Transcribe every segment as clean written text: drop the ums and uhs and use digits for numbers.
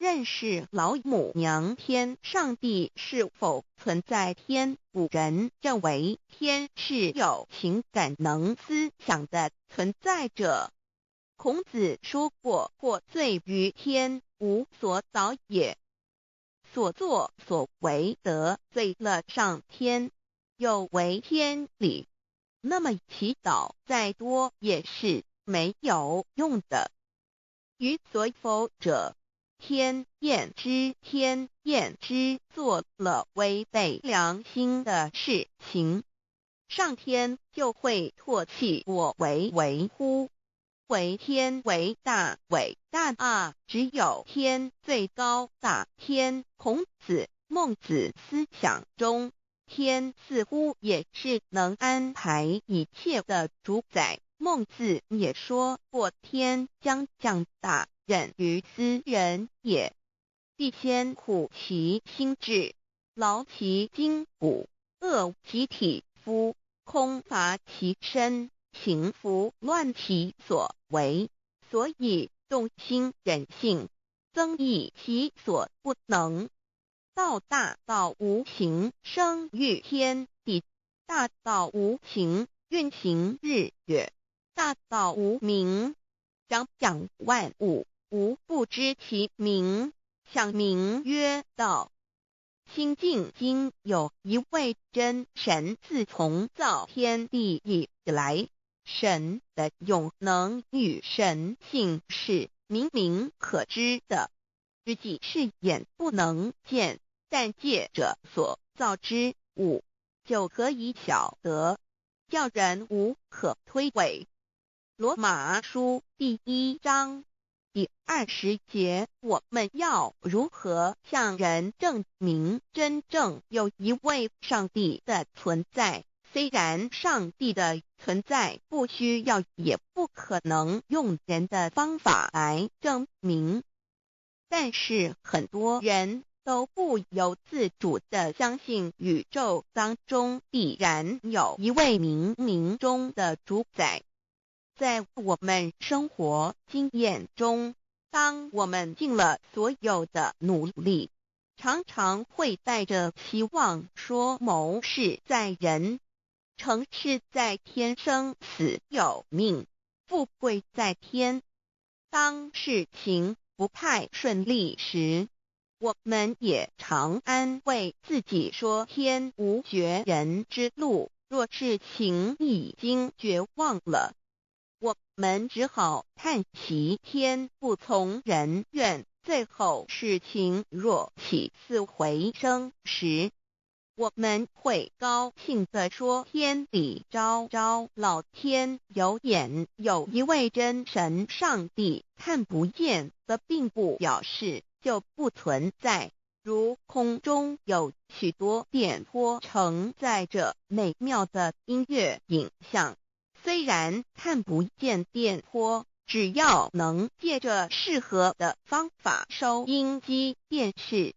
认识老母娘天上帝是否存在天，古人认为天是有情感能思想的存在者。孔子说过，或罪于天，无所导也。所作所为得罪了上天，有违天理，那么祈祷再多也是没有用的。予所否者，天厌之，做了违背良心的事情，上天就会唾弃我为乎？为天为大，伟大啊！只有天最高大天。孔子、孟子思想中，天似乎也是能安排一切的主宰。孟子也说过，天将降大任于斯人也，必先苦其心志，劳其筋骨，饿其体肤，空乏其身，情拂乱其所为，所以动心忍性，增益其所不能。道大道无形，生育天地；大道无形，运行日月；大道无名，掌养万物，无不知其名，想名曰道。清净经有一位真神，自从造天地以来，神的永能与神性是明明可知的，实际是眼不能见，但借着所造之物，就可以晓得，叫人无可推诿。罗马书第1章第20节，我们要如何向人证明真正有一位上帝的存在？虽然上帝的存在不需要也不可能用人的方法来证明，但是很多人都不由自主地相信宇宙当中必然有一位冥冥中的主宰。在我们生活经验中，当我们尽了所有的努力，常常会带着希望说谋事在人，成事在天，生死有命，富贵在天。当事情不太顺利时，我们也常安慰自己说天无绝人之路，若事情已经绝望了，我们只好叹息天不从人愿。最后事情若起死回生时，我们会高兴地说天理昭昭，老天有眼，有一位真神上帝，看不见的并不表示就不存在。如空中有许多电波承载着美妙的音乐影像，虽然看不见电波，只要能借着适合的方法收音机、电视，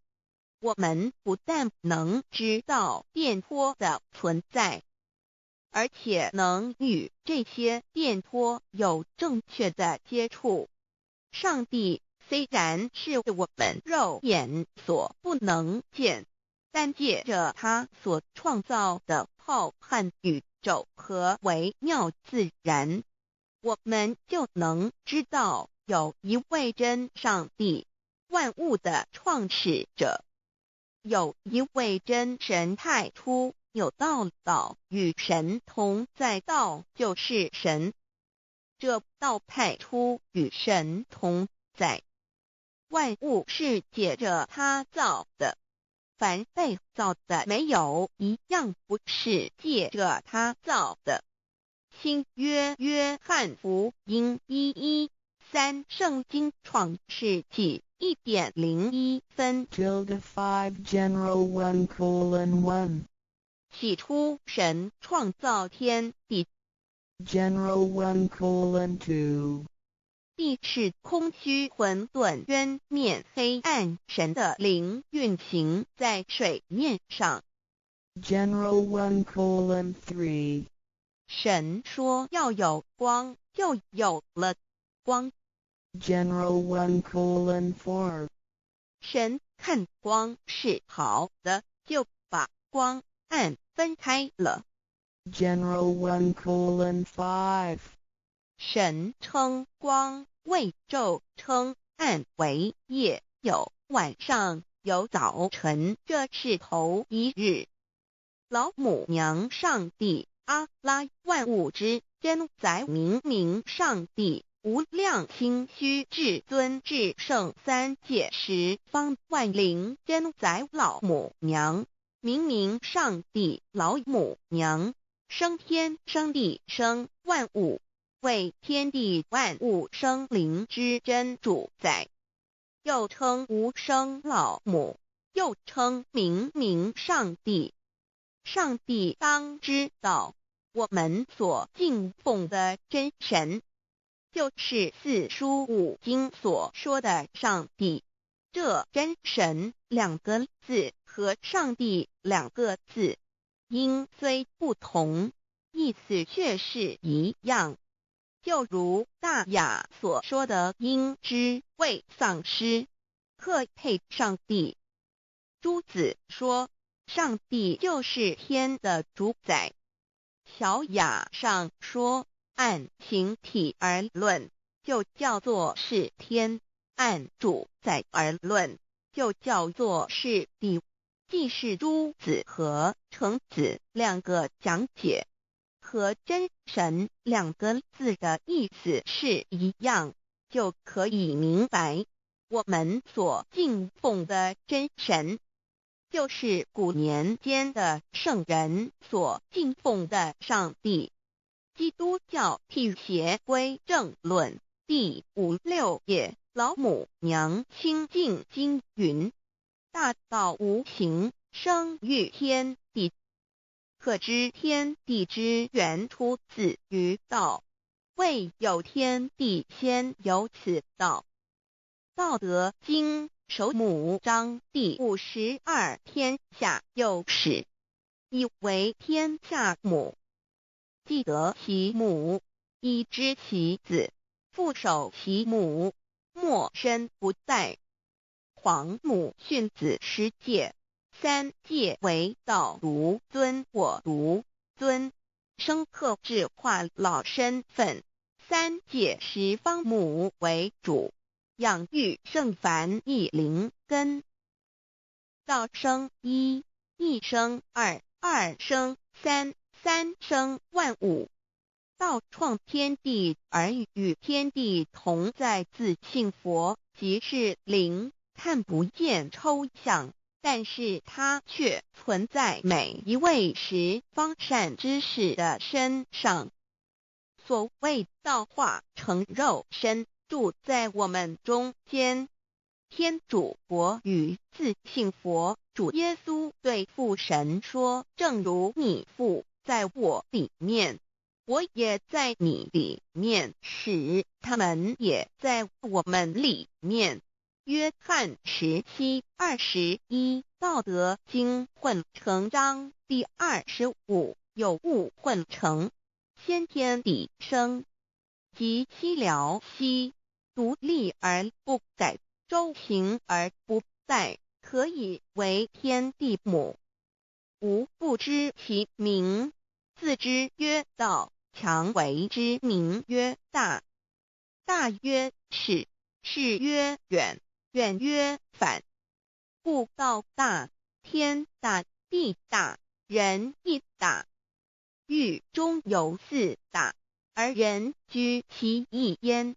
我们不但能知道电波的存在，而且能与这些电波有正确的接触。上帝虽然是我们肉眼所不能见，但借着他所创造的浩瀚宇宙和微妙自然，我们就能知道有一位真上帝，万物的创始者，有一位真神太初有道与神同在，道就是神，这道太初与神同在，万物是借着他造的，凡被造的没有一样不是借着他造的。新约约翰福音1:13，圣经创世纪1.01分 5 general 1:1 起初神创造天地， general 1:2 地是空虚混沌渊面黑暗，神的灵运行在水面上。 general 1:3 神说要有光，就有了光。 general 1:4神看光是好的，就把光暗分开了。General 1:5. 神称光为昼，称暗为夜，有晚上，有早晨，这是头一日。老母娘上帝，阿拉，万物之真宰，明明上帝，无量清虚至尊至圣三界十方万灵真宰，老母娘，明明上帝，老母娘，生天生地生万物，为天地万物生灵之真主宰，又称无生老母，又称明明上帝。上帝当知道，我们所敬奉的真神，就是四书五经所说的上帝。这真神两个字和上帝两个字，音虽不同，意思却是一样。就如大雅所说的鹰之谓丧尸，克配上帝。朱子说，上帝就是天的主宰。小雅上说，按形体而论，就叫做是天；按主宰而论，就叫做是地。既是朱子和程子两个讲解，和真神两个字的意思是一样，就可以明白，我们所敬奉的真神，就是古年间的圣人所敬奉的上帝。基督教辟邪归正论第56页，老母娘清净经云：大道无形，生育天地，可知天地之源出自于道，未有天地，先有此道。道德经首母章第52，天下有始，以为天下母。既得其母，以知其子，父守其母，莫身不殆。皇母训子十戒，三戒为道，如尊我如尊，生克制化老身份。三戒十方母为主，养育圣凡一灵根。道生一，一生二，二生三，三生万物。道创天地而与天地同在，自性佛，即是灵，看不见抽象，但是它却存在每一位十方善知识的身上。所谓道化成肉身，住在我们中间。天主国与自性佛主耶稣对父神说，正如你父在我里面，我也在你里面，使他们也在我们里面。约翰17:21，道德经混成章第25，有物混成，先天地生，即七辽息，独立而不改，周行而不殆，可以为天地母。吾不知其名，自之曰道，强为之名曰大。大曰始，始曰远，远曰反。故道大，天大，地大，人亦大。域中有四大，而人居其一焉。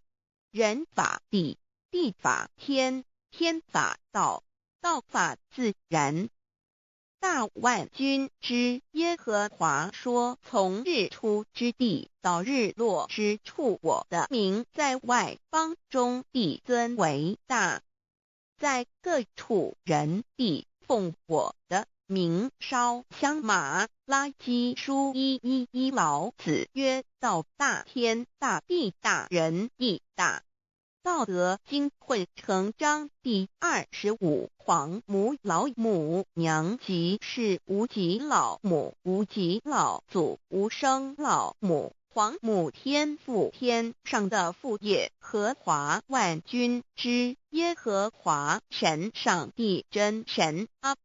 人法地，地法天，天法道，道法自然。大万军之耶和华说，从日出之地到日落之处，我的名在外邦中必尊为大。在各处人必奉我的名烧香。马拉基书1:11，老子曰：道大，天大，地大，人亦大。道德经混成章第25，皇母老母娘，即是无极老母，无极老祖，无生老母。皇母天父，天上的父耶和华万军之耶和华神，上帝真神，阿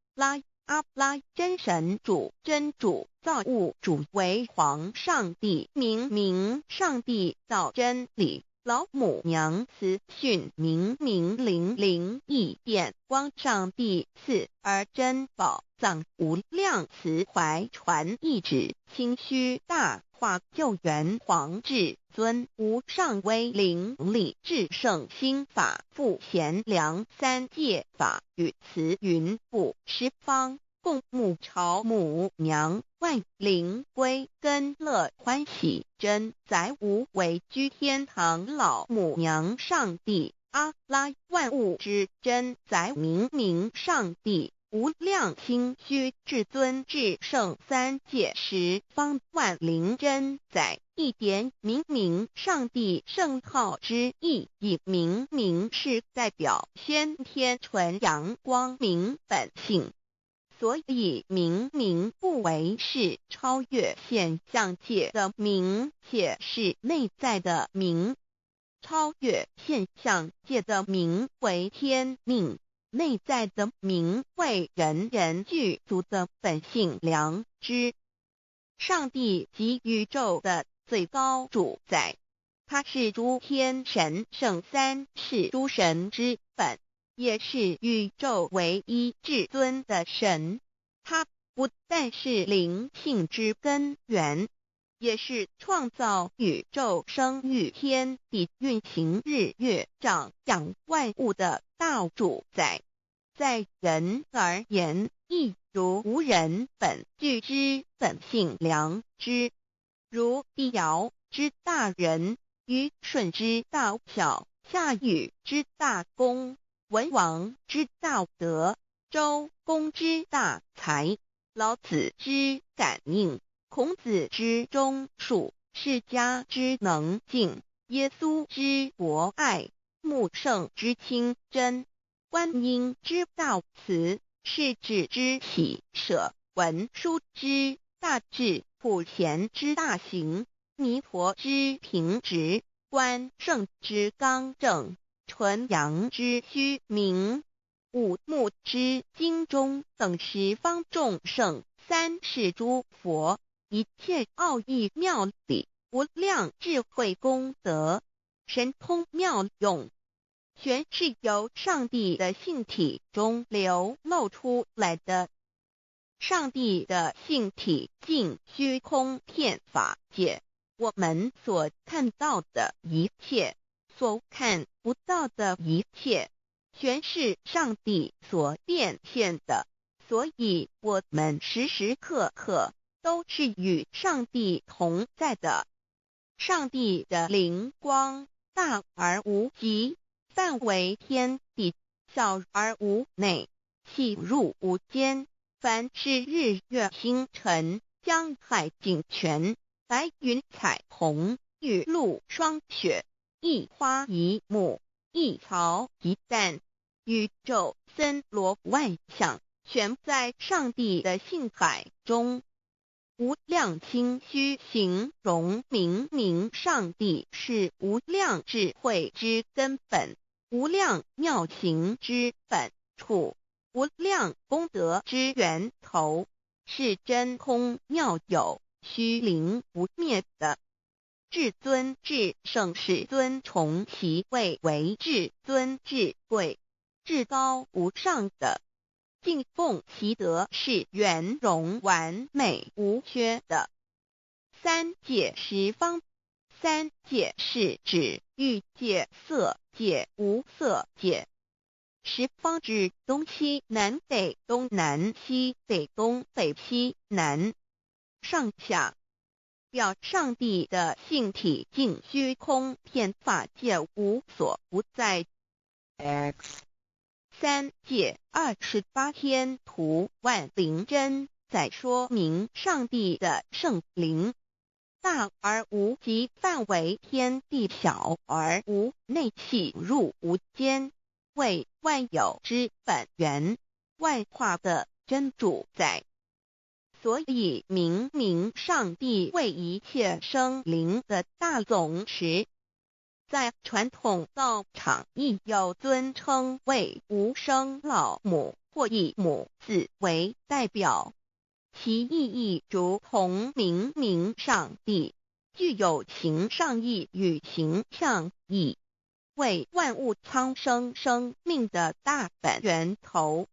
拉真神主，真主，造物主，为皇上帝，明上帝造真理，老母娘慈训，明灵异变光，上帝赐而真宝藏，无量慈怀传意旨，清虚大化救援，皇至尊无上威灵力，至圣心法，复贤良三界法，与慈云布十方，共沐朝母娘，万灵归根乐欢喜，真载无为居天堂，老母娘上帝，阿拉万物之真载，明上帝，无量清虚至尊至圣三界十方，万灵真载，一点明上帝圣号之意，以明是代表先天纯阳光明本性，所以明不为是超越现象界的明，且是内在的明。超越现象界的明为天命，内在的明为人具足的本性良知。上帝即宇宙的最高主宰，他是诸天神圣三世诸神之本，也是宇宙唯一至尊的神。他不但是灵性之根源，也是创造宇宙生育天地运行日月长养万物的大主宰。在人而言，亦如无人本具之本性良知，如帝尧之大仁，虞舜之大巧，夏禹之大功，文王之大德，周公之大才，老子之感应，孔子之忠恕，释迦之能静，耶稣之博爱，穆圣之清真，观音之大慈，世子之喜舍，文殊之大智，普贤之大行，弥陀之平直，关圣之刚正，纯阳之虚明，五目之精中，等十方众圣，三世诸佛，一切奥义妙理，无量智慧功德，神通妙用，全是由上帝的性体中流露出来的。上帝的性体尽虚空遍法界，我们所看到的一切，所看不到的一切，全是上帝所变现的，所以我们时时刻刻都是与上帝同在的。上帝的灵光大而无极，范围天地，小而无内，细入无间。凡是日月星辰，江海井泉，白云彩虹，雨露霜雪，一花一木，一草一蛋，宇宙森罗万象，全在上帝的性海中。无量清虚形容明上帝是无量智慧之根本，无量妙行之本处，无量功德之源头，是真空妙有，虚灵不灭的。至尊至圣世尊崇其位为至尊至贵，至高无上的，敬奉其德是圆融完美无缺的。三界十方，三界是指欲界、色界、无色界。十方指东西南北东南西北东北西南上下，表上帝的性体尽虚空遍法界无所不在。 X 三界28天图万灵真，在说明上帝的圣灵大而无极，范围天地，小而无内，细入无间，为万有之本源，万化的真主宰。所以明明上帝为一切生灵的大总持，在传统道场亦有尊称为无生老母或以母字为代表，其意义如同明明上帝具有形上义与形象义，为万物苍生生命的大本源头。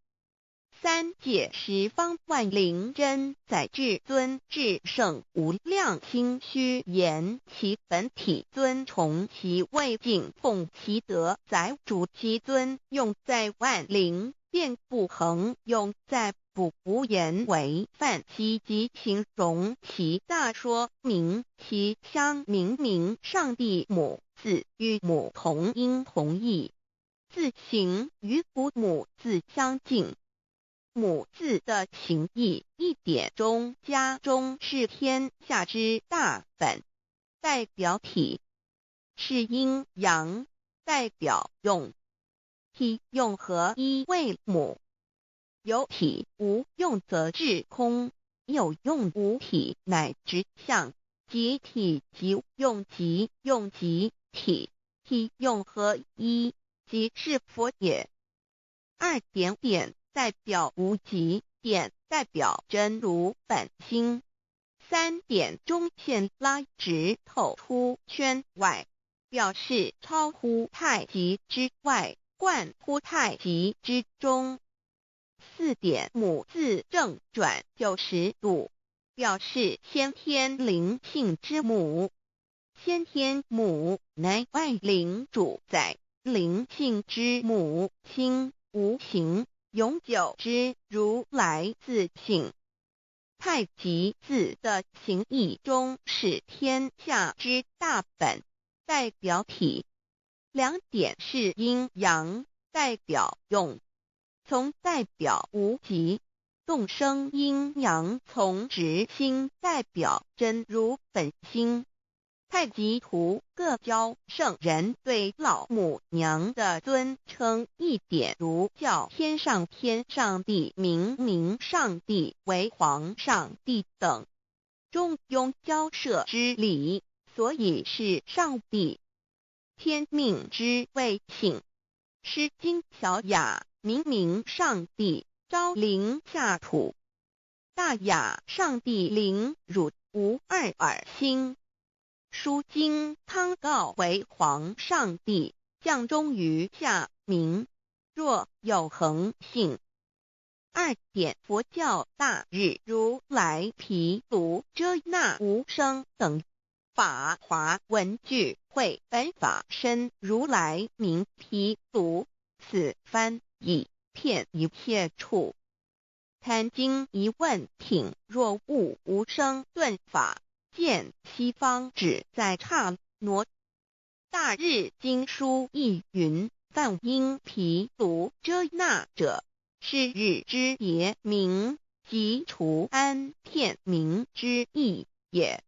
三界十方万灵真在至尊至圣无量心虚言其本体尊崇其位敬奉其德载主其尊用在万灵便不恒用在不无言为范其及形容其大说明其相明明上帝母字与母同音同义，字形与父母字相近。母字的情义一点中家中是天下之大本，代表体是阴阳，代表用，体用合一为母。有体无用则至空，有用无体乃至相，即体即用即用即体，体用合一即是佛也。二点点代表无极，点代表真如本心。三点中线拉直透出圈外，表示超乎太极之外，贯乎太极之中。四点母字正转90度，表示先天灵性之母。先天母乃外灵主宰，灵性之母心无形永久之如来自性。太极字的形义中是天下之大本，代表体。两点是阴阳，代表用。从代表无极，动生阴阳从直心代表真如本心。太极图各教圣人对老母娘的尊称一点如叫天上帝明明上帝为皇上帝等，中庸交涉之理，所以是上帝。天命之谓请，诗经小雅明明上帝昭灵下土，大雅上帝灵汝无二耳心。书经汤告为皇上帝降忠于下民，若有恒性。二点佛教大日如来毗卢遮那无生等法华文具会本法身如来名毗卢，此翻译遍一切处。坛经一问品若悟无生顿法，见西方只在刹那。大日经书亦云，梵音毗卢遮那者，是日之别名，即除安片名之意也。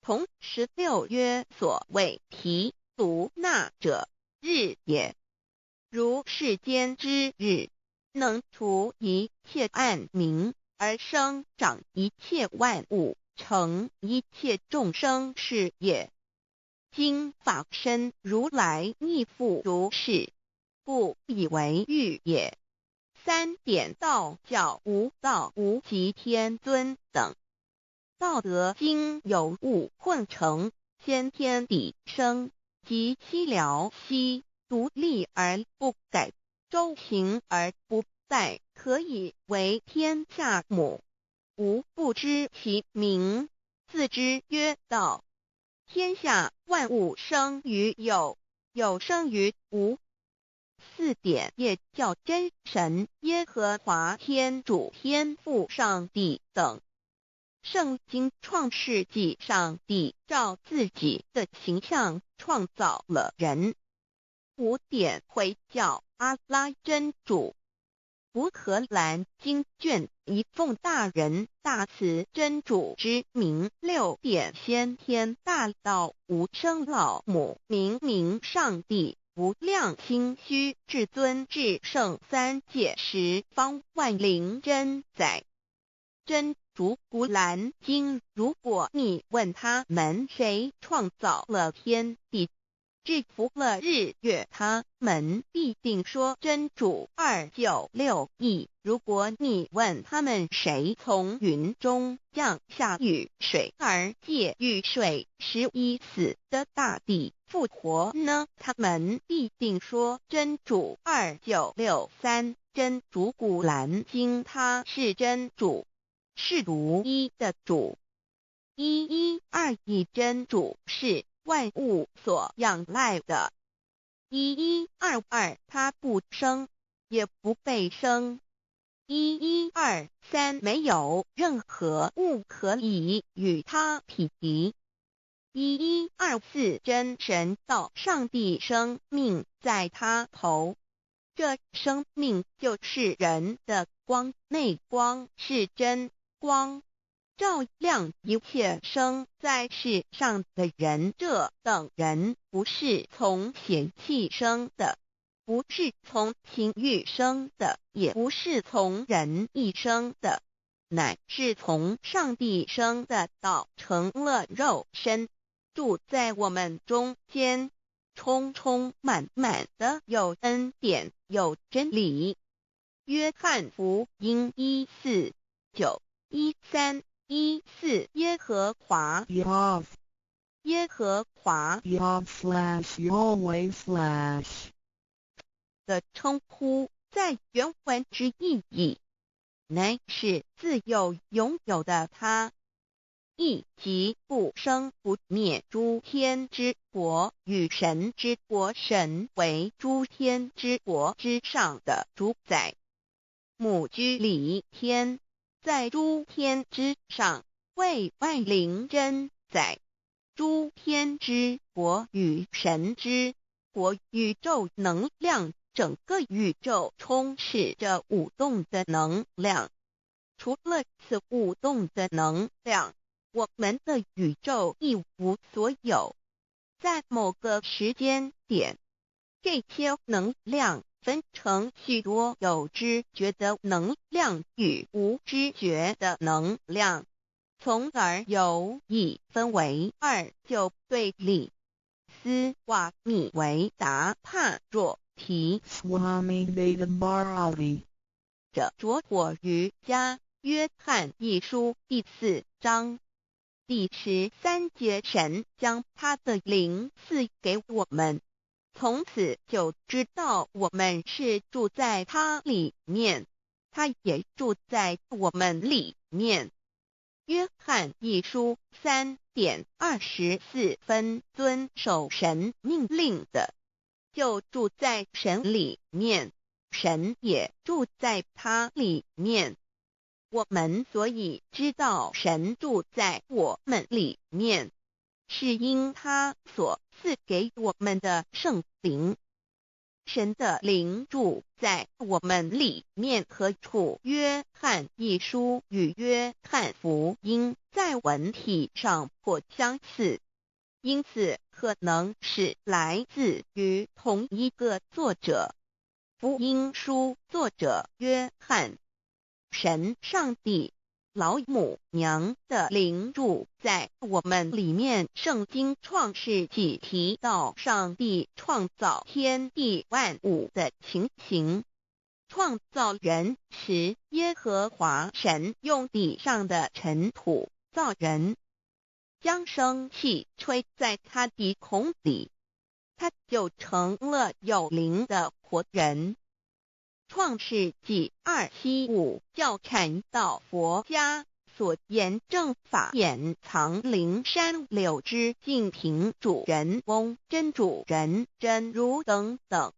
同16曰所谓毗卢那者，日也。如世间之日，能除一切暗明，而生长一切万物，成一切众生是也。今法身如来亦复如是，故以为喻也。三点道教无道无极天尊等，道德经有物混成，先天地生，即悉了悉，独立而不改，周行而不殆，可以为天下母。吾不知其名，自之曰道。天下万物生于有，有生于无。四点也叫真神耶和华天主天父上帝等。圣经创世纪上帝照自己的形象创造了人。五点会叫阿拉真主。乌克兰经卷一奉大人大慈真主之名，六点先天大道无生老母明明上帝无量心虚至尊至圣三界十方万灵真在。真主古兰经，如果你问他们谁创造了天地，制服了日月，他们必定说真主296亿。如果你问他们谁从云中降下雨水而借雨水使已死的大地复活呢，他们必定说真主2963。真主古兰经，他是真主，是独一的主，112真主是万物所仰赖的，1122他不生也不被生，1123没有任何物可以与他匹敌，1124真神道上帝生命在他头，这生命就是人的光，内光是真光，照亮一切生在世上的人。这等人不是从血气生的，不是从情欲生的，也不是从人意生的，乃是从上帝生的道成了肉身，住在我们中间，充充满满的有恩典有真理。约翰福音1491314耶和华 Yav 耶和华 Yav Yahweh 的称呼，在原文之意义乃是自有拥有的他，亦即不生不灭诸天之国与神之国，神为诸天之国之上的主宰，母居里天，在诸天之上，为万灵真宰。诸天之国与神之国，宇宙能量，整个宇宙充斥着舞动的能量。除了此舞动的能量，我们的宇宙一无所有。在某个时间点，这些能量分成许多有知觉的能量与无知觉的能量，从而有一分为二，就对立。斯瓦米维达帕若提 Swami Vedabharati 者着火于家约翰一书第4章第13节，神将他的灵赐给我们，从此就知道我们是住在他里面，他也住在我们里面。约翰一书3:24，遵守神命令的，就住在神里面，神也住在他里面。我们所以知道神住在我们里面，是因他所赐给我们的圣灵。神的灵住在我们里面何处？约翰一书与约翰福音在文体上颇相似，因此可能是来自于同一个作者。福音书作者约翰，神上帝老母娘的灵住在我们里面。圣经创世纪提到上帝创造天地万物的情形，创造人时，耶和华神用地上的尘土造人，将生气吹在他鼻孔里，他就成了有灵的活人。创世纪275教阐到佛家所言正法掩藏灵山柳之净瓶主人翁真主人真如等等，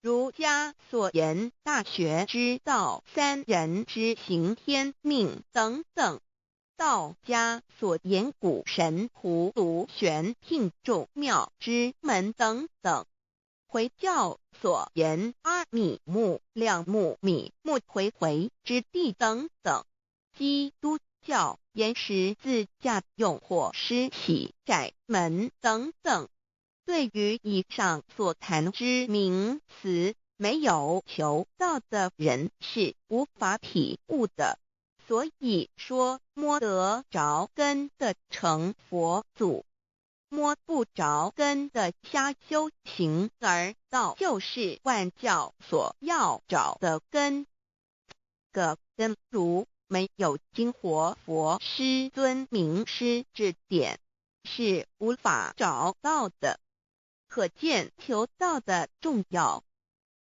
儒家所言大学之道三人之行天命等等，道家所言古神荼毒玄牝众妙之门等等，回教所言阿米木、亮木、米木回回之地等等，基督教言十字架用火施洗窄门等等。对于以上所谈之名词，没有求道的人是无法体悟的。所以说摸得着根的成佛祖，摸不着根的瞎修行而道，就是万教所要找的根。个根如没有经活佛师尊名师指点，是无法找到的。可见求道的重要。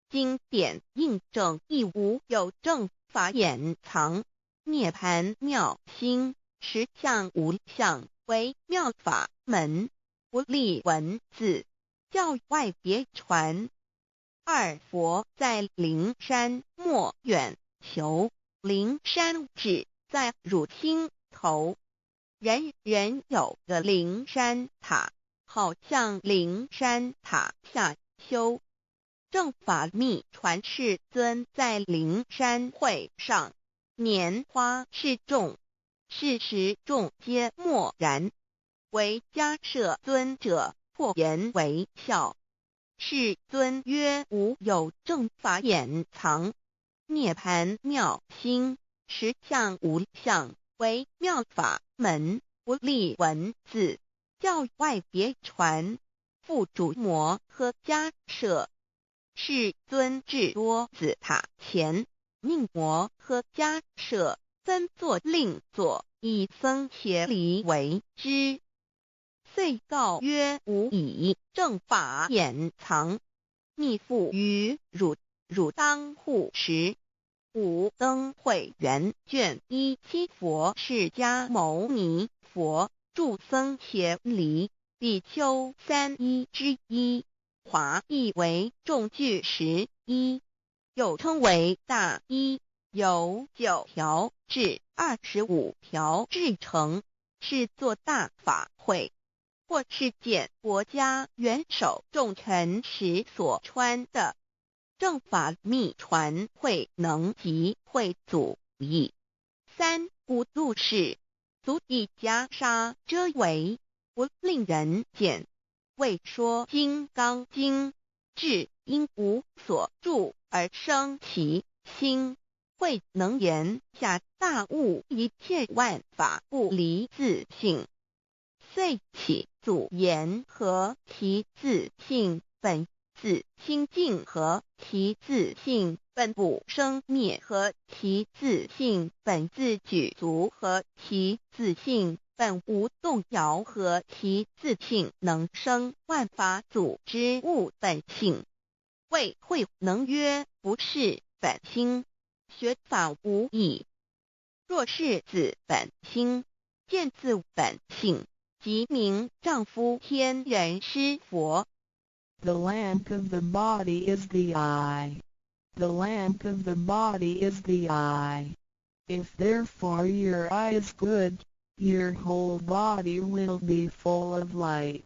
经典印证亦无有正法掩藏，涅盘妙心，实相无相，为妙法门，不立文字，教外别传。二佛在灵山莫远求，灵山只在汝心头，人人有个灵山塔，好像灵山塔下修。正法密传世尊在灵山会上，拈花示众，是时众皆默然，唯迦摄尊者破颜为笑。世尊曰：无有正法掩藏，涅盘妙心，实相无相，为妙法门，不立文字，教外别传。复主摩诃迦摄。世尊至多子塔前，命摩诃迦摄分作另作，以僧伽梨为之。遂告曰：吾以正法掩藏，密付于汝，汝当护持。五灯会元卷17佛释迦牟尼佛著僧伽梨比丘3之一。华译为众句11，又称为大一，由9条至25条制成，是作大法会，或是见国家元首重臣时所穿的。正法密传会能及会祖义。三无度世，足以袈裟遮为，不令人见。为说金刚经，至因无所住而生其心，慧能言下大悟一切万法不离自性，遂起祖言和其自性本自清净和其自性本不生灭和其自性本自具足和其自性本无动摇和其自性能生万法组之物本性。谓慧能曰：不是本心，学法无益。若是自本心，见自本性，即名丈夫天人师佛。The lamp of the body is the eye. The lamp of the body is the eye. If therefore your eye is good, your whole body will be full of light.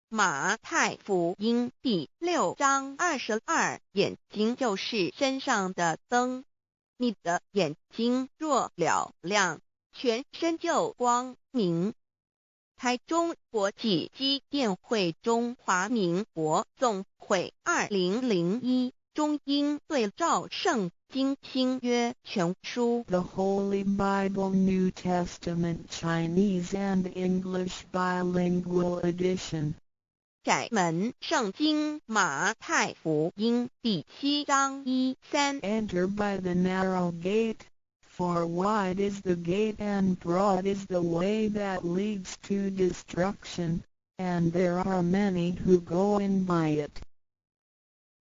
马太福音第6章22，眼睛就是身上的灯。你的眼睛若了亮，全身就光明。台中国际机电会中华民国总会2001中英对照圣经新约全书 The Holy Bible New Testament Chinese and English Bilingual Edition. 窄门圣经马太福音第7章1-3 Enter by the narrow gate, for wide is the gate and broad is the way that leads to destruction, and there are many who go in by it.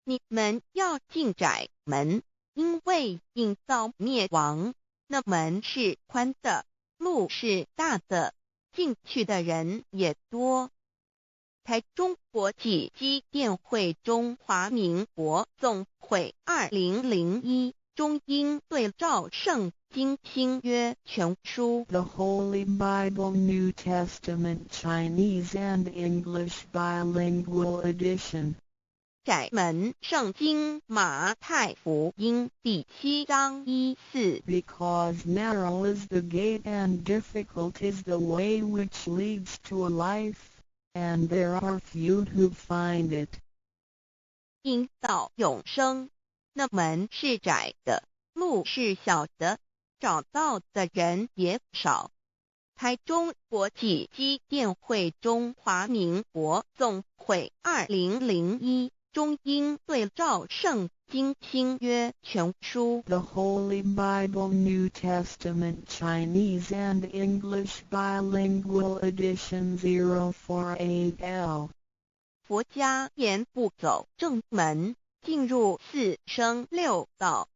你们要进窄门，因为引到灭亡。那门是宽的，路是大的，进去的人也多。台中国际机电会中华民国总会2001中英对照圣经新约全书 The Holy Bible New Testament Chinese and English Bilingual Edition. 窄门圣经马太福音第7章1-4 Because narrow is the gate and difficult is the way which leads to life, and there are few who find it. 因到永生，那门是窄的，路是小的，找到的人也少。台中国际机电会中华民国总会2001中英对照圣经新约全书 The Holy Bible New Testament Chinese and English Bilingual Edition 048L 佛家言不走正门，进入四生六道。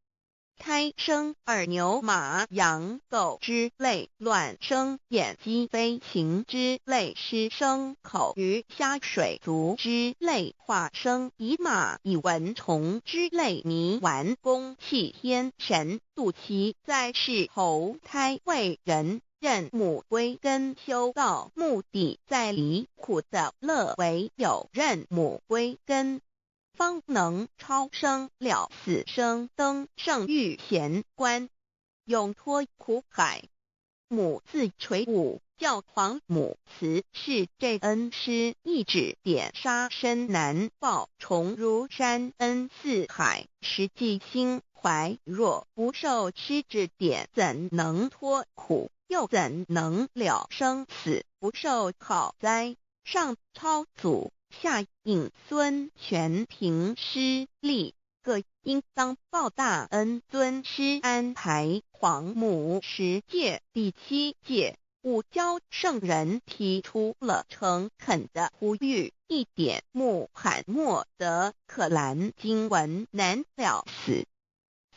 胎生耳牛马羊狗之类，卵生眼鸡飞禽之类，湿生口鱼虾水族之类，化生以马以蚊虫之类，泥丸公气天神度其在世投胎为人，任母归根修道，目的在离苦的乐，唯有任母归根，方能超生了死生，登圣域贤官，永脱苦海。母自垂武，教皇母慈是这恩师，一指点杀身难报，重如山恩似海，实际心怀若不受师指点，怎能脱苦？又怎能了生死？不受好哉！上超祖，下应孙权凭师力，各应当报大恩。尊师安排黄母十诫第7诫，五教圣人提出了诚恳的呼吁，一点穆罕默德可兰经文难了死，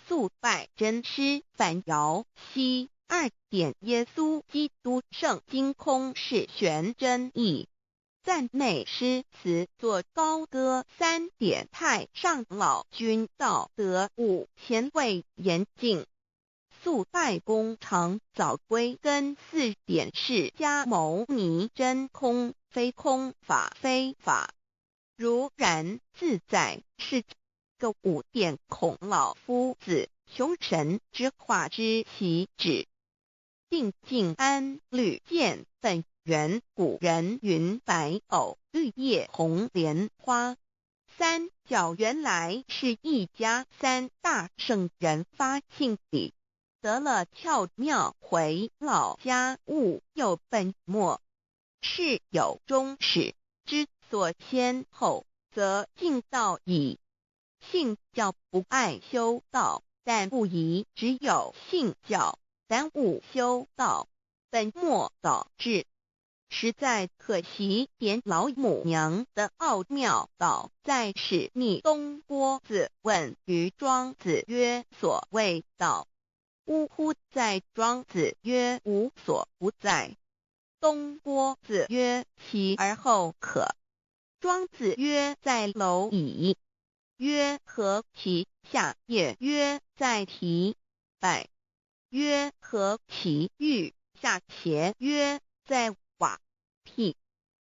素拜真师反摇西。2点耶稣基督圣经空是玄真义，赞美诗词作高歌。3点太上老君道德5前卫严谨，素拜公常早归根。4点释迦牟尼真空非空，法非法，如然自在是个。5点孔老夫子雄神之化之其旨，定静安律见本源。古人云白藕绿叶红莲花。3角原来是一家3大圣人发庆礼，得了窍妙，回老家务有本末，事有终始，之所先后，则敬道矣。信教不爱修道，但不宜只有信教，耽误修道，本末倒置，实在可惜。点老母娘的奥妙道在使逆东郭子问于庄子曰：所谓道，呜呼！在庄子曰：无所不在。东郭子曰：其而后可。庄子曰：在蝼蚁。曰：何其下也？曰：在蹄。百。曰：何其欲下且？曰：在瓦辟。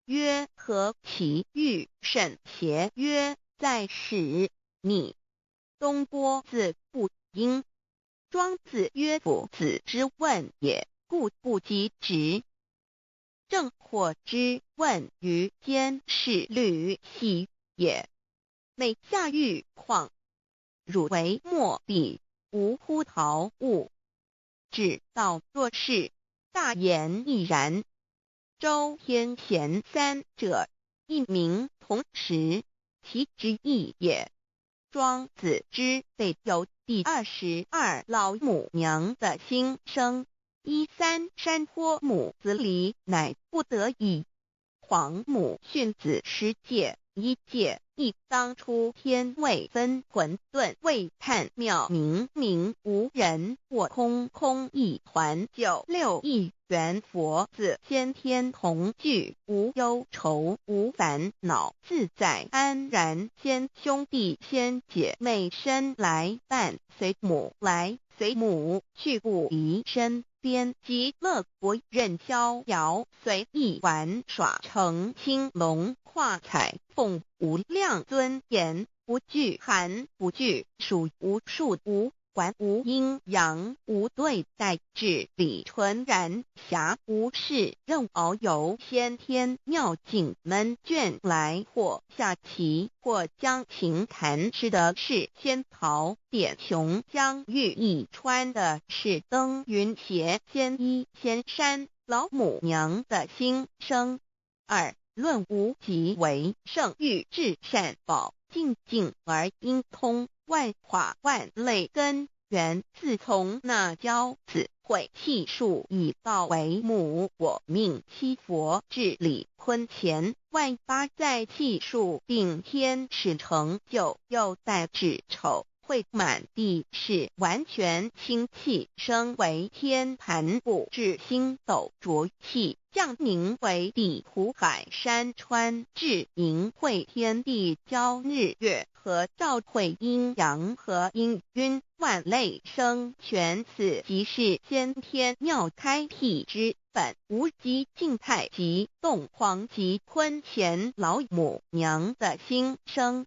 曰：何其欲甚且？曰：在使逆。东郭子不应。庄子曰：夫子之问也，故不及直。正或之问于监视律系也。每下欲况，汝为莫必，无乎陶物。指道若是，大言亦然。周天贤3者，一名同时，其之义也。庄子之备有第22老母娘的心声。3山坡母子礼，乃不得已。黄母训子10诫，1诫亦当初天未分，混沌未探，妙明明无人，我空空一团。96亿元佛子，先天同聚，无忧愁无烦恼，自在安然。先兄弟先姐妹身来伴，随母来随母去，不离身边。极乐国任逍遥，随意玩耍，成青龙画彩凤，无量尊严，不惧寒不惧暑，无数无观无阴阳，无对待，至理纯然，暇无事，任遨游，先天妙境门卷来，或下棋，或将琴弹，吃的是仙桃，点琼将玉一穿的是登云鞋，仙衣仙山，老母娘的心声。二论无极为圣域至善宝，静静而应通，万法万类根源，自从那教子会气数以道为母，我命七佛治理坤乾，万八在气数并天使成就，又待指丑。会满地是完全清气，升为天盘部，至星斗浊气，降凝为地湖海山川，至凝会天地交日月和照会阴阳和阴晕，万类生全，此即是先天妙开辟之本，无极静态及动黄及坤乾老母娘的心声。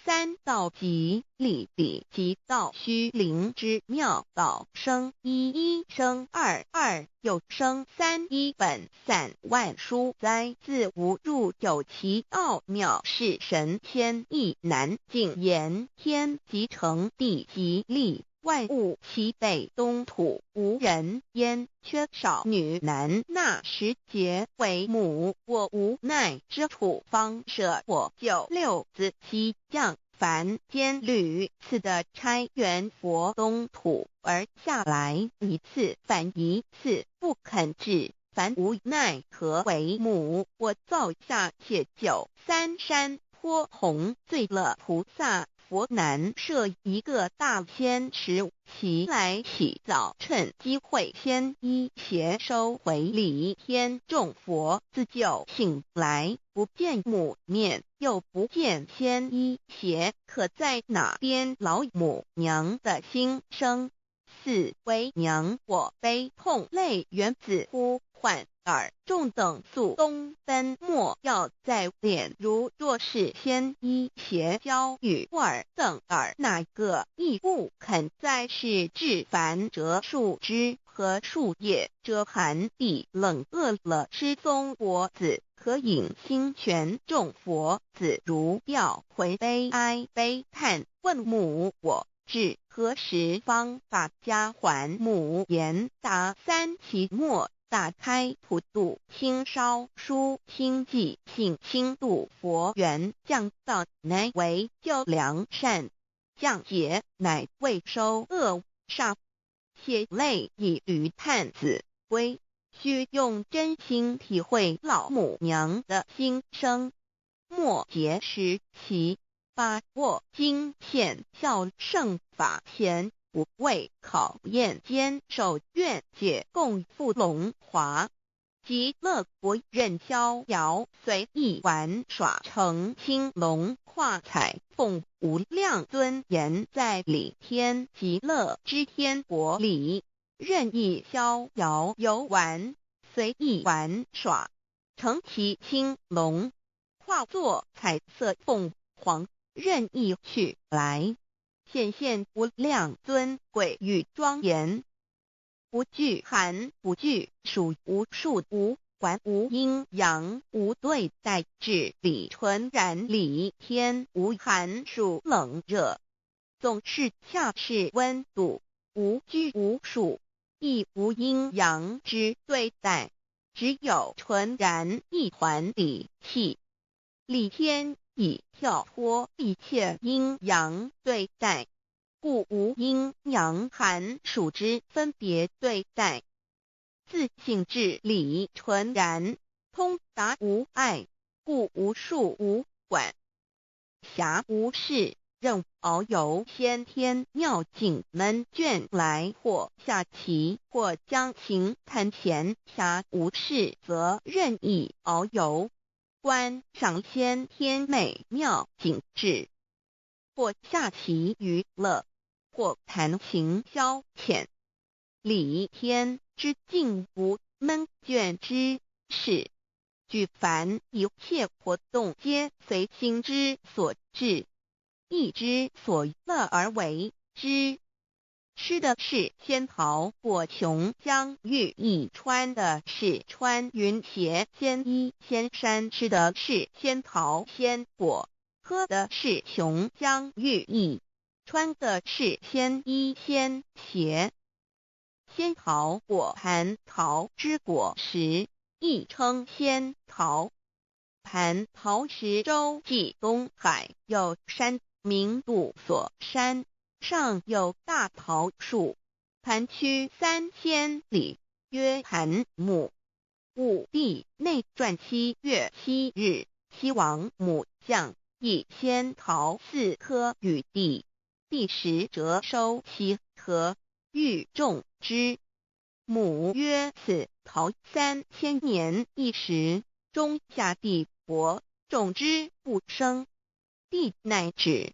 三道即理理即道虚灵之妙道生一一生二二又生三一本散万殊哉，自无入有其奥妙，是神天意难尽言，天即成地即立，万物其北东土，无人焉，缺少女男，那时节为母，我无奈之处，方舍我九六子七将凡间屡次的差援佛东土，而下来一次反一次，不肯治，凡无奈何为母，我造下且九三山颇弘罪了菩萨。佛南设一个大仙池，其来洗澡，趁机会先一邪收回礼天众佛，自救醒来，不见母面，又不见先一邪，可在哪边老母娘的心声？四为娘我悲痛泪源自呼唤耳众等速东奔，莫要再敛，如若是先一邪教与尔等耳，哪个亦不肯再是至凡折树枝和树叶，遮寒地冷饿了失踪佛子，可引心全众佛子如调回悲哀悲叹，问母我至何时方把家还母？言答三期末，打开普度清烧书清寂性清度佛缘，降道乃为救良善，降劫乃为收恶煞，血泪以于叹子归，须用真心体会老母娘的心声。末节时期，把握经现效圣法前，不畏考验，坚守愿解，共赴龙华。极乐国任逍遥，随意玩耍，成青龙跨彩凤，无量尊严在里天极乐之天国里，任意逍遥游玩，随意玩耍，成其青龙，化作彩色凤凰，任意去来，显现无量尊贵与庄严，不惧寒，不惧暑，无数无管，无阴阳，无对待，至理纯然理天，无寒暑冷热，总是恰是温度，无拘无束，亦无阴阳之对待，只有纯然一团理气。理天以跳脱一切阴阳对待，故无阴阳寒暑之分别对待，自性至理纯然，通达无碍，故无束无管，暇无事，任遨游先天妙境门卷来，或下棋，或将琴弹弦，暇无事则任意遨游，观赏先天美妙景致，或下棋娱乐，或弹琴消遣，理天之境无闷倦之事，举凡一切活动皆随心之所至，意之所乐而为之。吃的是仙桃果琼浆玉液，穿的是穿云鞋仙衣仙衫，吃的是仙桃仙果，喝的是琼浆玉液，穿的是仙衣仙鞋。仙桃果蟠桃之果实，亦称仙桃。蟠桃实洲际东海有山，名杜索山，上有大桃树，盘曲3000里，曰盘木。武帝内传7月7日，西王母将以仙桃4颗与帝，帝时折收其核，欲种之。母曰：此桃3000年一时，终下地薄，种之不生。帝乃止。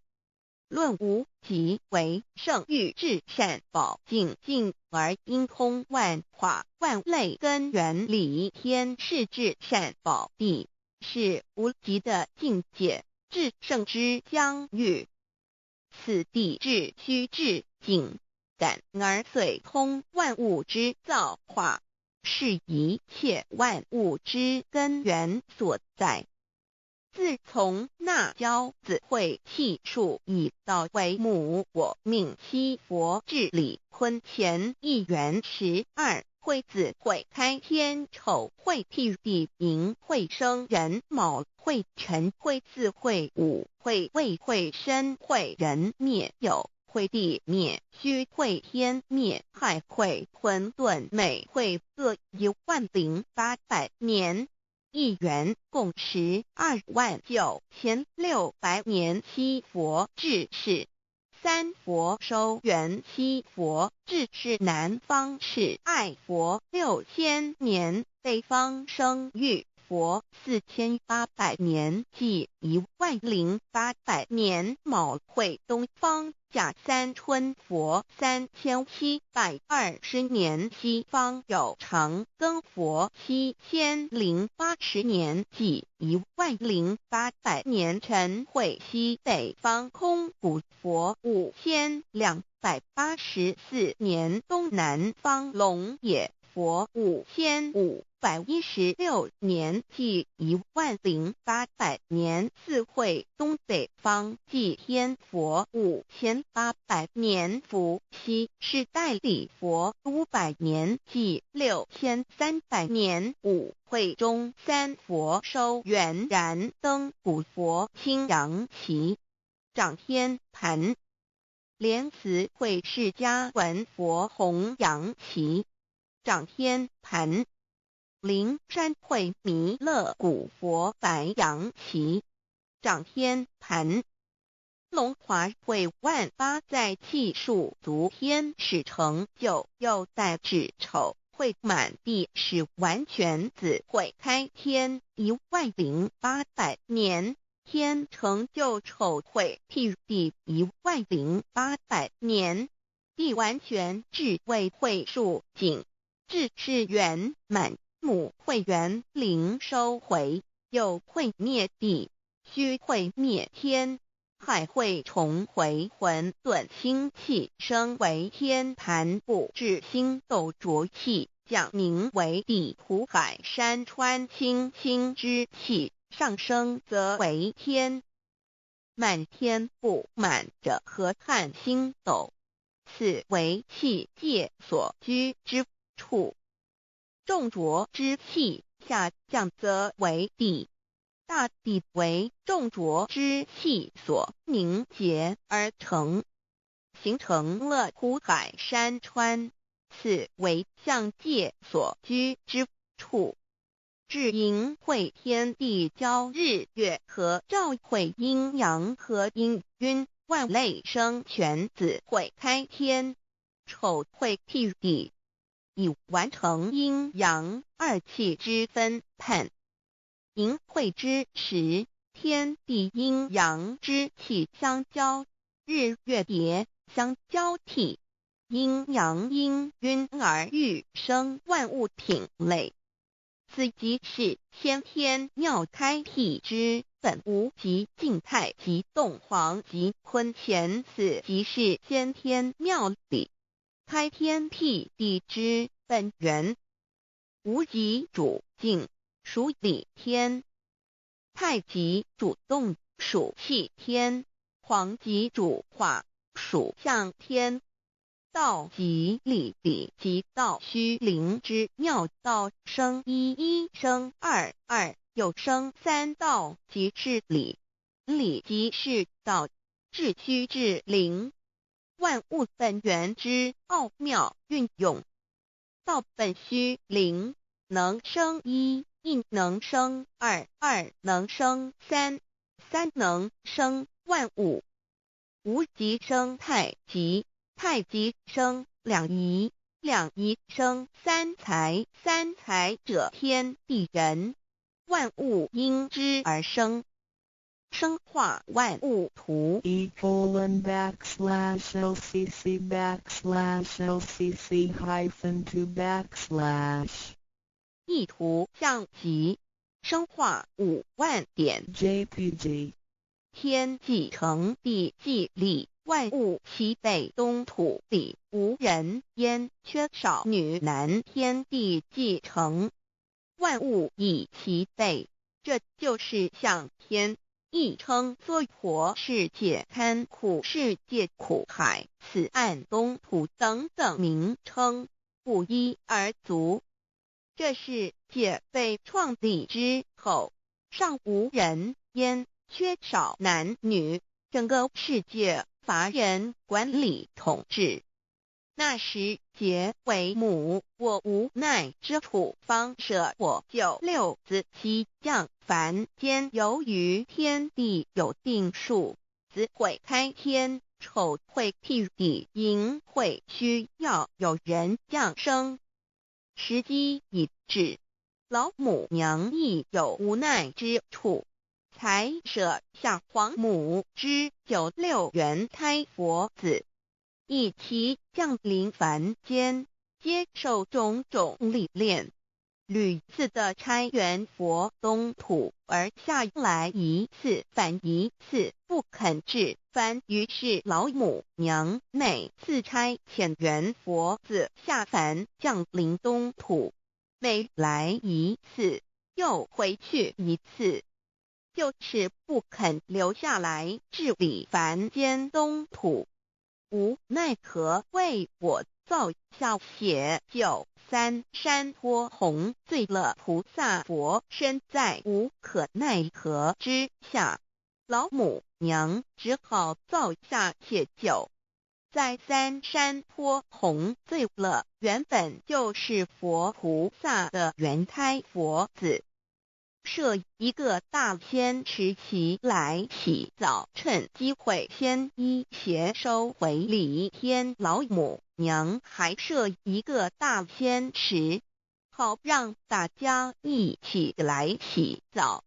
论无极为圣欲至善宝净尽而应通万化万类根源理天是至善宝地，是无极的境界，至圣之疆域。此地至虚至静感而遂通万物之造化，是一切万物之根源所在。自从那骄子会气数以道为母，我命七佛治理坤乾一元12，会子会开天丑会辟地寅会生人卯会辰会巳会午会未会申会人灭酉会地灭戌会天灭亥会混沌每会各10800年。一元共129600年。七佛治世，三佛收元，七佛治世南方是爱佛6000年，北方生玉佛4800年，即10800年。卯会东方甲三春佛3720年，西方有长庚佛7080年，即10800年。辰会西北方空谷佛5284年，东南方龙野佛5516年，即10800年。四会东北方祭天佛5800年，伏羲是代理佛500年，即6300年。五会中三佛收元燃灯古佛青阳旗，掌天盘。莲慈会释迦文佛红阳旗，掌天盘。灵山会弥勒古佛白羊旗，掌天盘。龙华会万八载气数足天使成就，又代指丑会满地是完全子会开天10800年，天成就丑会辟地10800年，地完全至为会数尽，至是圆满。母会元灵收回，又会灭地，戌会灭天，亥会重回混沌星气，生为天盘部至星斗浊气，降名为地土海山川清清之气，上升则为天。满天布满着河汉星斗，此为气界所居之处。重浊之气下降则为地，大地为重浊之气所凝结而成，形成了土海山川，此为象界所居之处。至阴会天地交日月和照会阴阳和阴晕万类生全子会开天，丑会辟地，以完成阴阳二气之分判。寅会之时，天地阴阳之气相交，日月叠相交替，阴阳阴晕而育生万物品类。此即是先天妙开辟之本无极静态及动黄及坤乾，此即是先天妙理。开天辟地之本源，无极主静，属理天；太极主动，属气天；黄极主化，属象天。道即理，理即道虚灵之妙道，生一，一生二，二又生三，道即是理，理即是道，至虚至灵，万物本源之奥妙运用。道本虚灵，能生一，一能生二，二能生三，三能生万物。无极生太极，太极生两仪，两仪生三才，三才者天地人，万物因之而生，生化万物图。E://LCC/LCC-2 意图象极，生化5万点。 JPG 天既成，地既立，万物其备，东土里无人焉，缺少女男，天地既成，万物以其备，这就是象天，亦称娑婆世界、堪苦世界、苦海、此岸、东土等等名称，不一而足。这世界被创立之后，尚无人焉，缺少男女，整个世界乏人管理统治。那时桀为母，我无奈之土方舍我救六子七将，凡间由于天地有定数，子会开天，丑会辟地，寅会需要有人降生。时机已至，老母娘亦有无奈之处，才舍下皇母之96元胎佛子，以其降临凡间，接受种种历练，屡次的差元佛东土，而下来一次反一次不肯治番，于是老母娘每次差遣元佛子下凡降临东土，每来一次又回去一次，就是不肯留下来治理凡间东土。无奈何为我造下血救三山脱红，罪了菩萨佛身在无可奈何之下，老母娘只好造下血救，在三山脱红罪了原本就是佛菩萨的原胎佛子，设一个大仙池期来洗澡，趁机会先一邪收回礼天。老母娘还设一个大仙池，好让大家一起来洗澡，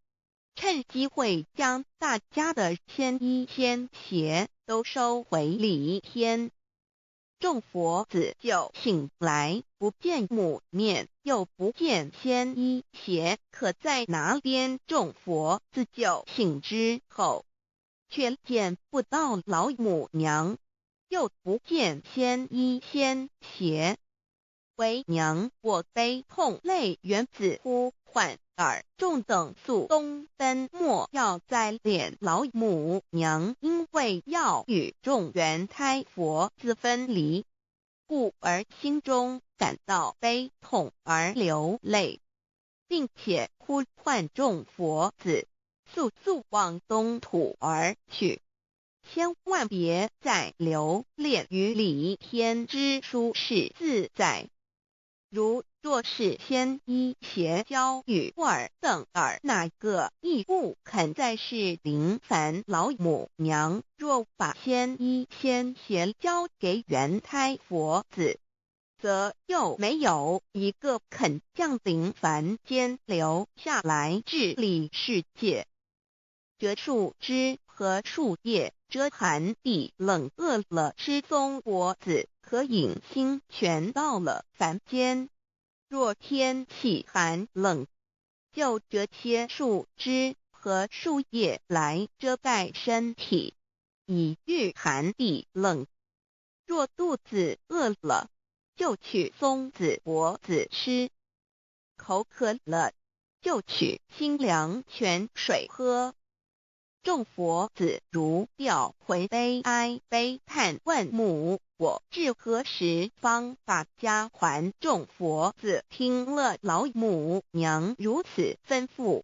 趁机会将大家的仙衣仙鞋都收回礼天。众佛子就醒来，不见母面，又不见仙衣鞋，可在哪边？众佛子就醒之后，却见不到老母娘，又不见仙衣仙鞋。为娘，我悲痛泪源自呼唤而众等速东奔，莫要再怜老母娘，因为要与众原胎佛子分离，故而心中感到悲痛而流泪，并且呼唤众佛子速速往东土而去，千万别再留恋于礼天之舒适自在。若是仙衣鞋交与尔等儿，哪个亦不肯再是临凡老母娘？若把仙衣仙鞋交给原胎佛子，则又没有一个肯降临凡间留下来治理世界。折树枝和树叶，遮寒地冷，饿了吃松果子，可饮清泉到了凡间。若天气寒冷，就折些树枝和树叶来遮盖身体，以御寒地冷。若肚子饿了，就取松子果子吃；口渴了，就取清凉泉水喝。众佛子如吊魂悲哀悲叹问母，我至何时方把家还？众佛子听了老母娘如此吩咐，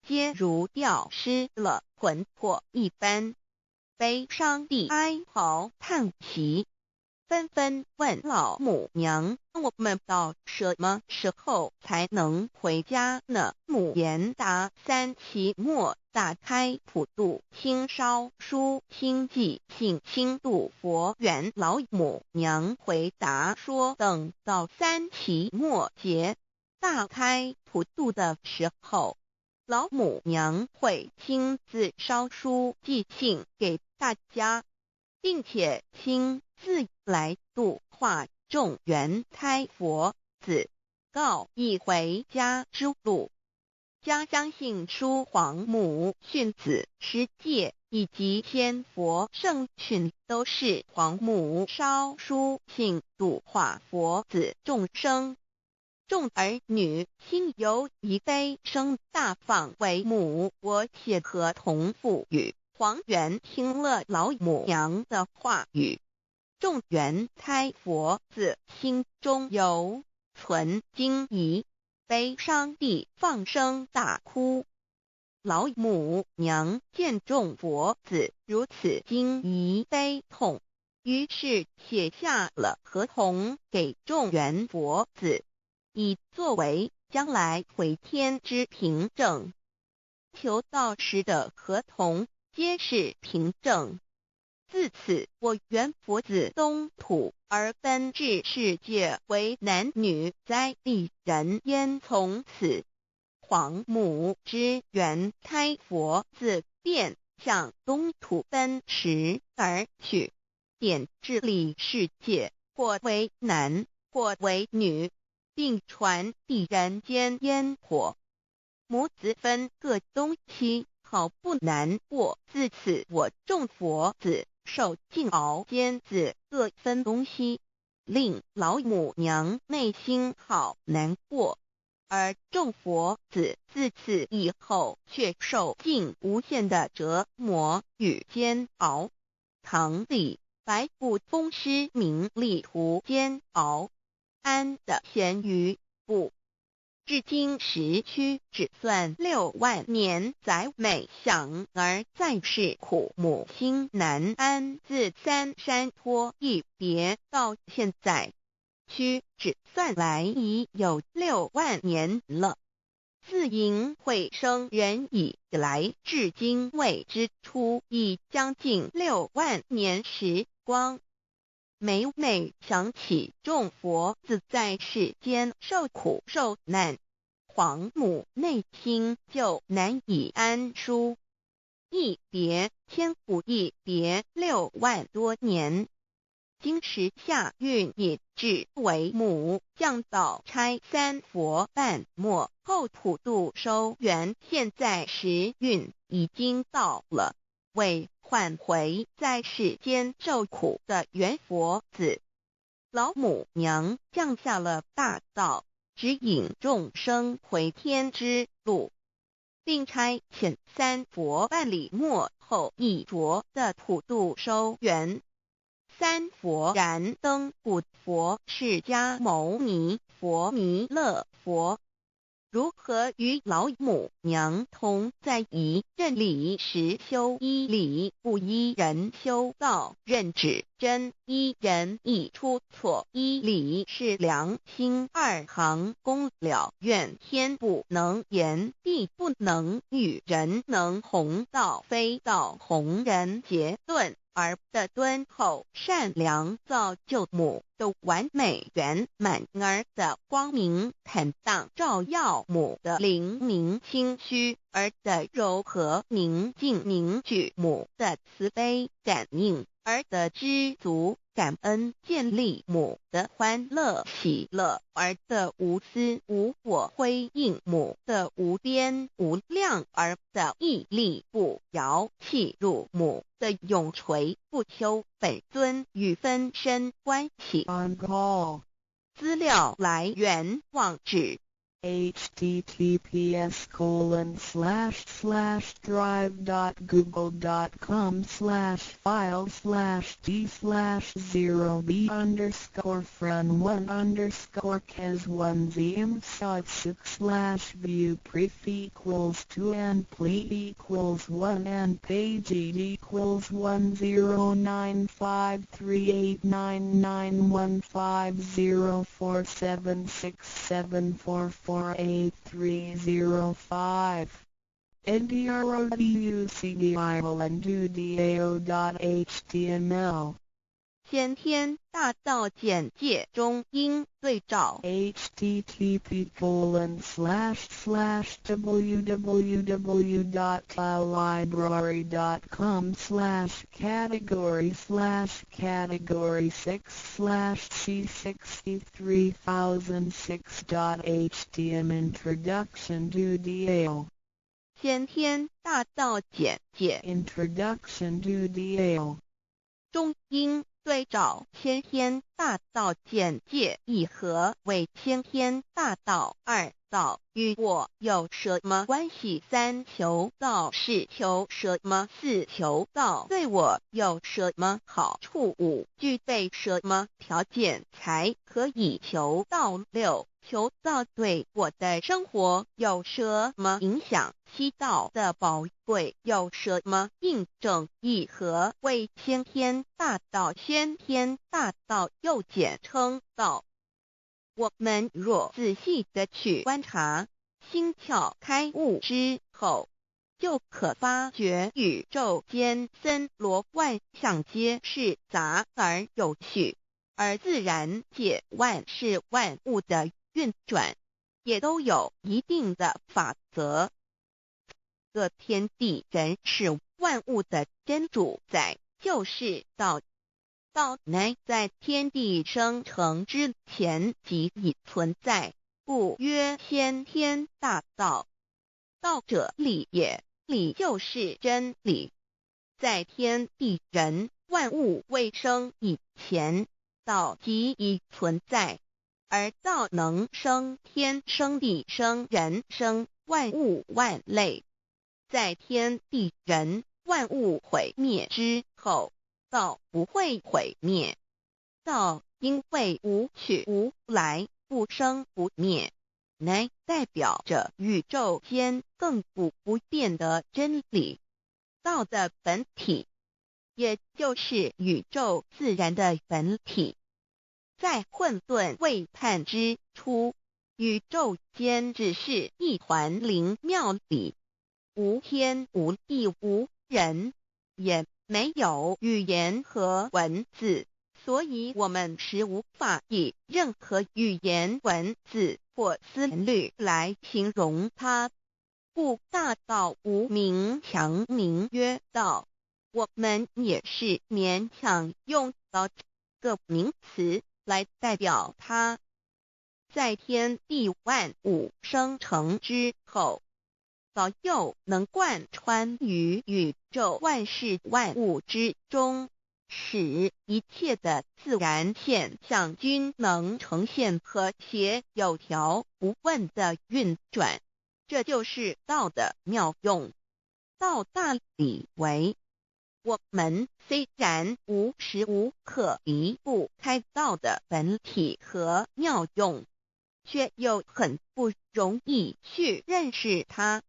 皆如吊失了魂魄一般，悲伤地哀嚎叹息，纷纷问老母娘：我们到什么时候才能回家呢？母言答：3期末打开普渡清烧书清寂信清度佛缘。老母娘回答说：等到3期末节大开普渡的时候，老母娘会亲自烧书寄信给大家，并且亲自来度化众缘胎佛子，告一回家之路。家相信书皇母训子师戒以及仙佛圣训都是皇母烧书信度化佛子众生。众儿女心有一悲生大放为母，我且合同赋予。黄元听了老母娘的话语，众缘胎佛子心中有存惊疑，悲伤地放声大哭。老母娘见众佛子如此惊疑悲痛，于是写下了合同给众缘佛子，以作为将来回天之凭证。求道时的合同皆是凭证。自此，我缘佛子东土而奔至世界为男女在地人焉。从此，皇母之缘胎佛子便向东土奔驰而去，点治理世界，或为男，或为女，并传递人间烟火。母子分各东西，好不难过。自此，我众佛子受尽熬煎子各分东西，令老母娘内心好难过。而众佛子自此以后却受尽无限的折磨与煎熬。唐李白骨风师名利图煎熬，安的咸鱼不。至今时区只算6万年载每想而在世苦母心难安。自三山托一别到现在，区只算来已有6万年了。自寅会生人以来至今未知出，已将近6万年时光。每每想起众佛子在世间受苦受难，皇母内心就难以安舒。一别千古，一别6万多年。今时夏运也至为母降道差3佛半末后普渡收圆，现在时运已经到了，为换回在世间受苦的缘佛子，老母娘降下了大道，指引众生回天之路，并差遣3佛半里末后一着的普渡收圆。3佛燃灯古佛释迦牟尼佛弥勒佛，如何与老母娘同在一任理时修一理，不依人修道，任指真一人一出错一理是良心2行功了愿，天不能言，地不能喻，人能弘道，非道弘人结论。而的敦厚善良造就母的完美圆满，儿的光明坦荡照耀母的灵明清虚，儿的柔和宁静凝聚母的慈悲感应，儿的知足感恩建立母的欢乐喜乐，儿的无私无我，辉映母的无边无量，儿的屹立不摇，契入母的永垂不朽。本尊与分身关系。 On call. 资料来源网址https://drive.google.com/files/d/0b_underscore friend1_score_cas1z_m_666/view_prefix1 ndruducdeo.html 先天大道简介中英对照 http://www.library.com/category/category6/c63006.htm Introduction to DAO 先天大道简介 Introduction to DAO 中英对照先天大道简介一和为先天大道二道与我有什么关系？三求道是求什么？四求道对我有什么好处？五具备什么条件才可以求道？六求道对我的生活有什么影响？七道的宝贵有什么印证？一和为先天大道，先天大道又简称道。我们若仔细地去观察，心窍开悟之后，就可发觉宇宙间森罗万象皆是杂而有序，而自然界万事万物的运转也都有一定的法则。这天地人是万物的真主宰，就是道。道乃在天地生成之前即已存在，故曰先天大道。道者理也，理就是真理。在天地人万物未生以前，道即已存在，而道能生天生地生人生万物万类。在天地人万物毁灭之后，道不会毁灭。道因为无去无来，不生不灭，乃代表着宇宙间亘古不变的真理。道的本体，也就是宇宙自然的本体。在混沌未判之初，宇宙间只是一团灵妙理，无天无地无人，也没有语言和文字，所以我们是无法以任何语言文字或思虑来形容它。故大道无名，强名曰道。我们也是勉强用到这个名词来代表它。在天地万物生成之后，道又能贯穿于宇宙万事万物之中，使一切的自然现象均能呈现和谐有条不紊的运转。这就是道的妙用。道大理为，我们虽然无时无刻离不开道的本体和妙用，却又很不容易去认识它。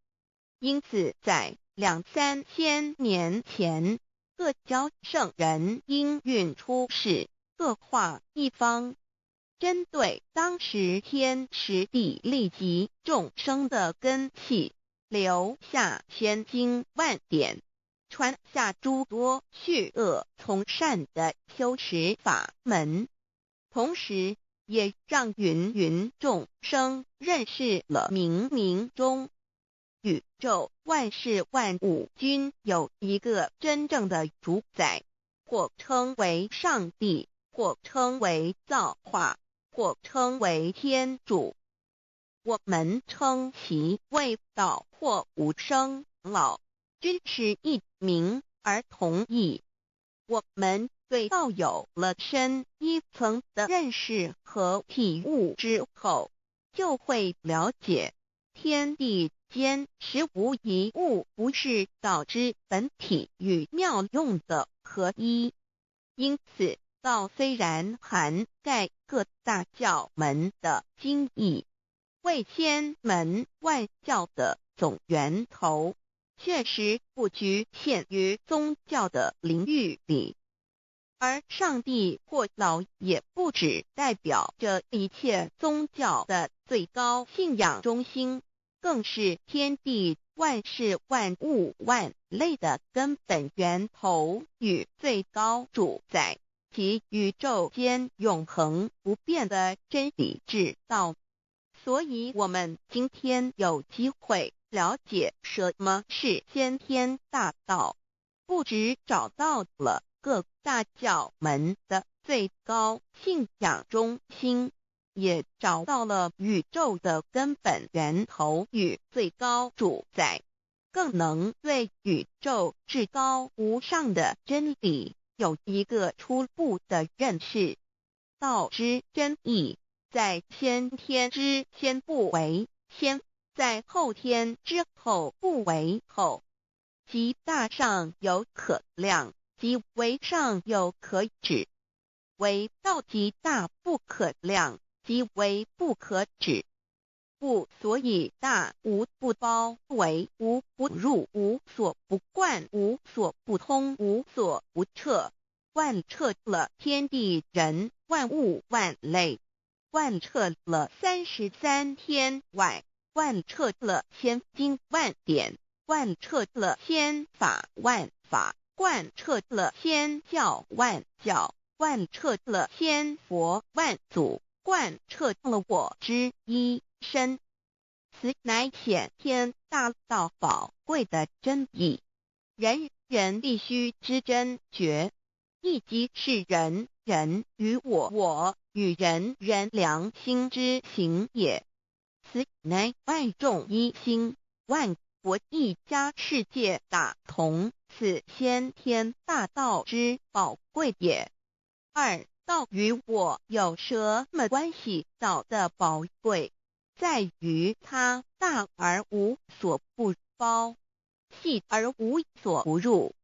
因此在2-3千年前，各教圣人应运出世，各化一方，针对当时天时地利及众生的根器，留下千经万典，传下诸多去恶从善的修持法门，同时也让芸芸众生认识了冥冥中宇宙万事万物均有一个真正的主宰，或称为上帝。或称为造化，或称为天主。我们称其为道或无生老，均是一名而同义。我们对道有了深一层的认识和体悟之后，就会了解天地间实无一物不是道之本体与妙用的合一。因此道虽然涵盖各大教门的经义，为千门万教的总源头，确实不局限于宗教的领域里。而上帝或老也不只代表着一切宗教的最高信仰中心，更是天地万事万物万类的根本源头与最高主宰，其宇宙间永恒不变的真理之道。所以我们今天有机会了解什么是先天大道，不只找到了各大教门的最高信仰中心，也找到了宇宙的根本源头与最高主宰，更能对宇宙至高无上的真理有一个初步的认识。道之真义，在先天之先不为先，在后天之后不为后，即大上有可量，即为上有可止，为道即大不可量，即为不可止。故所以大无不包，为无不入，无所不贯，无所不通，无所不彻，贯彻了天地人万物万类，贯彻了33天外，贯彻了千经万典，贯彻了千法万法，贯彻了千教万教，贯彻了千佛万祖，贯彻了我之一身。此乃显天大道宝贵的真义，人人必须知真觉，亦即是人人与我与人人良心之行也。此乃万众一心，万国一家，世界大同，此先天大道之宝贵也。二，道与我有什么关系？道的宝贵在于它大而无所不包，细而无所不入。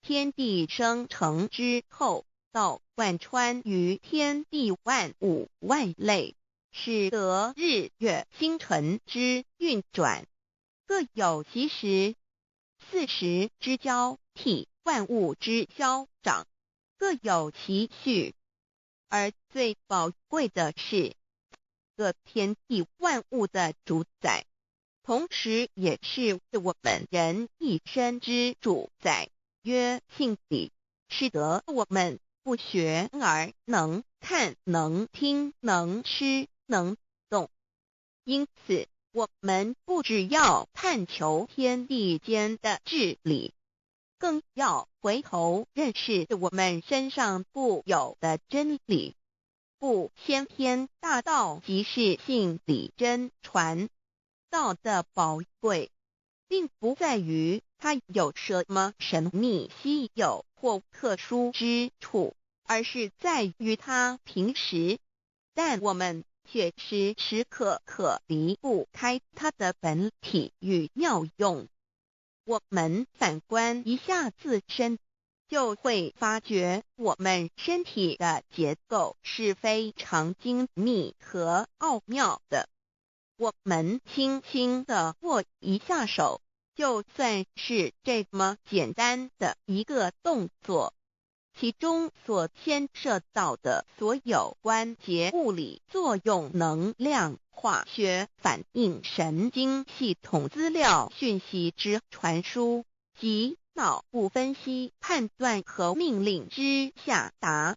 天地生成之后，道贯穿于天地万物万类，使得日月星辰之运转各有其时，4时之交替，万物之消长各有其序。而最宝贵的是各天地万物的主宰，同时也是我们人一生之主宰，曰性理，使得我们不学而能看，能听，能吃，能动。因此我们不只要探求天地间的治理，更要回头认识我们身上固有的真理。故先天大道即是性理真传。道的宝贵并不在于它有什么神秘稀有或特殊之处，而是在于它平时，但我们却时时刻刻离不开它的本体与妙用。我们反观一下自身，就会发觉我们身体的结构是非常精密和奥妙的。我们轻轻地握一下手，就算是这么简单的一个动作，其中所牵涉到的所有关节物理作用、能量、化学反应、神经系统资料讯息之传输及脑部分析、判断和命令之下达，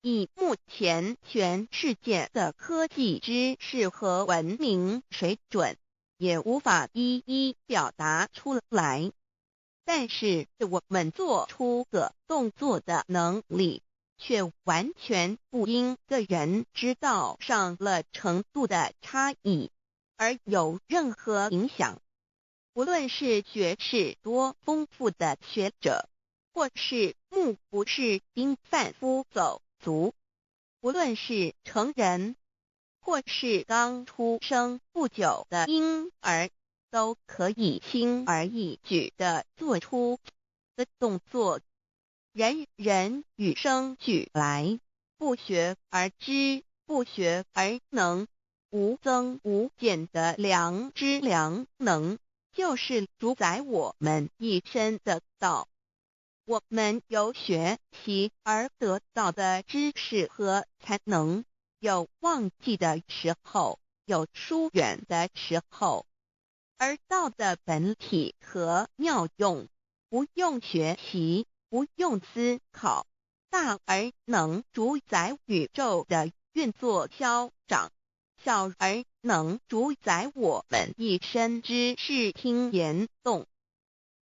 以目前全世界的科技知识和文明水准，也无法一一表达出来。但是我们做出个动作的能力，却完全不因个人知道上了程度的差异而有任何影响。无论是学识多丰富的学者，或是目不识丁贩夫走卒，无论是成人，或是刚出生不久的婴儿，都可以轻而易举地做出的动作。人人与生俱来，不学而知，不学而能，无增无减的良知良能，就是主宰我们一生的道。我们有学习而得到的知识和才能，有忘记的时候，有疏远的时候，而道的本体和妙用，不用学习，不用思考，大而能主宰宇宙的运作消长，小而能主宰我们一生之视听言动。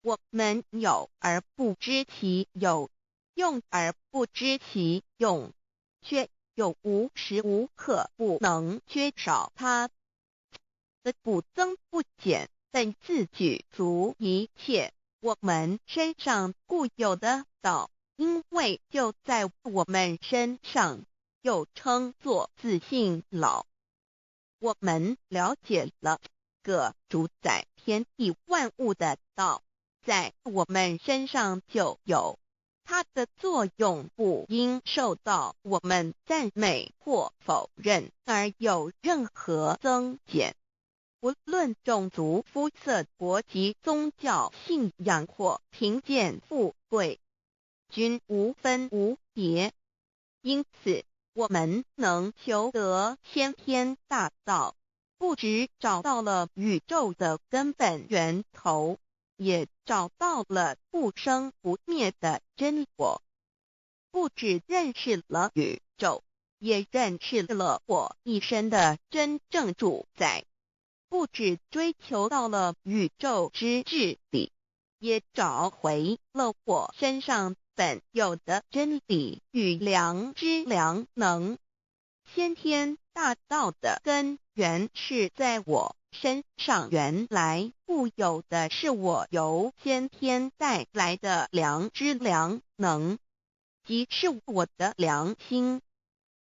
我们有而不知其有，用而不知其用，却又无时无刻不能缺少它的不增不减，本自具足一切我们身上固有的道，因为就在我们身上，又称作自性老。我们了解了个主宰天地万物的道，在我们身上就有，它的作用不应受到我们赞美或否认而有任何增减。无论种族、肤色、国籍、宗教信仰或贫贱富贵，均无分无别。因此，我们能求得先天大道，不只找到了宇宙的根本源头，也找到了不生不灭的真我。不只认识了宇宙，也认识了我一生的真正主宰。不只追求到了宇宙之治理，也找回了我身上本有的真理与良知良能。先天大道的根源是在我身上，原来固有的是我由先天带来的良知良能，即是我的良心。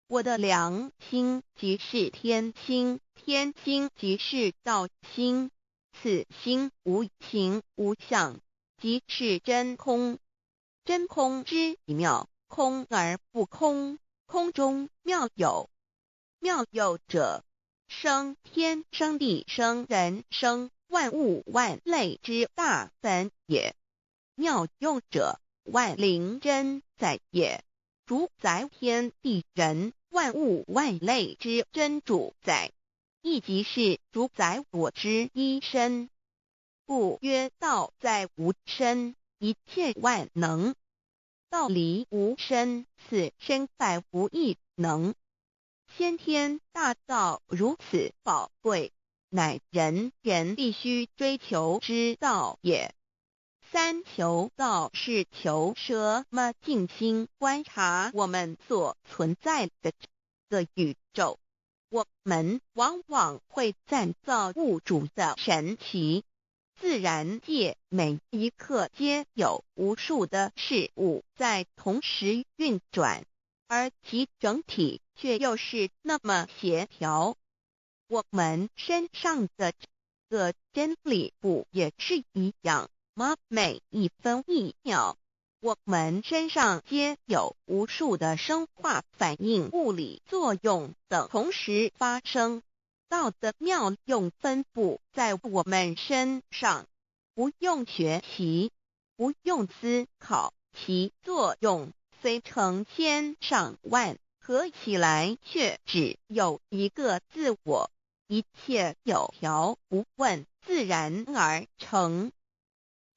我的良心即是天心，天心即是道心，此心无形无相，即是真空。真空之妙，空而不空，空中妙有。妙有者，生天生地生人生万物万类之大本也。妙用者，万灵真在也，主宰天地人万物万类之真主宰，亦即是主宰我之一身。故曰道在无身，一切万能。道离无身，此身在无一能。先天大道如此宝贵，乃人人必须追求之道也。三求道是求什么？静心观察我们所存在的这个宇宙，我们往往会赞造物主的神奇。自然界每一刻皆有无数的事物在同时运转，而其整体却又是那么协调。我们身上的这个真理不也是一样吗？每一分一秒，我们身上皆有无数的生化反应、物理作用等同时发生。道的妙用分布在我们身上，不用学习，不用思考，其作用虽成千上万，合起来却只有一个自我。一切有条不紊，自然而成。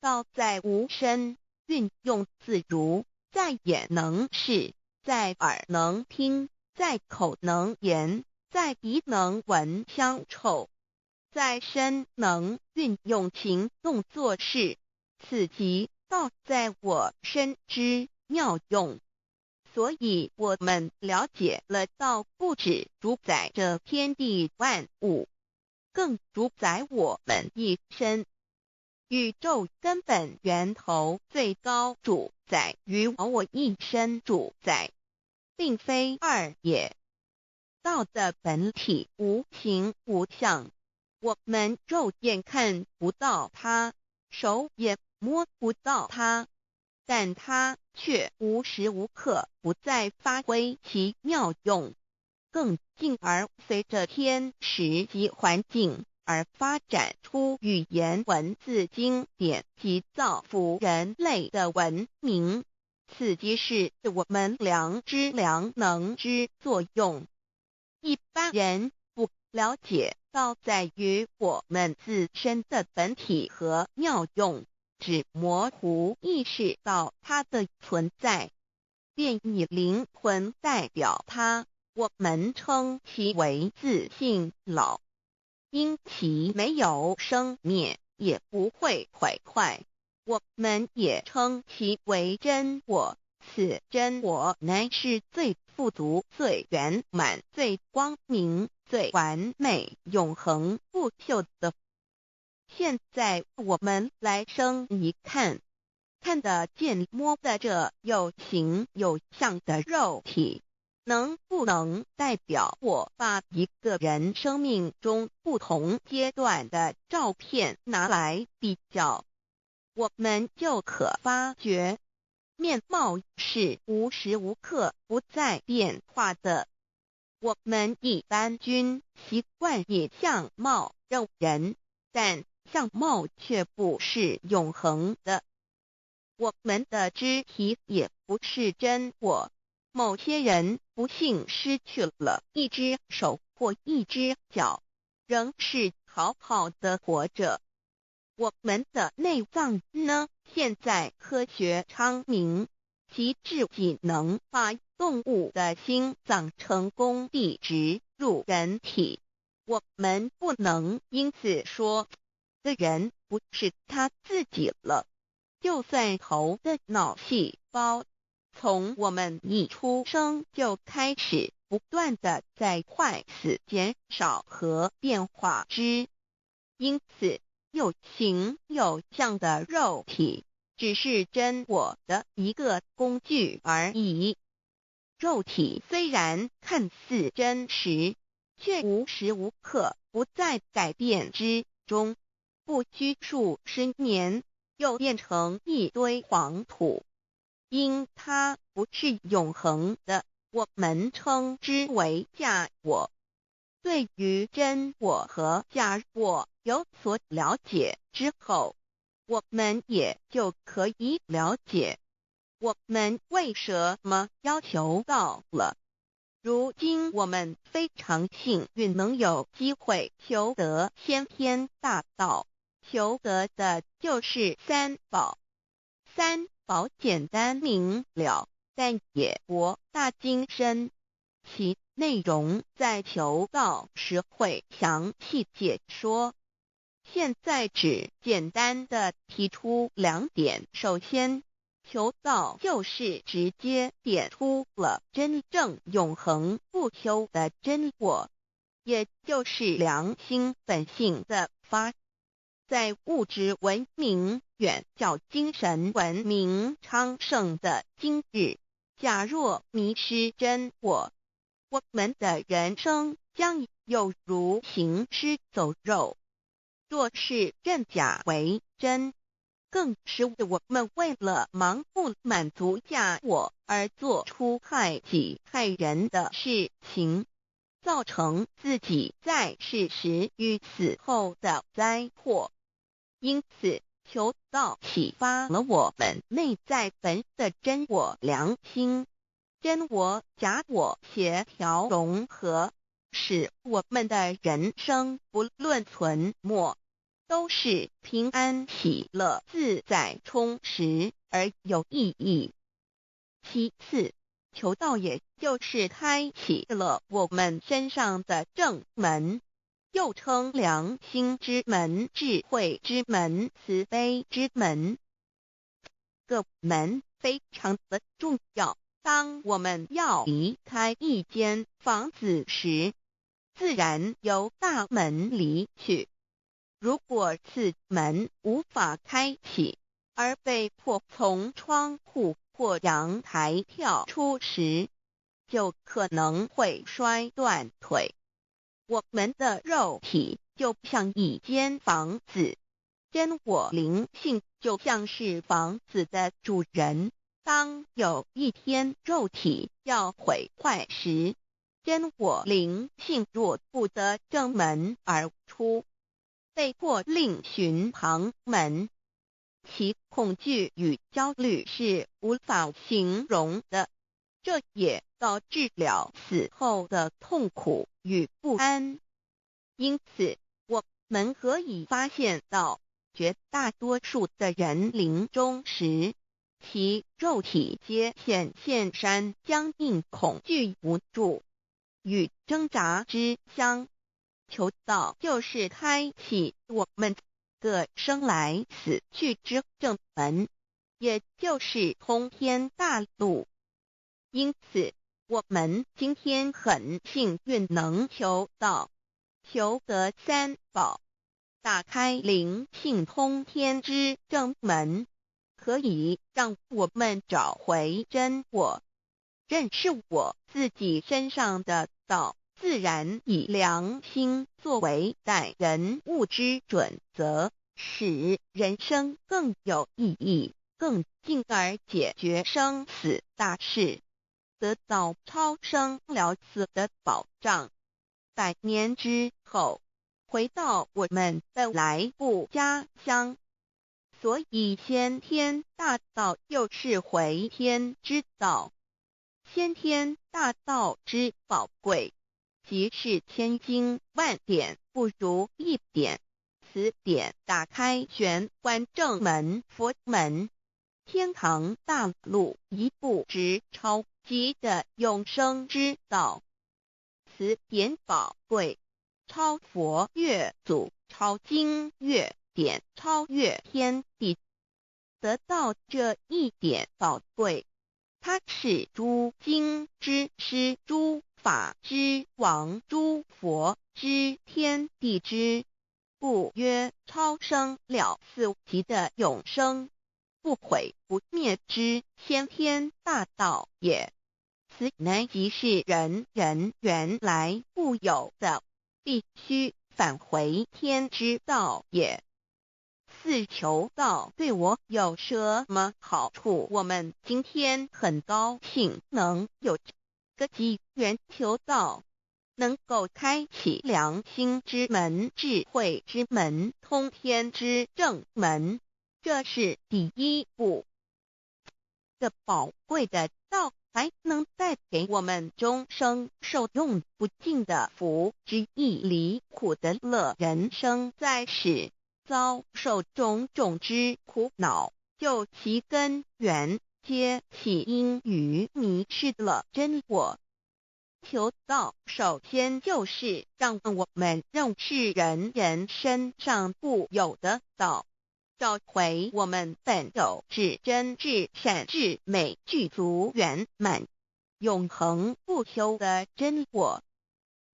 道在无身，运用自如，在眼能视，在耳能听，在口能言，在鼻能闻香臭，在身能运用行动做事，此即道在我身之妙用。所以我们了解了道不只主宰这天地万物，更主宰我们一生。宇宙根本源头最高主宰与我一生主宰，并非二也。道的本体无形无相，我们肉眼看不到它，手也摸不到它，但它却无时无刻不在发挥其妙用，更进而随着天时及环境而发展出语言文字经典及造福人类的文明，此即是我们良知良能之作用。一般人不了解道在于我们自身的本体和妙用，只模糊意识到它的存在，便以灵魂代表它，我们称其为自性老。因其没有生灭，也不会毁坏，我们也称其为真我。此真我乃是最富足、最圆满、最光明、最完美、永恒不朽的。现在我们来生一看，看得见摸得着有形有相的肉体，能不能代表我把一个人生命中不同阶段的照片拿来比较，我们就可发觉面貌是无时无刻不在变化的。我们一般均习惯以相貌认人，但相貌却不是永恒的。我们的肢体也不是真我，某些人不幸失去了一只手或一只脚，仍是好好的活着。我们的内脏呢？现在科学昌明，其自己能把动物的心脏成功地植入人体。我们不能因此说这人不是他自己了。就算头的脑细胞从我们一出生就开始不断的在坏死减少和变化之，因此有形有相的肉体只是真我的一个工具而已。肉体虽然看似真实，却无时无刻不在改变之中，不拘数十年又变成一堆黄土。因它不是永恒的，我们称之为假我。对于真我和假我有所了解之后，我们也就可以了解我们为什么要求道了。如今我们非常幸运能有机会求得先天大道，求得的就是三宝。三宝简单明了，但也博大精深，其内容在求道时会详细解说。现在只简单的提出两点。首先，求道就是直接点出了真正永恒不朽的真我，也就是良心本性的发。在物质文明远较精神文明昌盛的今日，假若迷失真我，我们的人生将有如行尸走肉。若是认假为真，更是我们为了盲目满足假我而做出害己害人的事情，造成自己在世时与死后的灾祸。因此，求道启发了我们内在本的真我良心，真我假我协调融合，使我们的人生不论存没，都是平安喜乐自在充实而有意义。其次，求道也就是开启了我们身上的正门，又称良心之门、智慧之门、慈悲之门。这门非常的重要，当我们要离开一间房子时，自然由大门离去。如果此门无法开启，而被迫从窗户或阳台跳出时，就可能会摔断腿。我们的肉体就像一间房子，真我灵性就像是房子的主人。当有一天肉体要毁坏时，真我灵性若不得正门而出，被迫另寻旁门，其恐惧与焦虑是无法形容的，这也导致了死后的痛苦与不安。因此，我们可以发现到，绝大多数的人临终时，其肉体皆显现山僵硬、恐惧、无助与挣扎之相。求道就是开启我们个生来死去之正门，也就是通天大路。因此，我们今天很幸运能求道，求得三宝，打开灵性通天之正门，可以让我们找回真我，认识我自己身上的道，自然以良心作为待人物之准则，使人生更有意义，更进而解决生死大事，得到超生了死的保障。100年之后，回到我们的来故家乡。所以先天大道又是回天之道。先天大道之宝贵，即是千经万典不如一点。此典打开玄关正门佛门，天堂大路一步直超级的永生之道。此典宝贵，超佛越祖，超经越典，超越天地。得到这一点宝贵，它是诸经之师，诸法之王，诸佛之天地之，故曰超生了死级的永生，不毁不灭之先天大道也。此乃即是人人原来固有的，必须返回天之道也。四求道对我有什么好处？我们今天很高兴能有这个机缘求道，能够开启良心之门、智慧之门、通天之正门，这是第一步。这宝贵的道还能带给我们终生受用不尽的福之益，离苦的乐。人生在世，遭受种种之苦恼，就其根源皆起因于迷失了真我。求道首先就是让我们认识人人身上固有的道，找回我们本有至真至善至美具足圆满永恒不朽的真我，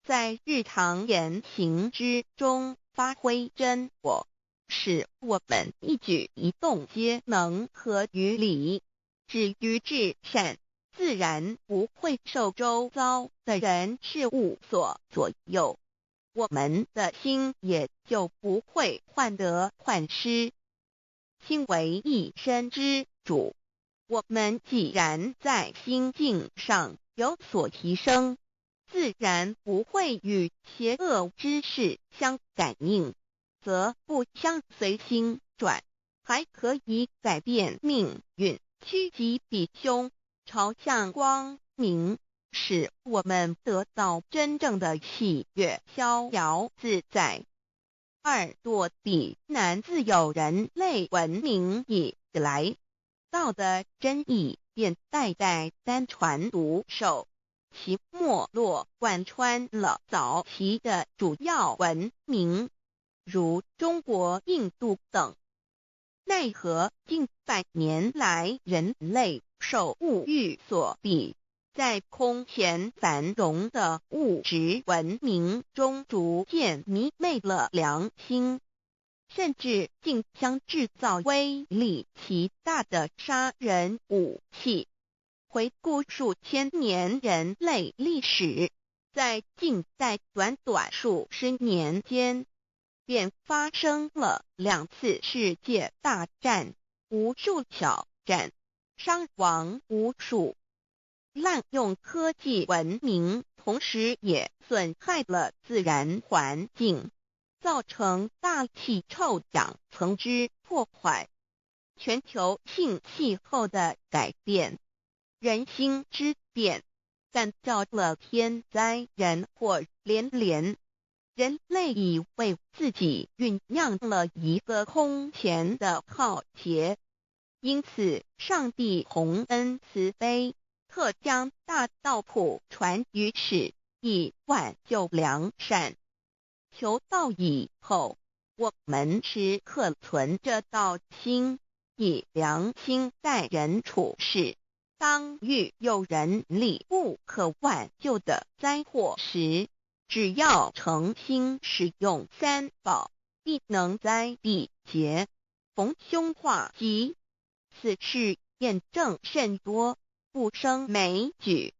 在日常言行之中发挥真我，使我们一举一动皆能合于理，止于至善，自然不会受周遭的人事物所左右，我们的心也就不会患得患失。心为一身之主，我们既然在心境上有所提升，自然不会与邪恶之事相感应，则不相随心转，还可以改变命运，趋吉避凶，朝向光明，使我们得到真正的喜悦、逍遥自在。2堕地难，自有人类文明以来，道的真意便代代单传独授，其没落贯穿了早期的主要文明，如中国、印度等。奈何近百年来人类受物欲所逼，在空前繁荣的物质文明中逐渐迷昧了良心，甚至竟将制造威力极大的杀人武器。回顾数千年人类历史，在近代短短数十年间，便发生了2次世界大战，无数挑战，伤亡无数。滥用科技文明，同时也损害了自然环境，造成大气臭氧层之破坏，全球性气候的改变，人心之变，干造了天灾人祸连连。人类已为自己酝酿了一个空前的浩劫，因此上帝洪恩慈悲，特将大道谱传于世，以挽救良善。求道以后，我们时刻存着道心，以良心待人处事。当遇有人力不可挽救的灾祸时，只要诚心使用3宝，必能灾必劫，逢凶化吉。此事验证甚多，不胜枚举。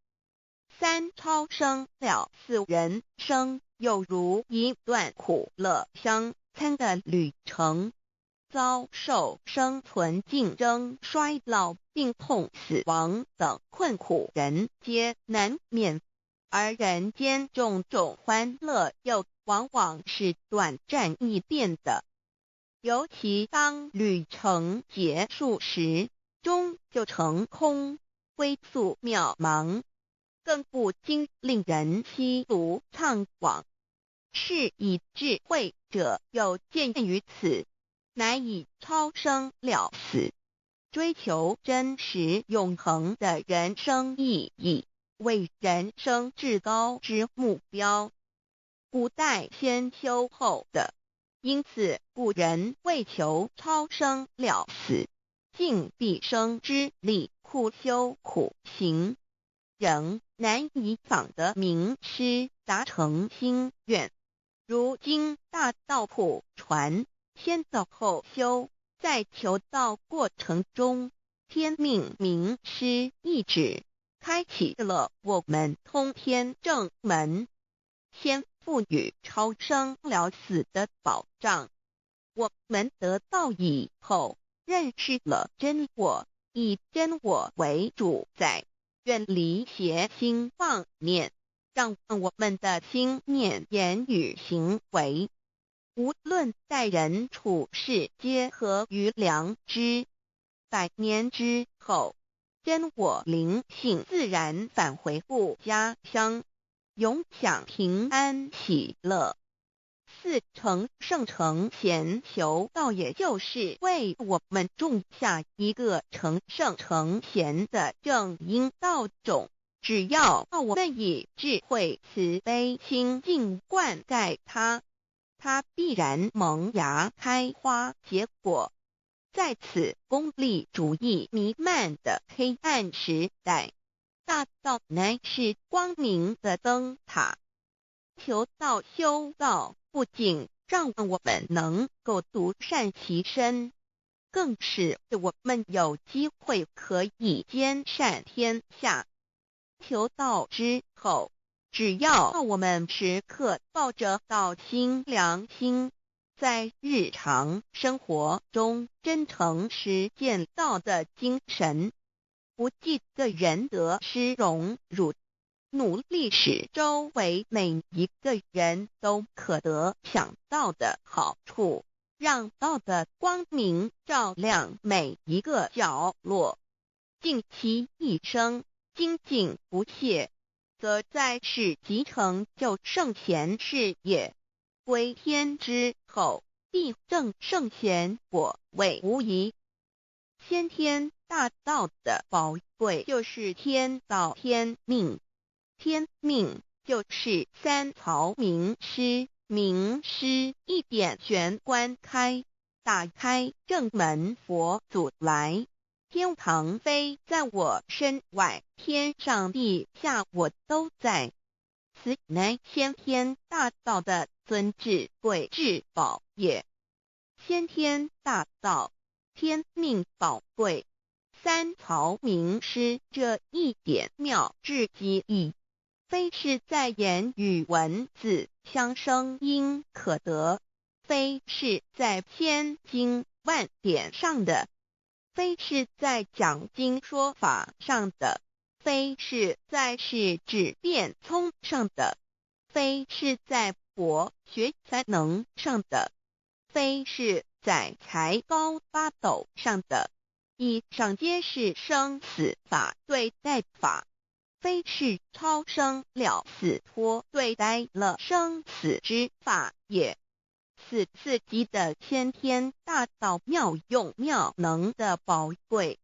3超生了4人生，有如一段苦乐相参的旅程。遭受生存竞争、衰老、病痛、死亡等困苦，人皆难免。而人间种种欢乐，又往往是短暂易变的。尤其当旅程结束时，终究成空，归宿渺茫，更不禁令人凄独怅惘。是以智慧者有见于此，乃以超生了死，追求真实永恒的人生意义，为人生至高之目标。古代先修后的，因此古人为求超生了死，尽毕生之力苦修苦行，仍难以访得名师达成心愿。如今大道谱传，先道后修，在求道过程中，天命名师一指，开启了我们通天正门，先赋予超生了死的保障。我们得道以后，认识了真我，以真我为主宰，远离邪心妄念，让我们的心念、言语、行为，无论待人处事，皆合于良知。100年之后，真我灵性自然返回故家乡，永享平安喜乐。4成圣成贤求道，也就是为我们种下一个成圣成贤的正因道种。只要我们以智慧慈悲心境灌溉它，它必然萌芽开花结果。在此功利主义弥漫的黑暗时代，大道乃是光明的灯塔。求道修道，不仅让我们能够独善其身，更使我们有机会可以兼善天下。求道之后，只要我们时刻抱着道心良心，在日常生活中真诚实践道的精神，不计个人得失荣辱，努力使周围每一个人都可得享道的好处，让道的光明照亮每一个角落，尽其一生精进不懈，则在世即成就圣贤事业。归天之后，必证圣贤果位无疑。先天大道的宝贵就是天道天命，天命就是3曹名师，名师一点玄关开，打开正门，佛祖来，天堂飞在我身外，天上地下我都在。此乃先天大道的尊至贵至宝也。先天大道，天命宝贵，三曹名师这一点妙至极意，非是在言语文字相声音可得，非是在千经万典上的，非是在讲经说法上的，非是在是指变聪上的，非是在博学才能上的，非是在才高八斗上的，以上皆是生死法对待法，非是超生了死脱对待了生死之法也。此次级的先天大道妙用妙能的宝贵，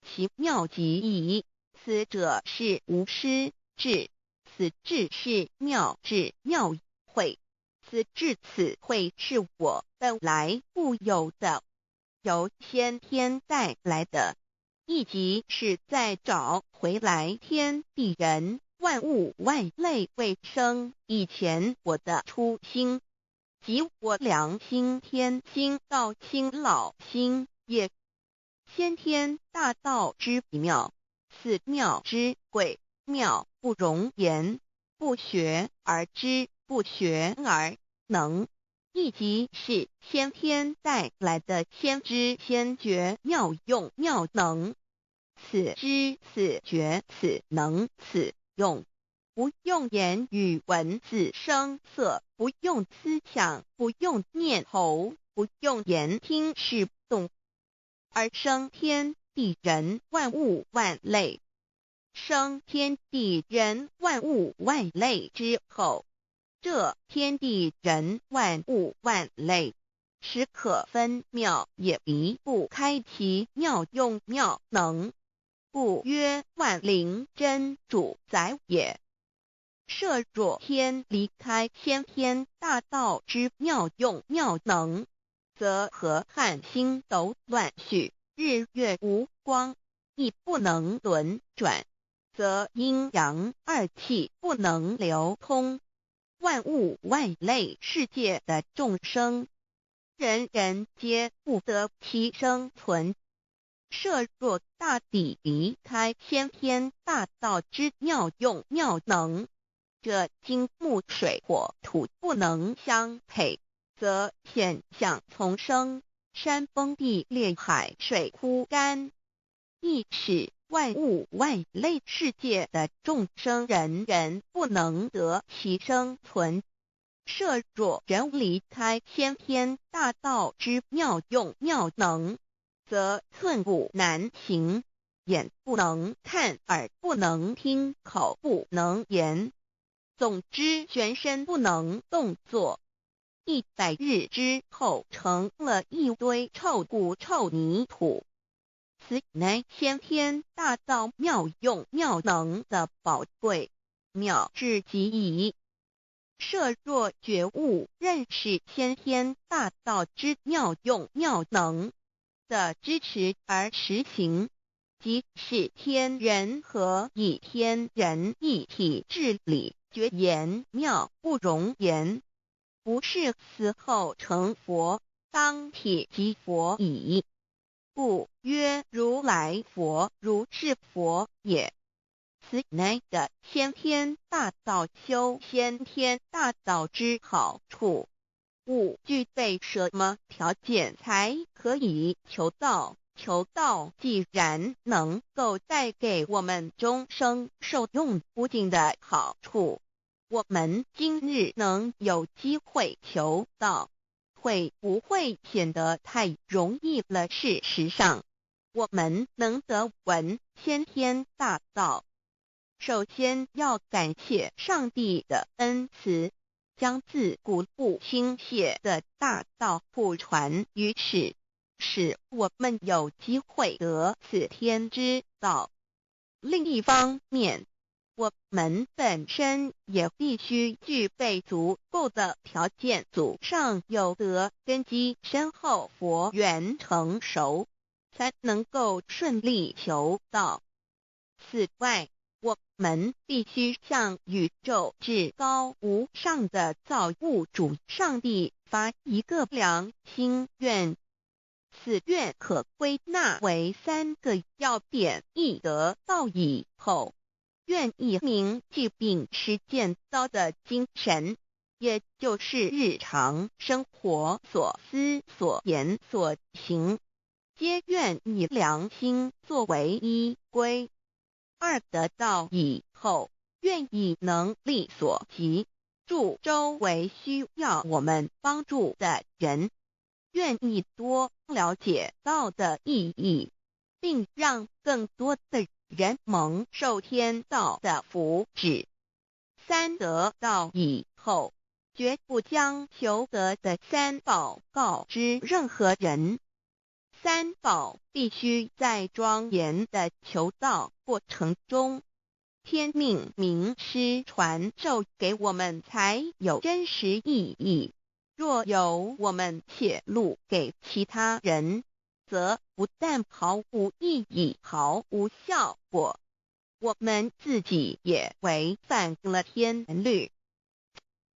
其妙极矣。此者是无师智，此智是妙智妙慧，此智此慧是我本来固有的，由先天带来的，亦即是在找回来天地人万物万类未生以前我的初心，即我良心天心道心老心也。先天大道之妙，此妙之贵，妙不容言，不学而知，不学而能，亦即是先天带来的先知先觉妙用妙能。此知此觉此能此用，不用言语文字声色，不用思想，不用念头，不用言听是动，而生天地人万物万类。生天地人万物万类之后，这天地人万物万类，实可分妙，也离不开其妙用妙能，故曰万灵真主宰也。设若天离开先天大道之妙用妙能，则河汉星斗乱序，日月无光，亦不能轮转，则阴阳二气不能流通，万物万类世界的众生，人人皆不得其生存。设若大地离开先天大道之妙用妙能，这金木水火土不能相配，则现象丛生，山崩地裂，海水枯干，亦使万物万类世界的众生人人不能得其生存。设若人离开先天大道之妙用妙能，则寸步难行，眼不能看，耳不能听，口不能言，总之全身不能动作。100日之后，成了一堆臭骨臭泥土。此乃先天大道妙用妙能的宝贵，妙至极矣。设若觉悟认识先天大道之妙用妙能的支持而实行，即是天人合一，天人一体治理，觉言妙不容言，不是死后成佛，当体即佛矣。故曰如来佛，如是佛也。此乃的先天大道修先天大道之好处。勿具备什么条件才可以求道？求道既然能够带给我们终生受用不尽的好处，我们今日能有机会求道，会不会显得太容易了？事实上，我们能得闻先天大道，首先要感谢上帝的恩慈，将自古不倾泻的大道普传于世，使我们有机会得此天之道。另一方面，我们本身也必须具备足够的条件，祖上有德，根基深厚，佛缘成熟，才能够顺利求道。此外，我们必须向宇宙至高无上的造物主上帝发一个良心愿，此愿可归纳为3个要点：一得道以后，愿意铭记并实践道的精神，也就是日常生活所思所言所行，皆愿以良心作为依归。2得道以后，愿以能力所及，助周围需要我们帮助的人，愿意多了解道的意义，并让更多的人蒙受天道的福祉。3得道以后，绝不将求得的3宝告知任何人。3宝必须在庄严的求道过程中，天命名师传授给我们，才有真实意义。若由我们泄露给其他人，则不但毫无意义、毫无效果，我们自己也违反了天律。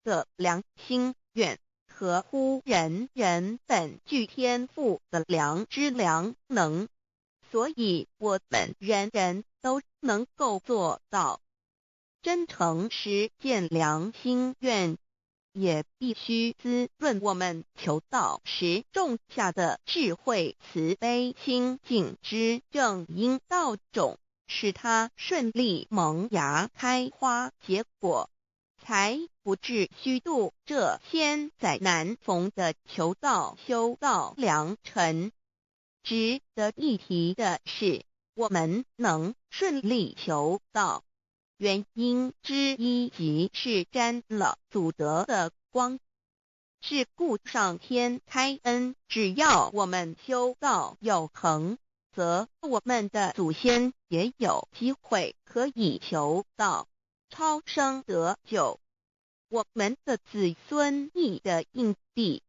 的良心愿合乎人人本具天赋的良知良能，所以我们人人都能够做到。真诚实践良心愿，也必须滋润我们求道时种下的智慧、慈悲、清净之正因道种，使它顺利萌芽、开花结果，才不致虚度这千载难逢的求道修道良辰。值得一提的是，我们能顺利求道，原因之一即是沾了祖德的光，是故上天开恩，只要我们修道有恒，则我们的祖先也有机会可以求道超生得救。我们的子孙亦的印地，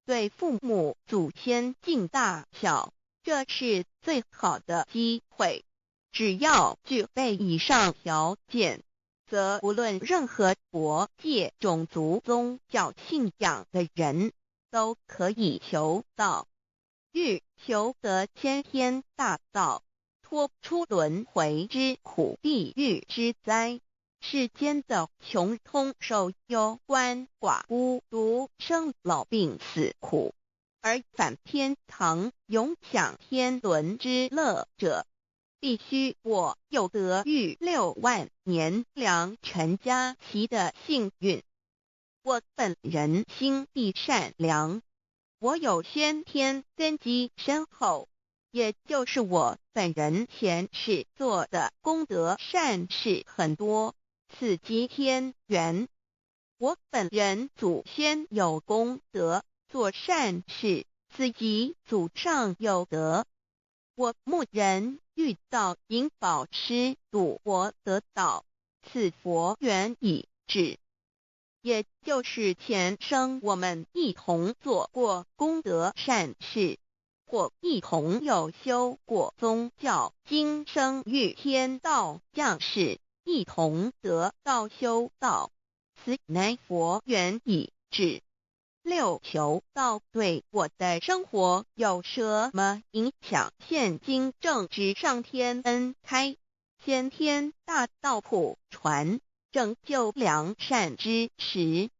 对父母祖先敬大小，这是最好的机会。只要具备以上条件，则无论任何国界、种族、宗教信仰的人，都可以求道。欲求得先天大道，脱出轮回之苦、地狱之灾，世间的穷通受忧、鳏寡孤独、生老病死苦，而返天堂永享天伦之乐者，必须我有得遇6万年良辰佳期的幸运。我本人心地善良，我有先天根基深厚，也就是我本人前世做的功德善事很多，此即天缘。我本人祖先有功德，做善事，此即祖上有德。我目人遇到引导师度我得道，此佛缘已至。也就是前生我们一同做过功德善事，或一同有修过宗教，今生遇天道降世，一同得道修道，此乃佛缘已至。6求道对我的生活有什么影响？现今正值上天恩开，先天大道普传，拯救良善之时，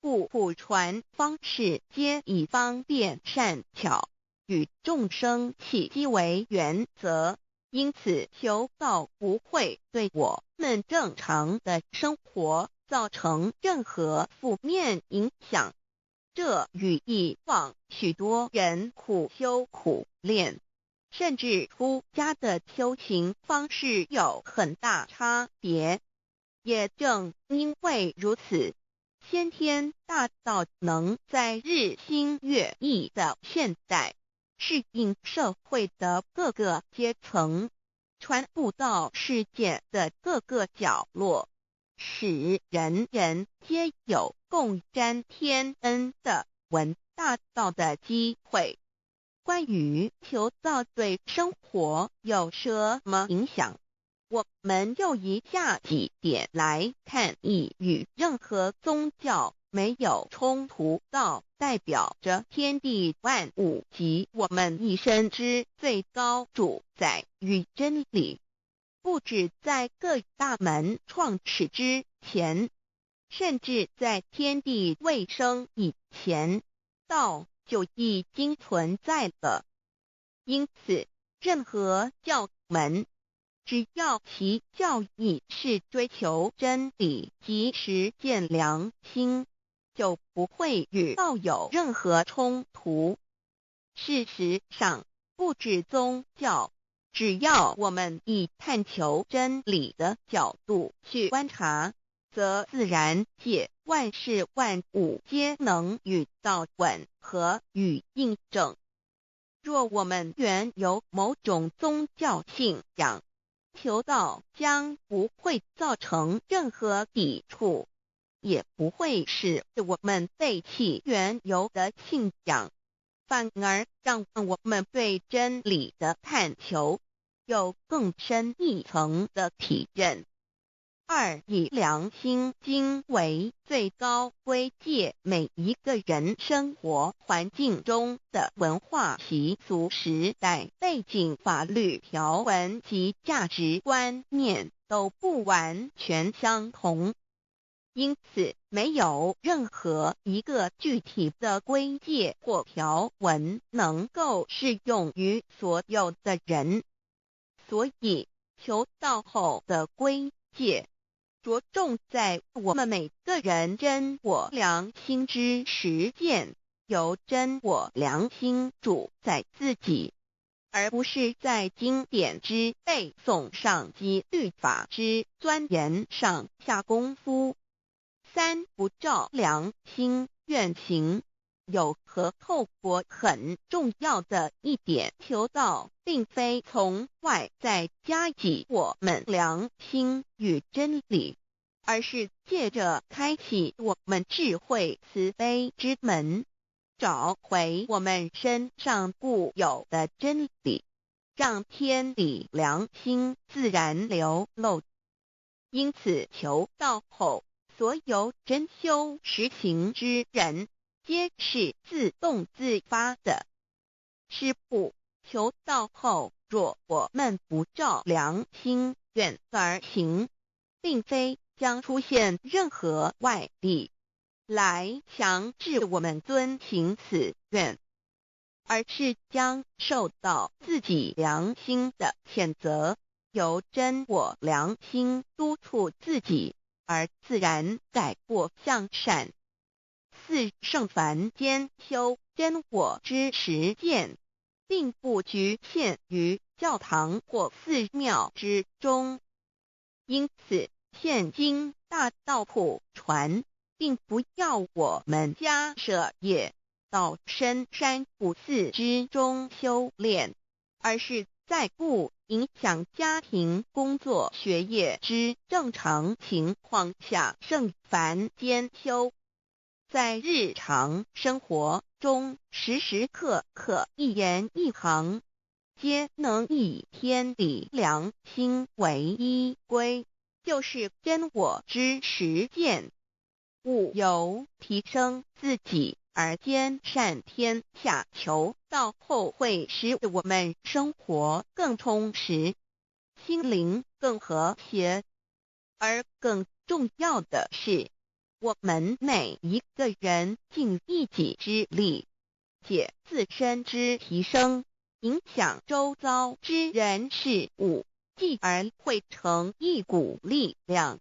故普传方式皆以方便善巧，与众生契机为原则，因此求道不会对我们正常的生活造成任何负面影响。这与以往许多人苦修苦练，甚至出家的修行方式有很大差别。也正因为如此，先天大道能在日新月异的现代适应社会的各个阶层，传布到世界的各个角落，使人人皆有共沾天恩的闻大道的机会。关于求道对生活有什么影响，我们就以下几点来看。一、与任何宗教没有冲突，道代表着天地万物及我们一生之最高主宰与真理。不止在各大门创始之前，甚至在天地未生以前，道就已经存在了。因此，任何教门，只要其教义是追求真理及实践良心，就不会与道有任何冲突。事实上，不止宗教，只要我们以探求真理的角度去观察，则自然界万事万物皆能与道吻合与印证。若我们原有某种宗教信仰，求道将不会造成任何抵触，也不会使我们背弃原有的信仰，反而让我们对真理的探求有更深一层的体认。二、以良心经为最高规戒每一个人生活环境中的文化习俗、时代背景、法律条文及价值观念都不完全相同，因此没有任何一个具体的规戒或条文能够适用于所有的人。所以求道后的规戒着重在我们每个人真我良心之实践，由真我良心主宰自己，而不是在经典之背诵上及律法之钻研上下功夫。三、不照良心愿行。有和透过很重要的一点，求道并非从外在加给我们良心与真理，而是借着开启我们智慧慈悲之门，找回我们身上固有的真理，让天理良心自然流露。因此求道后，所有真修实行之人皆是自动自发的。是不，求道后，若我们不照良心愿而行，并非将出现任何外力来强制我们遵行此愿，而是将受到自己良心的谴责，由真我良心督促自己，而自然改过向善。四、圣凡间修真我之实践，并不局限于教堂或寺庙之中。因此，现今大道普传，并不要我们家舍业到深山古寺之中修炼，而是在不影响家庭、工作、学业之正常情况下圣凡间修。在日常生活中，时时刻刻一言一行，皆能以天理良心为依归，就是真我之实践。务由提升自己而兼善天下，求道后会使我们生活更充实，心灵更和谐。而更重要的是，我们每一个人尽一己之力，借自身之提升，影响周遭之人事物，继而汇成一股力量，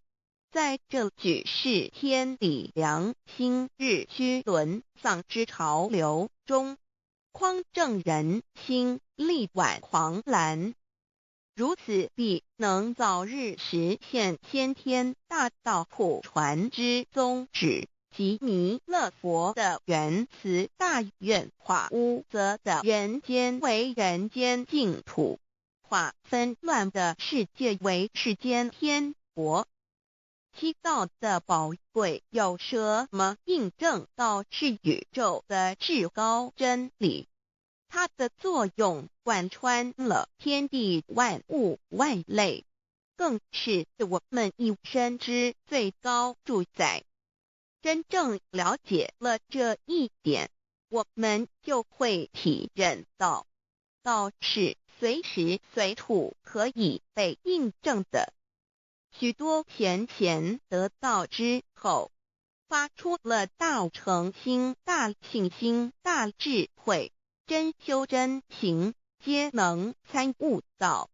在这举世天理良心日趋沦丧之潮流中，匡正人心，力挽狂澜。如此必能早日实现先天大道普传之宗旨，及弥勒佛的原慈大愿，化污浊的人间为人间净土，化纷乱的世界为世间天国。七道的宝贵有什么印证到是宇宙的至高真理？它的作用贯穿了天地万物万类，更是我们一生之最高主宰。真正了解了这一点，我们就会体认到，道是随时随处可以被印证的。许多贤贤得道之后，发出了大诚心、大信心、大智慧，真修真行，皆能参悟到，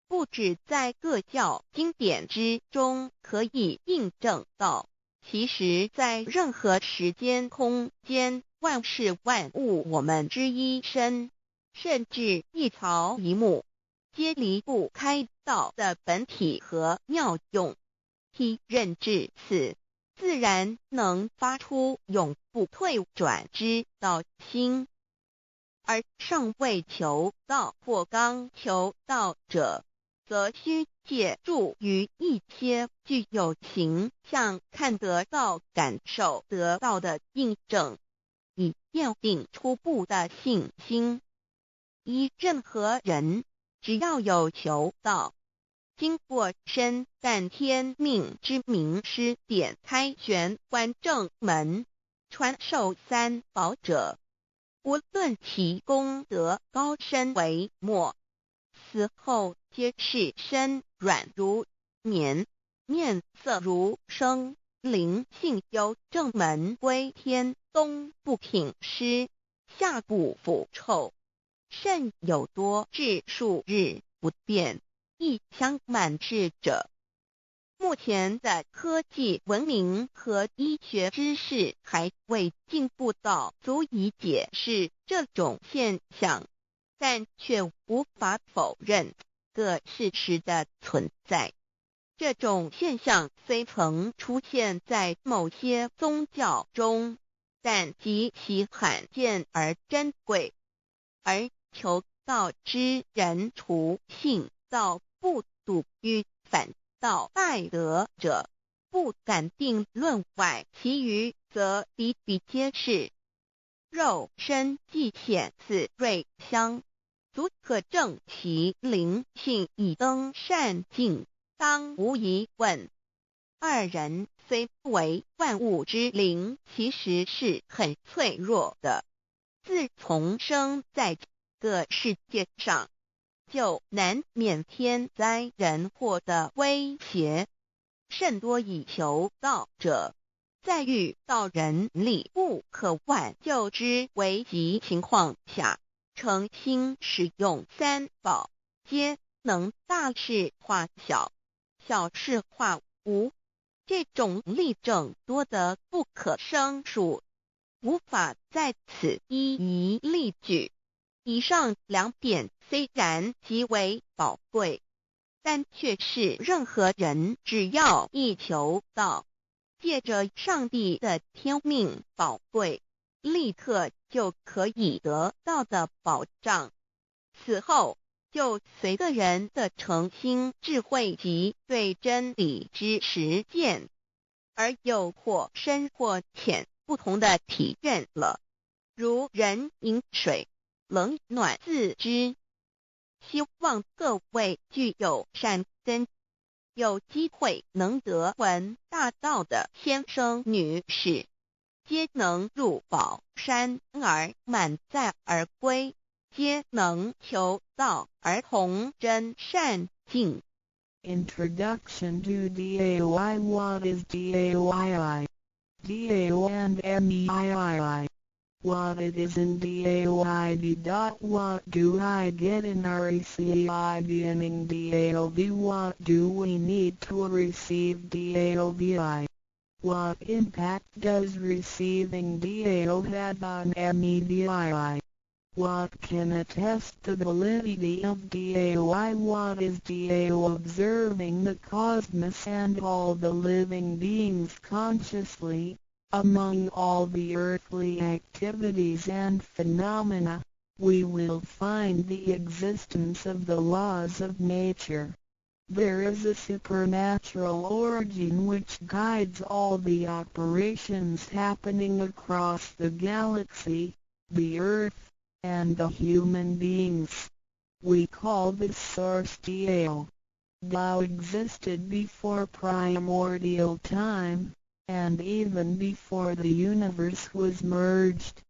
不止在各教经典之中可以印证到，其实在任何时间空间、万事万物我们之一身，甚至一草一木，皆离不开道的本体和妙用。体认至此，自然能发出永不退转之道心。而尚未求道或刚求道者，则需借助于一些具有形象看得到、感受得到的印证，以奠定初步的信心。任何人只要有求道，经过身但天命之名师点开玄关正门，传授三宝者，无论其功德高深为末，死后皆是身软如棉，面色如生，灵性由正门归天，东不品湿，下不腐臭，甚有多至数日不变，一腔满志者。目前的科技文明和医学知识还未进步到足以解释这种现象，但却无法否认个事实的存在。这种现象虽曾出现在某些宗教中，但极其罕见而珍贵，而求道之人除信道不笃于反道拜德者，不敢定论外，其余则比比皆是。肉身既显似瑞香，足可证其灵性已登善境，当无疑问。二人虽不为万物之灵，其实是很脆弱的。自从生在这个世界上，就难免天灾人祸的威胁，甚多以求道者，在遇到人力不可挽救之危急情况下，诚心使用三宝，皆能大事化小，小事化无。这种例证多得不可胜数，无法在此一一例举。以上两点虽然极为宝贵，但却是任何人只要一求道，借着上帝的天命宝贵，立刻就可以得到的保障。此后就随个人的诚心、智慧及对真理之实践，而有或深或浅不同的体认了。如人饮水，冷暖自知。希望各位具有善根，有机会能得闻大道的先生女士，皆能入宝山而满载而归，皆能求道而同真善境。 Introduction to DAY. What is DAYI? DAO and MEII. What it is in DAOID. What do I get in RECID and in DAOB? What do we need to receive DAOBI? What impact does receiving DAO have on MEDII? What can attest the validity of DAOI? What is DAO? Observing the cosmos and all the living beings consciously, among all the earthly activities and phenomena, we will find the existence of the laws of nature. There is a supernatural origin which guides all the operations happening across the galaxy, the Earth, and the human beings. We call this source Tao. Tao existed before primordial time, and even before the universe was merged.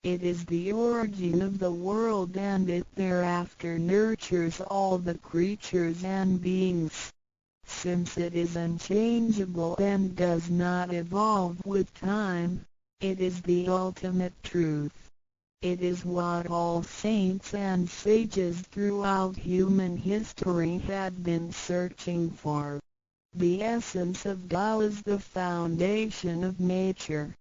It is the origin of the world, and it thereafter nurtures all the creatures and beings. Since it is unchangeable and does not evolve with time, it is the ultimate truth. It is what all saints and sages throughout human history had been searching for. The essence of Tao is the foundation of nature.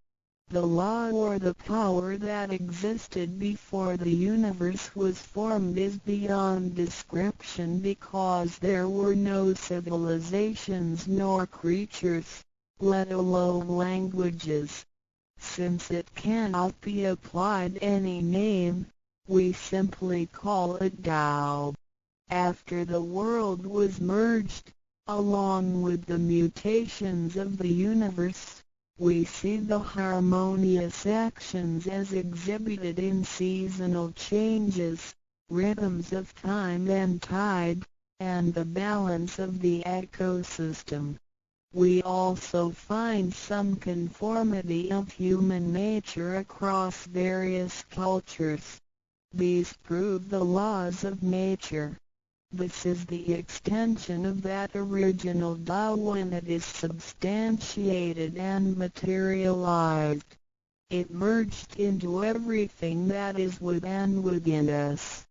The law or the power that existed before the universe was formed is beyond description, because there were no civilizations nor creatures, let alone languages. Since it cannot be applied any name, we simply call it Tao. After the world was merged, along with the mutations of the universe, we see the harmonious actions as exhibited in seasonal changes, rhythms of time and tide, and the balance of the ecosystem. We also find some conformity of human nature across various cultures. These prove the laws of nature. This is the extension of that original Tao when it is substantiated and materialized. It merged into everything that is within us.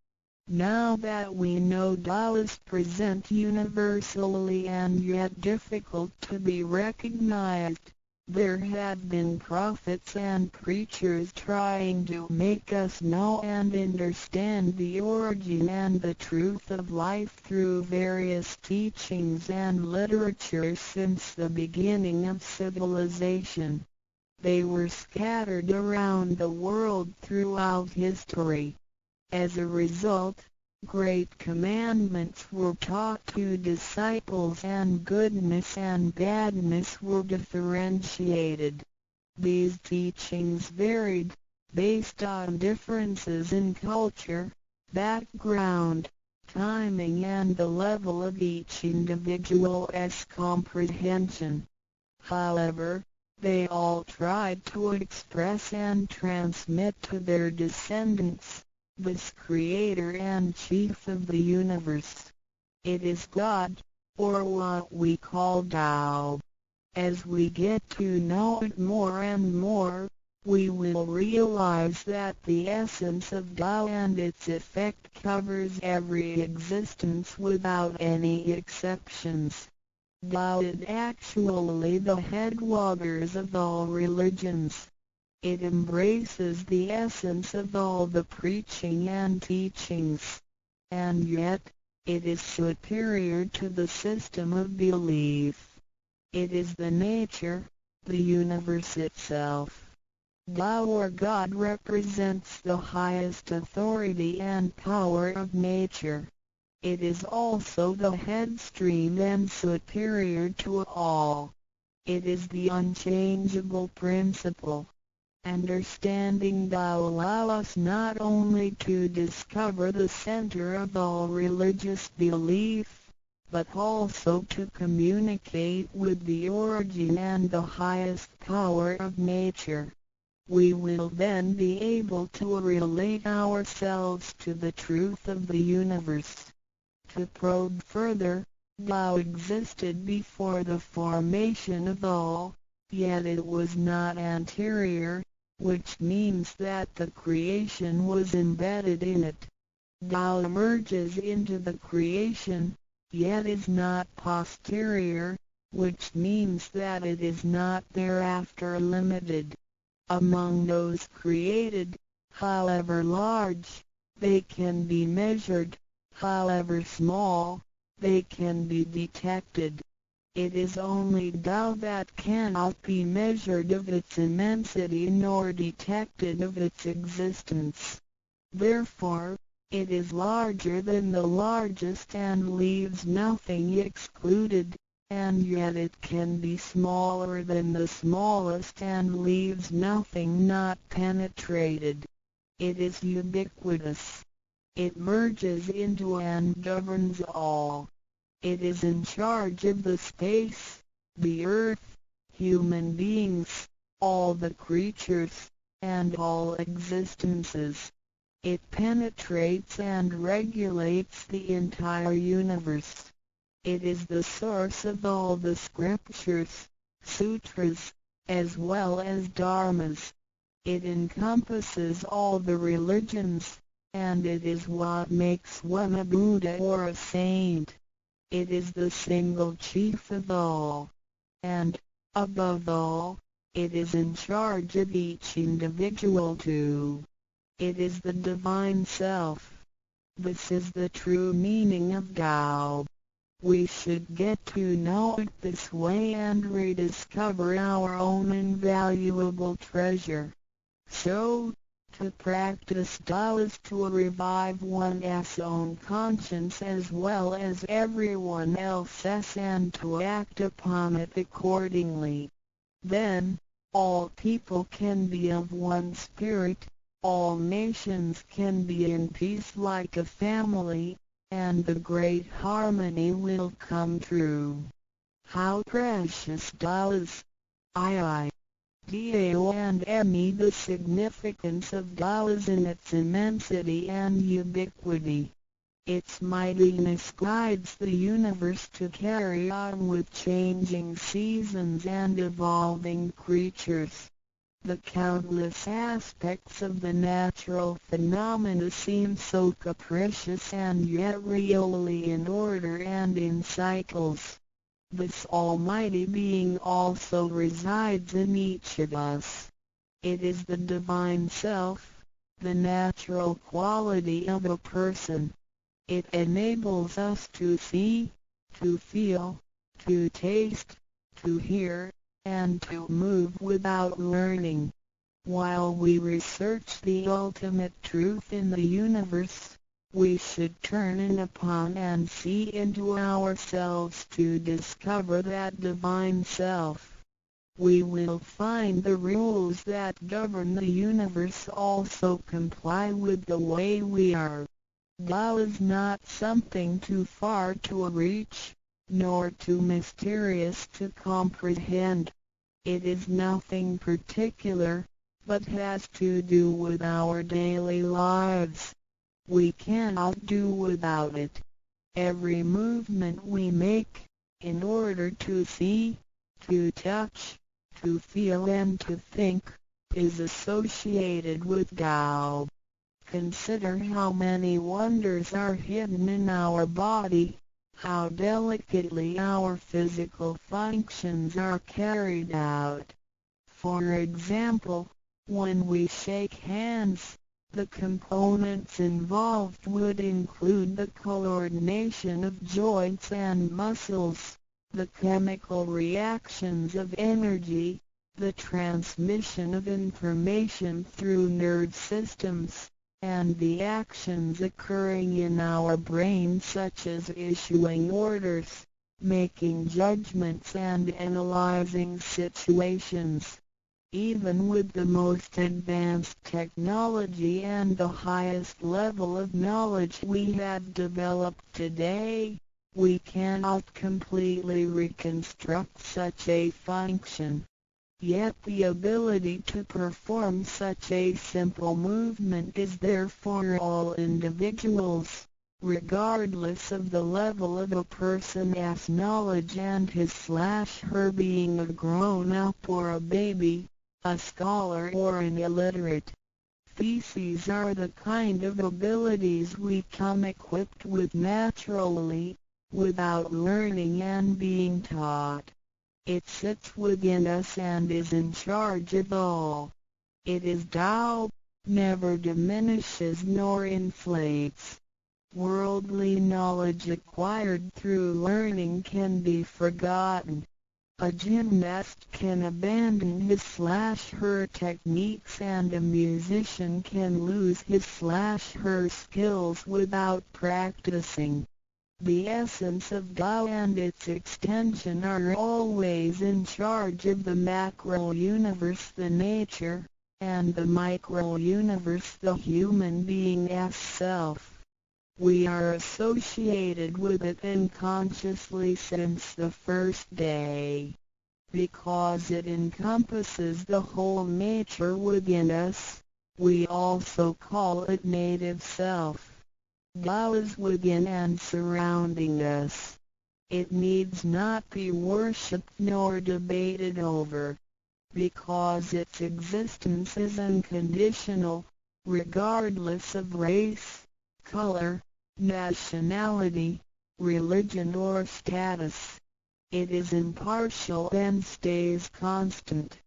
Now that we know Tao is present universally and yet difficult to be recognized, there have been prophets and preachers trying to make us know and understand the origin and the truth of life through various teachings and literature since the beginning of civilization. They were scattered around the world throughout history. As a result, great commandments were taught to disciples and goodness and badness were differentiated. These teachings varied, based on differences in culture, background, timing and the level of each individual's comprehension. However, they all tried to express and transmit to their descendants this Creator and Chief of the universe. It is God, or what we call Tao. As we get to know it more and more, we will realize that the essence of Tao and its effect covers every existence without any exceptions. Tao is actually the headwaters of all religions. It embraces the essence of all the preaching and teachings, and yet, it is superior to the system of belief. It is the nature, the universe itself. Tao or God represents the highest authority and power of nature. It is also the headstream and superior to all. It is the unchangeable principle. Understanding Tao allows us not only to discover the center of all religious belief, but also to communicate with the origin and the highest power of nature. We will then be able to relate ourselves to the truth of the universe. To probe further, Tao existed before the formation of all, yet it was not anterior, which means that the creation was embedded in it. Tao emerges into the creation, yet is not posterior, which means that it is not thereafter limited. Among those created, however large, they can be measured, however small, they can be detected. It is only Tao that cannot be measured of its immensity nor detected of its existence. Therefore, it is larger than the largest and leaves nothing excluded, and yet it can be smaller than the smallest and leaves nothing not penetrated. It is ubiquitous. It merges into and governs all. It is in charge of the space, the earth, human beings, all the creatures, and all existences. It penetrates and regulates the entire universe. It is the source of all the scriptures, sutras, as well as dharmas. It encompasses all the religions, and it is what makes one a Buddha or a saint. It is the single chief of all. And, above all, it is in charge of each individual too. It is the Divine Self. This is the true meaning of Tao. We should get to know it this way and rediscover our own invaluable treasure. So, to practice Tao is to revive one's own conscience as well as everyone else's and to act upon it accordingly. Then, all people can be of one spirit, all nations can be in peace like a family, and the great harmony will come true. How precious Tao is! Tao and Me. The significance of Tao is in its immensity and ubiquity. Its mightiness guides the universe to carry on with changing seasons and evolving creatures. The countless aspects of the natural phenomena seem so capricious and yet really in order and in cycles. This almighty being also resides in each of us. It is the Divine Self, the natural quality of a person. It enables us to see, to feel, to taste, to hear, and to move without learning. While we research the ultimate truth in the universe, we should turn in upon and see into ourselves to discover that Divine Self. We will find the rules that govern the universe also comply with the way we are. Tao is not something too far to reach, nor too mysterious to comprehend. It is nothing particular, but has to do with our daily lives. We cannot do without it. Every movement we make, in order to see, to touch, to feel and to think, is associated with Tao. Consider how many wonders are hidden in our body, how delicately our physical functions are carried out. For example, when we shake hands, the components involved would include the coordination of joints and muscles, the chemical reactions of energy, the transmission of information through nerve systems, and the actions occurring in our brain such as issuing orders, making judgments and analyzing situations. Even with the most advanced technology and the highest level of knowledge we have developed today, we cannot completely reconstruct such a function. Yet the ability to perform such a simple movement is there for all individuals, regardless of the level of a person's knowledge and his/her being a grown-up or a baby, a scholar or an illiterate. These are the kind of abilities we come equipped with naturally, without learning and being taught. It sits within us and is in charge of all. It is Tao, never diminishes nor inflates. Worldly knowledge acquired through learning can be forgotten. A gymnast can abandon his/her techniques and a musician can lose his/her skills without practicing. The essence of Tao and its extension are always in charge of the macro-universe, the nature, and the micro-universe, the human being as self. We are associated with it unconsciously since the first day. Because it encompasses the whole nature within us, we also call it native self. Tao is within and surrounding us. It needs not be worshipped nor debated over, because its existence is unconditional, regardless of race, color, nationality, religion or status. It is impartial and stays constant.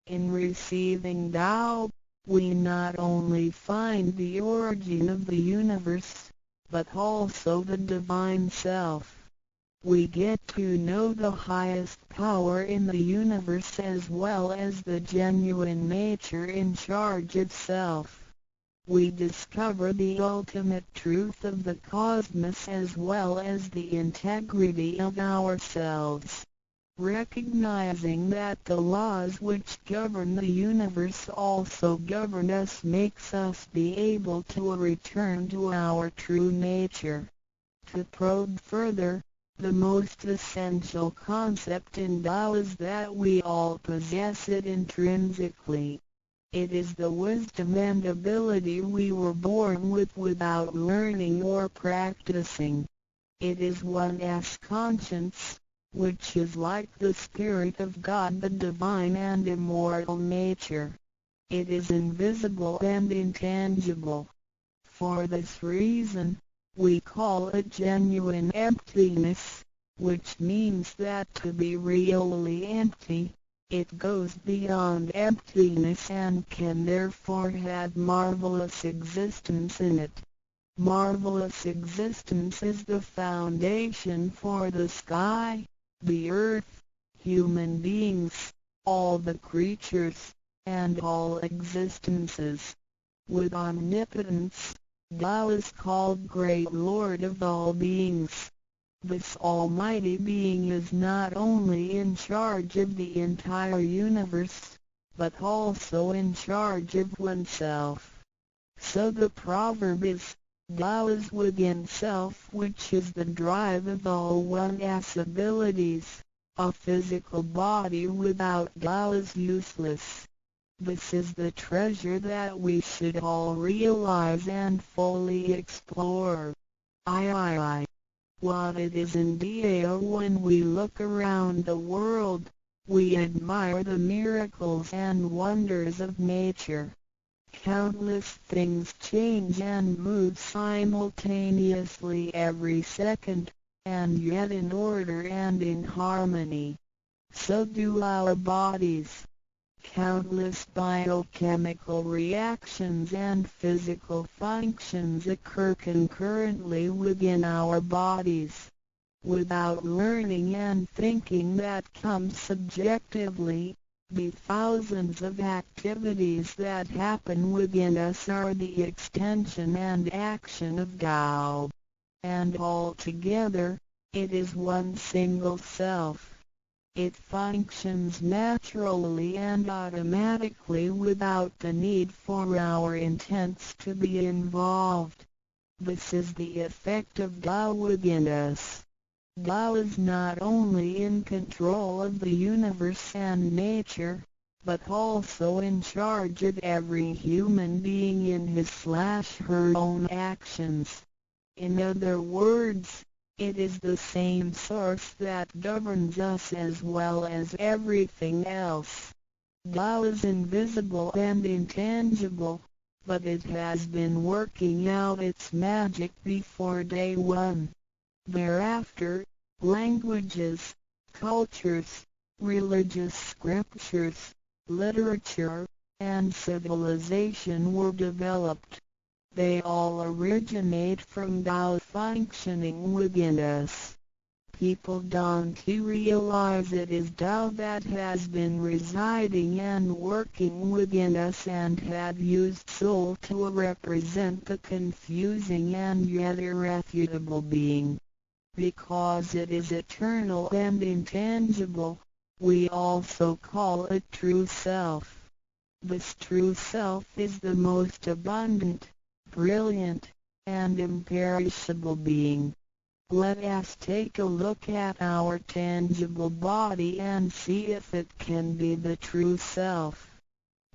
In receiving Tao, we not only find the origin of the universe, but also the divine self. We get to know the highest power in the universe as well as the genuine nature in charge of self. We discover the ultimate truth of the cosmos as well as the integrity of ourselves. Recognizing that the laws which govern the universe also govern us makes us be able to return to our true nature. To probe further, the most essential concept in Tao is that we all possess it intrinsically. It is the wisdom and ability we were born with without learning or practicing. It is one's conscience, which is like the Spirit of God, the divine and immortal nature. It is invisible and intangible. For this reason, we call it genuine emptiness, which means that to be really empty, it goes beyond emptiness and can therefore have marvelous existence in it. Marvelous existence is the foundation for the sky, the earth, human beings, all the creatures, and all existences. With omnipotence, Tao is called Great Lord of all beings. This almighty being is not only in charge of the entire universe, but also in charge of oneself. So the proverb is, Tao is within self, which is the drive of all one's abilities. A physical body without Tao is useless. This is the treasure that we should all realize and fully explore. What it is indeed when we look around the world, we admire the miracles and wonders of nature. Countless things change and move simultaneously every second, and yet in order and in harmony. So do our bodies. Countless biochemical reactions and physical functions occur concurrently within our bodies. Without learning and thinking that comes subjectively, the thousands of activities that happen within us are the extension and action of Tao. And altogether, it is one single self. It functions naturally and automatically without the need for our intents to be involved. This is the effect of Tao within us. Tao is not only in control of the universe and nature, but also in charge of every human being in his/her own actions. In other words, it is the same source that governs us as well as everything else. Tao is invisible and intangible, but it has been working out its magic before day one. Thereafter, languages, cultures, religious scriptures, literature, and civilization were developed. They all originate from Tao functioning within us. people don't realize it is Tao that has been residing and working within us and have used soul to represent the confusing and yet irrefutable being. Because it is eternal and intangible, we also call it true self. This true self is the most abundant, brilliant, and imperishable being. Let us take a look at our tangible body and see if it can be the true self.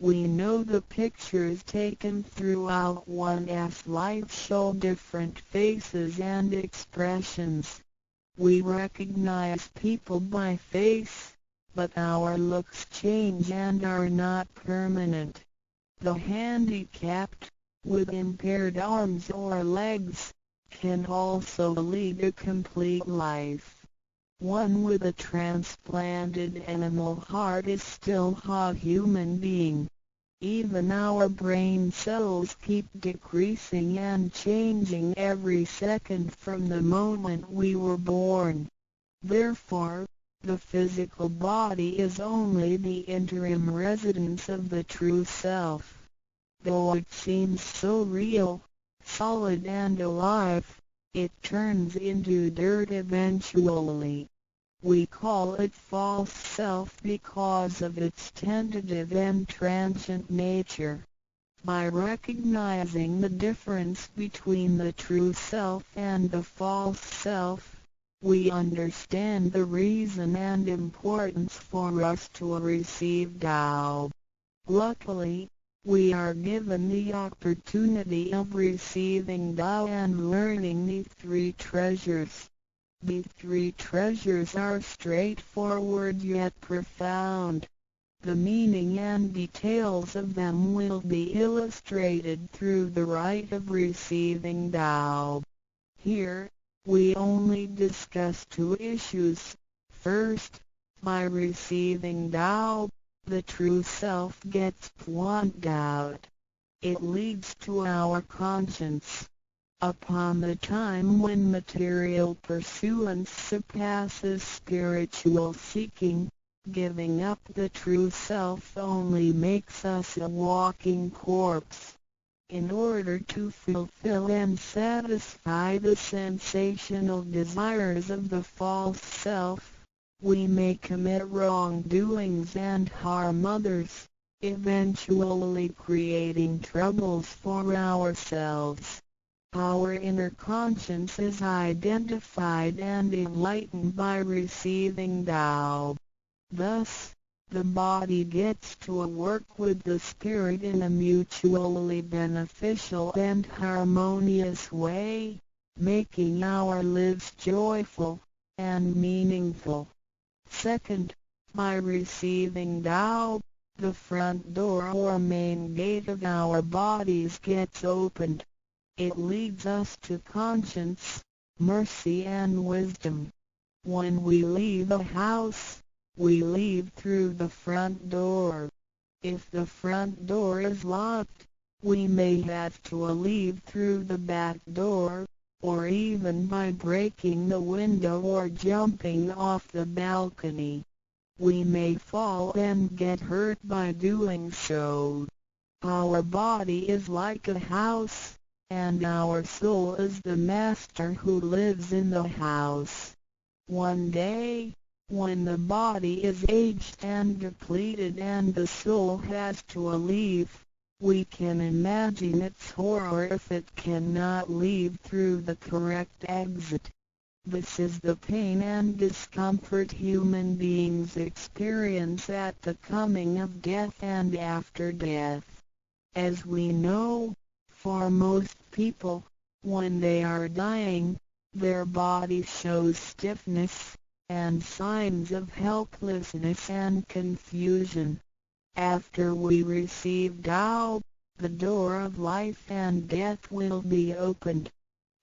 We know the pictures taken throughout one's life show different faces and expressions. We recognize people by face, but our looks change and are not permanent. The handicapped, with impaired arms or legs, can also lead a complete life. One with a transplanted animal heart is still a human being. Even our brain cells keep decreasing and changing every second from the moment we were born. Therefore, the physical body is only the interim residence of the true self. Though it seems so real, solid and alive, it turns into dirt eventually. We call it false self because of its tentative and transient nature. By recognizing the difference between the true self and the false self, we understand the reason and importance for us to receive Tao. Luckily, we are given the opportunity of receiving Tao and learning the three treasures. The three treasures are straightforward yet profound. The meaning and details of them will be illustrated through the rite of receiving Tao. Here, we only discuss two issues. First, by receiving Tao, the true self gets plucked out. It leads to our conscience. Upon the time when material pursuance surpasses spiritual seeking, giving up the true self only makes us a walking corpse. In order to fulfill and satisfy the sensational desires of the false self, we may commit wrongdoings and harm others, eventually creating troubles for ourselves. Our inner conscience is identified and enlightened by receiving Tao. Thus, the body gets to work with the spirit in a mutually beneficial and harmonious way, making our lives joyful and meaningful. Second, by receiving Tao, the front door or main gate of our bodies gets opened. It leads us to conscience, mercy and wisdom. When we leave a house, we leave through the front door. If the front door is locked, we may have to leave through the back door, or even by breaking the window or jumping off the balcony. We may fall and get hurt by doing so. Our body is like a house, and our soul is the master who lives in the house. One day, when the body is aged and depleted and the soul has to leave, we can imagine its horror if it cannot leave through the correct exit. This is the pain and discomfort human beings experience at the coming of death and after death. As we know, for most people, when they are dying, their body shows stiffness and signs of helplessness and confusion. After we receive Tao, the door of life and death will be opened.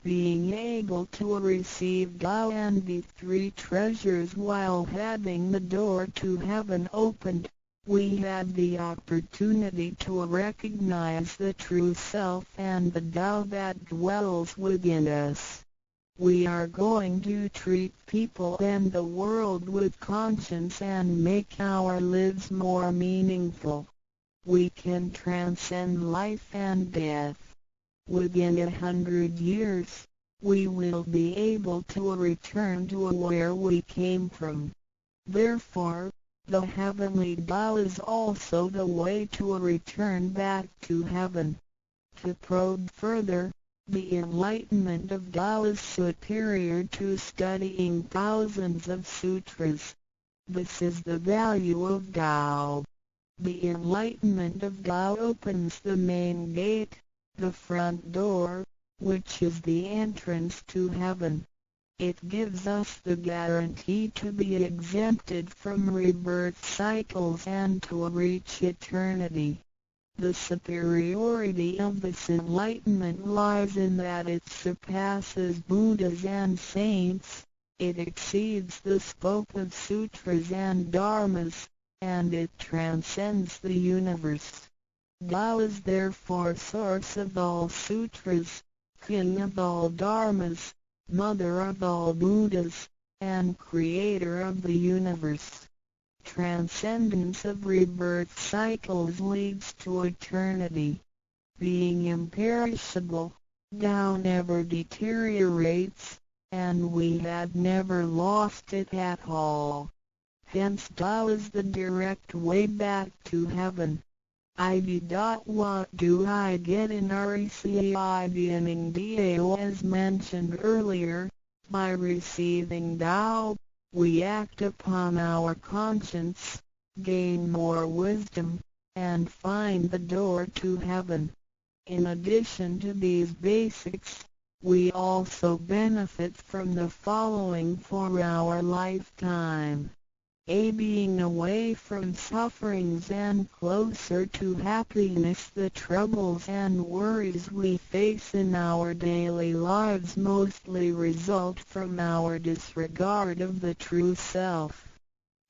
Being able to receive Tao and the three treasures while having the door to heaven opened, we have the opportunity to recognize the true self and the Tao that dwells within us. We are going to treat people and the world with conscience and make our lives more meaningful. We can transcend life and death. Within 100 years, we will be able to return to where we came from. Therefore, the heavenly Tao is also the way to return back to heaven. To probe further, the enlightenment of Tao is superior to studying thousands of sutras. This is the value of Tao. The enlightenment of Tao opens the main gate, the front door, which is the entrance to heaven. It gives us the guarantee to be exempted from rebirth cycles and to reach eternity. The superiority of this enlightenment lies in that it surpasses Buddhas and saints, it exceeds the scope of sutras and dharmas, and it transcends the universe. Tao is therefore source of all sutras, king of all dharmas, mother of all Buddhas, and creator of the universe. Transcendence of rebirth cycles leads to eternity. Being imperishable, Tao never deteriorates, and we had never lost it at all. Hence Tao is the direct way back to heaven. What do I get in RECI beginning DAO as mentioned earlier? By receiving Tao, we act upon our conscience, gain more wisdom, and find the door to heaven. In addition to these basics, we also benefit from the following for our lifetime. Being away from sufferings and closer to happiness. The troubles and worries we face in our daily lives mostly result from our disregard of the true self.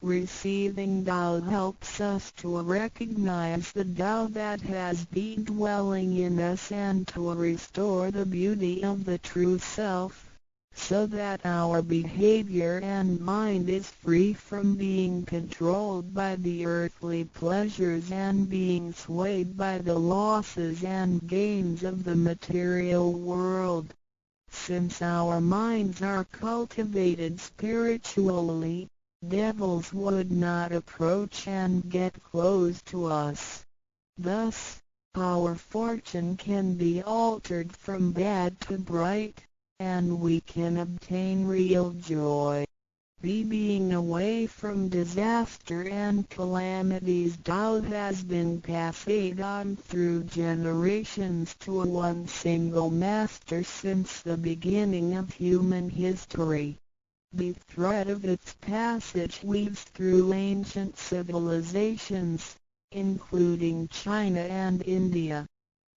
Receiving Tao helps us to recognize the Tao that has been dwelling in us and to restore the beauty of the true self, so that our behavior and mind is free from being controlled by the earthly pleasures and being swayed by the losses and gains of the material world. Since our minds are cultivated spiritually, devils would not approach and get close to us. Thus, our fortune can be altered from bad to bright, and we can obtain real joy. Being away from disaster and calamities. Tao has been passed on through generations to one single master since the beginning of human history. The thread of its passage weaves through ancient civilizations, including China and India.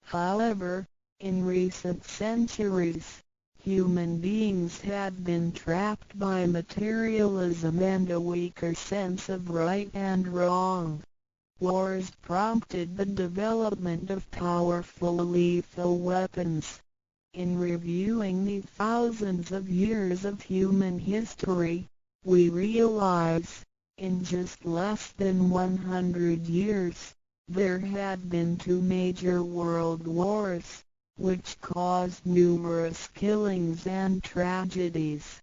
However, in recent centuries, human beings had been trapped by materialism and a weaker sense of right and wrong. Wars prompted the development of powerful lethal weapons. In reviewing the thousands of years of human history, we realize, in just less than 100 years, there had been 2 major world wars, which caused numerous killings and tragedies.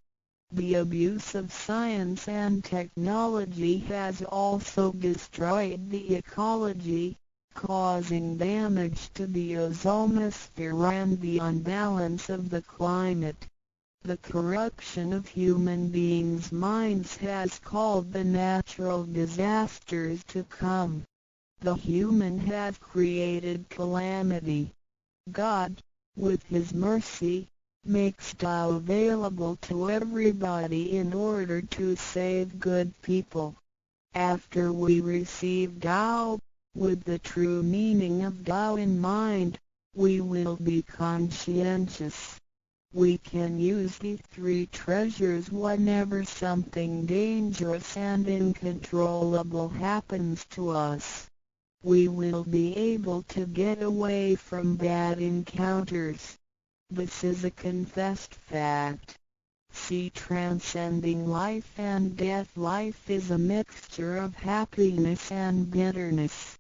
The abuse of science and technology has also destroyed the ecology, causing damage to the ozonosphere and the unbalance of the climate. The corruption of human beings' minds has called the natural disasters to come. The human has created calamity. God, with His mercy, makes Tao available to everybody in order to save good people. After we receive Tao, with the true meaning of Tao in mind, we will be conscientious. We can use the 3 treasures whenever something dangerous and uncontrollable happens to us. We will be able to get away from bad encounters. This is a confessed fact. See, transcending life and death. Life is a mixture of happiness and bitterness.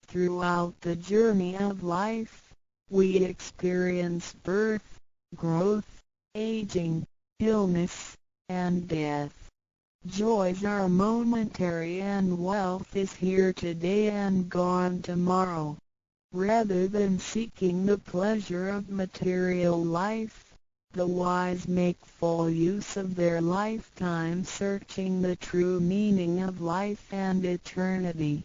Throughout the journey of life, we experience birth, growth, aging, illness, and death. Joys are momentary and wealth is here today and gone tomorrow. Rather than seeking the pleasure of material life, the wise make full use of their lifetime searching the true meaning of life and eternity.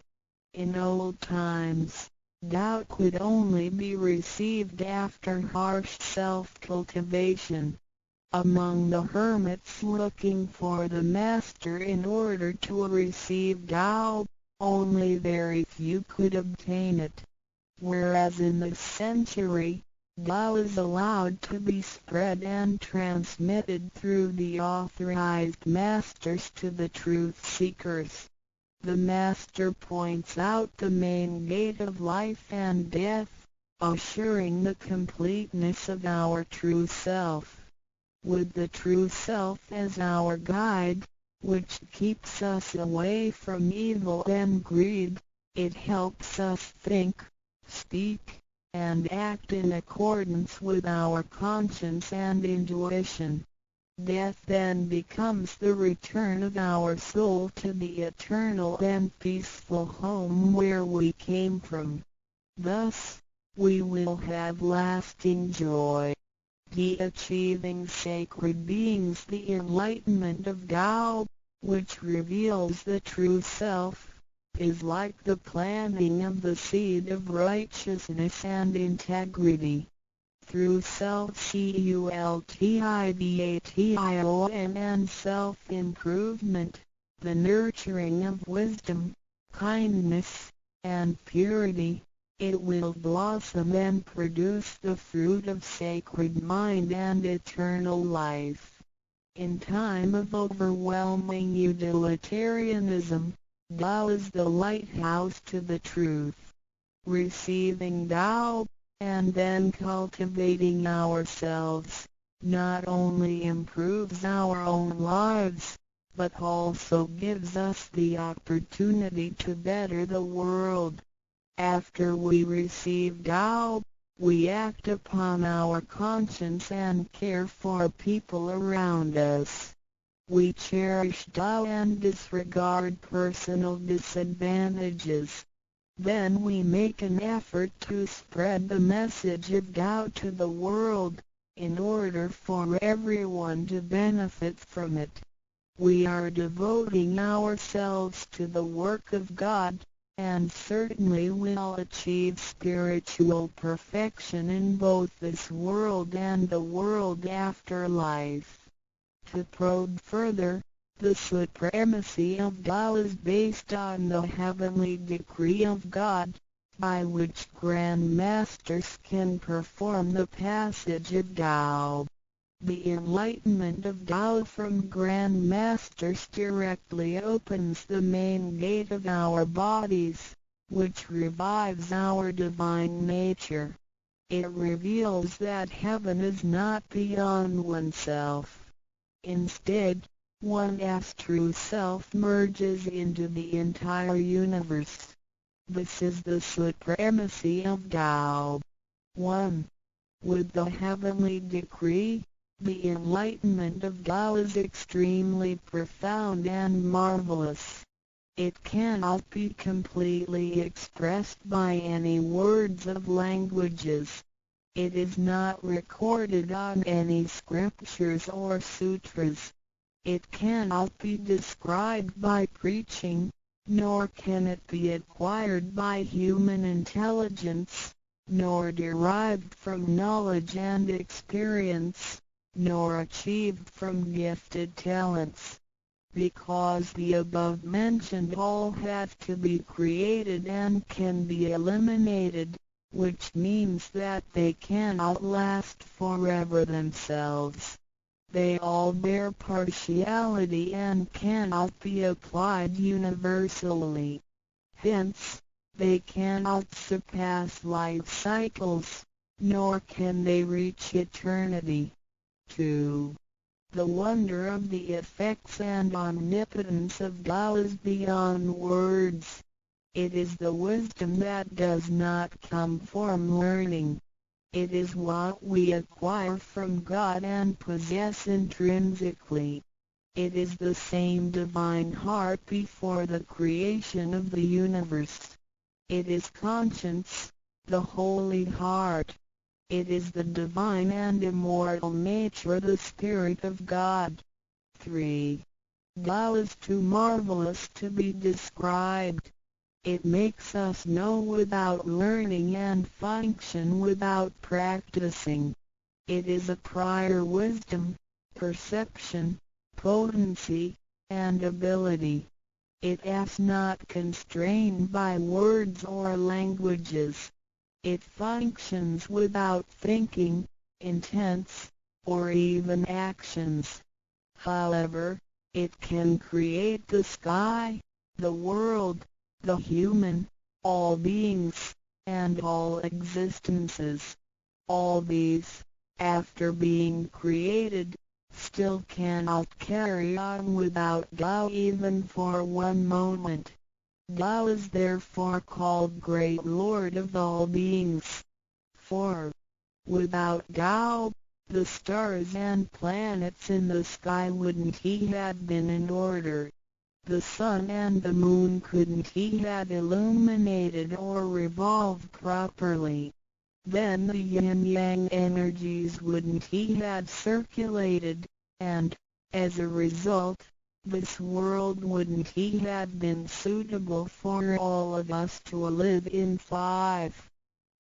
In old times, Tao could only be received after harsh self-cultivation. Among the hermits looking for the master in order to receive Tao, only very few could obtain it. Whereas in this century, Tao is allowed to be spread and transmitted through the authorized masters to the truth seekers. The master points out the main gate of life and death, assuring the completeness of our true self. With the true self as our guide, which keeps us away from evil and greed, it helps us think, speak, and act in accordance with our conscience and intuition. Death then becomes the return of our soul to the eternal and peaceful home where we came from. Thus, we will have lasting joy. The achieving sacred beings, the enlightenment of Tao, which reveals the true self, is like the planting of the seed of righteousness and integrity. Through self-cultivation and self-improvement, the nurturing of wisdom, kindness, and purity, it will blossom and produce the fruit of sacred mind and eternal life. In time of overwhelming utilitarianism, Tao is the lighthouse to the truth. Receiving Tao, and then cultivating ourselves, not only improves our own lives, but also gives us the opportunity to better the world. After we receive Tao, we act upon our conscience and care for people around us. We cherish Tao and disregard personal disadvantages. Then we make an effort to spread the message of Tao to the world, in order for everyone to benefit from it. We are devoting ourselves to the work of God, and certainly will achieve spiritual perfection in both this world and the world after life. To probe further, the supremacy of Tao is based on the heavenly decree of God, by which Grand Masters can perform the passage of Tao. The enlightenment of Tao from Grand Masters directly opens the main gate of our bodies, which revives our divine nature. It reveals that heaven is not beyond oneself. Instead, one's true self merges into the entire universe. This is the supremacy of Tao. 1. With the heavenly decree, the enlightenment of Tao is extremely profound and marvelous. It cannot be completely expressed by any words of languages. It is not recorded on any scriptures or sutras. It cannot be described by preaching, nor can it be acquired by human intelligence, nor derived from knowledge and experience, nor achieved from gifted talents. Because the above-mentioned all have to be created and can be eliminated, which means that they cannot last forever themselves. They all bear partiality and cannot be applied universally. Hence, they cannot surpass life cycles, nor can they reach eternity. 2. The wonder of the effects and omnipotence of Tao is beyond words. It is the wisdom that does not come from learning. It is what we acquire from God and possess intrinsically. It is the same divine heart before the creation of the universe. It is conscience, the holy heart. It is the divine and immortal nature, the Spirit of God. 3. Tao is too marvelous to be described. It makes us know without learning and function without practicing. It is a prior wisdom, perception, potency, and ability. It is not constrained by words or languages. It functions without thinking, intents, or even actions. However, it can create the sky, the world, the human, all beings, and all existences. All these, after being created, still cannot carry on without Tao even for one moment. Tao is therefore called Great Lord of all beings. 4. Without Tao, the stars and planets in the sky wouldn't he had been in order. The sun and the moon couldn't he had illuminated or revolved properly. Then the yin-yang energies wouldn't he had circulated, and, as a result, this world wouldn't he had been suitable for all of us to live in. 5.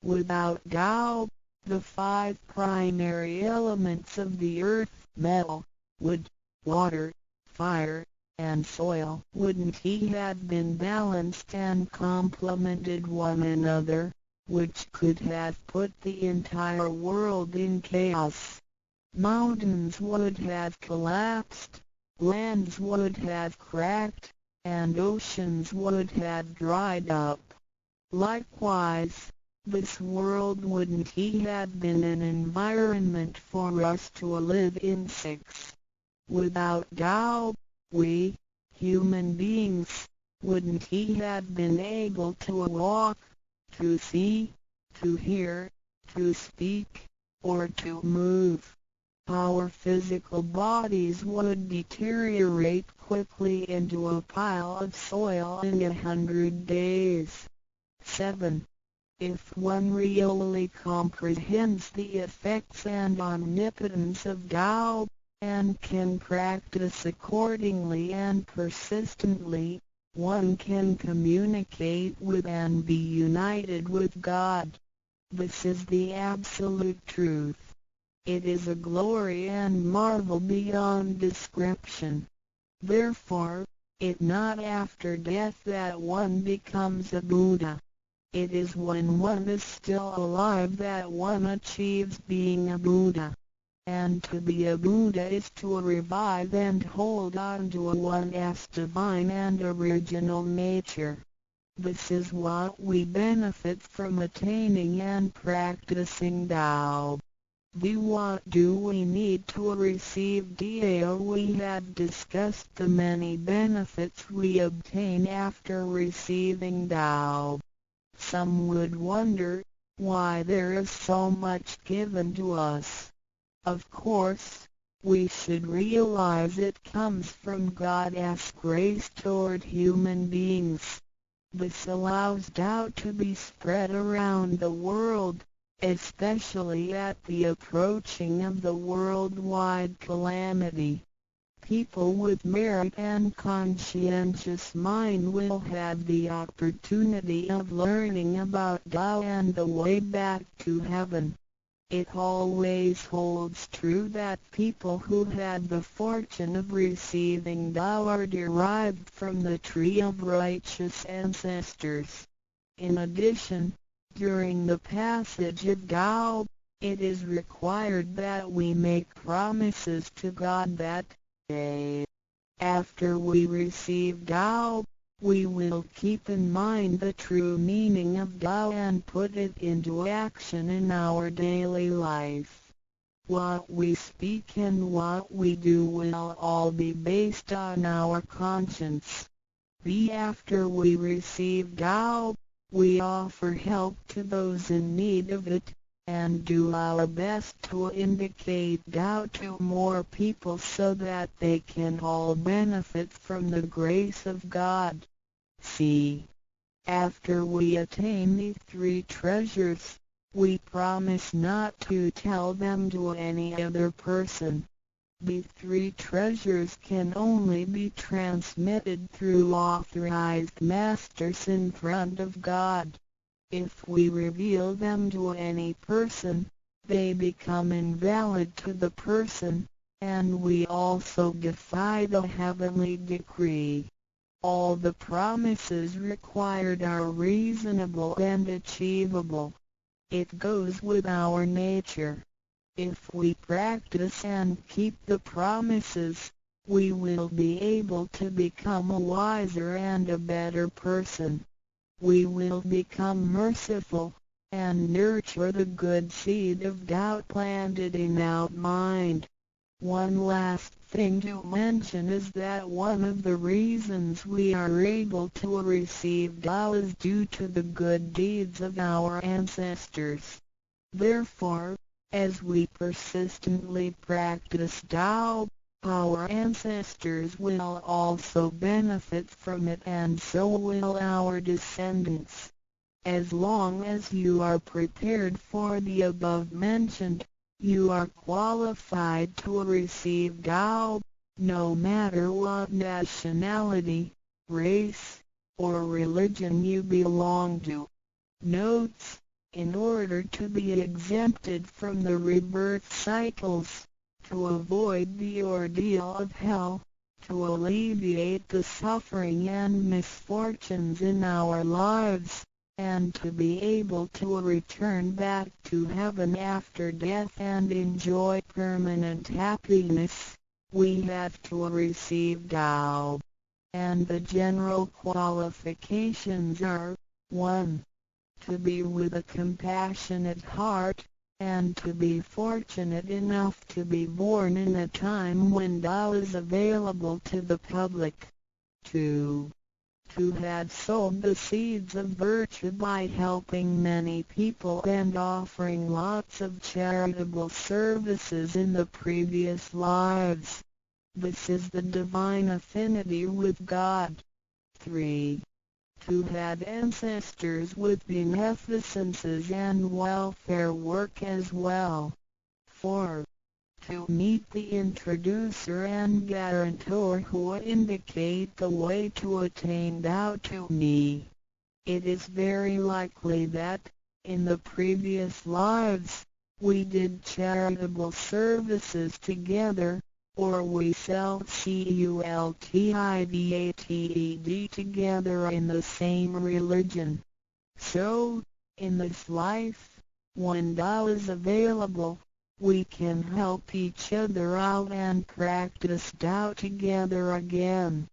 Without Tao, the 5 primary elements of the earth, metal, wood, water, fire, and soil, wouldn't he had been balanced and complemented one another, which could have put the entire world in chaos. Mountains would have collapsed, lands would have cracked, and oceans would have dried up. Likewise, this world wouldn't he have been an environment for us to live in. 6. Without Tao, we, human beings, wouldn't he have been able to walk, to see, to hear, to speak, or to move. Our physical bodies would deteriorate quickly into a pile of soil in 100 days. 7. If one really comprehends the effects and omnipotence of Tao, and can practice accordingly and persistently, one can communicate with and be united with God. This is the absolute truth. It is a glory and marvel beyond description. Therefore, it not after death that one becomes a Buddha. It is when one is still alive that one achieves being a Buddha. And to be a Buddha is to revive and hold on to one's divine and original nature. This is what we benefit from attaining and practicing Tao. What do we need to receive Tao? We had discussed the many benefits we obtain after receiving Tao. Some would wonder why there is so much given to us. Of course, we should realize it comes from God's grace toward human beings. This allows Tao to be spread around the world, especially at the approaching of the worldwide calamity. People with merit and conscientious mind will have the opportunity of learning about Tao and the way back to heaven. It always holds true that people who had the fortune of receiving Tao are derived from the tree of righteous ancestors. In addition, during the passage of Tao, it is required that we make promises to God that, after we receive Tao, we will keep in mind the true meaning of Tao and put it into action in our daily life. What we speak and what we do will all be based on our conscience. After we receive Tao, we offer help to those in need of it, and do our best to indicate Tao to more people so that they can all benefit from the grace of God. After we attain these three treasures, we promise not to tell them to any other person. These three treasures can only be transmitted through authorized masters in front of God. If we reveal them to any person, they become invalid to the person, and we also defy the heavenly decree. All the promises required are reasonable and achievable. It goes with our nature. If we practice and keep the promises, we will be able to become a wiser and a better person. We will become merciful, and nurture the good seed of doubt planted in our mind. One last thing to mention is that one of the reasons we are able to receive Tao is due to the good deeds of our ancestors. Therefore, as we persistently practice Tao, our ancestors will also benefit from it, and so will our descendants. As long as you are prepared for the above mentioned, you are qualified to receive Tao, no matter what nationality, race, or religion you belong to. Notes: in order to be exempted from the rebirth cycles, to avoid the ordeal of hell, to alleviate the suffering and misfortunes in our lives, and to be able to return back to heaven after death and enjoy permanent happiness, we have to receive Tao. And the general qualifications are: 1. To be with a compassionate heart, and to be fortunate enough to be born in a time when Tao is available to the public. 2. To have sown the seeds of virtue by helping many people and offering lots of charitable services in the previous lives. This is the divine affinity with God. 3. To have ancestors with beneficences and welfare work as well. 4. To meet the introducer and guarantor who indicate the way to attain Tao to me. It is very likely that, in the previous lives, we did charitable services together, or we cultivated together in the same religion. So, in this life, when Tao is available, we can help each other out and practice Tao together again.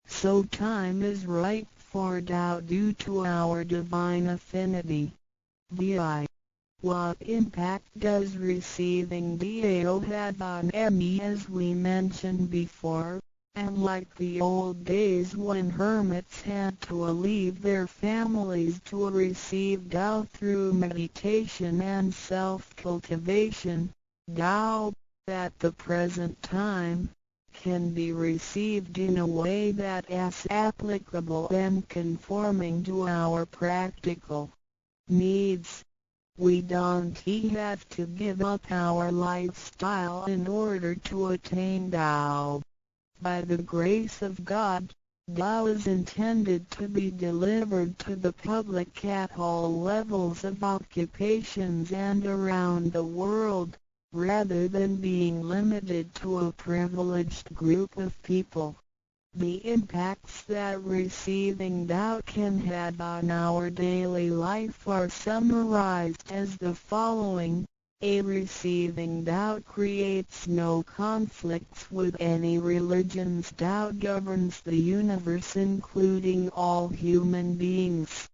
So time is ripe for Tao due to our divine affinity. What impact does receiving Tao have on me? As we mentioned before, and like the old days when hermits had to leave their families to receive Tao through meditation and self-cultivation, Tao, at the present time, can be received in a way that is applicable and conforming to our practical needs. We don't have to give up our lifestyle in order to attain Tao. By the grace of God, Tao is intended to be delivered to the public at all levels of occupations and around the world, rather than being limited to a privileged group of people. The impacts that receiving Tao can have on our daily life are summarized as the following. A receiving Tao creates no conflicts with any religions. Tao governs the universe, including all human beings.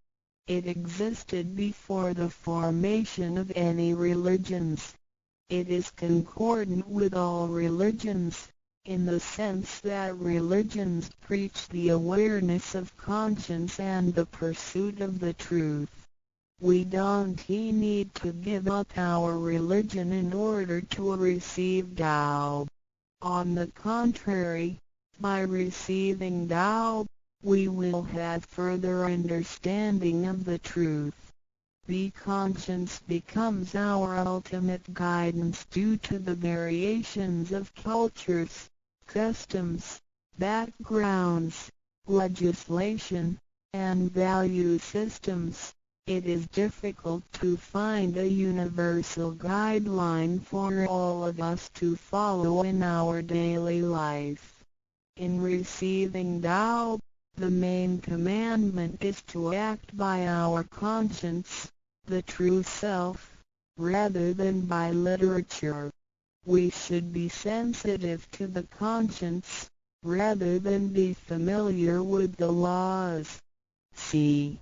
It existed before the formation of any religions. It is concordant with all religions, in the sense that religions preach the awareness of conscience and the pursuit of the truth. We don't need to give up our religion in order to receive Tao. On the contrary, by receiving Tao, we will have further understanding of the truth. The conscience becomes our ultimate guidance due to the variations of cultures, customs, backgrounds, legislation, and value systems. It is difficult to find a universal guideline for all of us to follow in our daily life. In receiving Tao, the main commandment is to act by our conscience, the true self, rather than by literature. We should be sensitive to the conscience, rather than be familiar with the laws. C.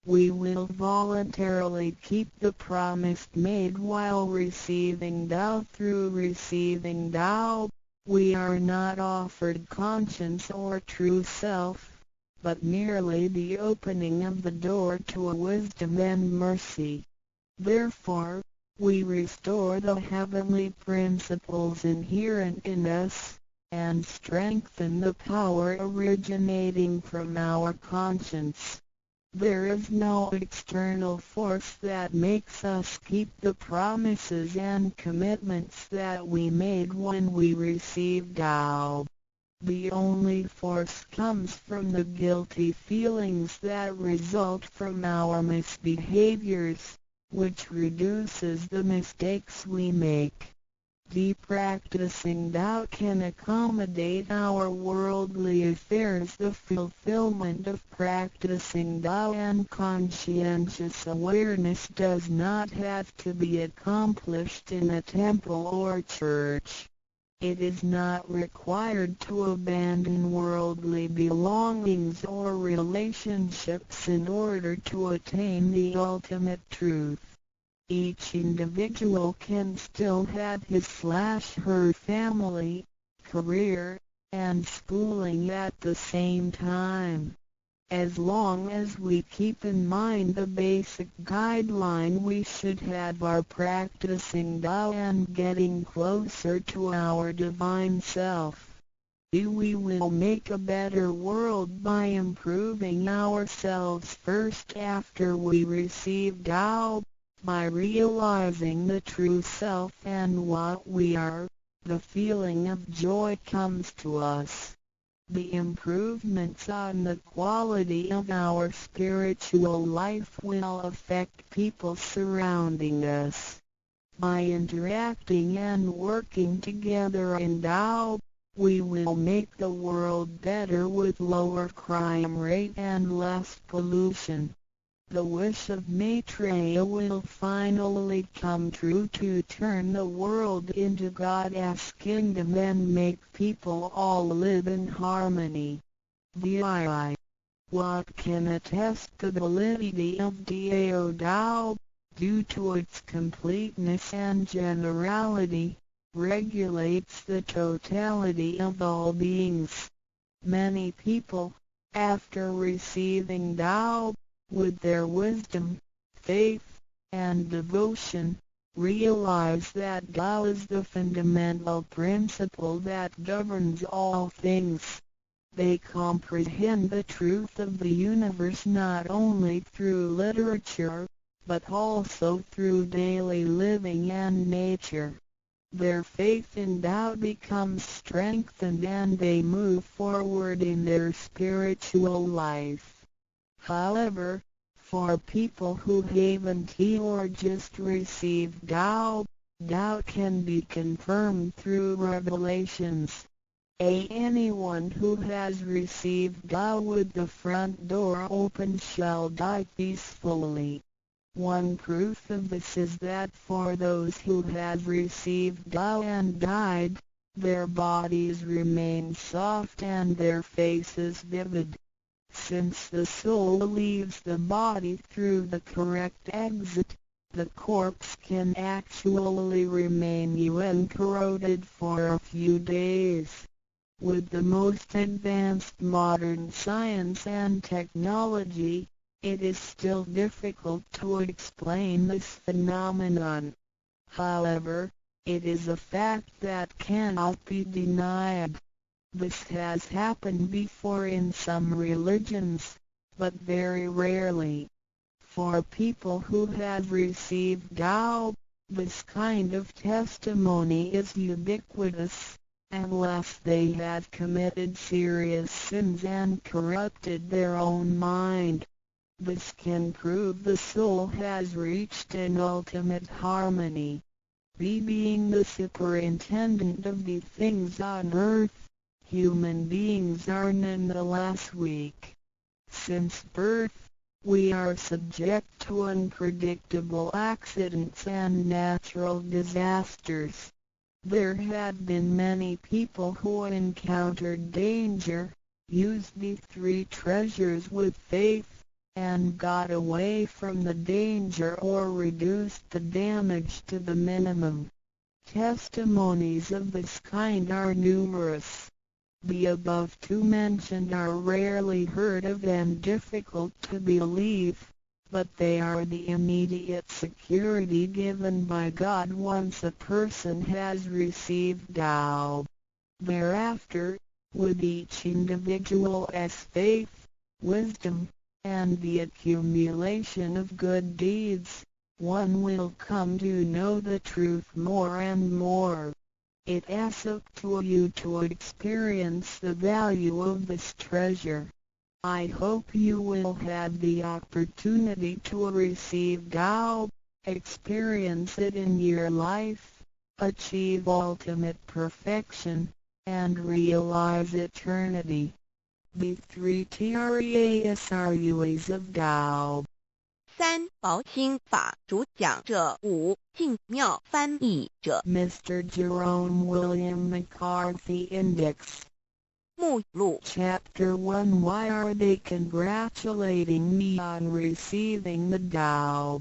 We will voluntarily keep the promise made while receiving Tao. Through receiving Tao, we are not offered conscience or true self, but merely the opening of the door to a wisdom and mercy. Therefore, we restore the heavenly principles inherent in us, and strengthen the power originating from our conscience. There is no external force that makes us keep the promises and commitments that we made when we received Tao. The only force comes from the guilty feelings that result from our misbehaviors, which reduces the mistakes we make. The practicing Tao can accommodate our worldly affairs. The fulfillment of practicing Tao and conscientious awareness does not have to be accomplished in a temple or church. It is not required to abandon worldly belongings or relationships in order to attain the ultimate truth. Each individual can still have his/her family, career, and schooling at the same time. As long as we keep in mind the basic guideline, we should have our practicing Tao and getting closer to our divine self. We will make a better world by improving ourselves first after we receive Tao. By realizing the true self and what we are, the feeling of joy comes to us. The improvements on the quality of our spiritual life will affect people surrounding us. By interacting and working together in Tao, we will make the world better with lower crime rate and less pollution. The wish of Maitreya will finally come true to turn the world into God's kingdom and make people all live in harmony. VII. What can attest the validity of Tao Tao, due to its completeness and generality, regulates the totality of all beings. Many people, after receiving Tao, with their wisdom, faith, and devotion, realize that Tao is the fundamental principle that governs all things. They comprehend the truth of the universe not only through literature, but also through daily living and nature. Their faith in Tao becomes strengthened and they move forward in their spiritual life. However, for people who haven't or just received Tao, Tao can be confirmed through revelations. Anyone who has received Tao with the front door open shall die peacefully. One proof of this is that for those who have received Tao and died, their bodies remain soft and their faces vivid. Since the soul leaves the body through the correct exit, the corpse can actually remain uncorroded for a few days. With the most advanced modern science and technology, it is still difficult to explain this phenomenon. However, it is a fact that cannot be denied. This has happened before in some religions, but very rarely. For people who have received Tao, this kind of testimony is ubiquitous, unless they have committed serious sins and corrupted their own mind. This can prove the soul has reached an ultimate harmony. Being the superintendent of the things on earth, human beings are nonetheless weak. Since birth, we are subject to unpredictable accidents and natural disasters. There had been many people who encountered danger, used the three treasures with faith, and got away from the danger or reduced the damage to the minimum. Testimonies of this kind are numerous. The above two mentioned are rarely heard of and difficult to believe, but they are the immediate security given by God once a person has received Tao. Thereafter, with each individual's faith, wisdom, and the accumulation of good deeds, one will come to know the truth more and more. It is up to you to experience the value of this treasure. I hope you will have the opportunity to receive Tao, experience it in your life, achieve ultimate perfection, and realize eternity. The three TREASRUAs of Tao。三宝心法主讲者五净妙翻译者 Mr. Jerome William McCarthy Index 目录 Chapter 1 Why are they congratulating me on receiving the Tao?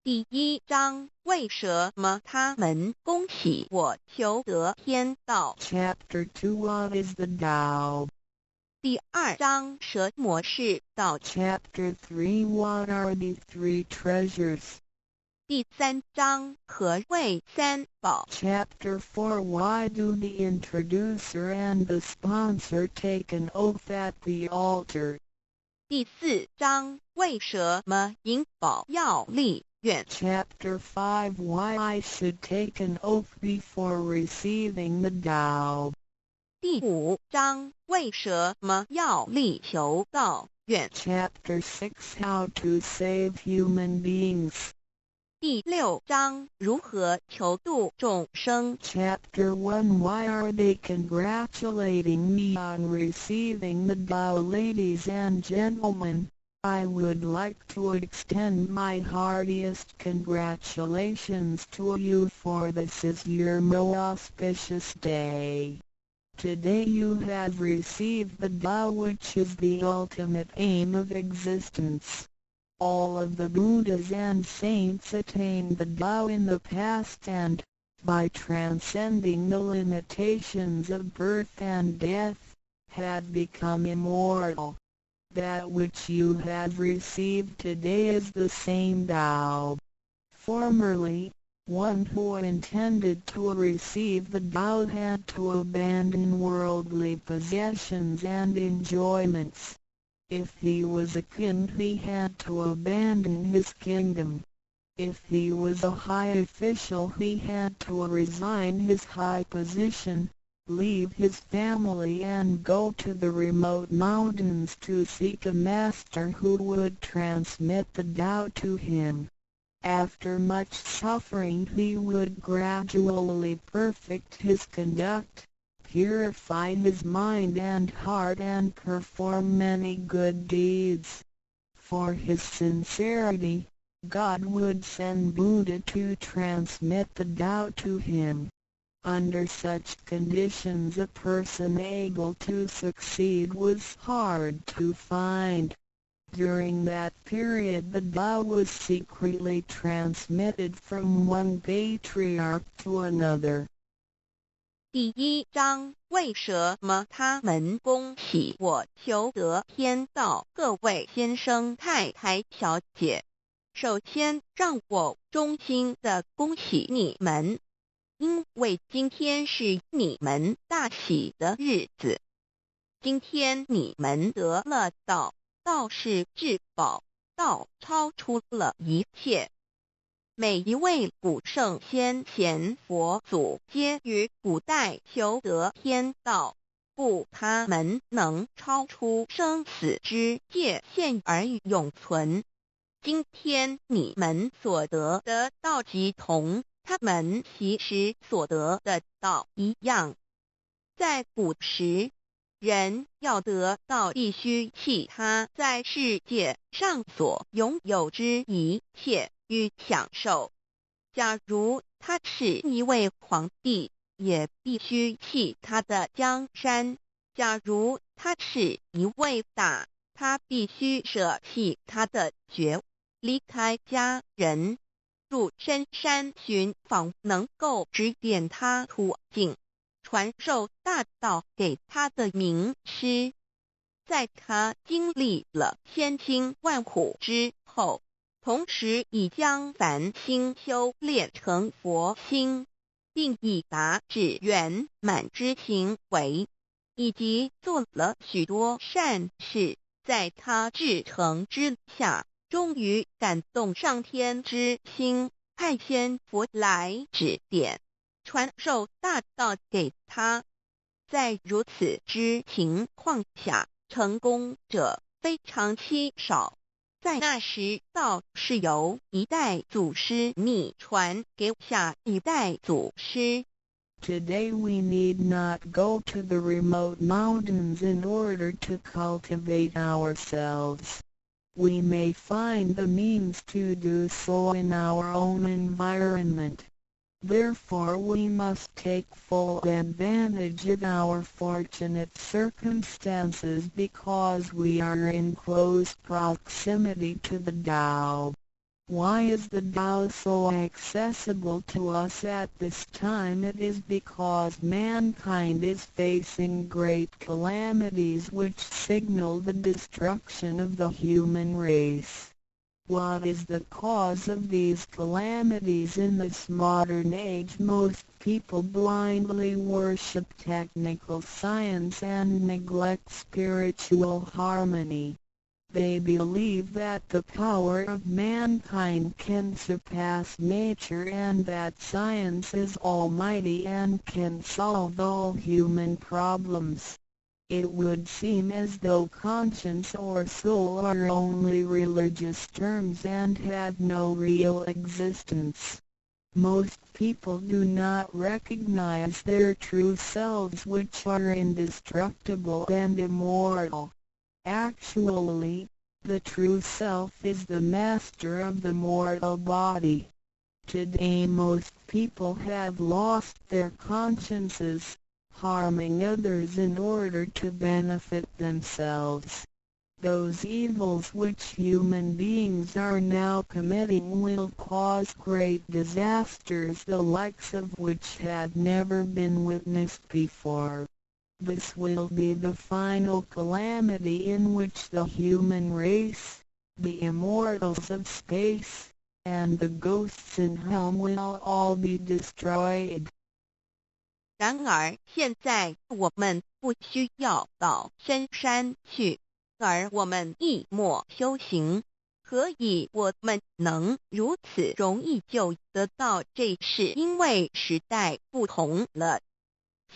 第一章为什么他们恭喜我求得天道 Chapter 2 What is the Tao? 第二章蛇魔是道 Chapter 3 What are the three treasures? 第三章何谓三宝 Chapter 4 Why do the introducer and the sponsor take an oath at the altar? 第四章为什么引宝要立愿 Chapter 5 Why I should take an oath before receiving the Tao? 第五章为什么要立求道愿 Chapter 6 How to save human beings. 第六章如何求度众生 Chapter 1 Why are they congratulating me on receiving the Tao? Ladies and gentlemen, I would like to extend my heartiest congratulations to you, for this is your most auspicious day. Today you have received the Tao, which is the ultimate aim of existence. All of the Buddhas and saints attained the Tao in the past and, by transcending the limitations of birth and death, had become immortal. That which you have received today is the same Tao. Formerly, one who intended to receive the Tao had to abandon worldly possessions and enjoyments. If he was a king, he had to abandon his kingdom. If he was a high official, he had to resign his high position, leave his family and go to the remote mountains to seek a master who would transmit the Tao to him. After much suffering he would gradually perfect his conduct, purify his mind and heart, and perform many good deeds. For his sincerity, God would send Buddha to transmit the Tao to him. Under such conditions a person able to succeed was hard to find. During that period the Tao was secretly transmitted from one patriarch to another. 第一章，为什么他们恭喜我求得天道？各位先生、太太、小姐，首先让我衷心的恭喜你们，因为今天是你们大喜的日子。今天你们得了道，道是至宝，道超出了一切。每一位古圣先贤佛祖皆于古代求得天道，故他们能超出生死之界限而永存。今天你们所得的道即同他们其实所得的道一样。在古时，人要得道必须弃他在世界上所拥有之一切与享受。假如他是一位皇帝，也必须弃他的江山；假如他是一位大，他必须舍弃他的爵，离开家人，入深山寻访能够指点他途径、传授大道给他的名师。在他经历了千辛万苦之后，同时已将凡心修炼成佛心，并已达至圆满之行为，以及做了许多善事，在他至诚之下，终于感动上天之心，派仙佛来指点、传授大道给他。在如此之情况下，成功者非常稀少。在那时，道是由一代祖师逆传给下一代祖师。Today we need not go to the remote mountains in order to cultivate ourselves. We may find the means to do so in our own environment. Therefore we must take full advantage of our fortunate circumstances because we are in close proximity to the Tao. Why is the Tao so accessible to us at this time? It is because mankind is facing great calamities which signal the destruction of the human race. What is the cause of these calamities in this modern age? Most people blindly worship technical science and neglect spiritual harmony. They believe that the power of mankind can surpass nature and that science is almighty and can solve all human problems. It would seem as though conscience or soul are only religious terms and have no real existence. Most people do not recognize their true selves, which are indestructible and immortal. Actually, the true self is the master of the mortal body. Today most people have lost their consciences, harming others in order to benefit themselves. Those evils which human beings are now committing will cause great disasters, the likes of which had never been witnessed before. This will be the final calamity in which the human race, the immortals of space, and the ghosts in hell will all be destroyed. 然而现在我们不需要到深山去，而我们一默修行。何以我们能如此容易就得到？这是因为时代不同了。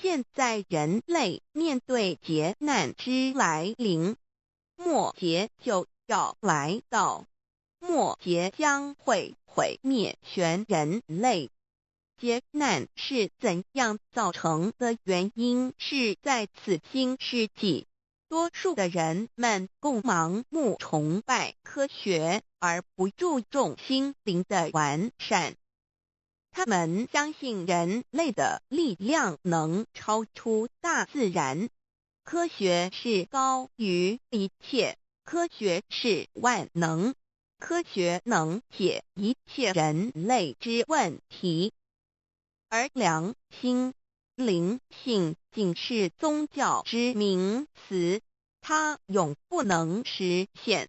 现在人类面对劫难之来临，末劫就要来到，末劫将会毁灭全人类。劫难是怎样造成的？原因是在此新世纪，多数的人们共盲目崇拜科学，而不注重心灵的完善。他们相信人类的力量能超出大自然，科学是高于一切，科学是万能，科学能解一切人类之问题。而良心、灵性仅是宗教之名词，它永不能实现。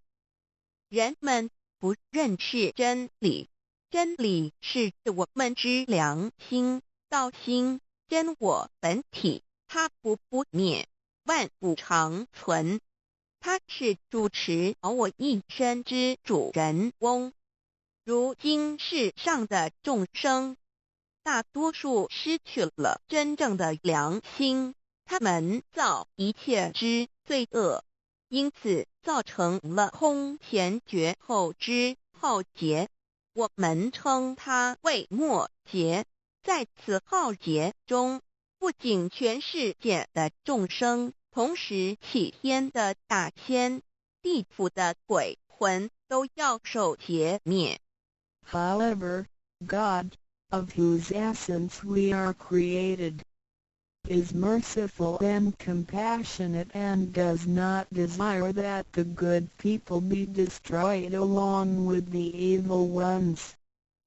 人们不认识真理，真理是我们之良心、道心、真我本体，它不灭，万物长存。它是主持我一生之主人翁。如今世上的众生，大多数失去了真正的良心，他们造一切之罪恶，因此造成了空前绝后之浩劫。我们称它为末劫。在此浩劫中，不仅全世界的众生，同时起天的大仙、地府的鬼魂都要受劫灭。However, God, of whose essence we are created, is merciful and compassionate and does not desire that the good people be destroyed along with the evil ones.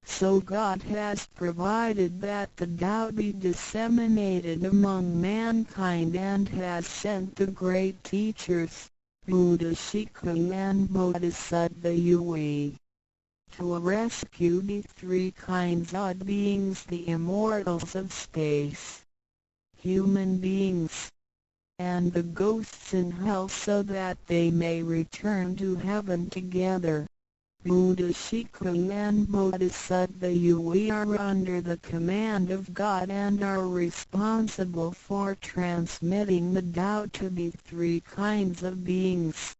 So God has provided that the Tao be disseminated among mankind and has sent the great teachers, Buddha Shikha and Bodhisattva Yui, to rescue the three kinds of beings, the immortals of space, human beings, and the ghosts in hell, so that they may return to heaven together. Buddha Shikha and Bodhisattva Yui are under the command of God and are responsible for transmitting the Tao to the three kinds of beings.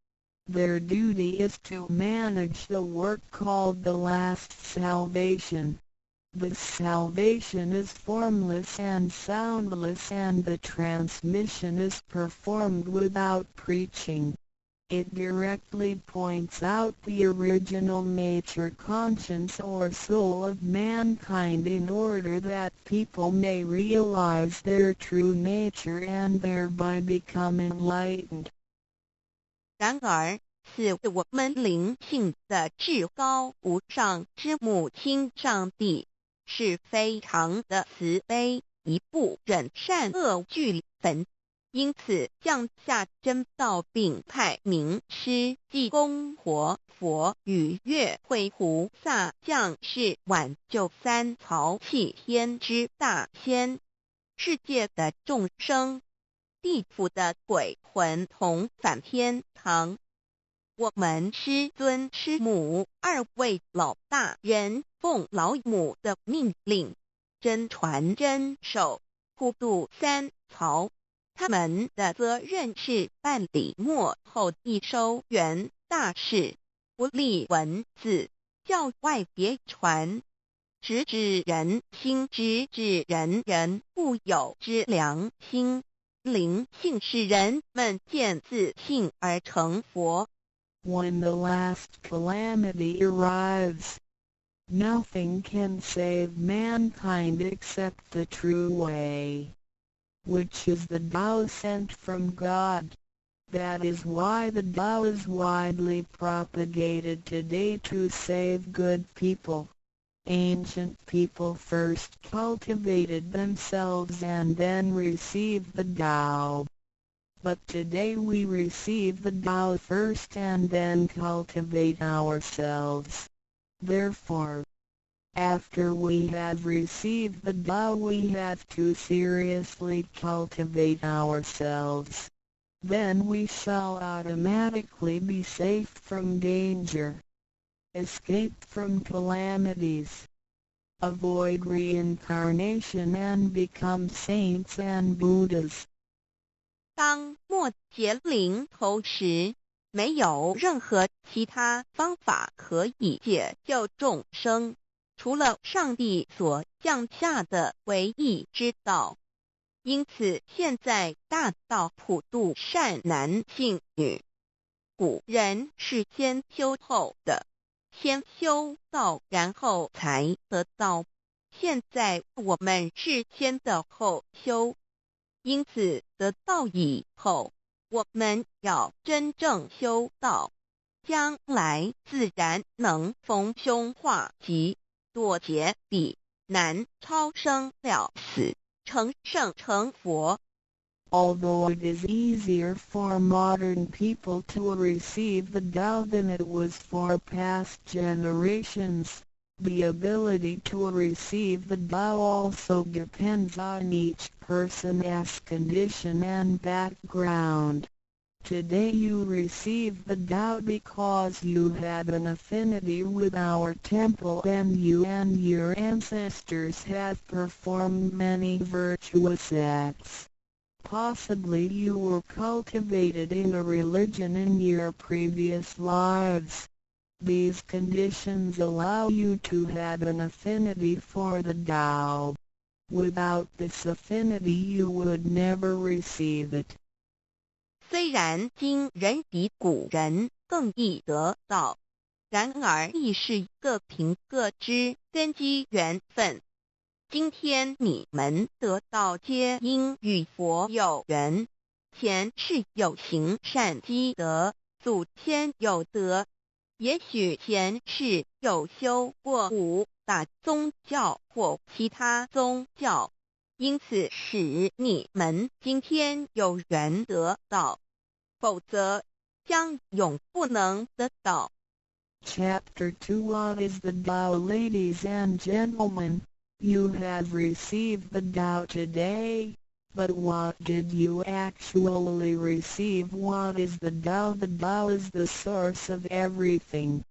Their duty is to manage the work called the last salvation. This salvation is formless and soundless, and the transmission is performed without preaching. It directly points out the original nature, conscience or soul of mankind in order that people may realize their true nature and thereby become enlightened. 然而，是我们灵性的至高无上之母亲上帝，是非常的慈悲，一不忍善恶俱焚，因此降下真道，并派名师济公活佛与月慧菩萨降世挽救三曹弃天之大仙。世界的众生，地府的鬼魂同返天堂。我们师尊师母二位老大人奉老母的命令，真传真守，普渡三曹。他们的责任是办理末后一收圆大事，不立文字，教外别传，直指人心，直指人固有之良心。灵性使人们见自性而成佛。When the last calamity arrives, nothing can save mankind except the true way, which is the Tao sent from God. That is why the Tao is widely propagated today to save good people. Ancient people first cultivated themselves and then received the Tao. But today we receive the Tao first and then cultivate ourselves. Therefore, after we have received the Tao, we have to seriously cultivate ourselves. Then we shall automatically be safe from danger, escape from calamities, avoid reincarnation and become saints and Buddhas. 当末劫临头时，没有任何其他方法可以解救众生，除了上帝所降下的唯一之道。因此现在大道普度善男信女，古人是先修后的，先修道然后才得道，现在我们是先的后修，因此得道以后，我们要真正修道，将来自然能逢凶化吉，躲劫彼难，超生了死，成圣成佛。Although it is easier for modern people to receive the Tao than it was for past generations, the ability to receive the Tao also depends on each person's condition and background. Today you receive the Tao because you had an affinity with our temple and you and your ancestors have performed many virtuous acts. Possibly you were cultivated in a religion in your previous lives. These conditions allow you to have an affinity for the Tao. Without this affinity you would never receive it. 虽然今人比古人更易得道，然而亦是一个凭个之根基缘分。今天你们得道皆因与佛有缘，前世有行善积德，祖先有德，也许前世有修过五大宗教或其他宗教，因此使你们今天有缘得道，否则将永不能得道。Chapter 2 What is the Tao? Ladies and gentlemen, you have received the Tao today, but what did you actually receive? What is the Tao? The Tao is the source of everything.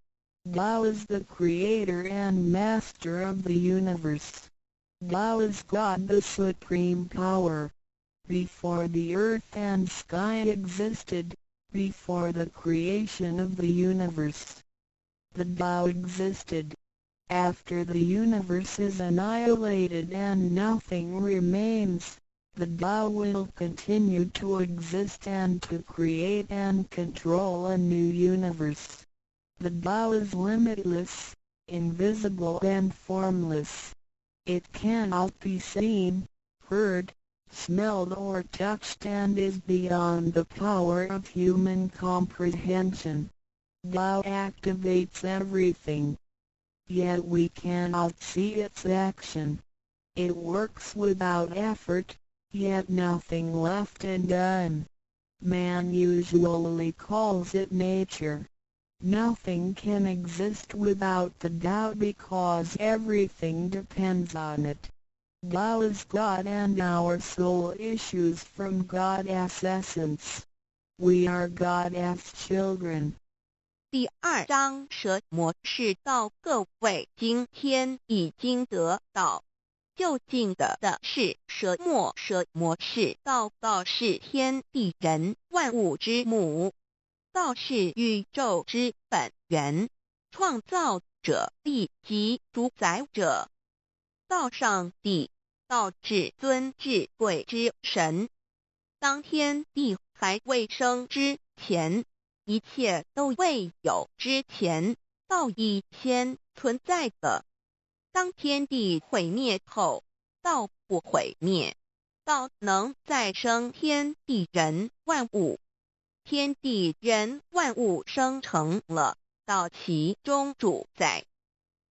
Tao is the creator and master of the universe. Tao is God, the supreme power. Before the earth and sky existed, before the creation of the universe, the Tao existed. After the universe is annihilated and nothing remains, the Tao will continue to exist and to create and control a new universe. The Tao is limitless, invisible and formless. It cannot be seen, heard, smelled or touched and is beyond the power of human comprehension. Tao activates everything. Yet we cannot see its action. It works without effort, yet nothing left undone. Man usually calls it nature. Nothing can exist without the Tao because everything depends on it. Tao is God and our soul issues from God's essence. We are God's children. 第2章蛇魔是道，各位今天已经得道。究竟的是蛇魔，蛇魔是道，道是天地人万物之母，道是宇宙之本源，创造者亦即主宰者。道上帝，道至尊至贵之神。当天地还未生之前，一切都未有之前，道已先存在的。当天地毁灭后，道不毁灭，道能再生天地人万物。天地人万物生成了，道其中主宰。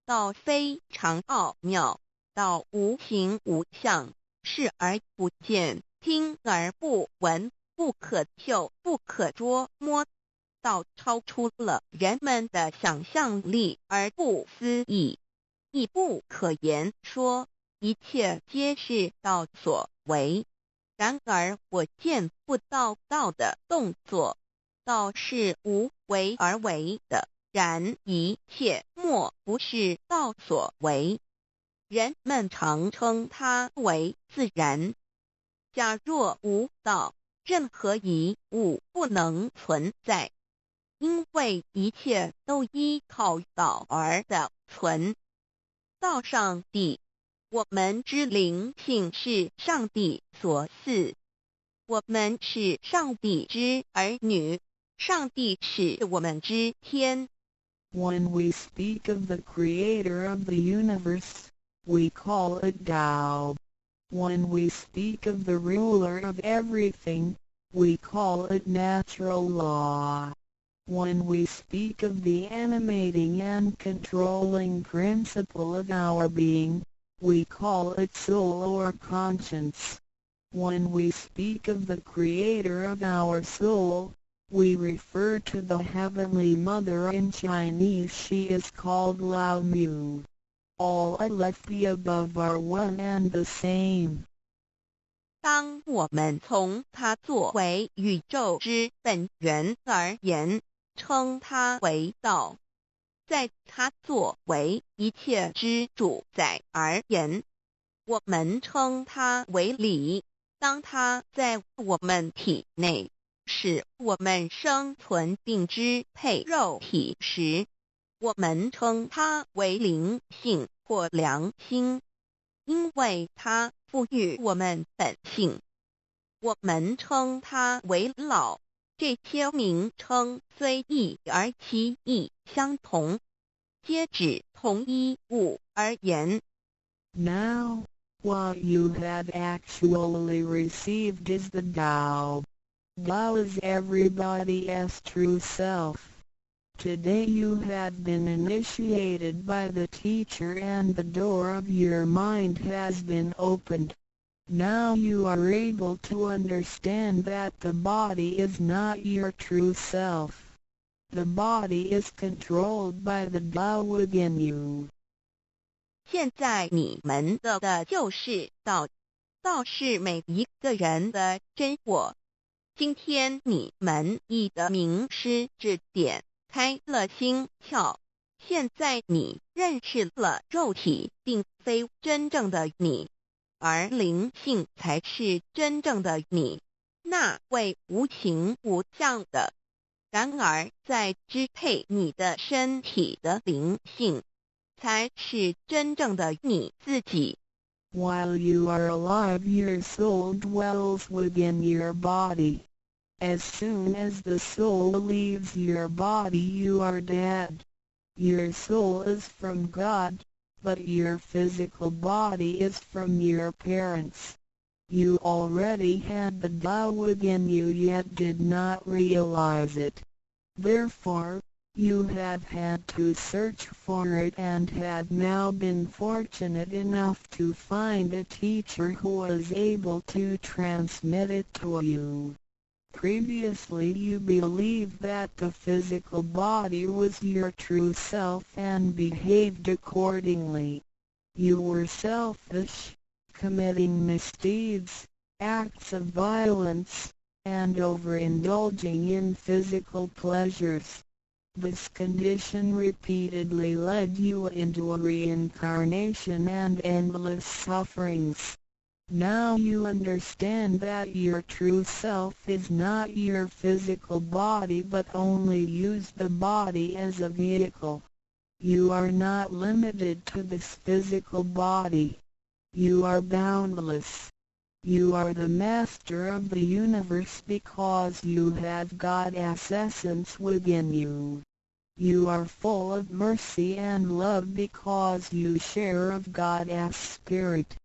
道非常奥妙，道无形无相，视而不见，听而不闻，不可嗅，不可捉摸。道超出了人们的想象力而不思议，亦不可言说，一切皆是道所为。然而我见不到道的动作，道是无为而为的，然一切莫不是道所为。人们常称它为自然。假若无道，任何一物不能存在，因为一切都依靠道而的存。道上帝，我们之灵性是上帝所赐，我们是上帝之儿女，上帝是我们之天。When we speak of the creator of the universe, we call it Tao. When we speak of the ruler of everything, we call it natural law. When we speak of the animating and controlling principle of our being, we call it soul or conscience. When we speak of the creator of our soul, we refer to the Heavenly Mother. In Chinese she is called Lao Mu. All of the above are one and the same. 当我们从它作为宇宙之本源而言，称它为道；在它作为一切之主宰而言，我们称它为理。当它在我们体内，使我们生存并支配肉体时，我们称它为灵性或良心，因为它赋予我们本性。我们称它为老，这些名称虽异而其意相同，皆指同一物而言。Now, what you have actually received is the Tao. Tao is everybody's true self. Today you have been initiated by the teacher and the door of your mind has been opened. Now you are able to understand that the body is not your true self. The body is controlled by the Tao within you. 现在你们的就是道，道是每一个人的真我。今天你们已得名师指点，开了心窍。现在你认识了肉体并非真正的你，而灵性才是真正的你，那位无形无相的。然而在支配你的身体的灵性，才是真正的你自己。While you are alive, your soul dwells within your body. As soon as the soul leaves your body, you are dead. Your soul is from God, but your physical body is from your parents. You already had the Tao within you yet did not realize it. Therefore, you have had to search for it and have now been fortunate enough to find a teacher who is able to transmit it to you. Previously you believed that the physical body was your true self and behaved accordingly. You were selfish, committing misdeeds, acts of violence, and overindulging in physical pleasures. This condition repeatedly led you into a reincarnation and endless sufferings. Now you understand that your true self is not your physical body but only use the body as a vehicle. You are not limited to this physical body. You are boundless. You are the master of the universe because you have God's essence within you. You are full of mercy and love because you share of God's spirit.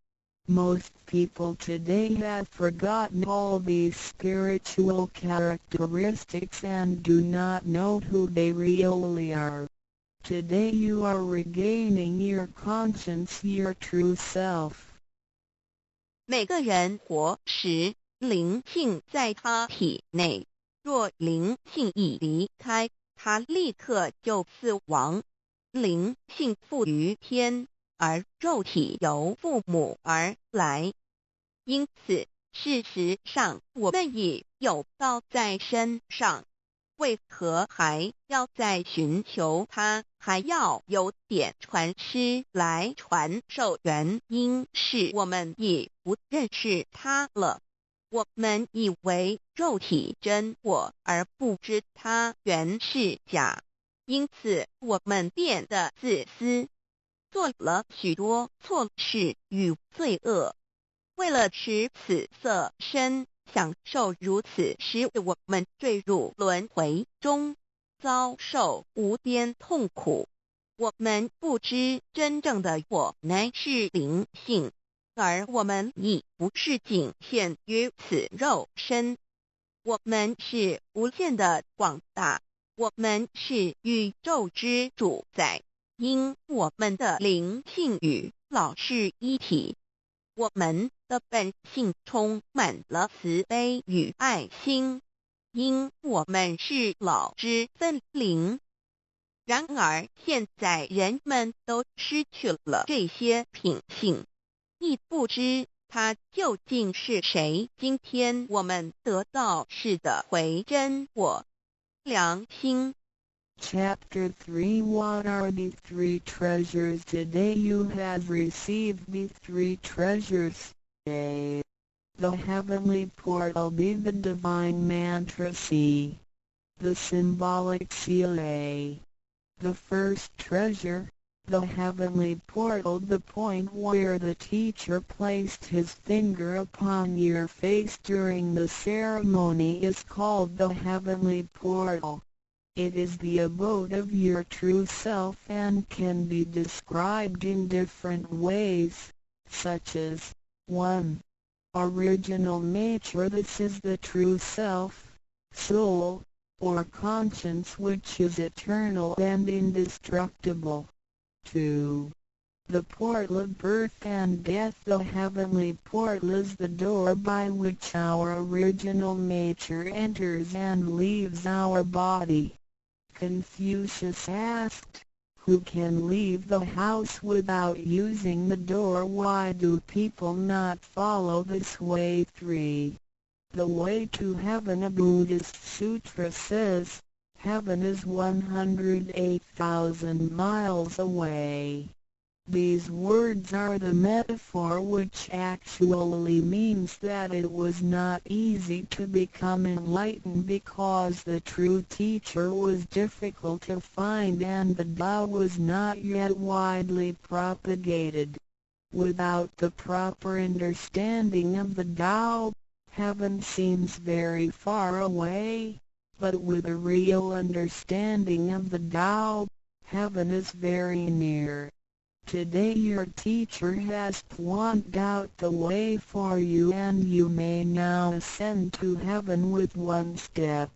Most people today have forgotten all these spiritual characteristics and do not know who they really are. Today you are regaining your conscience, your true self. 每个人活时，灵性在他体内，若灵性已离开，他立刻就死亡。灵性附于天，而肉体由父母而来。因此，事实上我们已有道在身上，为何还要再寻求它，还要有点传师来传授？原因是我们已不认识它了。我们以为肉体真我，而不知它原是假，因此我们变得自私。做了许多错事与罪恶。为了使此色身享受如此，使我们坠入轮回中，遭受无边痛苦。我们不知真正的我乃是灵性，而我们已不是仅限于此肉身。我们是无限的广大，我们是宇宙之主宰，因我们的灵性与老是一体。我们的本性充满了慈悲与爱心，因我们是老之分灵。然而现在人们都失去了这些品性，亦不知他究竟是谁。今天我们得到是的回真我良心。Chapter 3 What are the three treasures? Today you have received the three treasures. A. The heavenly portal. B. The divine mantra. C. The symbolic seal. A. The first treasure, the heavenly portal. The point where the teacher placed his finger upon your face during the ceremony is called the heavenly portal. It is the abode of your true self and can be described in different ways, such as 1. Original nature. This is the true self, soul, or conscience which is eternal and indestructible. 2. The portal of birth and death. The heavenly portal is the door by which our original nature enters and leaves our body. Confucius asked, "Who can leave the house without using the door? Why do people not follow this way?" 3. The way to heaven. A Buddhist sutra says, heaven is 108,000 miles away. These words are the metaphor which actually means that it was not easy to become enlightened because the true teacher was difficult to find and the Tao was not yet widely propagated. Without the proper understanding of the Tao, heaven seems very far away, but with a real understanding of the Tao, heaven is very near. Today your teacher has pointed out the way for you and you may now ascend to heaven with one step.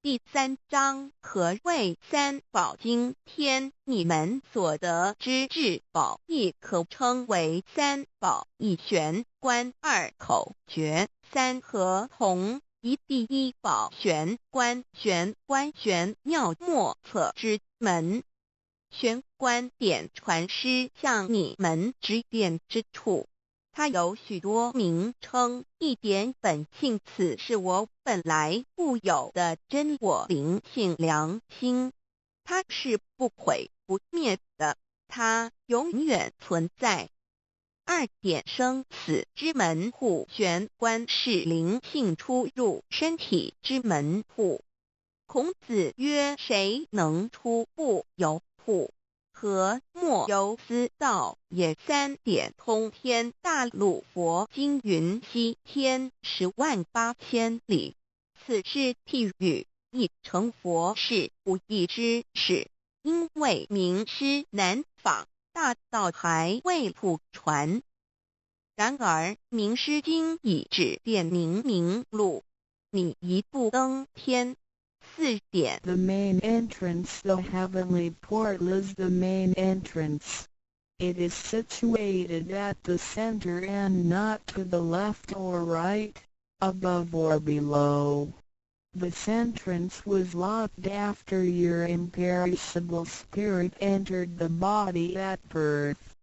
第3章，何谓三宝经天？你们所得之至宝，亦可称为三宝：一玄观，二口诀，三合同。一第一宝玄观，玄观玄妙莫测之门。玄观点传师向你们指点之处，它有许多名称，一点本性，此是我本来固有的真我灵性良心，它是不毁不灭的，它永远存在。二点生死之门户，玄观是灵性出入身体之门户。孔子曰：谁能出不由户？何莫由斯道也。三点通天。大陆佛经云：西天108000里，此是譬喻，亦成佛是不易之事，因为名师难访，大道还未普传。然而名师经已指点明路，你一步登天。4点 The main entrance. The heavenly portal is the main entrance. It is situated at the center and not to the left or right, above or below. This entrance was locked after your imperishable spirit entered the body at birth.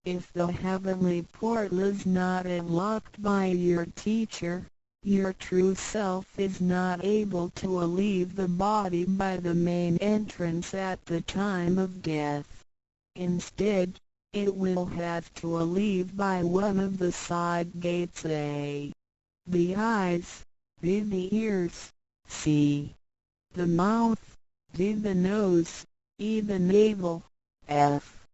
If the heavenly portal is not unlocked by your teacher, your true self is not able to leave the body by the main entrance at the time of death. Instead, it will have to leave by one of the side gates: A. The eyes, B. The ears, C. The mouth, D. The nose, E. The navel, F.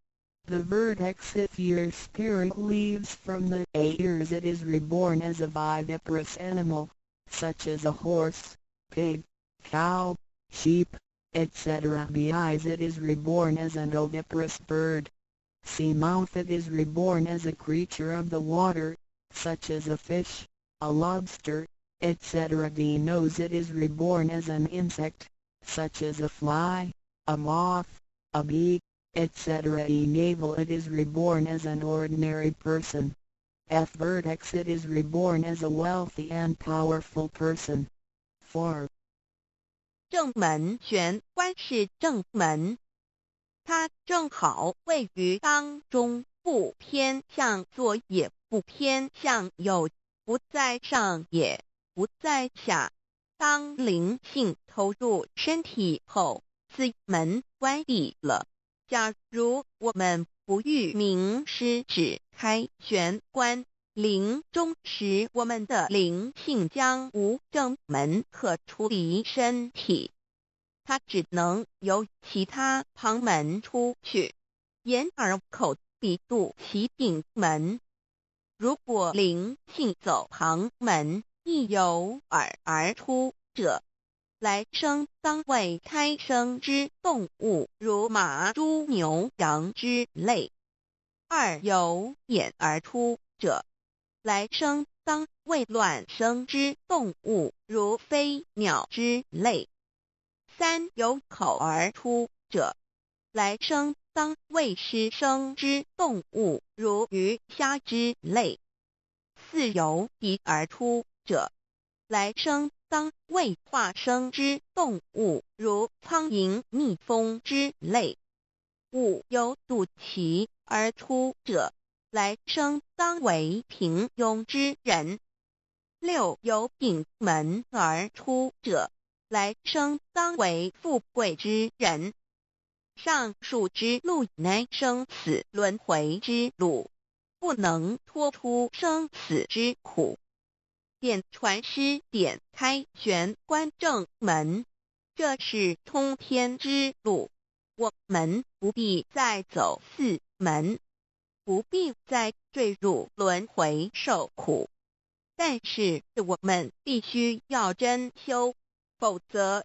The vertex. If your spirit leaves from the ears, it is reborn as a viviparous animal, such as a horse, pig, cow, sheep, etc. The eyes. It is reborn as an oviparous bird. See mouth. It is reborn as a creature of the water, such as a fish, a lobster, etc. The nose. It is reborn as an insect, such as a fly, a moth, a bee, etc. The navel. It is reborn as an ordinary person. F. Vertex. It is reborn as a wealthy and powerful person. 4. 正门玄关是正门，它正好位于当中，不偏向左也不偏向右，不在上也不在下。当灵性投入身体后，此门关闭了。假如我们不欲名师指开玄关，临终时我们的灵性将无正门可出离身体，它只能由其他旁门出去，眼耳口鼻肚脐顶门。如果灵性走旁门，亦由耳而出者，来生当为胎生之动物，如马、猪、牛、羊之类；二由眼而出者，来生当为卵生之动物，如飞鸟之类；三由口而出者，来生当为湿生之动物，如鱼虾之类；四由鼻而出者，来生当为化生之动物，如苍蝇、蜜蜂之类；五由肚脐而出者，来生当为平庸之人；六由丙门而出者，来生当为富贵之人。上述之路乃生死轮回之路，不能脱出生死之苦。点传师点开玄关正门，这是通天之路，我们不必再走四门，不必再坠入轮回受苦。但是我们必须要真修，否则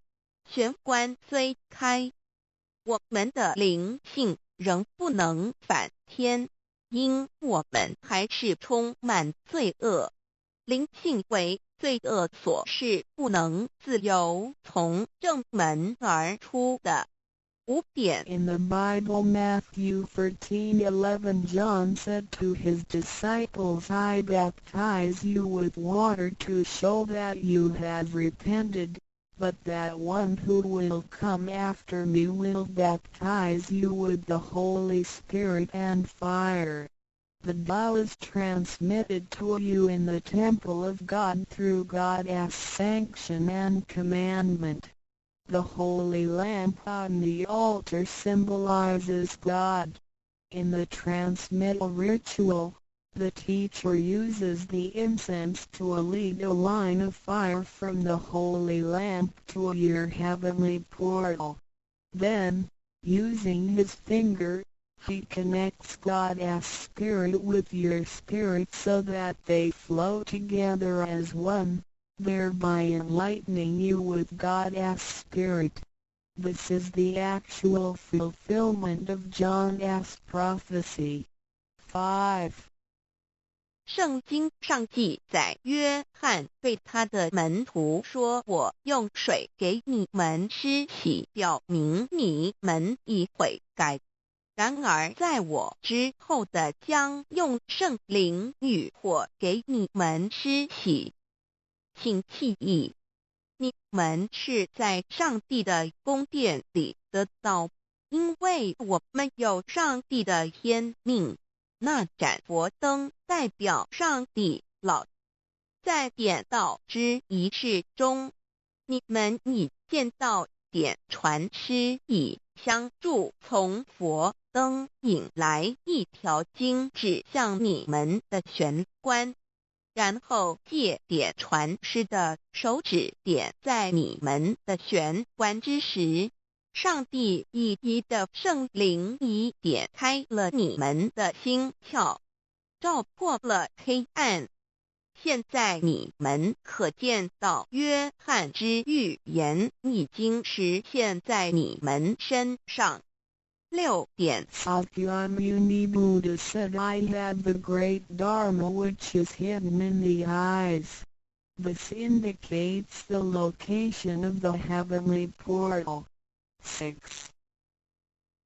玄关虽开，我们的灵性仍不能返天，因我们还是充满罪恶。灵性为罪恶所是不能自由从正门而出的。5点 In the Bible, Matthew 13:11, John said to his disciples, I baptize you with water to show that you have repented, but that one who will come after me will baptize you with the Holy Spirit and fire. The Tao is transmitted to you in the temple of God through God's sanction and commandment. The holy lamp on the altar symbolizes God. In the transmittal ritual, the teacher uses the incense to lead a line of fire from the holy lamp to your heavenly portal. Then, using his finger, he connects God's spirit with your spirit so that they flow together as one, thereby enlightening you with God's spirit. This is the actual fulfillment of John's prophecy. 5. 圣经上记载，约翰对他的门徒说，我用水给你们施洗，表明你们已悔改。然而在我之后的将用圣灵与火给你们施洗。请记忆，你们是在上帝的宫殿里得到，因为我们有上帝的天命。那盏佛灯代表上帝老。在点道之仪式中，你们已见到点传师以香柱从佛灯引来一条经指向你们的玄关，然后借点传师的手指点在你们的玄关之时，上帝以一的圣灵已点开了你们的心窍，照破了黑暗。现在你们可见到约翰之预言已经实现在你们身上。6点 Sakyamuni Buddha said, I have the great Dharma which is hidden in the eyes. This indicates the location of the heavenly portal. 6.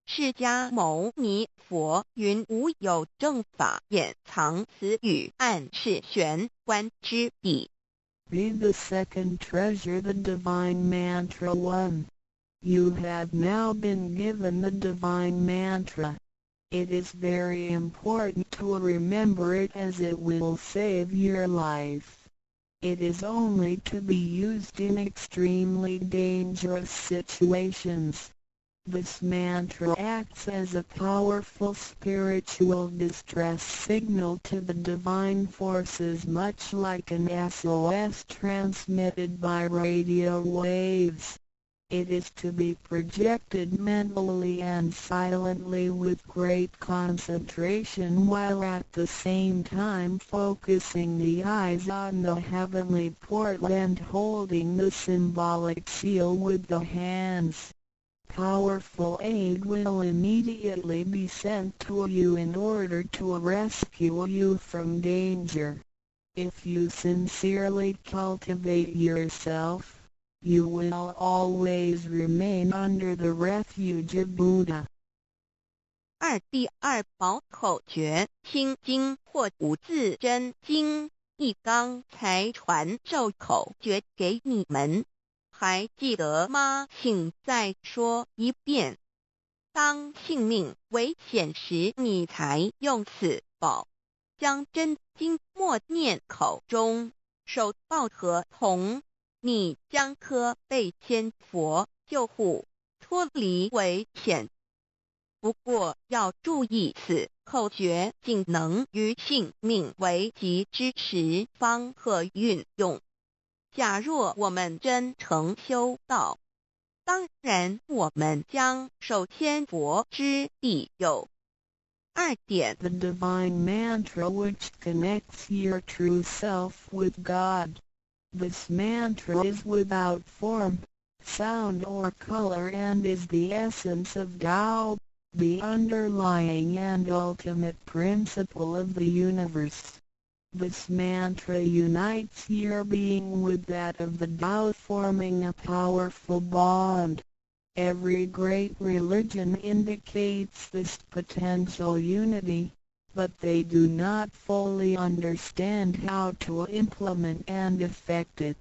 释迦牟尼佛云无有正法掩藏此语，暗示玄关之地。Be the second treasure, the divine mantra 1. You have now been given the divine mantra. It is very important to remember it as it will save your life. It is only to be used in extremely dangerous situations. This mantra acts as a powerful spiritual distress signal to the divine forces, much like an SOS transmitted by radio waves. It is to be projected mentally and silently with great concentration, while at the same time focusing the eyes on the heavenly portal and holding the symbolic seal with the hands. Powerful aid will immediately be sent to you in order to rescue you from danger. If you sincerely cultivate yourself, you will always remain under the refuge of Buddha. 第二宝口诀：心经或无字真经。一刚才传授口诀给你们，还记得吗？请再说一遍。当性命危险时，你才用此宝，将真经默念口中，手抱合同。你将可被千佛救护，脱离危险。不过要注意，此口诀仅能于性命危急之时方可运用。假若我们真诚修道，当然我们将受千佛之庇佑。2点 The divine mantra which connects your true self with God. This mantra is without form, sound or color and is the essence of Tao, the underlying and ultimate principle of the universe. This mantra unites your being with that of the Tao, forming a powerful bond. Every great religion indicates this potential unity, but they do not fully understand how to implement and effect it.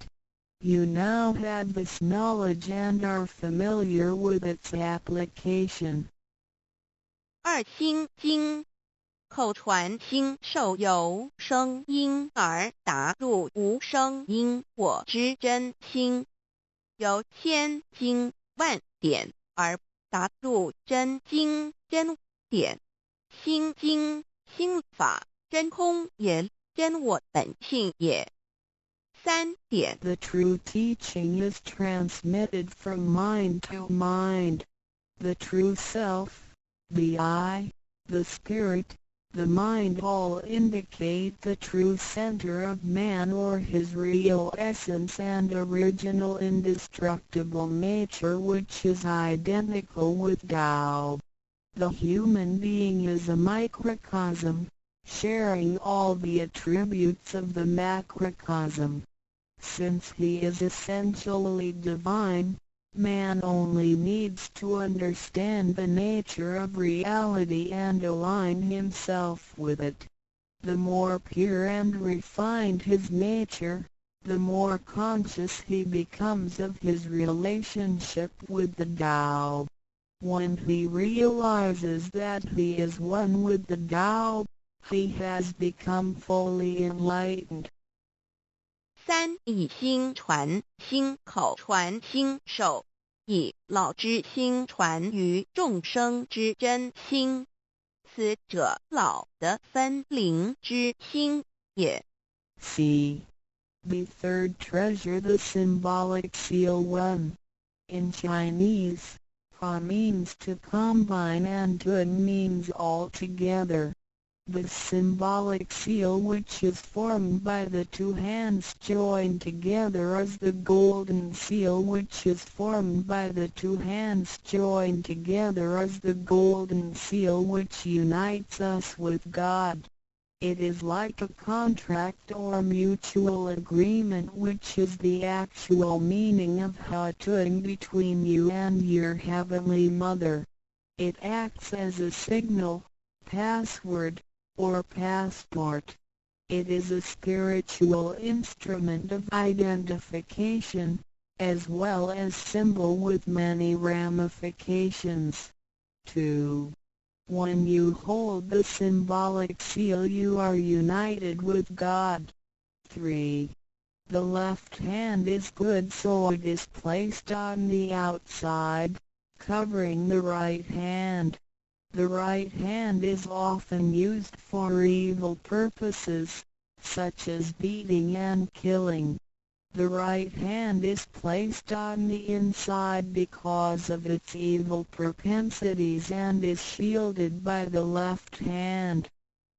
You now have this knowledge and are familiar with its application. 2心经口传心受由声音而达入无声因果之真心，由千经万点而达入真经真点。心经心法真空也，真我本性也。3点 The true teaching is transmitted from mind to mind. The true self, the I, the spirit, the mind all indicate the true center of man or his real essence and original indestructible nature, which is identical with Tao. The human being is a microcosm, sharing all the attributes of the macrocosm. Since he is essentially divine, man only needs to understand the nature of reality and align himself with it. The more pure and refined his nature, the more conscious he becomes of his relationship with the Tao. When he realizes that he is one with the Tao, he has become fully enlightened. 3以心传心口传心手，以老之心传于众生之真心，此者老的分灵之心也。C. The third treasure, the symbolic seal 1. In Chinese, means to combine and good means all together. The symbolic seal, which is formed by the two hands joined together, is the golden seal, which is formed by the two hands joined together, is the golden seal which unites us with God. It is like a contract or mutual agreement, which is the actual meaning of Hatun between you and your Heavenly Mother. It acts as a signal, password, or passport. It is a spiritual instrument of identification, as well as symbol with many ramifications. 2. When you hold the symbolic seal, you are united with God. 3. The left hand is good, so it is placed on the outside, covering the right hand. The right hand is often used for evil purposes, such as beating and killing. The right hand is placed on the inside because of its evil propensities and is shielded by the left hand.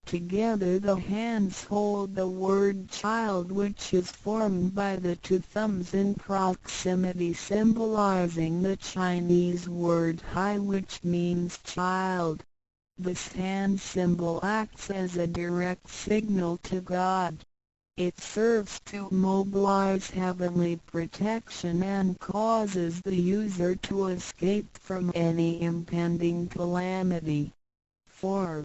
Together the hands hold the word child, which is formed by the two thumbs in proximity, symbolizing the Chinese word hai, which means child. This hand symbol acts as a direct signal to God. It serves to mobilize heavenly protection and causes the user to escape from any impending calamity. 4.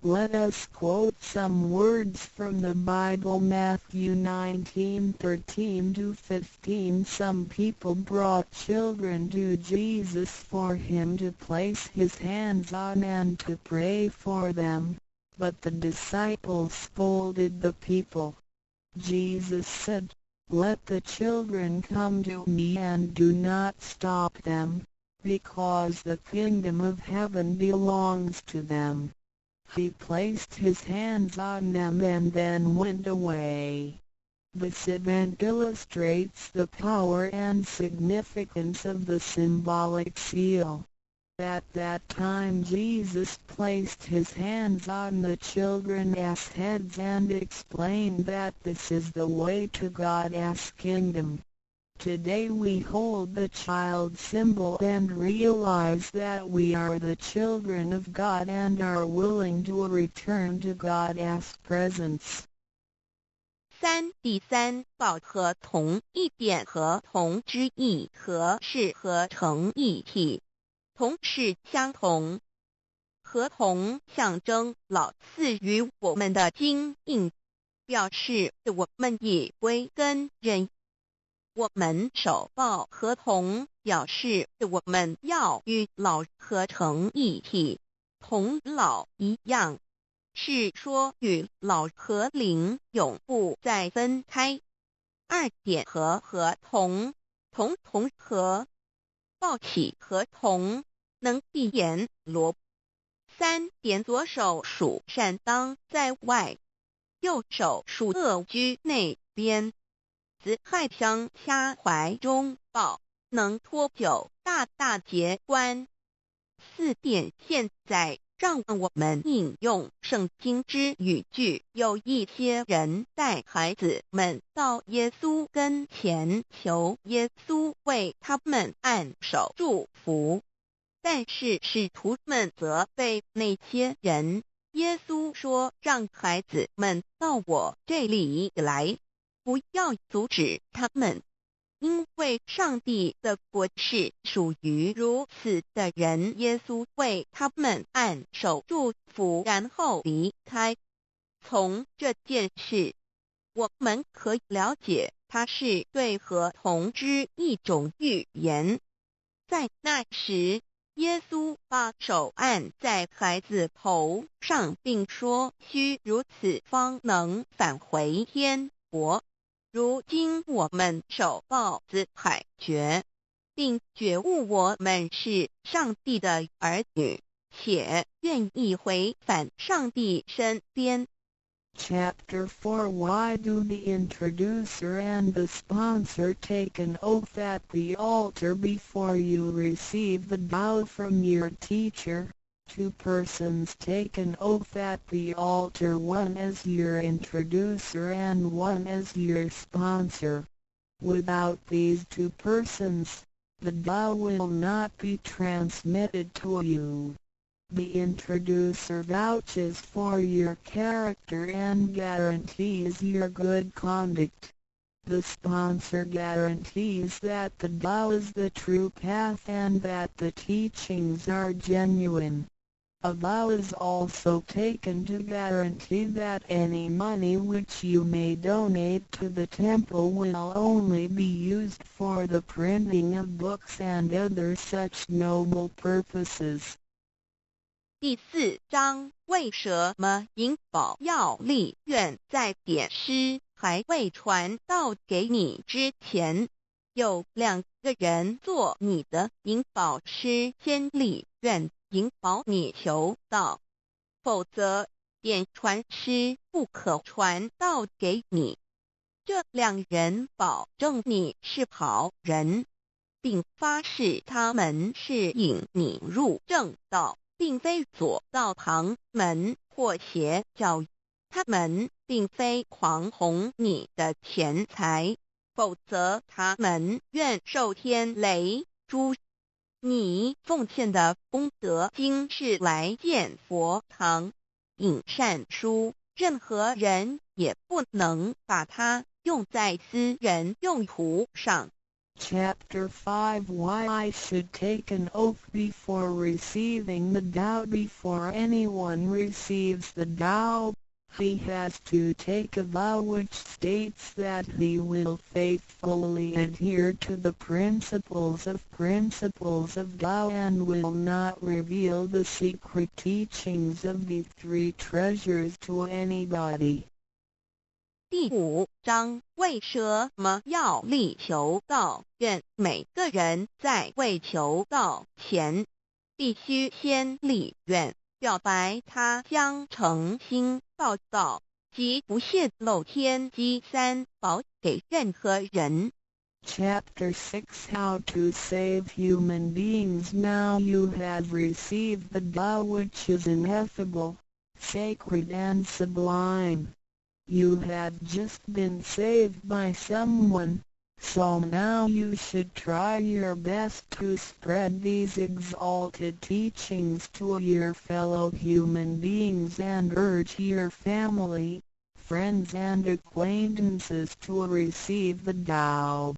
Let us quote some words from the Bible. Matthew 19:13-15. Some people brought children to Jesus for him to place his hands on and to pray for them, but the disciples scolded the people. Jesus said, "Let the children come to me and do not stop them, because the kingdom of heaven belongs to them." He placed his hands on them and then went away. This event illustrates the power and significance of the symbolic seal. At that time Jesus placed his hands on the children's heads and explained that this is the way to God's kingdom. Today we hold the child symbol and realize that we are the children of God and are willing to return to God's presence. 3. 第三，抱合同一点合同之意，合是合成一体，同是相同。合同象征老赐予我们的经印，表示我们已归根认。我们守抱合同，表示我们要与老合成一体，同老一样，是说与老和灵永不再分开。2点合合同，同合，抱起合同，能闭眼罗。3点左手属善当在外，右手属恶居内边。子亥相掐怀中抱，能托九大大节关。4点现在让我们引用圣经之语句，有一些人带孩子们到耶稣跟前，求耶稣为他们按手祝福，但是使徒们责备那些人。耶稣说，让孩子们到我这里来，不要阻止他们，因为上帝的国是属于如此的人。耶稣为他们按手祝福，然后离开。从这件事，我们可以了解，它是对合同之一种预言。在那时，耶稣把手按在孩子头上，并说：“须如此，方能返回天国。”如今我们守抱子海觉，并觉悟我们是上帝的儿女，且愿意回返上帝身边。Chapter 4 Why do the introducer and the sponsor take an oath at the altar before you receive the Tao from your teacher? Two persons take an oath at the altar, one as your introducer and one as your sponsor. Without these two persons, the Tao will not be transmitted to you. The introducer vouches for your character and guarantees your good conduct. The sponsor guarantees that the Tao is the true path and that the teachings are genuine. A vow is also taken to guarantee that any money which you may donate to the temple will only be used for the printing of books and other such noble purposes. 第4章为什么银宝要立愿在典诗还未传道给你之前，有2个人做你的银宝师先立愿引保你求道，否则典传师不可传道给你。这2人保证你是好人，并发誓他们是引你入正道，并非左道旁门或邪教，他们并非狂哄你的钱财，否则他们愿受天雷诛。你奉献的功德金是来建佛堂、引善书，任何人也不能把它用在私人用途上。Chapter 5 Why I should take an oath before receiving the Tao. Before anyone receives the Tao, he has to take a vow which states that he will faithfully adhere to the principles of Tao and will not reveal the secret teachings of the 3 treasures to anybody. 第5章为什么要立求道愿？每个人在未求道前，必须先立愿，表白他将诚心报道及不泄露天机3宝给任何人。Chapter 6 How to save human beings. Now you have received the Tao which is ineffable, sacred and sublime. You have just been saved by someone, so now you should try your best to spread these exalted teachings to your fellow human beings and urge your family, friends and acquaintances to receive the Tao.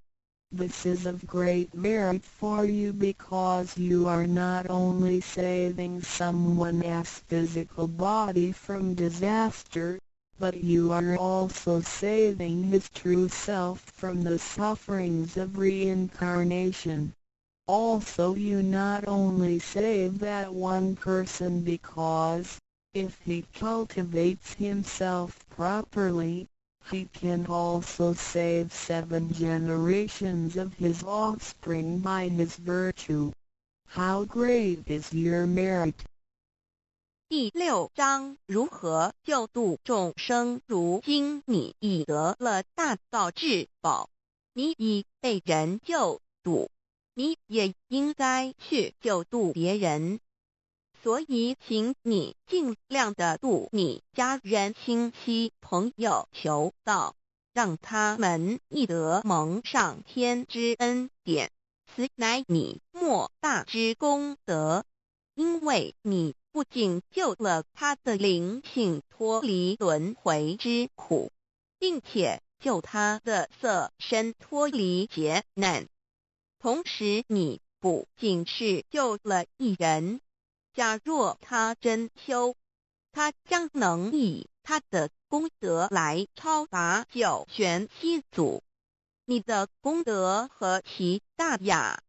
This is of great merit for you because you are not only saving someone's physical body from disaster, but you are also saving his true self from the sufferings of reincarnation. Also you not only save that one person because, if he cultivates himself properly, he can also save 7 generations of his offspring by his virtue. How great is your merit! 第6章如何救度众生。如今你已得了大道至宝，你已被人救度，你也应该去救度别人。所以请你尽量的度你家人、亲戚、朋友求道，让他们亦得蒙上天之恩典，此乃你莫大之功德。因为你不仅救了他的灵性脱离轮回之苦，并且救他的色身脱离劫难，同时你不仅是救了一人，假若他真修，他将能以他的功德来超拔9玄7祖。你的功德何其大呀！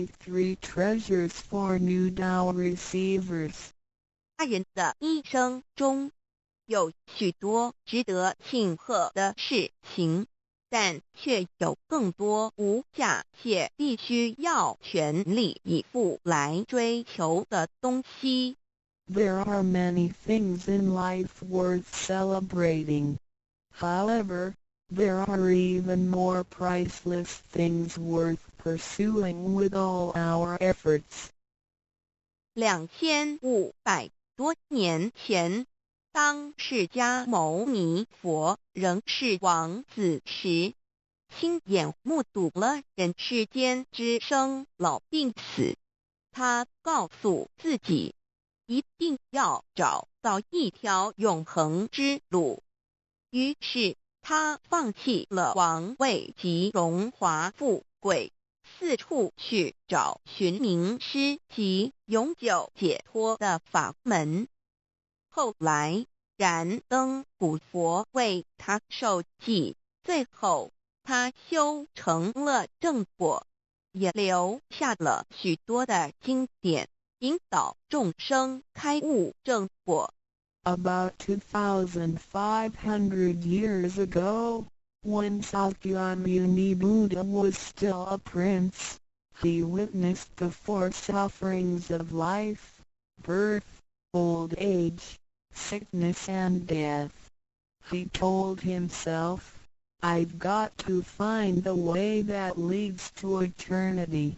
the 3 treasures for new Tao receivers. 他人的一生中有许多值得庆贺的事情，但却有更多无价且必须要全力以赴来追求的东西。There are many things in life worth celebrating. However, there are even more priceless things worth pursuing with all our efforts. 2500多年前，当释迦牟尼佛仍是王子时，亲眼目睹了人世间之生老病死。他告诉自己，一定要找到一条永恒之路。于是他放弃了王位及荣华富贵，四处去找寻名师及永久解脱的法门。后来燃灯古佛为他受记，最后他修成了正果，也留下了许多的经典，引导众生开悟正果。About 2,500 years ago, when Sakyamuni Buddha was still a prince, he witnessed the 4 sufferings of life: birth, old age, sickness and death. He told himself, "I've got to find the way that leads to eternity."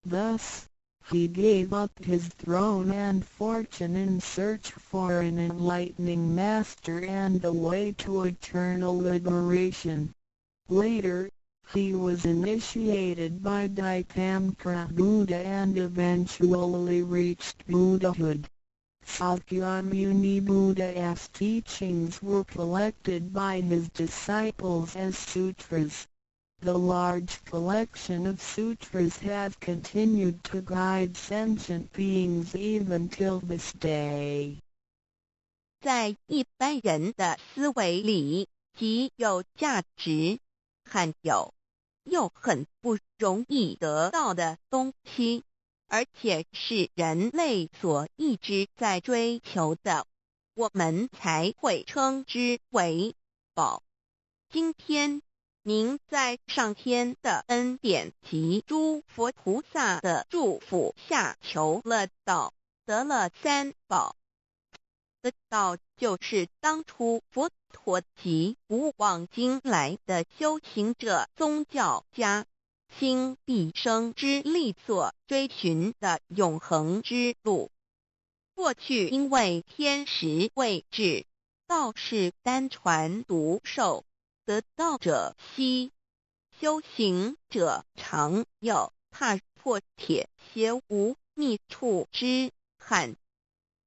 Thus, he gave up his throne and fortune in search for an enlightening master and a way to eternal liberation. Later, he was initiated by Dipamkara Buddha and eventually reached Buddhahood. Sakyamuni Buddha's teachings were collected by his disciples as sutras. The large collection of sutras have continued to guide sentient beings even till this day. 在一般人的思维里，极有价值、罕有又很不容易得到的东西，而且是人类所一直在追求的，我们才会称之为宝。今天您在上天的恩典及诸佛菩萨的祝福下求了道，得了3宝。的道就是当初佛陀及古往今来的修行者、宗教家倾毕生之力所追寻的永恒之路。过去因为天时未至，道是单传独授，得道者稀，修行者常有，踏破铁鞋无觅处之憾。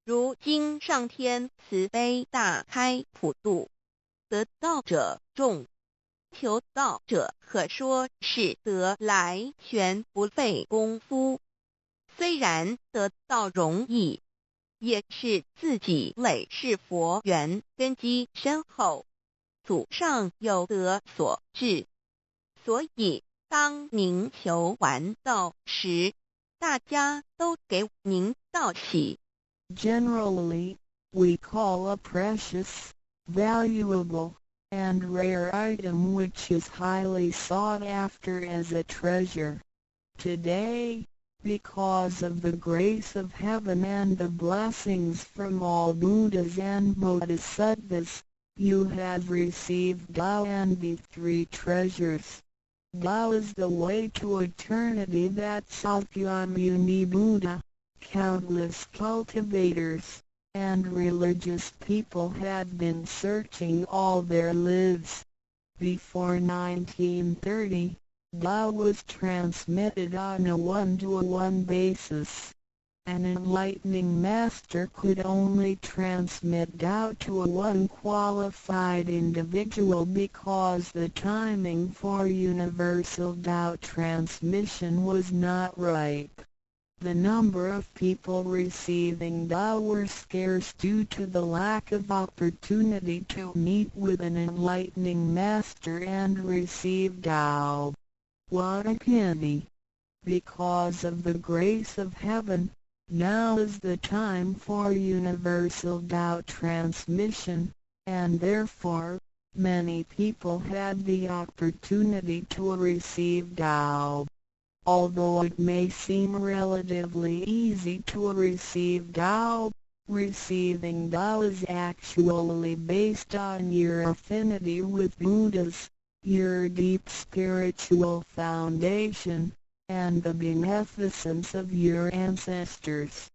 如今上天慈悲大开普渡，得道者众，求道者可说是得来全不费功夫。虽然得道容易，也是自己累世佛缘根基深厚，祖上有德所致。所以当您求完道时，大家都给您道喜。Generally, we call a precious, valuable, and rare item which is highly sought after as a treasure. Today, because of the grace of heaven and the blessings from all Buddhas and Bodhisattvas, you have received Tao and the 3 treasures. Tao is the way to eternity that Sakyamuni Buddha, countless cultivators, and religious people have been searching all their lives. Before 1930, Tao was transmitted on a 1-to-1 basis. An enlightening master could only transmit Tao to a one qualified individual because the timing for universal Tao transmission was not ripe. The number of people receiving Tao were scarce due to the lack of opportunity to meet with an enlightening master and receive Tao. What a pity! Because of the grace of heaven, now is the time for universal Tao transmission, and therefore, many people had the opportunity to receive Tao. Although it may seem relatively easy to receive Tao, receiving Tao is actually based on your affinity with Buddhas, your deep spiritual foundation, and the beneficence of your ancestors.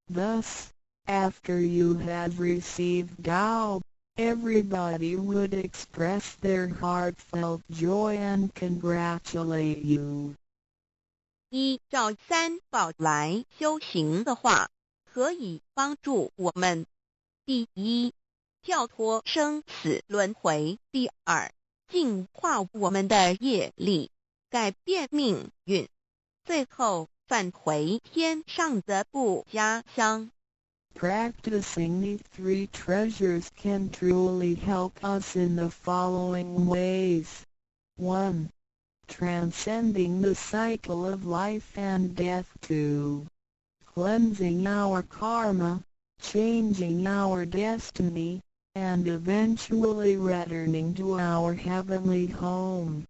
Thus, after you have received Tao, everybody would express their heartfelt joy and congratulate you. 依照三宝来修行的话，可以帮助我们：第一，跳脱生死轮回；第二，净化我们的业力，改变命运；最后返回天上的不家乡。Practicing these three treasures can truly help us in the following ways. 1. Transcending the cycle of life and death. 2. Cleansing our karma, changing our destiny, and eventually returning to our heavenly home.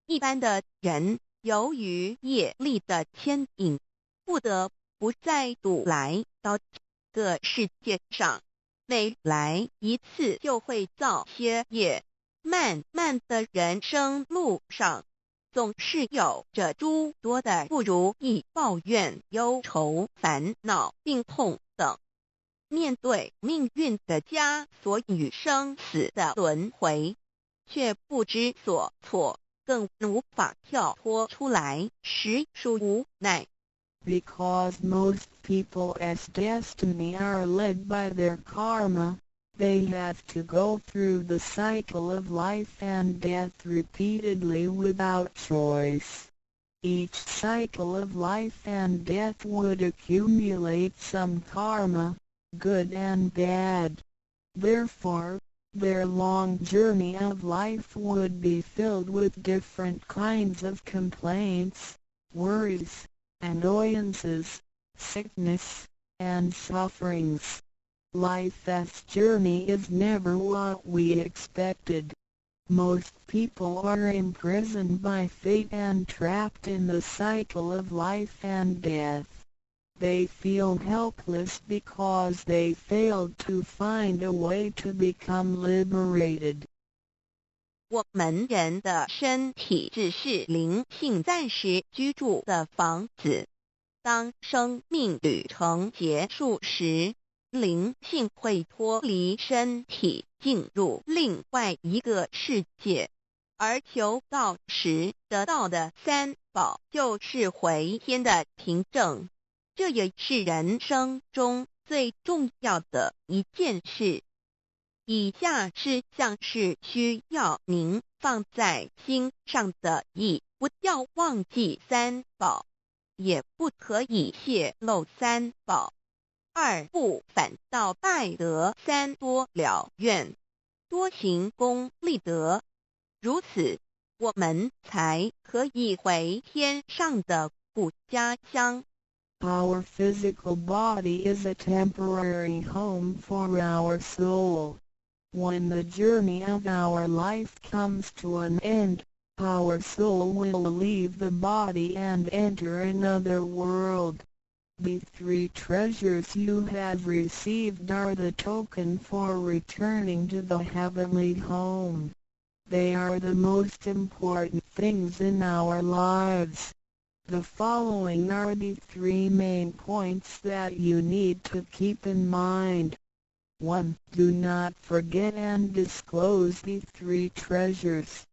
一般的人由于业力的牵引，不得不再度来到这个世界上，每来一次就会造些业，漫漫的人生路上，总是有着诸多的不如意、抱怨、忧愁、烦恼、病痛等。面对命运的枷锁与生死的轮回，却不知所措，更无法跳脱出来，实属无奈。Because most people as destiny are led by their karma, they have to go through the cycle of life and death repeatedly without choice. Each cycle of life and death would accumulate some karma, good and bad. Therefore, their long journey of life would be filled with different kinds of complaints, worries, annoyances, sickness, and sufferings. Life's journey is never what we expected. Most people are imprisoned by fate and trapped in the cycle of life and death. They feel helpless because they failed to find a way to become liberated. 我们人的身体只是灵性暂时居住的房子，当生命旅程结束时，灵性会脱离身体，进入另外一个世界，而求道时得到的三宝就是回天的凭证。这也是人生中最重要的一件事。以下是像是需要您放在心上的意，不要忘记三宝，也不可以泄露三宝。二不反倒败得三多了愿，多行功立德，如此我们才可以回天上的故家乡。Our physical body is a temporary home for our soul. When the journey of our life comes to an end, our soul will leave the body and enter another world. The three treasures you have received are the token for returning to the heavenly home. They are the most important things in our lives. The following are the three main points that you need to keep in mind. 1. Do not forget and disclose the three treasures.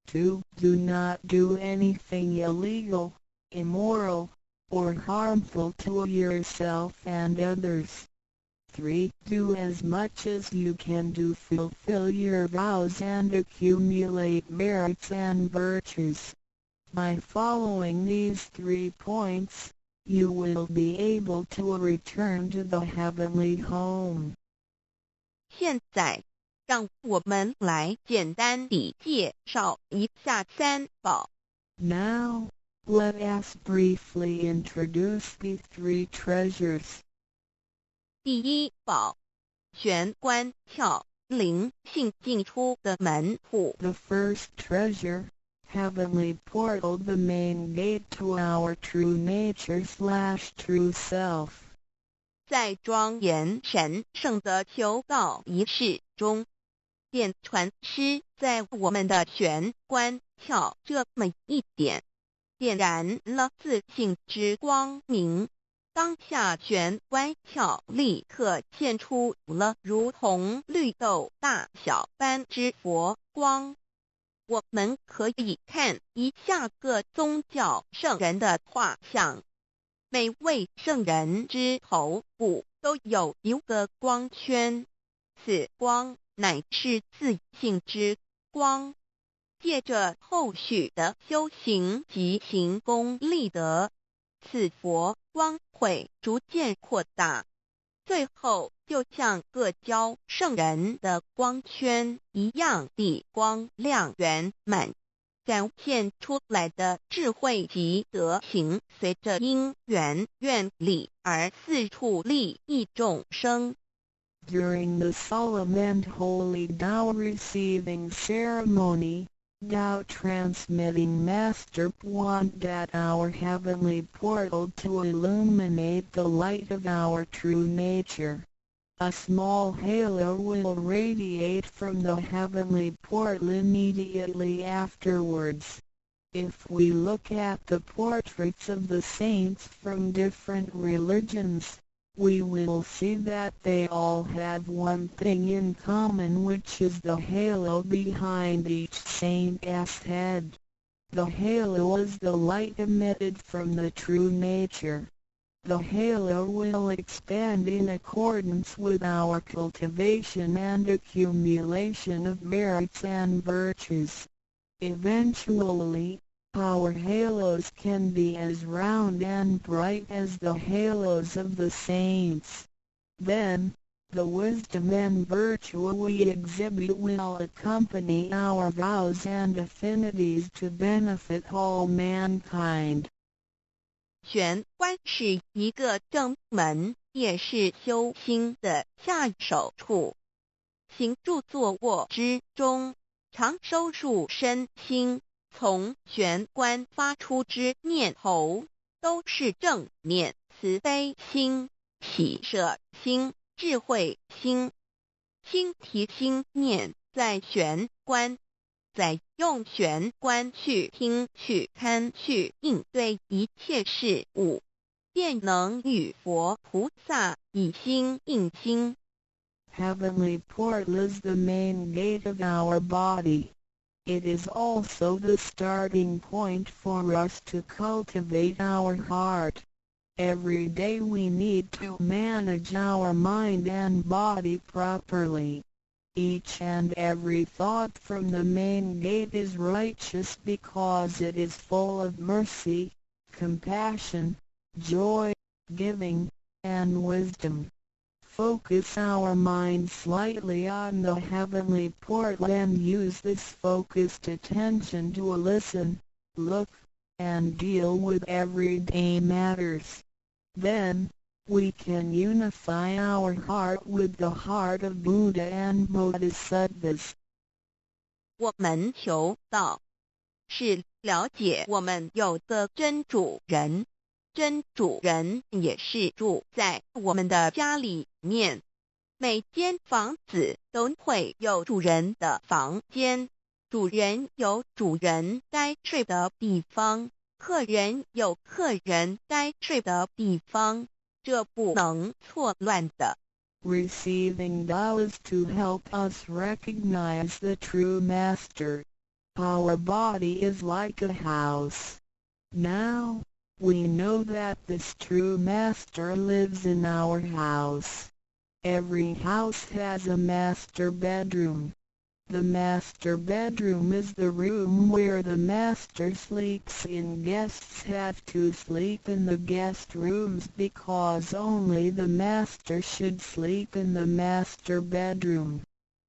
2. Do not do anything illegal, immoral, or harmful to yourself and others. 3. Do as much as you can to fulfill your vows and accumulate merits and virtues. By following these 3 points, you will be able to return to the heavenly home. 现在，让我们来简单地介绍一下三宝。Now, Let us briefly introduce the three treasures. 第一宝，玄关窍，灵性进出的门户。 The first treasure, heavenly portal, the main gate to our true nature/true self. 在庄严神圣的求告仪式中，电传师在我们的玄关窍这么一点，点燃了自信之光明。当下玄关窍立刻现出了如同绿豆大小般之佛光。我们可以看一下各宗教圣人的画像，每位圣人之头部都有一个光圈，此光乃是自信之光。借着后续的修行及行功立德，此佛光会逐渐扩大，最后就像各教圣人的光圈一样地光亮圆满，展现出来的智慧及德行，随着因缘愿力而四处利益众生。 During the solemn and holy Tao receiving ceremony, Tao transmitting Master pointed at our heavenly portal to illuminate the light of our true nature. A small halo will radiate from the heavenly portal immediately afterwards. If we look at the portraits of the saints from different religions, we will see that they all have one thing in common, which is the halo behind each saint's head. The halo is the light emitted from the true nature. The halo will expand in accordance with our cultivation and accumulation of merits and virtues. Eventually, our halos can be as round and bright as the halos of the saints. Then, the wisdom and virtue we exhibit will accompany our vows and affinities to benefit all mankind. 玄关是一个正门，也是修心的下手处。行住坐卧之中，常收束身心，从玄关发出之念头，都是正念、慈悲心、喜舍心、智慧心。心提心念在玄关，再用玄关去听、去看、去应对一切事物，便能与佛菩萨以心应心。 Heavenly portal is the main gate of our body. It is also the starting point for us to cultivate our heart. Every day we need to manage our mind and body properly. Each and every thought from the main gate is righteous because it is full of mercy, compassion, joy, giving, and wisdom. Focus our mind slightly on the heavenly portal and use this focused attention to listen, look, and deal with everyday matters. Then, we can unify our heart with the heart of Buddha and Bodhisattvas. 我们求道，是了解我们有个真主人。真主人也是住在我们的家里面，每间房子都会有主人的房间，主人有主人该睡的地方，客人有客人该睡的地方，这不能错乱的。Receiving Tao is to help us recognize the true Master. Our body is like a house. Now, we know that this true Master lives in our house. Every house has a master bedroom. The master bedroom is the room where the master sleeps in. Guests have to sleep in the guest rooms because only the master should sleep in the master bedroom.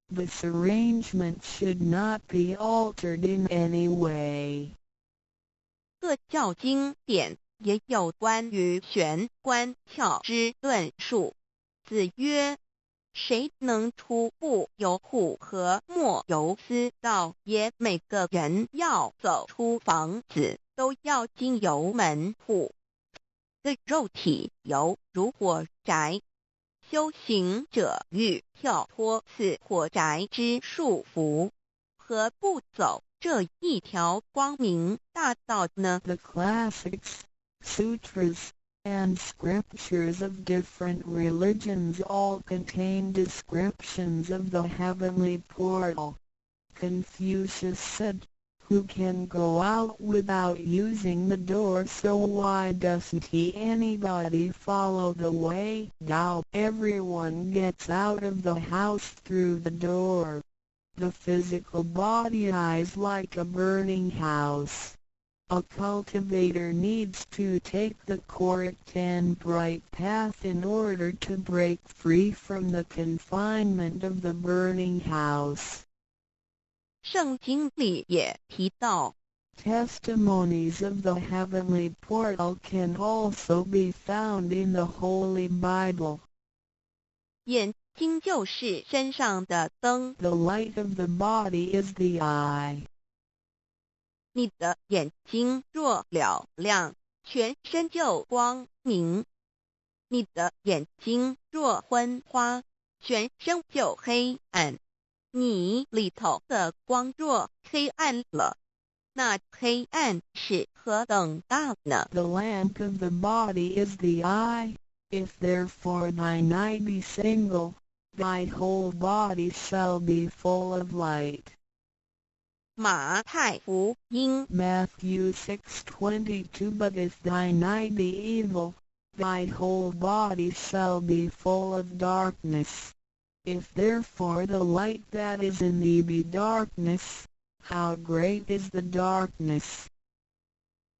This arrangement should not be altered in any way. 各教经典也有关于玄关窍之论述。子曰：谁能出不由户和莫由私道也？每个人要走出房子，都要经由门户。个肉体犹如火宅，修行者欲跳脱此火宅之束缚，何不走这一条光明大道呢？ The classics, sutras, and scriptures of different religions all contain descriptions of the heavenly portal. Confucius said, "Who can go out without using the door, so why doesn't anybody follow the way? Now everyone gets out of the house through the door. The physical body is like a burning house. A cultivator needs to take the correct and bright path in order to break free from the confinement of the burning house." 圣经里也提到 Testimonies of the heavenly portal can also be found in the Holy Bible. 眼睛就是身上的灯， The light of the body is the eye. 你的眼睛若了亮，全身就光明；你的眼睛若昏花，全身就黑暗。你里头的光若黑暗了，那黑暗是何等大呢？ The lamp of the body is the eye. If therefore thine eye be single, thy whole body shall be full of light. 马太福音 Matthew 6:22 But if thine eye be evil, thy whole body shall be full of darkness. If therefore the light that is in thee be darkness, how great is the darkness?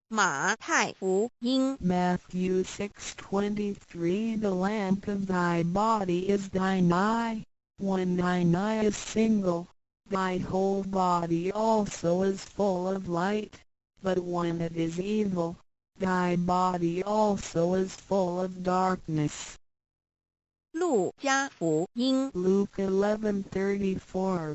马太福音 Matthew 6:23 The lamp of thy body is thine eye. When thine eye is single, thy whole body also is full of light. But when it is evil, thy body also is full of darkness. 路加福音 Luke 11:34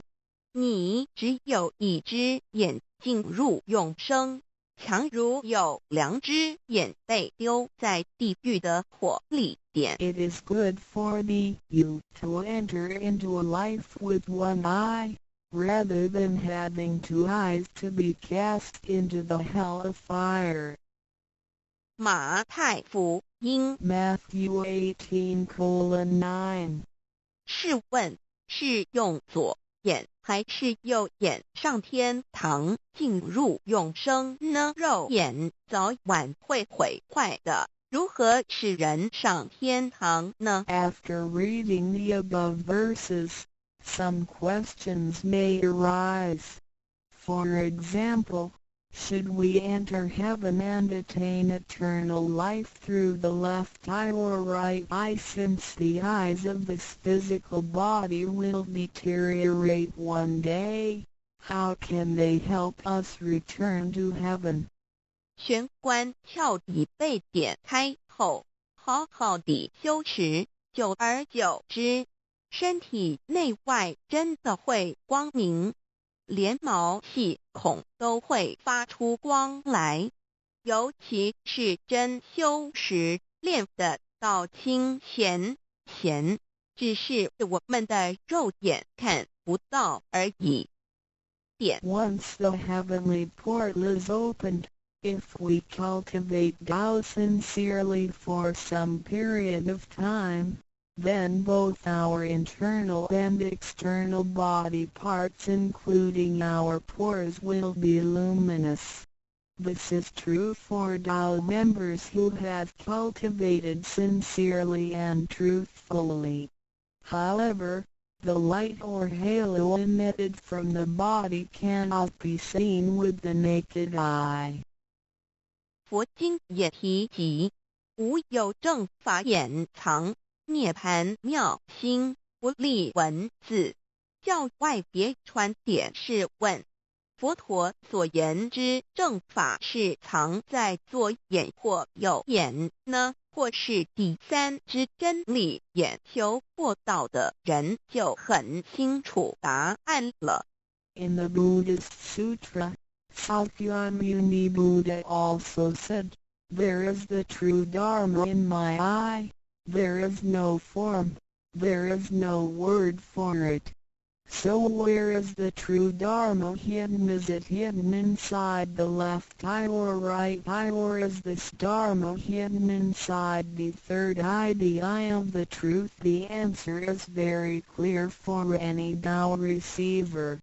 你只有一只眼进入永生，强如有两只眼被丢在地狱的火里点。 It is good for thee, you, to enter into a life with one eye, rather than having two eyes to be cast into the hell of fire. 马太福音 Matthew 18:9试问是用左眼还是右眼上天堂进入永生呢？肉眼早晚会毁坏的，如何使人上天堂呢？ After reading the above verses, some questions may arise. For example, should we enter heaven and attain eternal life through the left eye or right eye, since the eyes of this physical body will deteriorate one day? How can they help us return to heaven? 玄关窍已被点开后，好好地修持，久而久之，身体内外真的会光明，连毛细孔都会发出光来。尤其是真修持练得到清闲，只是我们的肉眼看不到而已。点 Once the heavenly portal is opened, if we cultivate Tao sincerely for some period of time, then both our internal and external body parts including our pores will be luminous. This is true for Tao members who have cultivated sincerely and truthfully. However, the light or halo emitted from the body cannot be seen with the naked eye. 佛经也提及，无有正法掩藏，涅盘妙心，不立文字，教外别传点是问，佛陀所言之正法是藏在左眼或右眼呢，或是第三之真理，研究过道的人就很清楚答案了。In the Buddhist Sutra, Sakyamuni Buddha also said, "There is the true Dharma in my eye, there is no form, there is no word for it." So where is the true Dharma hidden? Is it hidden inside the left eye or right eye, or is this Dharma hidden inside the third eye, the eye of the truth? The answer is very clear for any Tao receiver.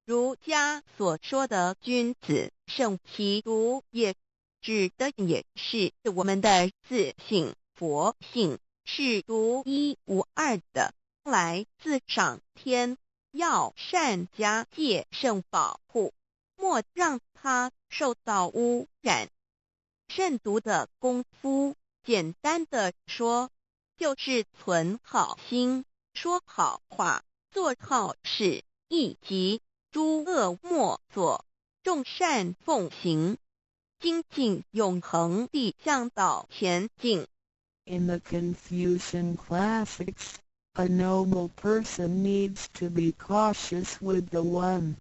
儒家所说的君子圣其儒也，指的也是我们的自性佛性，是独一无二的，来自上天，要善加戒慎保护，莫让它受到污染。慎独的功夫，简单的说，就是存好心，说好话，做好事，以及诸恶莫作，众善奉行，精进永恒地向导前进。In the Confucian classics, a noble person needs to be cautious with the One.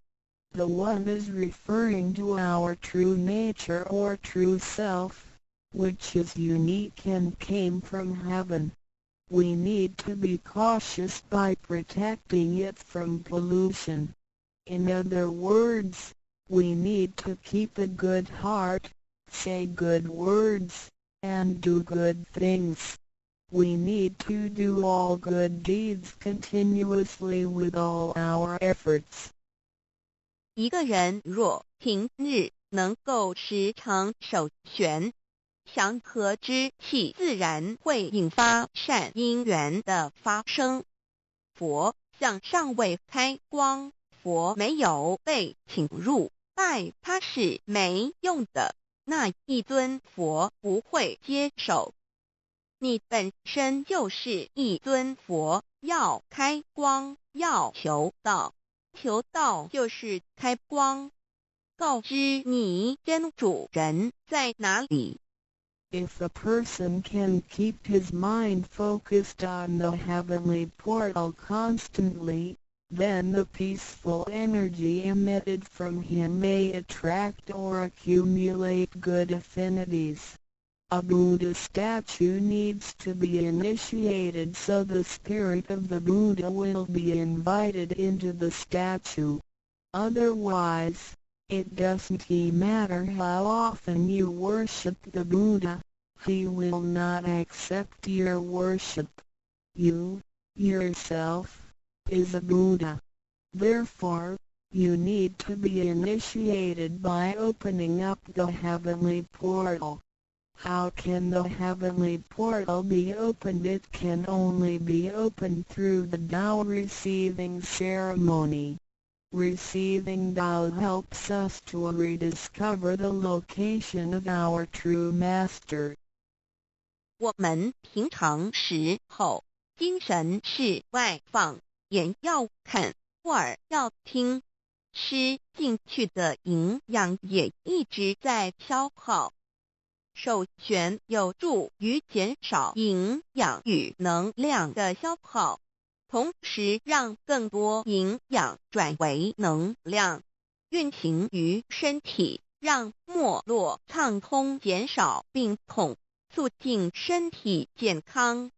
The One is referring to our true nature or true self, which is unique and came from heaven. We need to be cautious by protecting it from pollution. In other words, we need to keep a good heart, say good words, and do good things. We need to do all good deeds continuously with all our efforts. 一个人若平日能够时常守玄，祥和之气自然会引发善因缘的发生。佛像尚未开光，佛没有被请入，拜他是没用的，那一尊佛不会接受。你本身就是一尊佛，要开光，要求道，求道就是开光，告知你真主人在哪里。If a person can keep his mind focused on the heavenly portal constantly, then the peaceful energy emitted from him may attract or accumulate good affinities. A Buddha statue needs to be initiated so the spirit of the Buddha will be invited into the statue. Otherwise, it doesn't matter how often you worship the Buddha, he will not accept your worship. You, yourself, is a Buddha. Therefore, you need to be initiated by opening up the heavenly portal. How can the heavenly portal be opened? It can only be opened through the Tao receiving ceremony. Receiving Tao helps us to rediscover the location of our true master. 我们平常时候，精神是外放，眼要看，耳要听，吃进去的营养也一直在消耗。守玄有助于减少营养与能量的消耗，同时让更多营养转为能量，运行于身体，让脉络畅通，减少病痛，促进身体健康。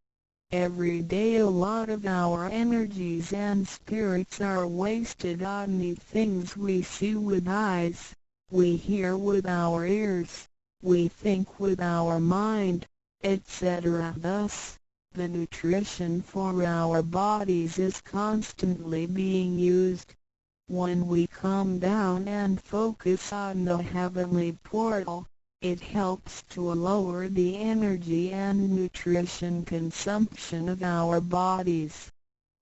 Every day a lot of our energies and spirits are wasted on the things we see with eyes, we hear with our ears, we think with our mind, etc. Thus, the nutrition for our bodies is constantly being used. When we calm down and focus on the heavenly portal, it helps to lower the energy and nutrition consumption of our bodies.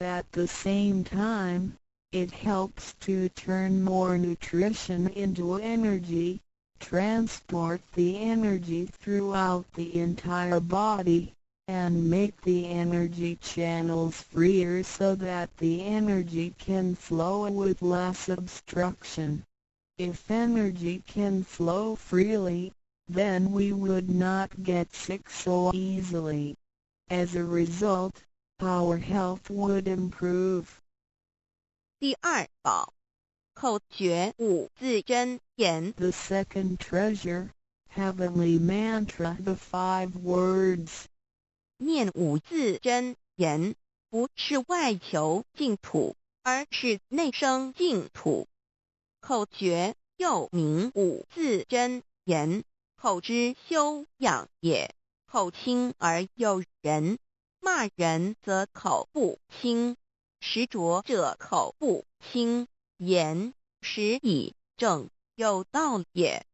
At the same time, it helps to turn more nutrition into energy, transport the energy throughout the entire body, and make the energy channels freer so that the energy can flow with less obstruction. If energy can flow freely, then we would not get sick so easily. As a result, our health would improve. 第二宝，口诀五字真言。 The second treasure, heavenly mantra, the 5 words. 念五字真言，不是外求净土，而是内生净土。口诀又名五字真言，口之修养也。口轻而诱人，骂人则口不轻，实着者口不轻，言实以正，有道也。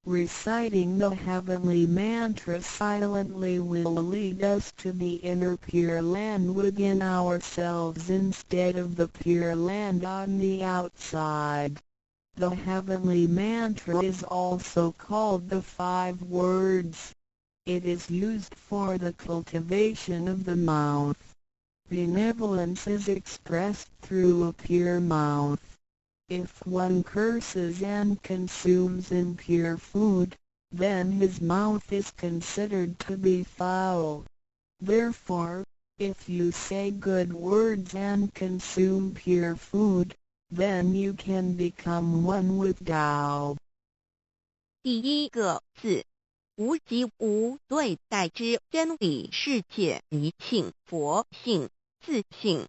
Reciting the heavenly mantra silently will lead us to the inner Pure Land within ourselves instead of the Pure Land on the outside. The heavenly mantra is also called the 5 words. It is used for the cultivation of the mouth. Benevolence is expressed through a pure mouth. If one curses and consumes impure food, then his mouth is considered to be foul. Therefore, if you say good words and consume pure food, then you can become one with Tao. 第一个字，无即无对待之真理世界离性佛性自性。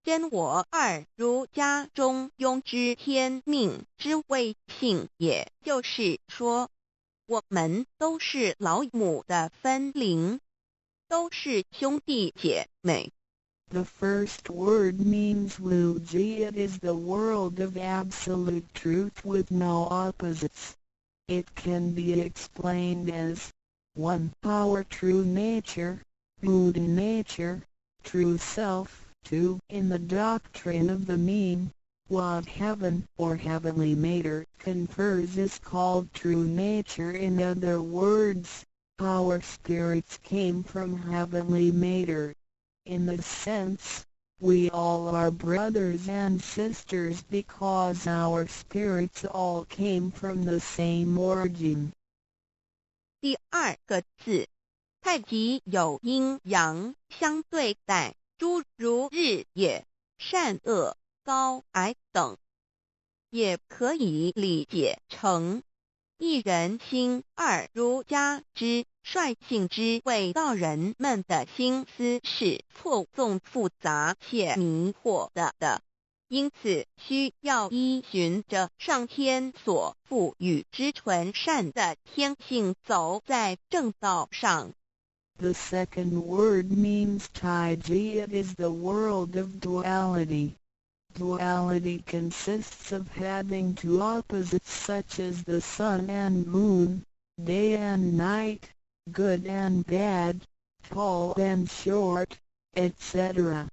真我二如家中庸之天命之谓性，也就是说，我们都是老母的分灵，都是兄弟姐妹。 The first word means Wuji. It is the world of absolute truth with no opposites. It can be explained as 1. Our true nature, Buddha nature, true self. 2. In the doctrine of the mean, what heaven or heavenly matter confers is called true nature. In other words, our spirits came from heavenly matter. In this sense, we all are brothers and sisters because our spirits all came from the same origin. 第二个字，太极有阴阳相对待，诸如日也，善恶、高矮等，也可以理解成一人心二如家之率性之谓道人们的心思是错综复杂且迷惑的，因此需要依循着上天所赋予之纯善的天性走在正道上。 The second word means Taiji. It is the world of duality. Duality consists of having 2 opposites such as the sun and moon, day and night, good and bad, tall and short, etc.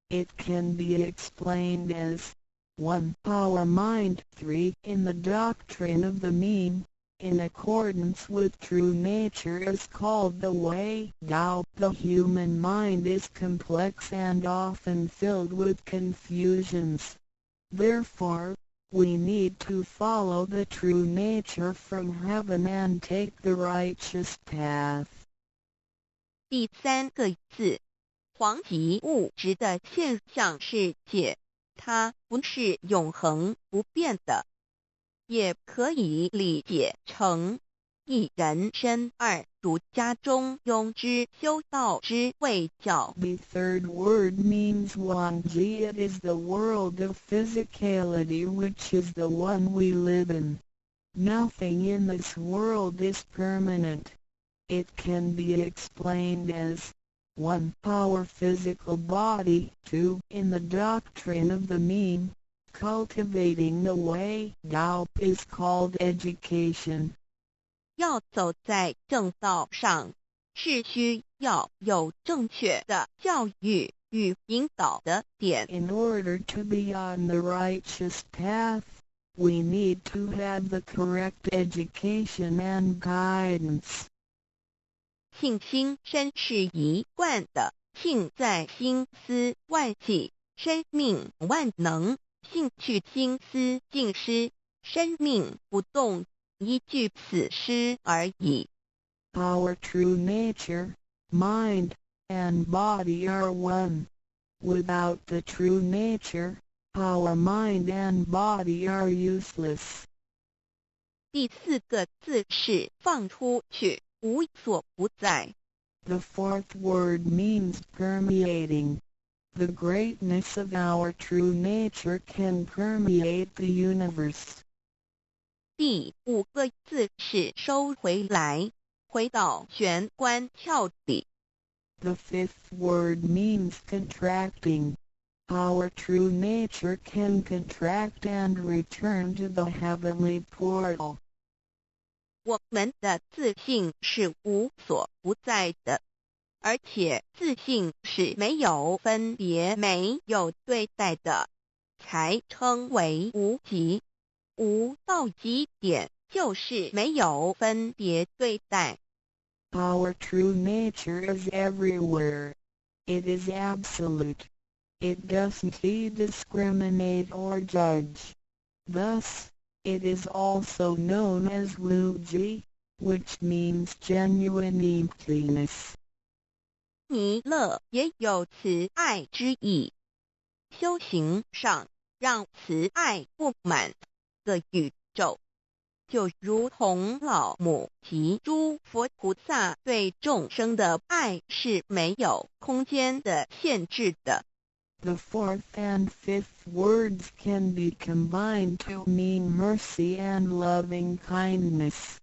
It can be explained as 1. Our mind. 3. In the doctrine of the mean, in accordance with true nature is called the way Tao. The human mind is complex and often filled with confusions. Therefore, we need to follow the true nature from heaven and take the righteous path. 第三个字，黄极物质的现象世界，它不是永恒不变的。 也可以理解成一人身二如家中庸之修道之谓教。 The third word means Wanji. It is the world of physicality, which is the one we live in. Nothing in this world is permanent. It can be explained as 1. Our physical body. 2. In the doctrine of the mean, cultivating the way Tao is called education. 要走在正道上，是需要有正确的教育与引导的点。 In order to be on the righteous path, we need to have the correct education and guidance. 信心身是一贯的，信在心思万计，生命万能，兴趣心思尽失，生命不动，一句死诗而已。Our true nature, mind, and body are one. Without the true nature, our mind and body are useless. 第4个字是放出去，无所不在。The fourth word means permeating. The greatness of our true nature can permeate the universe. 第5个字是收回来，回到玄关窍里。The fifth word means contracting. Our true nature can contract and return to the heavenly portal. 我们的自信是无所不在的，而且自信是没有分别、没有对待的，才称为无极。无到极点就是没有分别对待。Our true nature is everywhere. It is absolute. It doesn't discriminate or judge. Thus, it is also known as Wuji, which means genuine emptiness. 弥勒也有慈爱之意，修行上让慈爱布满个宇宙，就如同老母及诸佛菩萨对众生的爱是没有空间的限制的。The fourth and fifth words can be combined to mean mercy and loving kindness.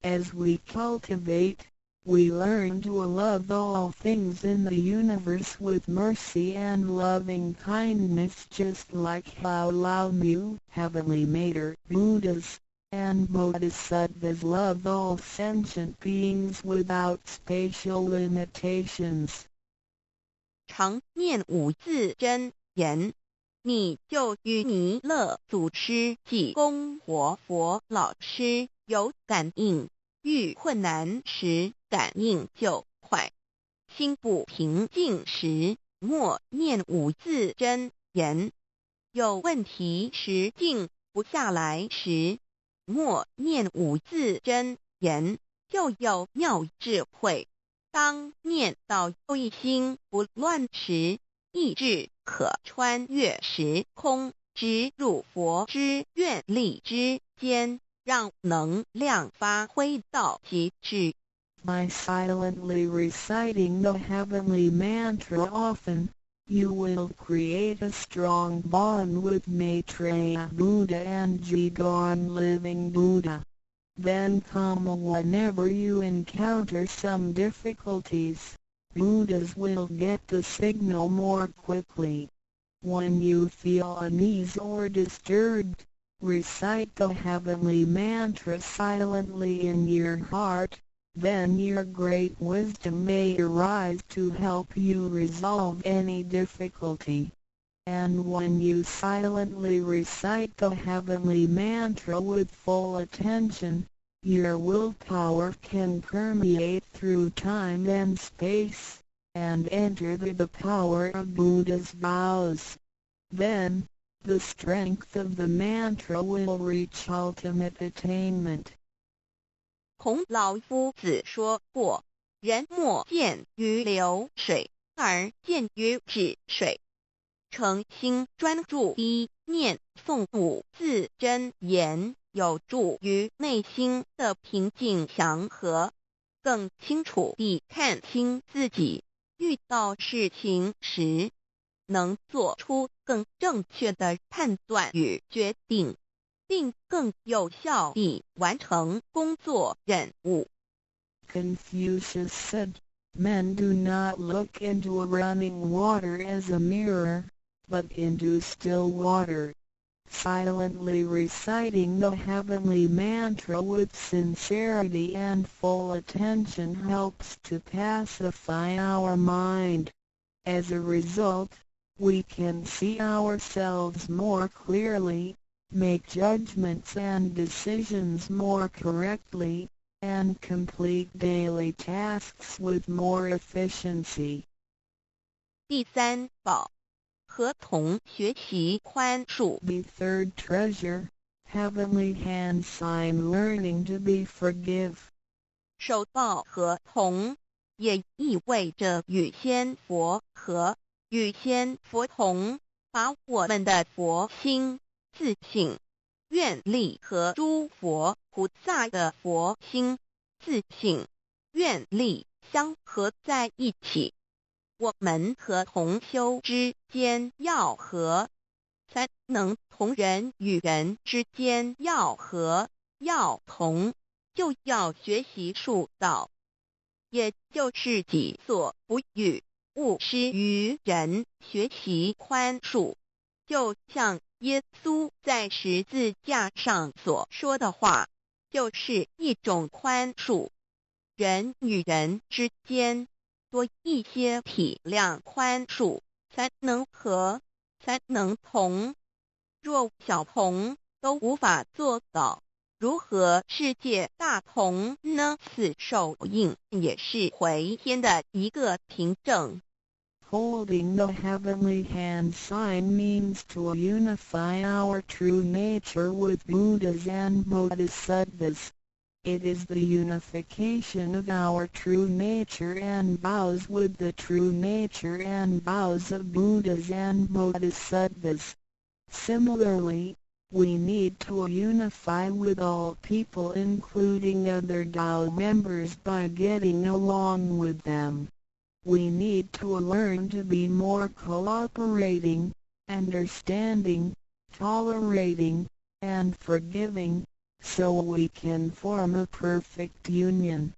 As we cultivate, we learn to love all things in the universe with mercy and loving kindness, just like how Lao Mu, Heavenly Mater, Buddhas, and Bodhisattvas love all sentient beings without spatial limitations. 常念5字真言，你就与弥勒祖师及供活佛老师有感应，遇困难时感应就快，心不平静时默念5字真言，有问题时静不下来时默念5字真言，就有妙智慧。当念到一心不乱时，意志可穿越时空，直入佛之愿力之间，让能量发挥到极致。By silently reciting the heavenly mantra often, you will create a strong bond with Maitreya Buddha and Jigong Living Buddha. Then whenever you encounter some difficulties, Buddhas will get the signal more quickly. When you feel unease or disturbed, recite the heavenly mantra silently in your heart, then your great wisdom may arise to help you resolve any difficulty. And when you silently recite the heavenly mantra with full attention, your willpower can permeate through time and space, and enter the power of Buddha's vows. Then, the strength of the mantra will reach ultimate attainment. 孔老夫子说过，人莫见于流水，而见于止水。诚心专注一念诵5字真言，有助于内心的平静祥和，更清楚地看清自己，遇到事情时能做出更正确的判断与决定，并更有效地完成工作任务。Confucius said, "Men do not look into running water as a mirror, but into still water." Silently reciting the heavenly mantra with sincerity and full attention helps to pacify our mind. As a result, we can see ourselves more clearly, make judgments and decisions more correctly, and complete daily tasks with more efficiency. 第三宝，合同学习宽恕。 The third treasure, heavenly hand sign learning to be forgive. 手抱合同也意味着与仙佛合，与仙佛同，把我们的佛心、自信、愿力和诸佛菩萨的佛心、自信、愿力相合在一起。我们和同修之间要合，才能同人与人之间要合要同，就要学习恕道，也就是己所不欲，勿施于人，学习宽恕。就像耶稣在十字架上所说的话，就是一种宽恕。人与人之间多一些体谅宽恕，才能和，才能同。若小同都无法做到，如何世界大同呢？此手印也是回天的一个凭证。Holding the heavenly hand sign means to unify our true nature with Buddhas and Bodhisattvas. It is the unification of our true nature and vows with the true nature and vows of Buddhas and Bodhisattvas. Similarly, we need to unify with all people including other Tao members by getting along with them. We need to learn to be more cooperating, understanding, tolerating, and forgiving, so we can form a perfect union.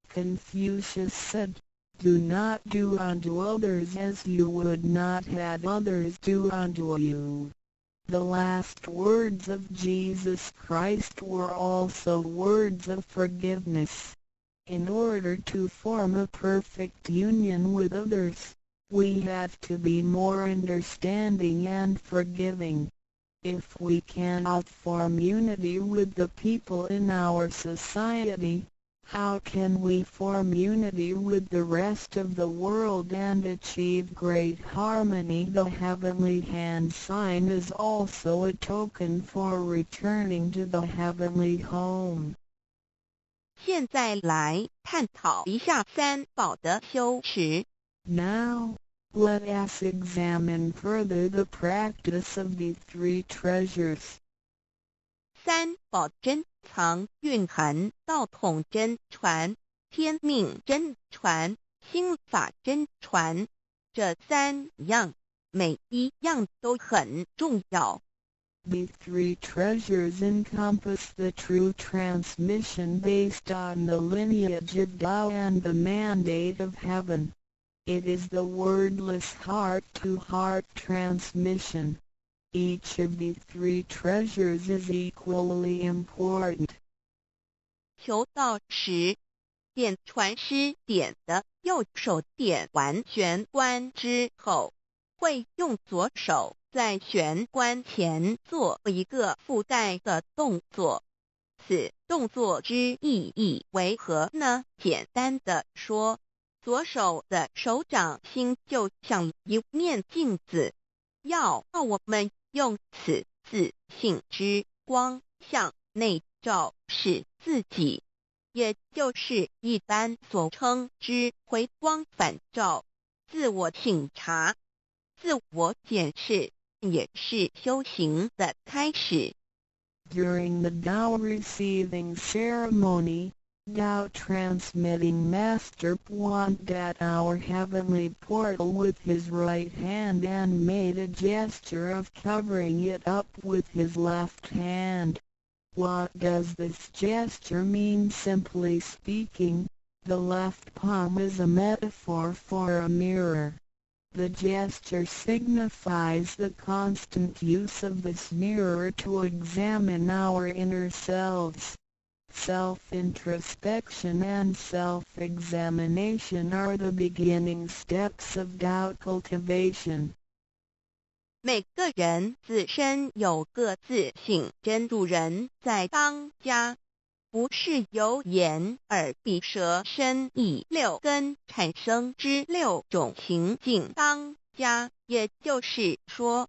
Confucius said, "Do not do unto others as you would not have others do unto you." The last words of Jesus Christ were also words of forgiveness. In order to form a perfect union with others, we have to be more understanding and forgiving. If we cannot form unity with the people in our society, how can we form unity with the rest of the world and achieve great harmony? The heavenly hand sign is also a token for returning to the heavenly home. 现在来探讨一下三宝的修持。 Now, let us examine further the practice of the three treasures. 三宝珍藏蕴含道统真传、天命真传、心法真传，这三样每一样都很重要。The three treasures encompass the true transmission based on the lineage of Tao and the mandate of heaven. It is the wordless heart-to-heart transmission. Each of the three treasures is equally important. 求道时，点传师点的右手点完玄关之后，会用左手在玄关前做一个附带的动作。此动作之意义为何呢？简单的说，左手的手掌心就像一面镜子，要我们用此自信之光向内照视自己，也就是一般所称之回光返照，自我省察、自我检视，也是修行的开始。During the Tao receiving ceremony, Tao transmitting Master pointed at our heavenly portal with his right hand and made a gesture of covering it up with his left hand. What does this gesture mean? Simply speaking, the left palm is a metaphor for a mirror. The gesture signifies the constant use of this mirror to examine our inner selves. Self-introspection and self-examination are the beginning steps of Tao cultivation. 每个人自身有个自性真主人在当家，不是由眼、耳、鼻、舌、身、意六根产生之六种情境当家，也就是说，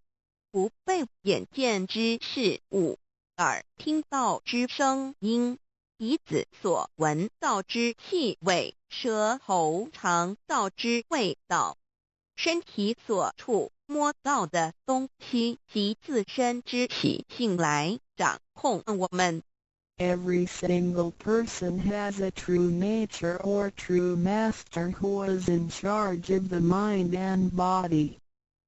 不被眼见之事物、耳听到之声音、鼻子所闻到之气味、舌头尝到之味道、身体所触摸到的东西及自身之习性来掌控我们。Every single person has a true nature or true master who is in charge of the mind and body.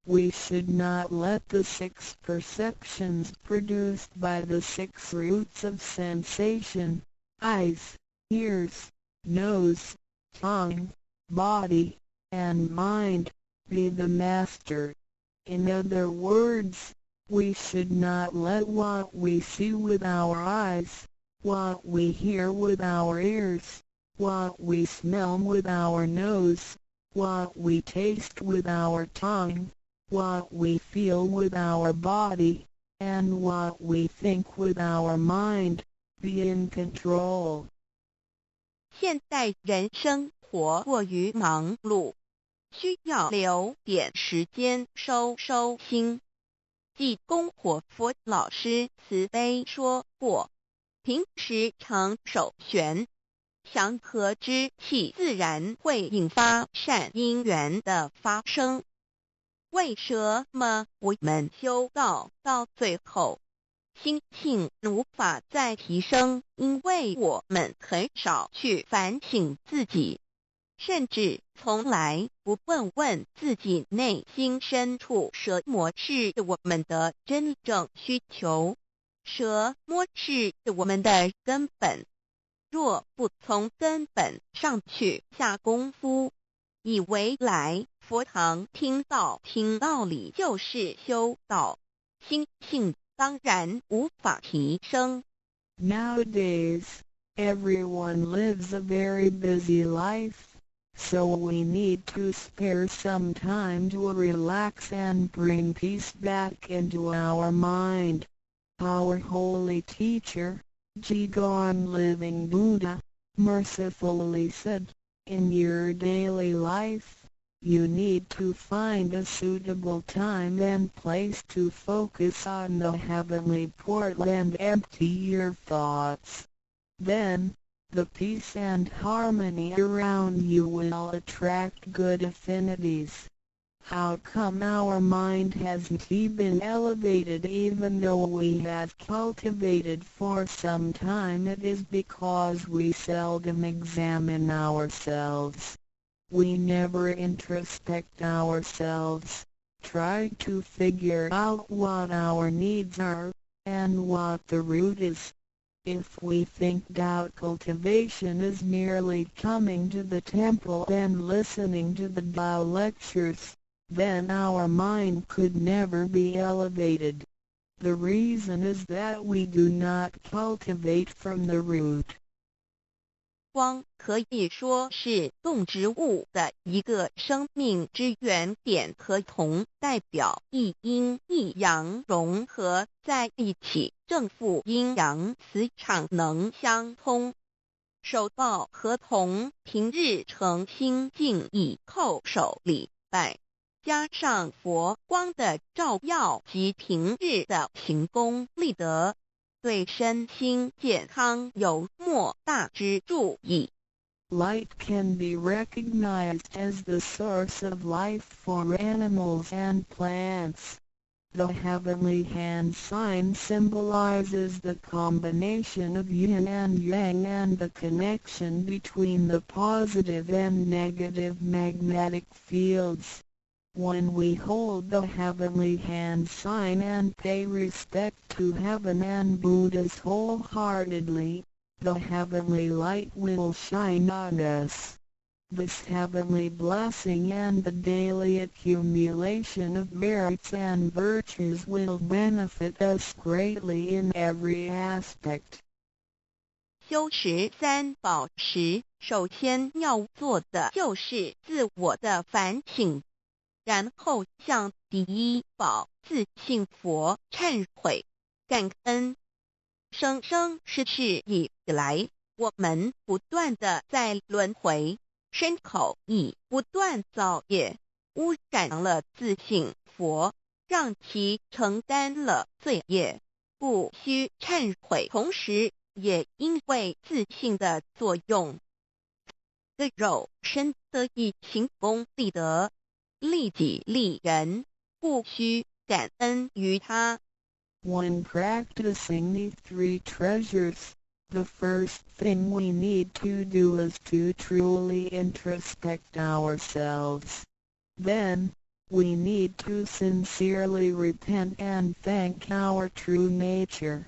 We should not let the 6 perceptions produced by the 6 roots of sensation, eyes, ears, nose, tongue, body, and mind, be the master. In other words, we should not let what we see with our eyes, what we hear with our ears, what we smell with our nose, what we taste with our tongue, what we feel with our body, and what we think with our mind, be in control. 现代人生活过于忙碌，需要留点时间收心。济公活佛老师慈悲说过，平时常手旋，祥和之气自然会引发善因缘的发生。为什么我们修道到最后，心性无法再提升？因为我们很少去反省自己，甚至从来不问自己内心深处什么是我们的真正需求，什么是我们的根本。若不从根本上去下功夫，以为来佛堂听道理就是修道，心性当然无法提升。Nowadays, everyone lives a very busy life, so we need to spare some time to relax and bring peace back into our mind. Our holy teacher, Jigon Living Buddha, mercifully said, in your daily life, you need to find a suitable time and place to focus on the heavenly portal and empty your thoughts. Then, the peace and harmony around you will attract good affinities. How come our mind hasn't been elevated even though we have cultivated for some time? It is because we seldom examine ourselves. We never introspect ourselves, try to figure out what our needs are, and what the root is. If we think doubt cultivation is merely coming to the temple and listening to the Tao lectures, then our mind could never be elevated. The reason is that we do not cultivate from the root. 光可以说是动植物的一个生命之原点和铜代表一阴一阳融合在一起，正负阴阳磁场能相通。手抱和铜平日诚心敬意叩首礼拜，加上佛光的照耀及平日的行功立德，对身心健康有莫大之助益。Light can be recognized as the source of life for animals and plants. The heavenly hand sign symbolizes the combination of yin and yang and the connection between the positive and negative magnetic fields. When we hold the heavenly hand sign and pay respect to heaven and Buddhas wholeheartedly, the heavenly light will shine on us. This heavenly blessing and the daily accumulation of merits and virtues will benefit us greatly in every aspect. 修持三宝时，首先要做的就是自我的反省，然后向第一宝自信佛忏悔、感恩。生生世世以来，我们不断的在轮回，身口意不断造业，污染了自信佛，让其承担了罪业，不需忏悔。同时也因为自信的作用，个肉身得以行功立德，利己利人，不需感恩于他。When practicing these three treasures, the first thing we need to do is to truly introspect ourselves. Then, we need to sincerely repent and thank our true nature.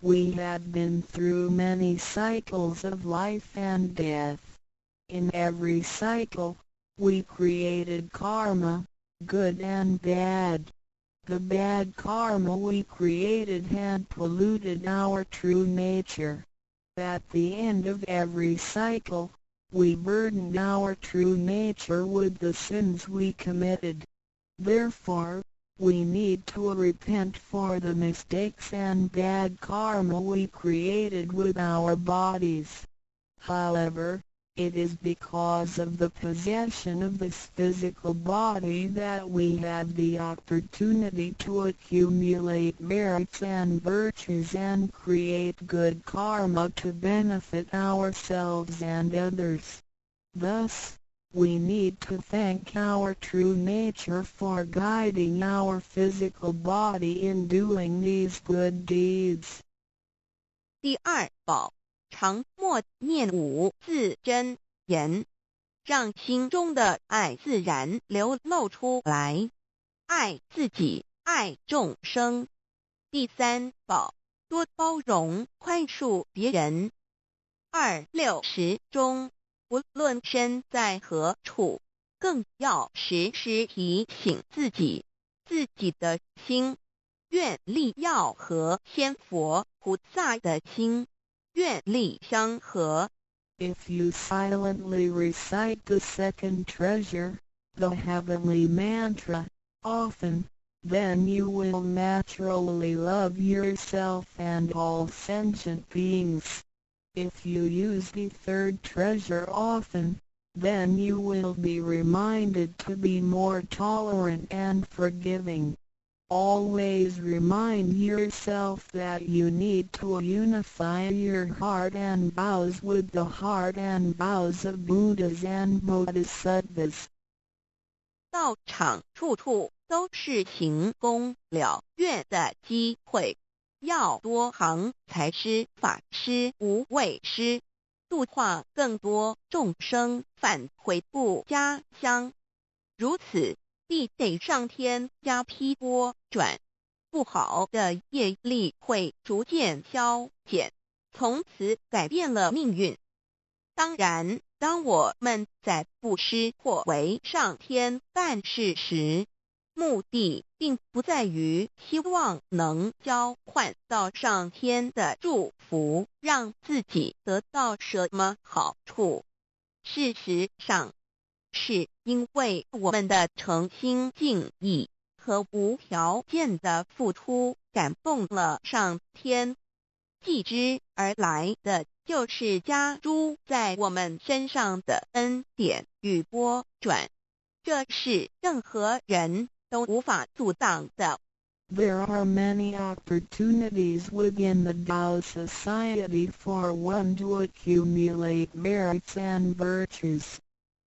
We have been through many cycles of life and death. In every cycle, we created karma, good and bad. The bad karma we created had polluted our true nature. At the end of every cycle, we burdened our true nature with the sins we committed. Therefore, we need to repent for the mistakes and bad karma we created with our bodies. However, it is because of the possession of this physical body that we have the opportunity to accumulate merits and virtues and create good karma to benefit ourselves and others. Thus, we need to thank our true nature for guiding our physical body in doing these good deeds. 第二宝，常默念五字真言，让心中的爱自然流露出来，爱自己，爱众生。第三宝，多包容宽恕别人。260中，无论身在何处，更要时时提醒自己的心，愿力要和仙佛菩萨的心愿力相合。 If you silently recite the second treasure, the heavenly mantra, often, then you will naturally love yourself and all sentient beings. If you use the third treasure often, then you will be reminded to be more tolerant and forgiving. Always remind yourself that you need to unify your heart and vows with the heart and vows of Buddhas and Bodhisattvas. 道场处处都是行功了愿的机会，要多行财施法施无畏施，度化更多众生返回不家乡。如此，必得上天加批拨转，不好的业力会逐渐消减，从此改变了命运。当然，当我们在布施或为上天办事时，目的并不在于希望能交换到上天的祝福，让自己得到什么好处。事实上，是因为我们的诚心敬意和无条件的付出感动了上天，继之而来的就是加诸在我们身上的恩典与拨转，这是任何人都无法阻挡的。There are many opportunities within the Tao Society for one to accumulate merits and virtues.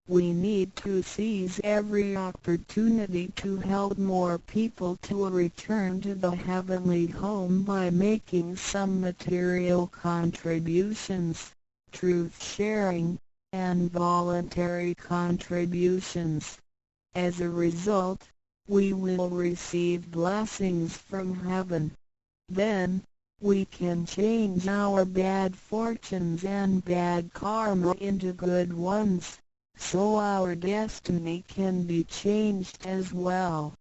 We need to seize every opportunity to help more people to return to the heavenly home by making some material contributions, truth sharing, and voluntary contributions. As a result, we will receive blessings from heaven. Then, we can change our bad fortunes and bad karma into good ones, so our destiny can be changed as well.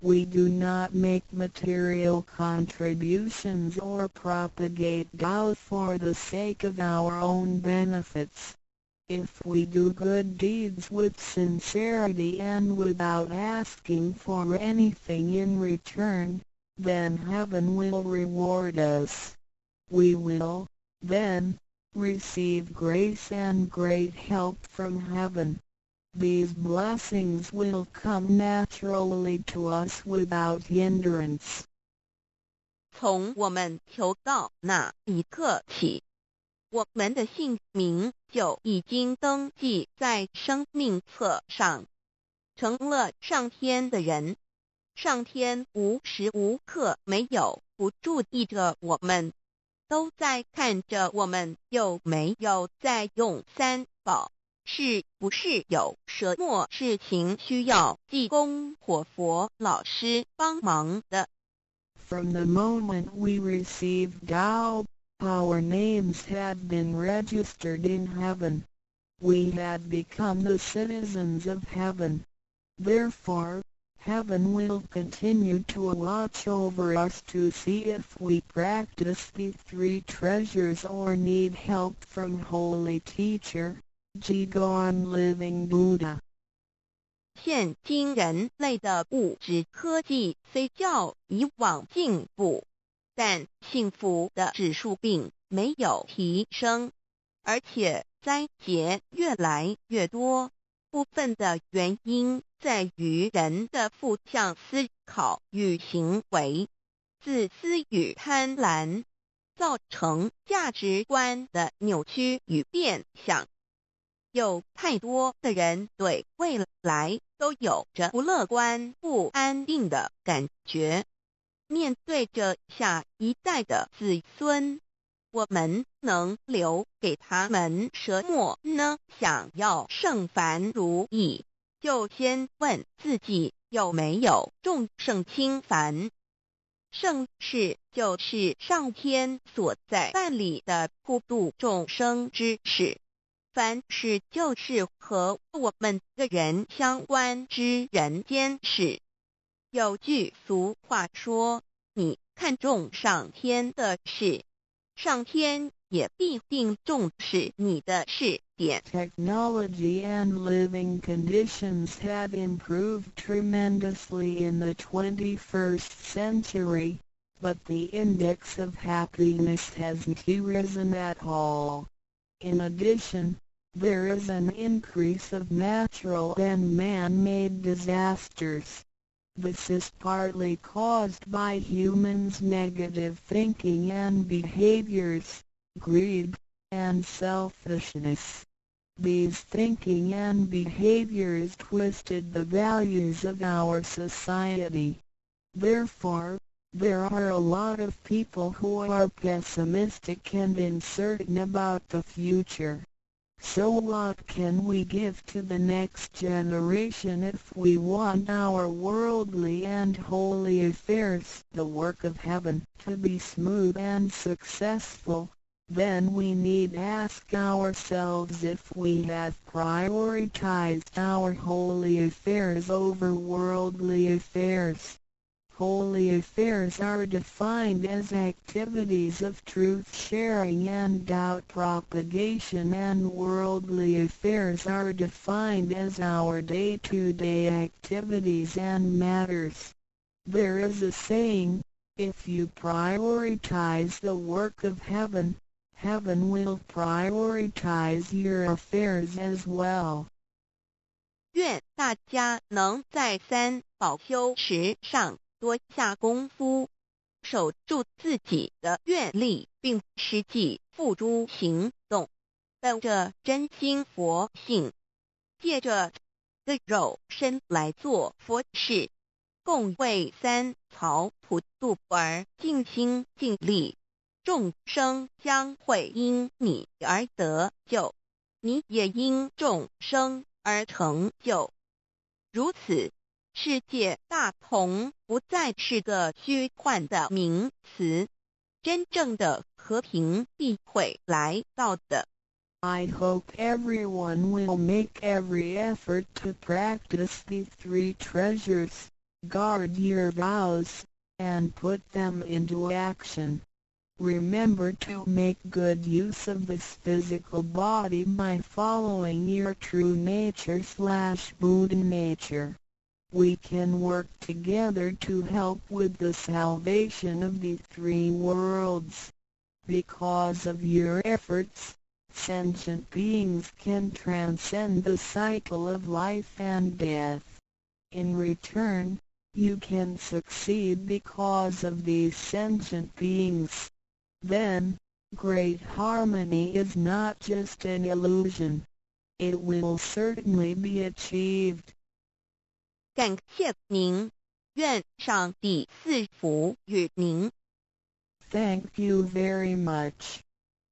We do not make material contributions or propagate Tao for the sake of our own benefits. If we do good deeds with sincerity and without asking for anything in return, then heaven will reward us. we will, then, receive grace and great help from heaven. These blessings will come naturally to us without hindrance. 从我们求告那一刻起，我们的姓名就已经登记在生命册上，成了上天的人。上天无时无刻没有不注意着我们，都在看着我们有没有在用三宝，是不是有什么事情需要济公活佛老师帮忙的。From the moment we received Tao, our names had been registered in heaven. We had become the citizens of heaven. Therefore, heaven will continue to watch over us to see if we practice the three treasures or need help from Holy Teacher, Jigon Living Buddha. 现今人类的物质科技虽较以往进步，但幸福的指数并没有提升，而且灾劫越来越多。部分的原因在于人的负向思考与行为、自私与贪婪，造成价值观的扭曲与变相。有太多的人对未来都有着不乐观、不安定的感觉。面对着下一代的子孙，我们能留给他们什么呢？想要圣凡如意，就先问自己有没有众圣轻凡。圣事就是上天所在办理的普度众生之事，凡事就是和我们个人相关之人间事。有句俗话说，你看重上天的事，上天也必定重视你的事点。 Technology and living conditions have improved tremendously in the 21st century, but the index of happiness hasn't risen at all. In addition, there is an increase of natural and man-made disasters. This is partly caused by humans' negative thinking and behaviors, greed, and selfishness. These thinking and behaviors twisted the values of our society. Therefore, there are a lot of people who are pessimistic and uncertain about the future. So what can we give to the next generation if we want our worldly and holy affairs, the work of heaven, to be smooth and successful? Then we need ask ourselves if we have prioritized our holy affairs over worldly affairs. Holy affairs are defined as activities of truth-sharing and doubt propagation, and worldly affairs are defined as our day-to-day activities and matters. There is a saying, if you prioritize the work of heaven, heaven will prioritize your affairs as well. 愿大家能在三宝修持上多下功夫，守住自己的愿力，并实际付诸行动，本着真心佛性，借着个肉身来做佛事，共为三曹普度而尽心尽力，众生将会因你而得救，你也因众生而成就。如此，世界大同不再是个虚幻的名词，真正的和平必会来到的。I hope everyone will make every effort to practice the three treasures, guard your vows, and put them into action. Remember to make good use of this physical body by following your true nature/Buddha nature. We can work together to help with the salvation of the three worlds. Because of your efforts, sentient beings can transcend the cycle of life and death. In return, you can succeed because of these sentient beings. Then, great harmony is not just an illusion. It will certainly be achieved. 感谢您，愿上帝赐福与您。Thank you very much.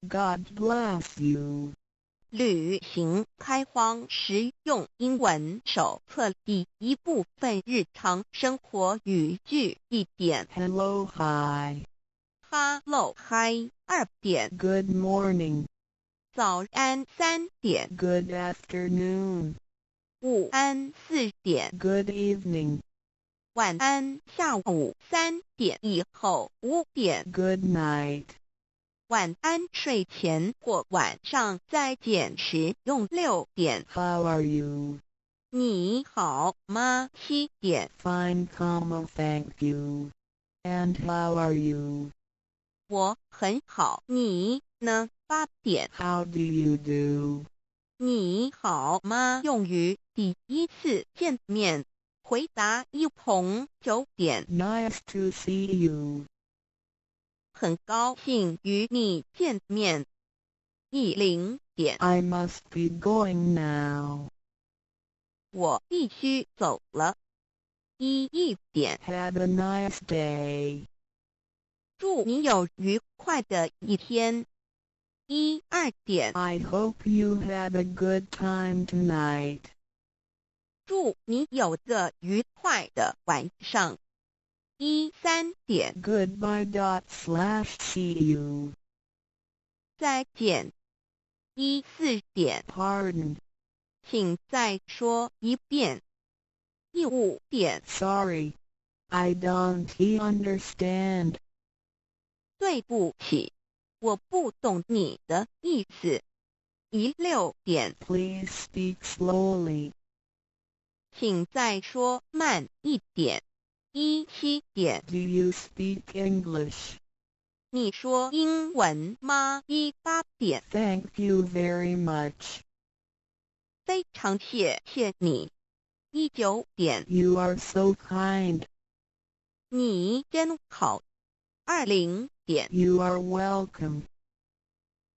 God bless you. 旅行开荒实用英文手册第一部分日常生活语句1点 Hello, hi. Hello, hi 2点 Good morning. 早安3点 Good afternoon. 午安4点 Good evening. 晚安下午3点以后5点 Good night. 晚安睡前或晚上再见时用6点 How are you? 你好吗7点 Fine, thank you. And how are you? 我很好你呢8点 How do you do? 你好吗用于第一次见面回答一同9点 Nice to see you. 很高兴与你见面10点 I must be going now. 我必须走了11点 Have a nice day. 祝你有愉快的一天12点 I hope you have a good time tonight. 祝你有个愉快的晚上13点 Goodbye. See you. 再见14点 Pardon. 请再说一遍15点 Sorry. I don't understand. 对不起我不懂你的意思16点 Please speak slowly. 请再说慢一点17点 Do you speak English? 你说英文吗18点 Thank you very much. 非常谢谢你19点 You are so kind. 你真好20点 You are welcome.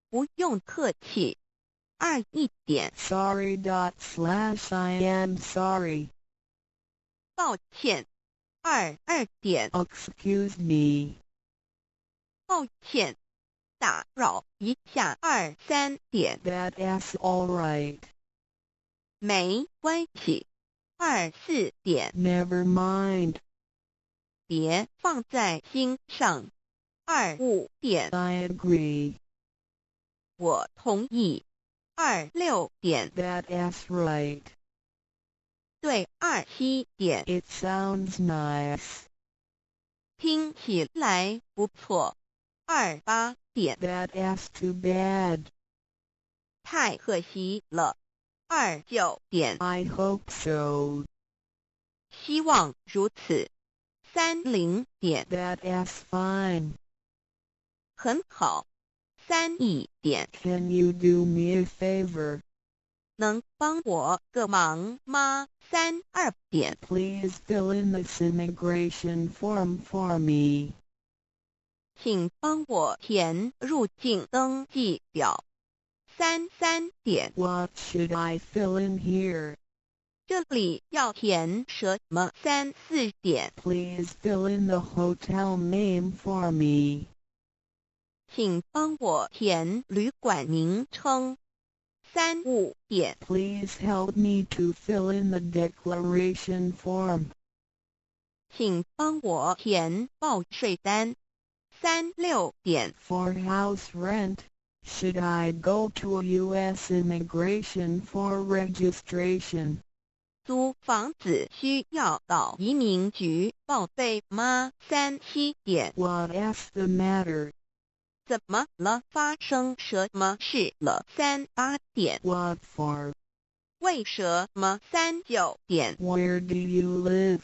不用客气21点 Sorry. I am sorry. 抱歉22点 Excuse me. 抱歉打扰一下23点 That's all right. 没关系24点 Never mind. 别放在心上25点 I agree. 我同意26点 That's right. 对27点 It sounds nice. 听起来不错28点 That's too bad. 太可惜了29点 I hope so. 希望如此30点 That's fine. 很好31点 Can you do me a favor? 能帮我个忙吗32点 Please fill in this immigration form for me. 请帮我填入境登记表33点 What should I fill in here? 这里要填什么34点 Please fill in the hotel name for me. 请帮我填旅馆名称35点 Please help me to fill in the declaration form. 请帮我填报税单36点 For house rent, should I go to a U.S. immigration for registration? 租房子需要到移民局报备吗37点 What's the matter? 怎么了发生什么事了38点 What for? 为什么39点 Where do you live?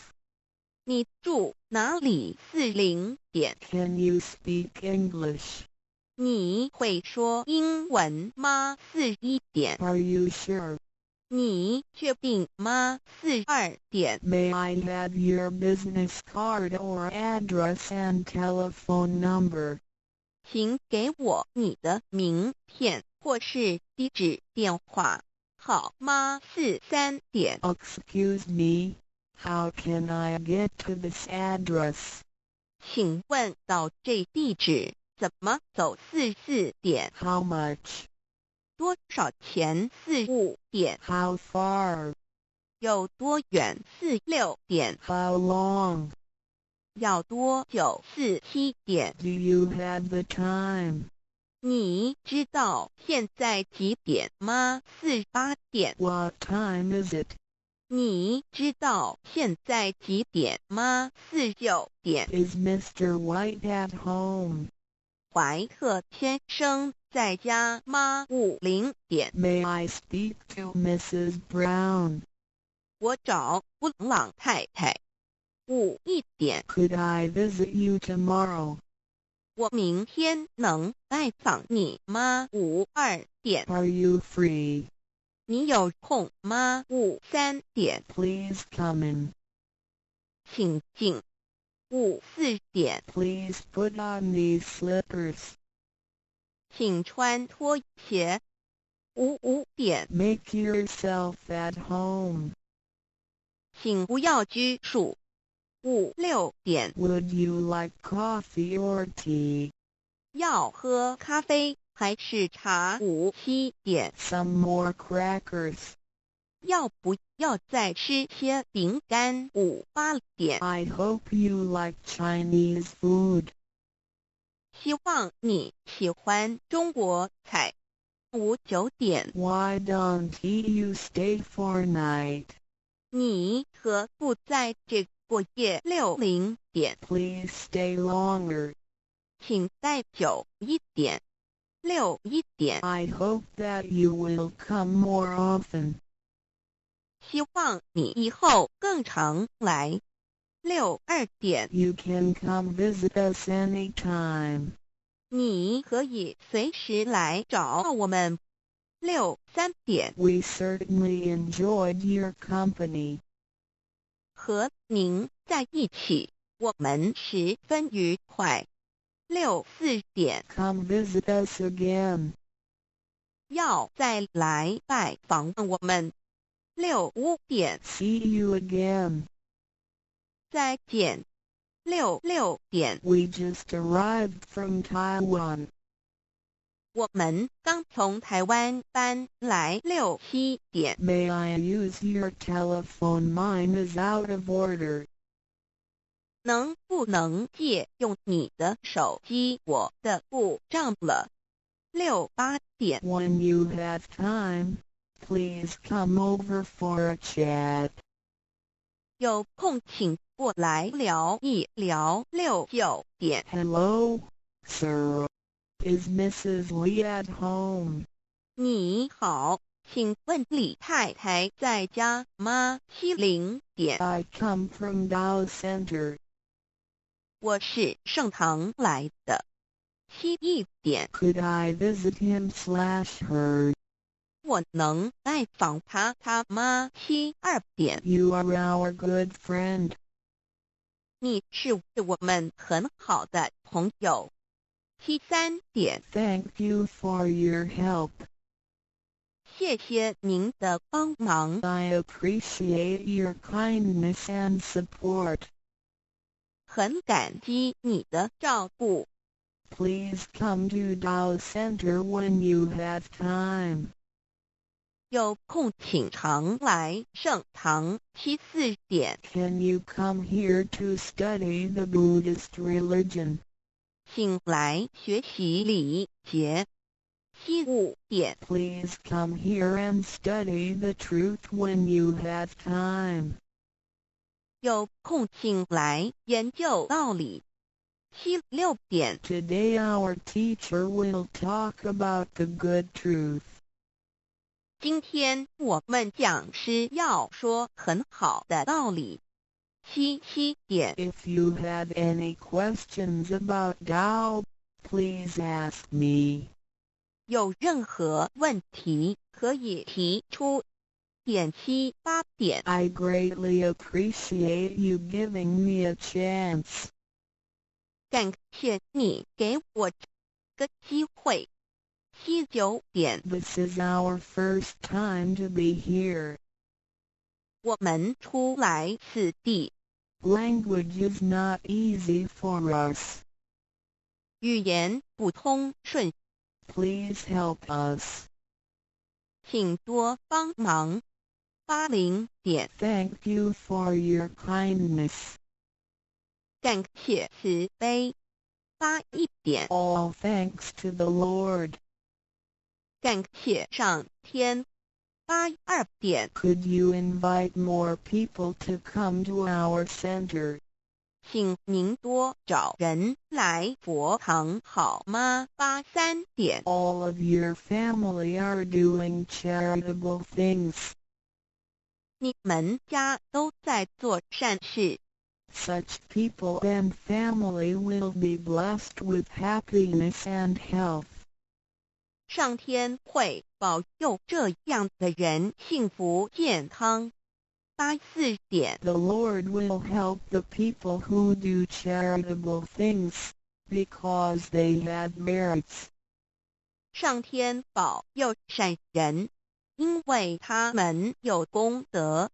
你住哪里40点 Can you speak English? 你会说英文吗？41点。 Are you sure? 你确定吗？42点。 May I have your business card or address and telephone number? 请给我你的名片或是地址电话好吗？43点。 Excuse me, how can I get to this address? 请问到这地址怎么走？44点。 How much? 多少钱？45点。 How far? 有多远？46点。 How long? 要多久？47点。 Do you have the time? 你知道现在几点吗？48点。 What time is it? 你知道现在几点吗？49点。 Is Mr. White at home? 怀特先生在家吗？50点。 May I speak to Mrs. Brown? 我找布朗太太。51点。 Could I visit you tomorrow? 我明天能拜访你吗？52点。 Are you free? 你有空吗？53点。 Please come in. 请进。54点。 Please put on these slippers. 请穿拖鞋。55点。 Make yourself at home. 请不要拘束。56点。 Would you like coffee or tea? 要喝咖啡还是茶？57点。 Some more crackers. 要不要再吃些饼干？58点。 I hope you like Chinese food. 希望你喜欢中国菜。59点。 Why don't you stay for night? 你何不在这过夜？60点。 Please stay longer. 请待久一点。61点。 I hope that you will come more often. 希望你以后更常来。62点。 You can come visit us anytime. 你可以随时来找我们。63点。 We certainly enjoyed your company. 和您在一起，我们十分愉快。64点。 Come visit us again. 要再来拜访我们。65点。 See you again. 再见。66点。 We just arrived from Taiwan. 我们刚从台湾搬来。67点。 May I use your telephone? Mine is out of order. 能不能借用你的手机？我的故障了。68点。 When you have time, please come over for a chat. 有空请过来聊一聊。69点。 Hello, sir. Is Mrs. Lee at home? 你好，请问李太太在家吗？70点。 I come from Dow Center. 我是盛唐来的。71点。 Could I visit him/her? 我能拜访他吗？72点。 You are our good friend. 你是我们很好的朋友。73点。 Thank you for your help. 谢谢您的帮忙， I appreciate your kindness and support. 很感激你的照顾。 Please come to Dow Center when you have time. 有空请常来盛唐。74点。 Can you come here to study the Buddhist religion? 请来学习礼节。75点。 Please come here and study the truth when you have time. 有空请来研究道理。76点。 Today our teacher will talk about the good truth. 今天我们讲师要说很好的道理。77点。 If you have any questions about Tao, please ask me. 有任何问题可以提出。点七八点。I greatly appreciate you giving me a chance. 感谢你给我这个机会。七九点。This is our first time to be here. 我们初来此地。Language is not easy for us. 语言不通顺。Please help us. 请多帮忙。80点。Thank you for your kindness. 感谢慈悲。81点。All thanks to the Lord. 感谢上天。82点。Could you invite more people to come to our center? 请您多找人来佛堂好吗？83点。All of your family are doing charitable things. 你们家都在做善事。Such people and family will be blessed with happiness and health. 上天会保佑这样的人幸福健康。84点。 The Lord will help the people who do charitable things, because they have merits. 上天保佑善人，因为他们有功德。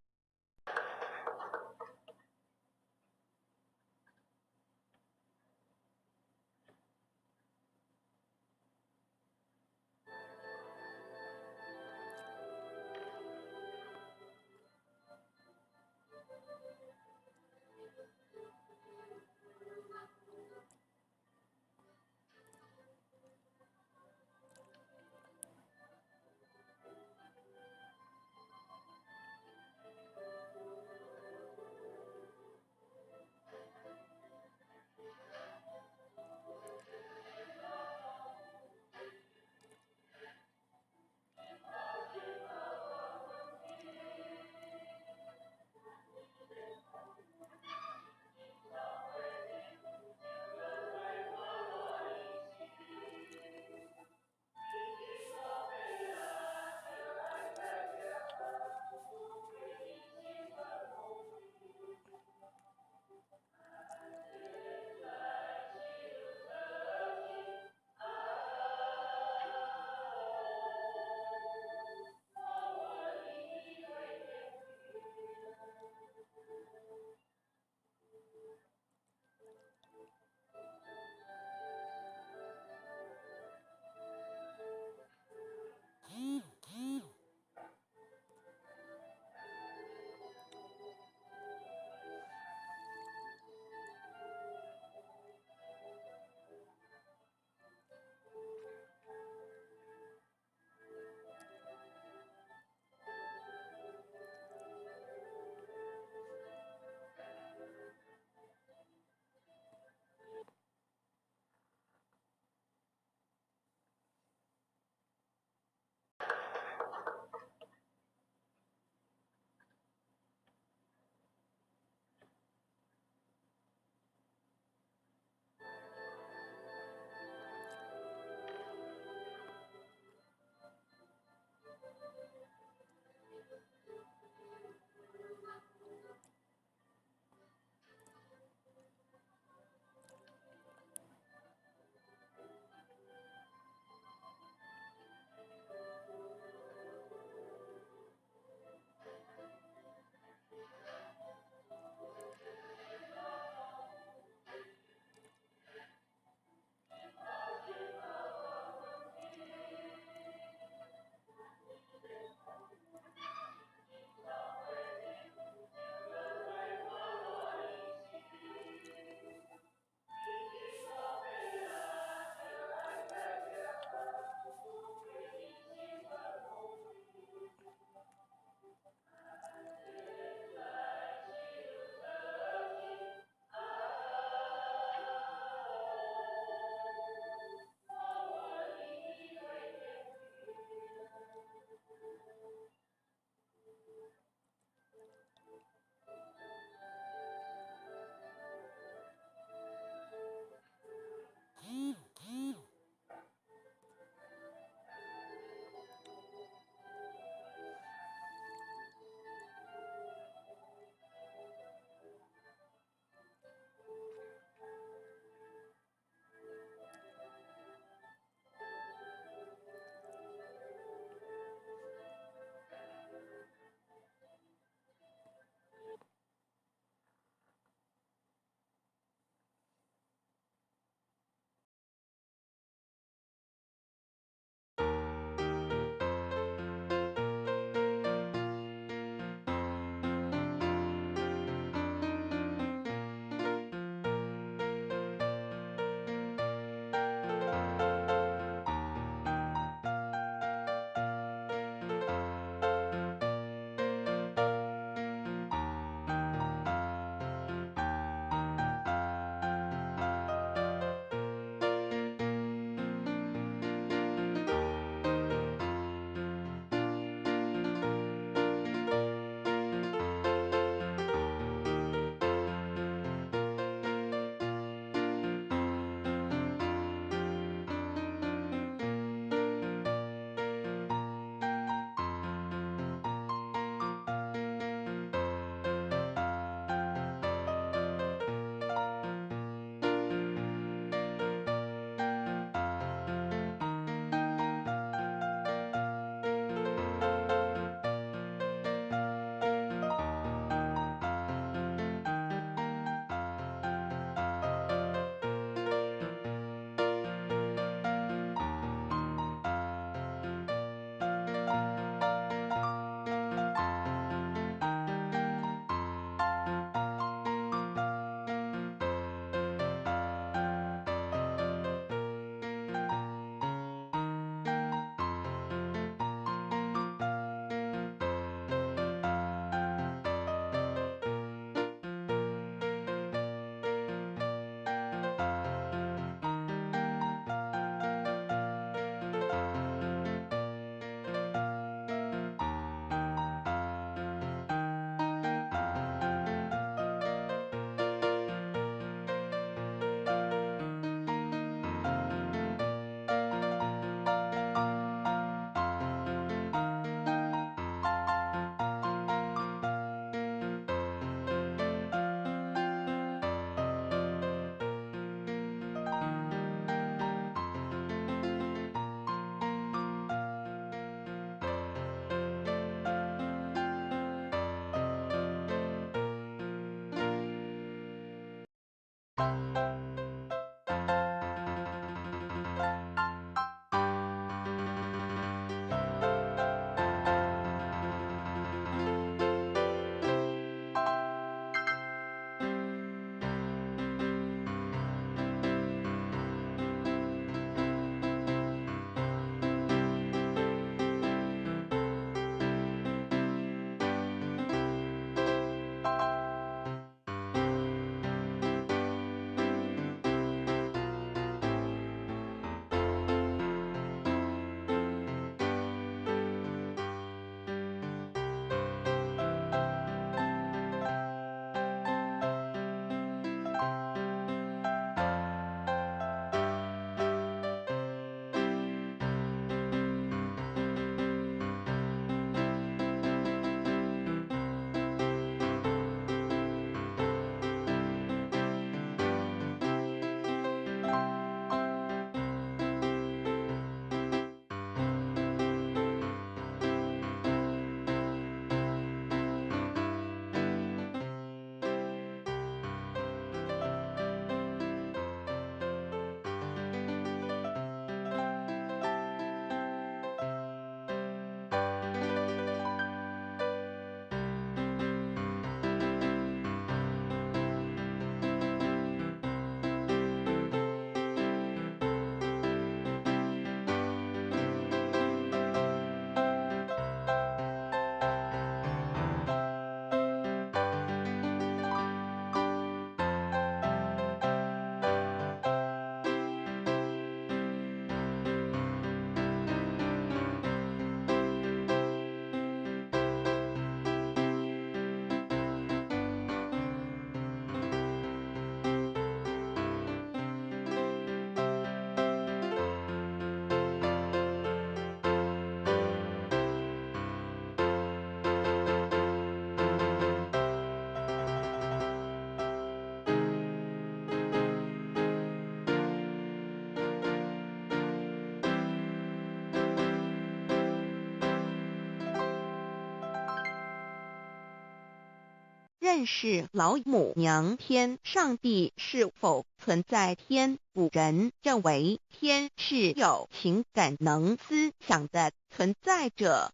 但是老母娘天上帝是否存在天？古人认为天是有情感能思想的存在者。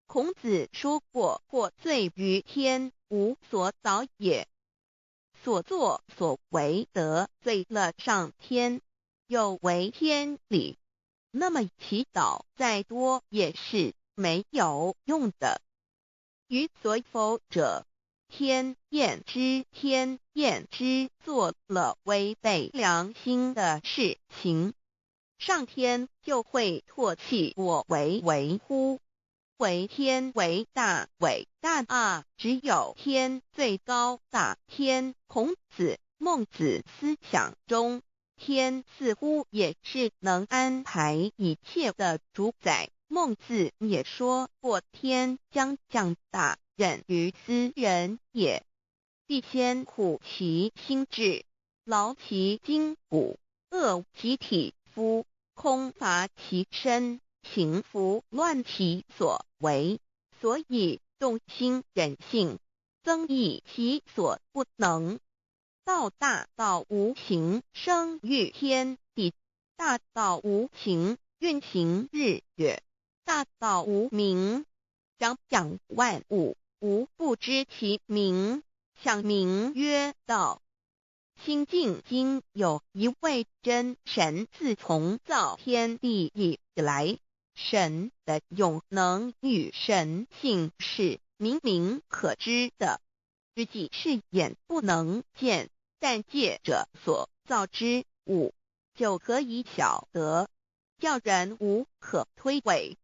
孔子说过：或罪于天，无所导也。所作所为得罪了上天，有违天理，那么祈祷再多也是没有用的。予所否者，天厌之。天厌之，做了违背良心的事情，上天就会唾弃我为乎？为天为大，伟大啊！只有天最高大。天，孔子、孟子思想中，天似乎也是能安排一切的主宰。孟子也说过：天将降大任于斯人也，必先苦其心志，劳其筋骨，饿其体肤，空乏其身，行拂乱其所为，所以动心忍性，增益其所不能。道大道无形，生育天地；大道无情，运行日月；大道无名，长养万物，无不知其名，想名曰道。新晋经有一位真神，自从造天地以来，神的永能与神性是明明可知的，自己是眼不能见，但借着所造之物，就可以晓得，叫人无可推诿。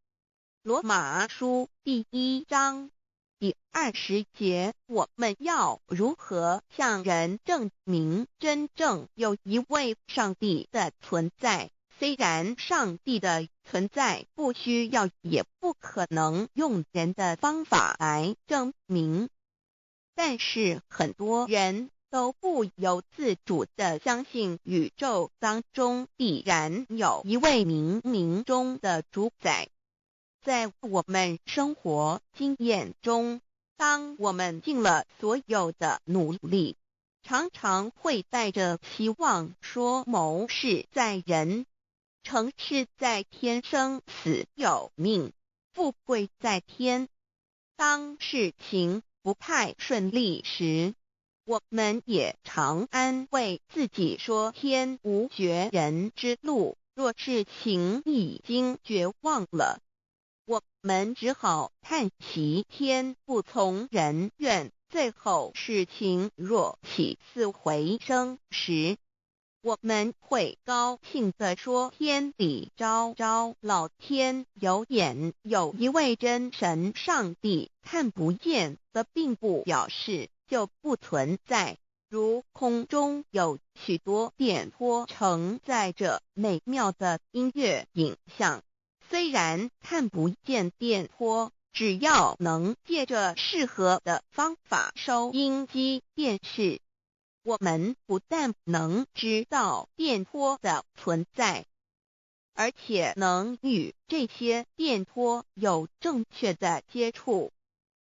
罗马书第1章第20节，我们要如何向人证明真正有一位上帝的存在？虽然上帝的存在不需要也不可能用人的方法来证明，但是很多人都不由自主地相信宇宙当中必然有一位冥冥中的主宰。在我们生活经验中，当我们尽了所有的努力，常常会带着期望说谋事在人，成事在天，生死有命，富贵在天。当事情不太顺利时，我们也常安慰自己说天无绝人之路，若事情已经绝望了，我们只好叹息天不从人愿。最后事情若起死回生时，我们会高兴地说天理昭昭，老天有眼。有一位真神上帝，看不见的并不表示就不存在，如空中有许多电波承载着美妙的音乐影像，虽然看不见电波，只要能借着适合的方法收音机电视，我们不但能知道电波的存在，而且能与这些电波有正确的接触。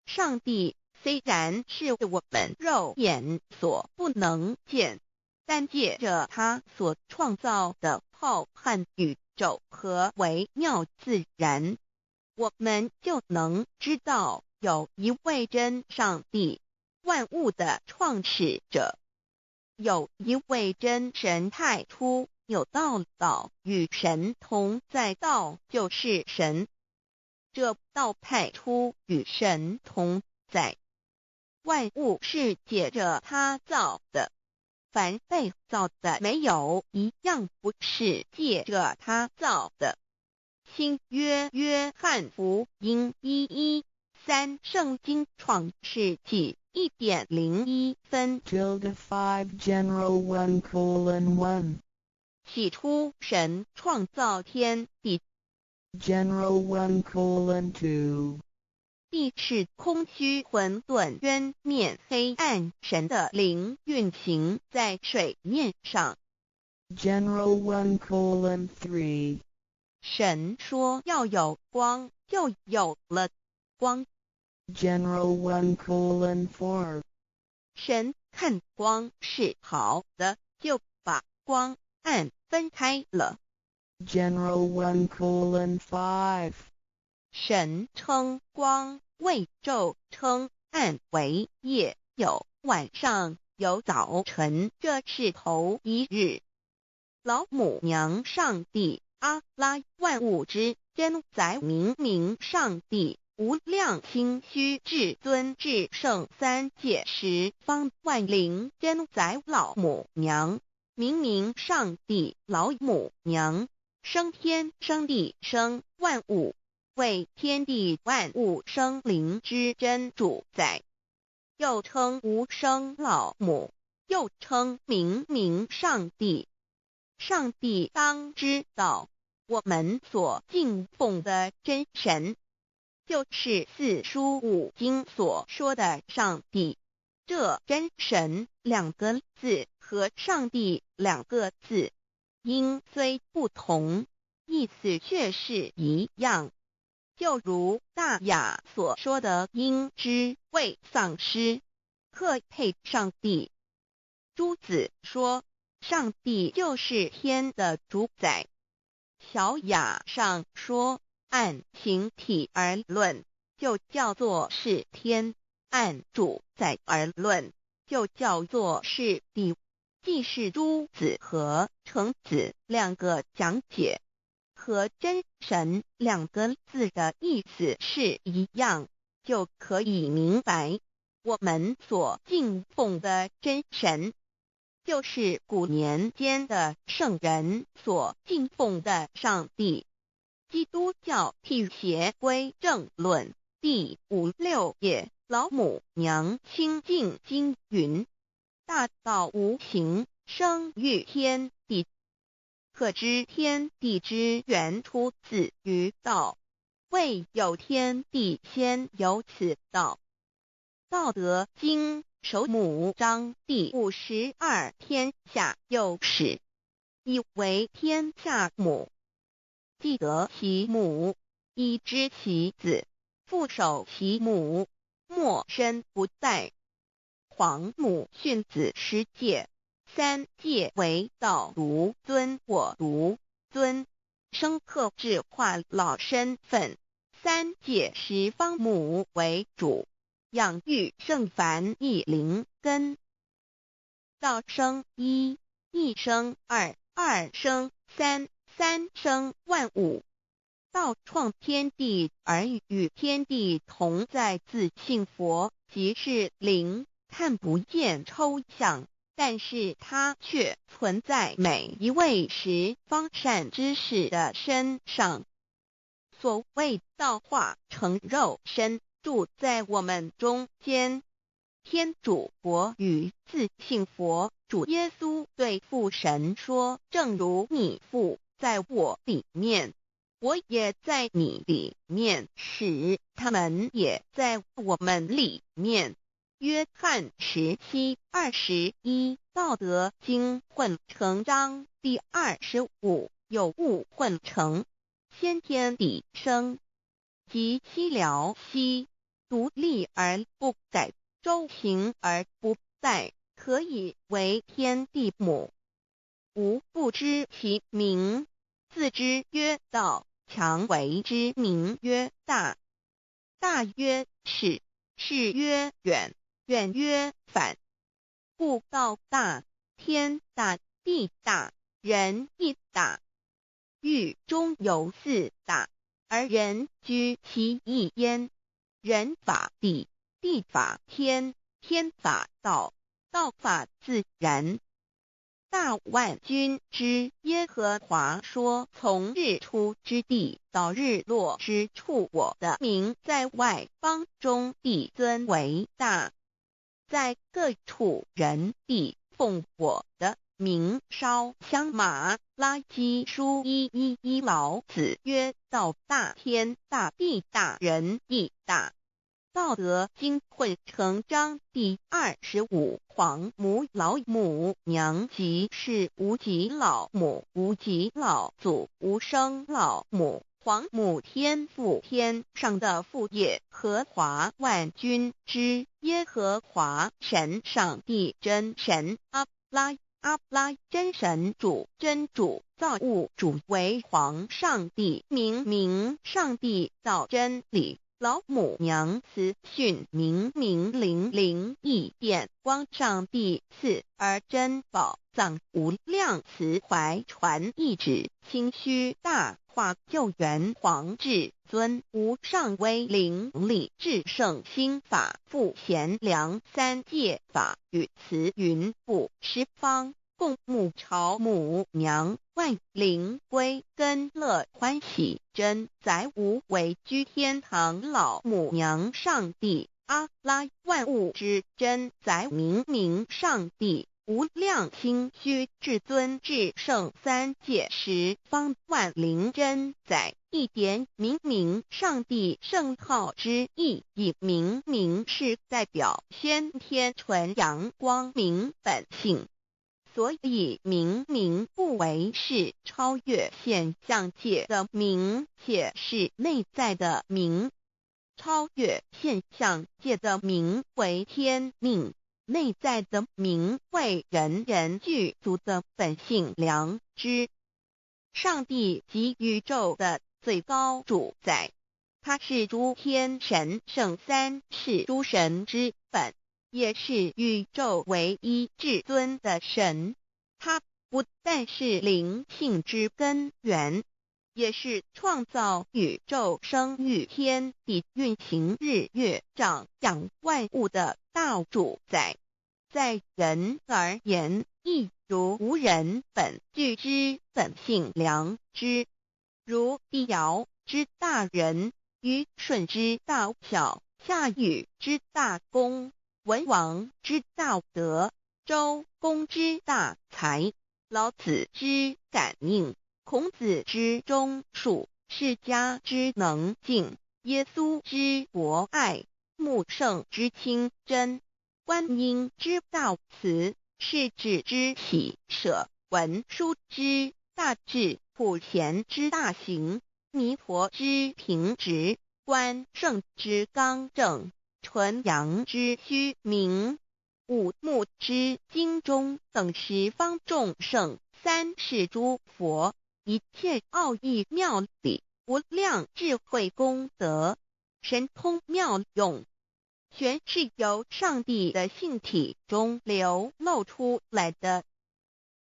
上帝虽然是我们肉眼所不能见，但借着他所创造的浩瀚宇宙和微妙自然，我们就能知道有一位真上帝，万物的创始者。有一位真神太初有道，道与神同在，道就是神。这道太初与神同在，万物是借着他造的，凡被造的没有一样不是借着他造的。新约约翰福音1:13，圣经创世纪1.01分。 5 General 1:1 起初神创造天地， General 1:2 地是空虚混沌渊面黑暗，神的灵运行在水面上。 General 1:3 神说要有光，就有了光。 General 1:4神看光是好的，就把光暗分开了。General 1:5神称光为昼，称暗为夜，有晚上，有早晨，这是头一日。老母娘上帝阿拉万物之真宰明明上帝无量心虚至尊至圣三界十方万灵真宰老母娘明明上帝老母娘生天生地生万物，为天地万物生灵之真主宰，又称无生老母，又称明明上帝。上帝当知道，我们所敬奉的真神，就是四书五经所说的上帝。这真神两个字和上帝两个字，音虽不同，意思却是一样。就如大雅所说的音之谓丧尸，可配上帝。朱子说，上帝就是天的主宰。小雅上说，按形体而论，就叫做是天；按主宰而论，就叫做是地。既是朱子和程子两个讲解，和真神两个字的意思是一样，就可以明白，我们所敬奉的真神，就是古年间的圣人所敬奉的上帝。基督教辟邪归正论第56页，老母娘清净经云：大道无形，生育天地，可知天地之源出自于道，未有天地，先有此道。道德经首母章第52，天下有始，以为天下母。既得其母，以知其子，父守其母，莫身不在。皇母训子十戒，三戒为道如尊我如尊，生克制化老身份。三戒十方母为主，养育圣凡一灵根。道生一，一生二，二生三，三生万物。道创天地而与天地同在，自性佛，即是灵，看不见抽象，但是它却存在每一位十方善知识的身上。所谓道化成肉身，住在我们中间。天主佛与自性佛主耶稣对父神说，正如你父在我里面，我也在你里面，使他们也在我们里面。约翰17:21，道德经混成章第25，有物混成，先天地生，即七辽息，独立而不改，周行而不殆，可以为天地母。吾不知其名，自之曰道，强为之名曰大。大曰始，始曰远，远曰反。故道大，天大，地大，人亦大。狱中有四大，而人居其一焉。人法地，地法天，天法道，道法自然。大万军之耶和华说，从日出之地到日落之处，我的名在外邦中必尊为大。在各处人必奉我的名烧香马拉基书1:11，老子曰：道大，天大，地大，人亦大。道德经混成章第25，皇母老母娘即是无极老母，无极老祖，无生老母，皇母天父，天上的父耶和华万军之耶和华神，上帝真神，阿拉真神主，真主，造物主，为皇上帝，明上帝造真理，老母娘慈训，明灵异变光，上帝赐而真宝藏，无量慈怀传懿旨，清虚大化救援，皇至尊无上威灵力，至圣心法，复贤良三界法，与慈云布十方，共沐朝母娘，万灵归根乐欢喜，真载无为居天堂，老母娘上帝，阿拉万物之真载，明上帝，无量清虚至尊至圣三界十方，万灵真载，一点明上帝圣号之意义，明是代表先天纯阳光明本性，所以明不为是超越现象界的明，且是内在的明。超越现象界的明为天命，内在的明为人具足的本性良知。上帝即宇宙的最高主宰，他是诸天神圣三世诸神之本，也是宇宙唯一至尊的神。他不但是灵性之根源，也是创造宇宙生育天地运行日月长养万物的大主宰。在人而言，亦如无人本具之本性良知，如帝尧之大仁，虞舜之大巧，夏禹之大功，文王之大德，周公之大才，老子之感应，孔子之忠恕，释迦之能静，耶稣之博爱，穆圣之清真，观音之大慈，世子之喜舍，文殊之大智，普贤之大行，弥陀之平直，关圣之刚正，纯阳之虚明，五目之精中，等十方众圣，三世诸佛，一切奥义妙理，无量智慧功德，神通妙用，全是由上帝的性体中流露出来的。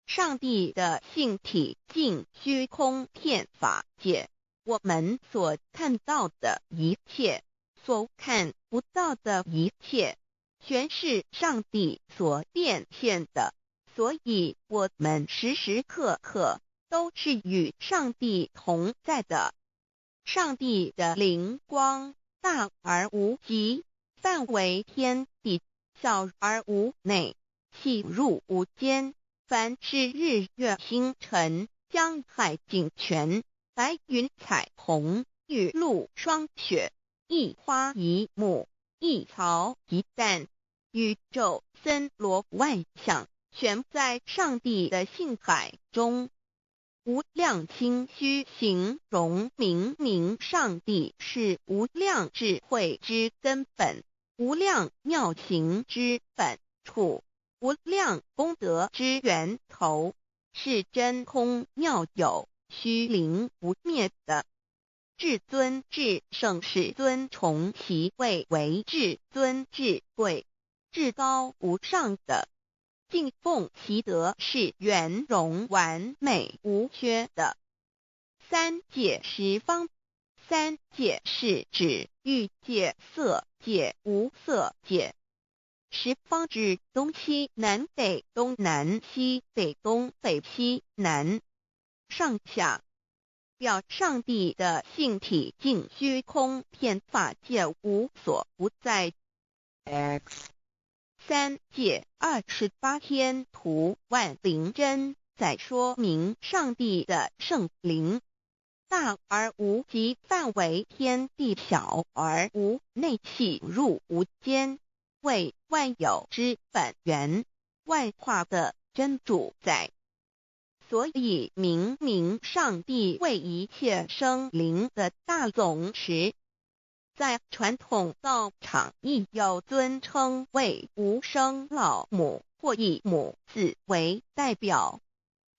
上帝的性体尽虚空遍法界，我们所看到的一切，所看不到的一切，全是上帝所变现的，所以我们时时刻刻都是与上帝同在的。上帝的灵光大而无极，范围天地，小而无内，细入无间。凡是日月星辰，江海井泉，白云彩虹，雨露霜雪，一花一木，一草一蛋，宇宙森罗万象，全在上帝的性海中。无量清虚形容明上帝是无量智慧之根本，无量妙行之本处，无量功德之源头，是真空妙有，虚灵不灭的。至尊至圣世尊崇其位为至尊至贵，至高无上的，敬奉其德是圆融完美无缺的。三界十方，三界是指欲界、色界、无色界。十方指东西南北东南西北东北西南上下，表上帝的性体尽虚空遍法界无所不在。 X 三界28天图万灵真在说明上帝的圣灵大而无极，范围天地，小而无内，细入无间，为万有之本源，万化的真主宰。所以明明上帝为一切生灵的大总持，在传统道场亦有尊称为无生老母，或以母字为代表，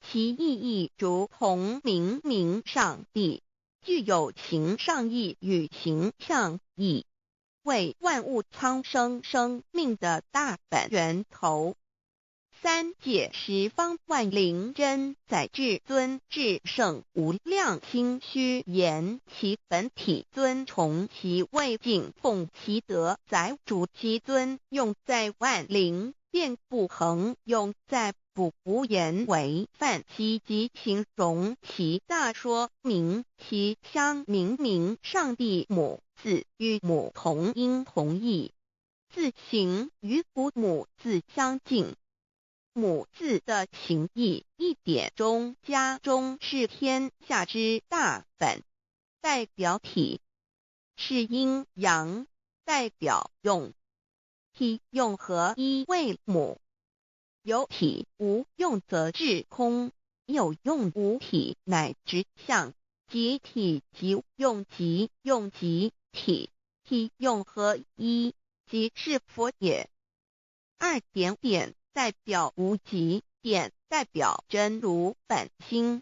其意义如同明明上帝，具有形上义与形象义，为万物苍生生命的大本源头。三界十方万灵真在至尊至圣无量心虚言其本体尊崇其位敬奉其德载主其尊用在万灵便不恒用在不无言为范其及形容其大说明其相明明上帝母字与母同音同义，字形与父母字相近。母字的情义一点中家中是天下之大本，代表体是阴阳，代表用，体用合一为母，有体无用则至空，有用无体乃直相，即体即用即用即体，体用合一即是佛也。二点点代表无极，点代表真如本心，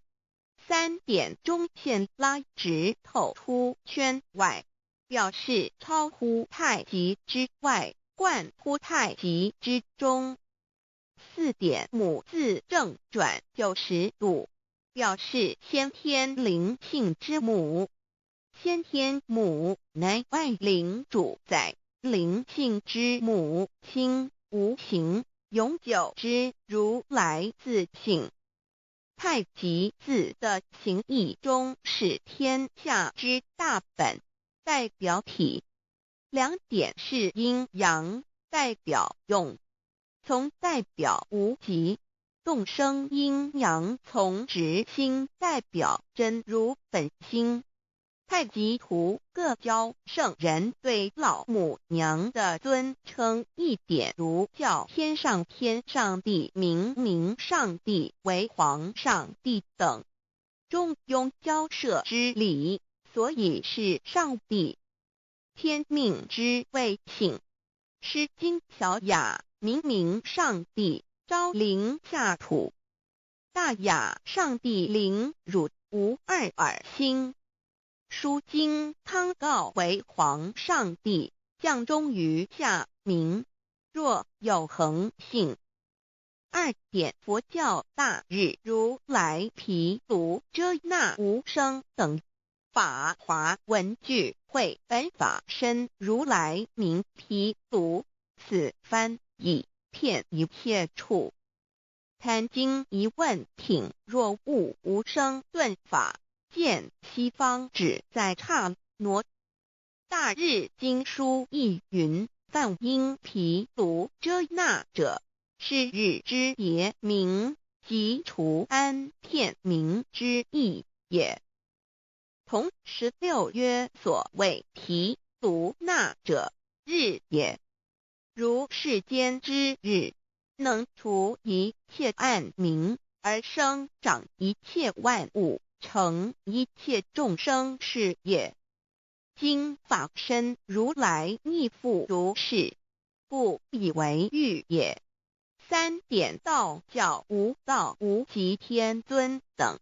三点中线拉直透出圈外，表示超乎太极之外，贯乎太极之中。四点母字正转90度，表示先天灵性之母，先天母乃外灵主宰，灵性之母心无形永久之如来自性。太极字的形义中是天下之大本，代表体，两点是阴阳，代表用，从代表无极，动生阴阳从直心代表真如本心。太极图各教圣人对老母娘的尊称一点如叫天上帝明明上帝为皇上帝等，中庸交涉之理，所以是上帝。天命之谓请，诗经小雅明明上帝昭灵下土，大雅上帝灵汝无二耳心。书经汤告为皇上帝降中于下民，若有恒性。二点佛教大日如来毗卢遮那无生等法华文具会本法身如来名毗卢，此翻译遍一切处。贪经一问挺若悟无生顿法，见西方只在刹那。大日经书亦云，梵音毗卢遮那者，是日之别名，即除安片名之意也。同16曰所谓毗卢那者，日也。如世间之日，能除一切暗明，而生长一切万物，成一切众生是也。今法身如来亦复如是，故以为喻也。三点道教无道无极天尊等，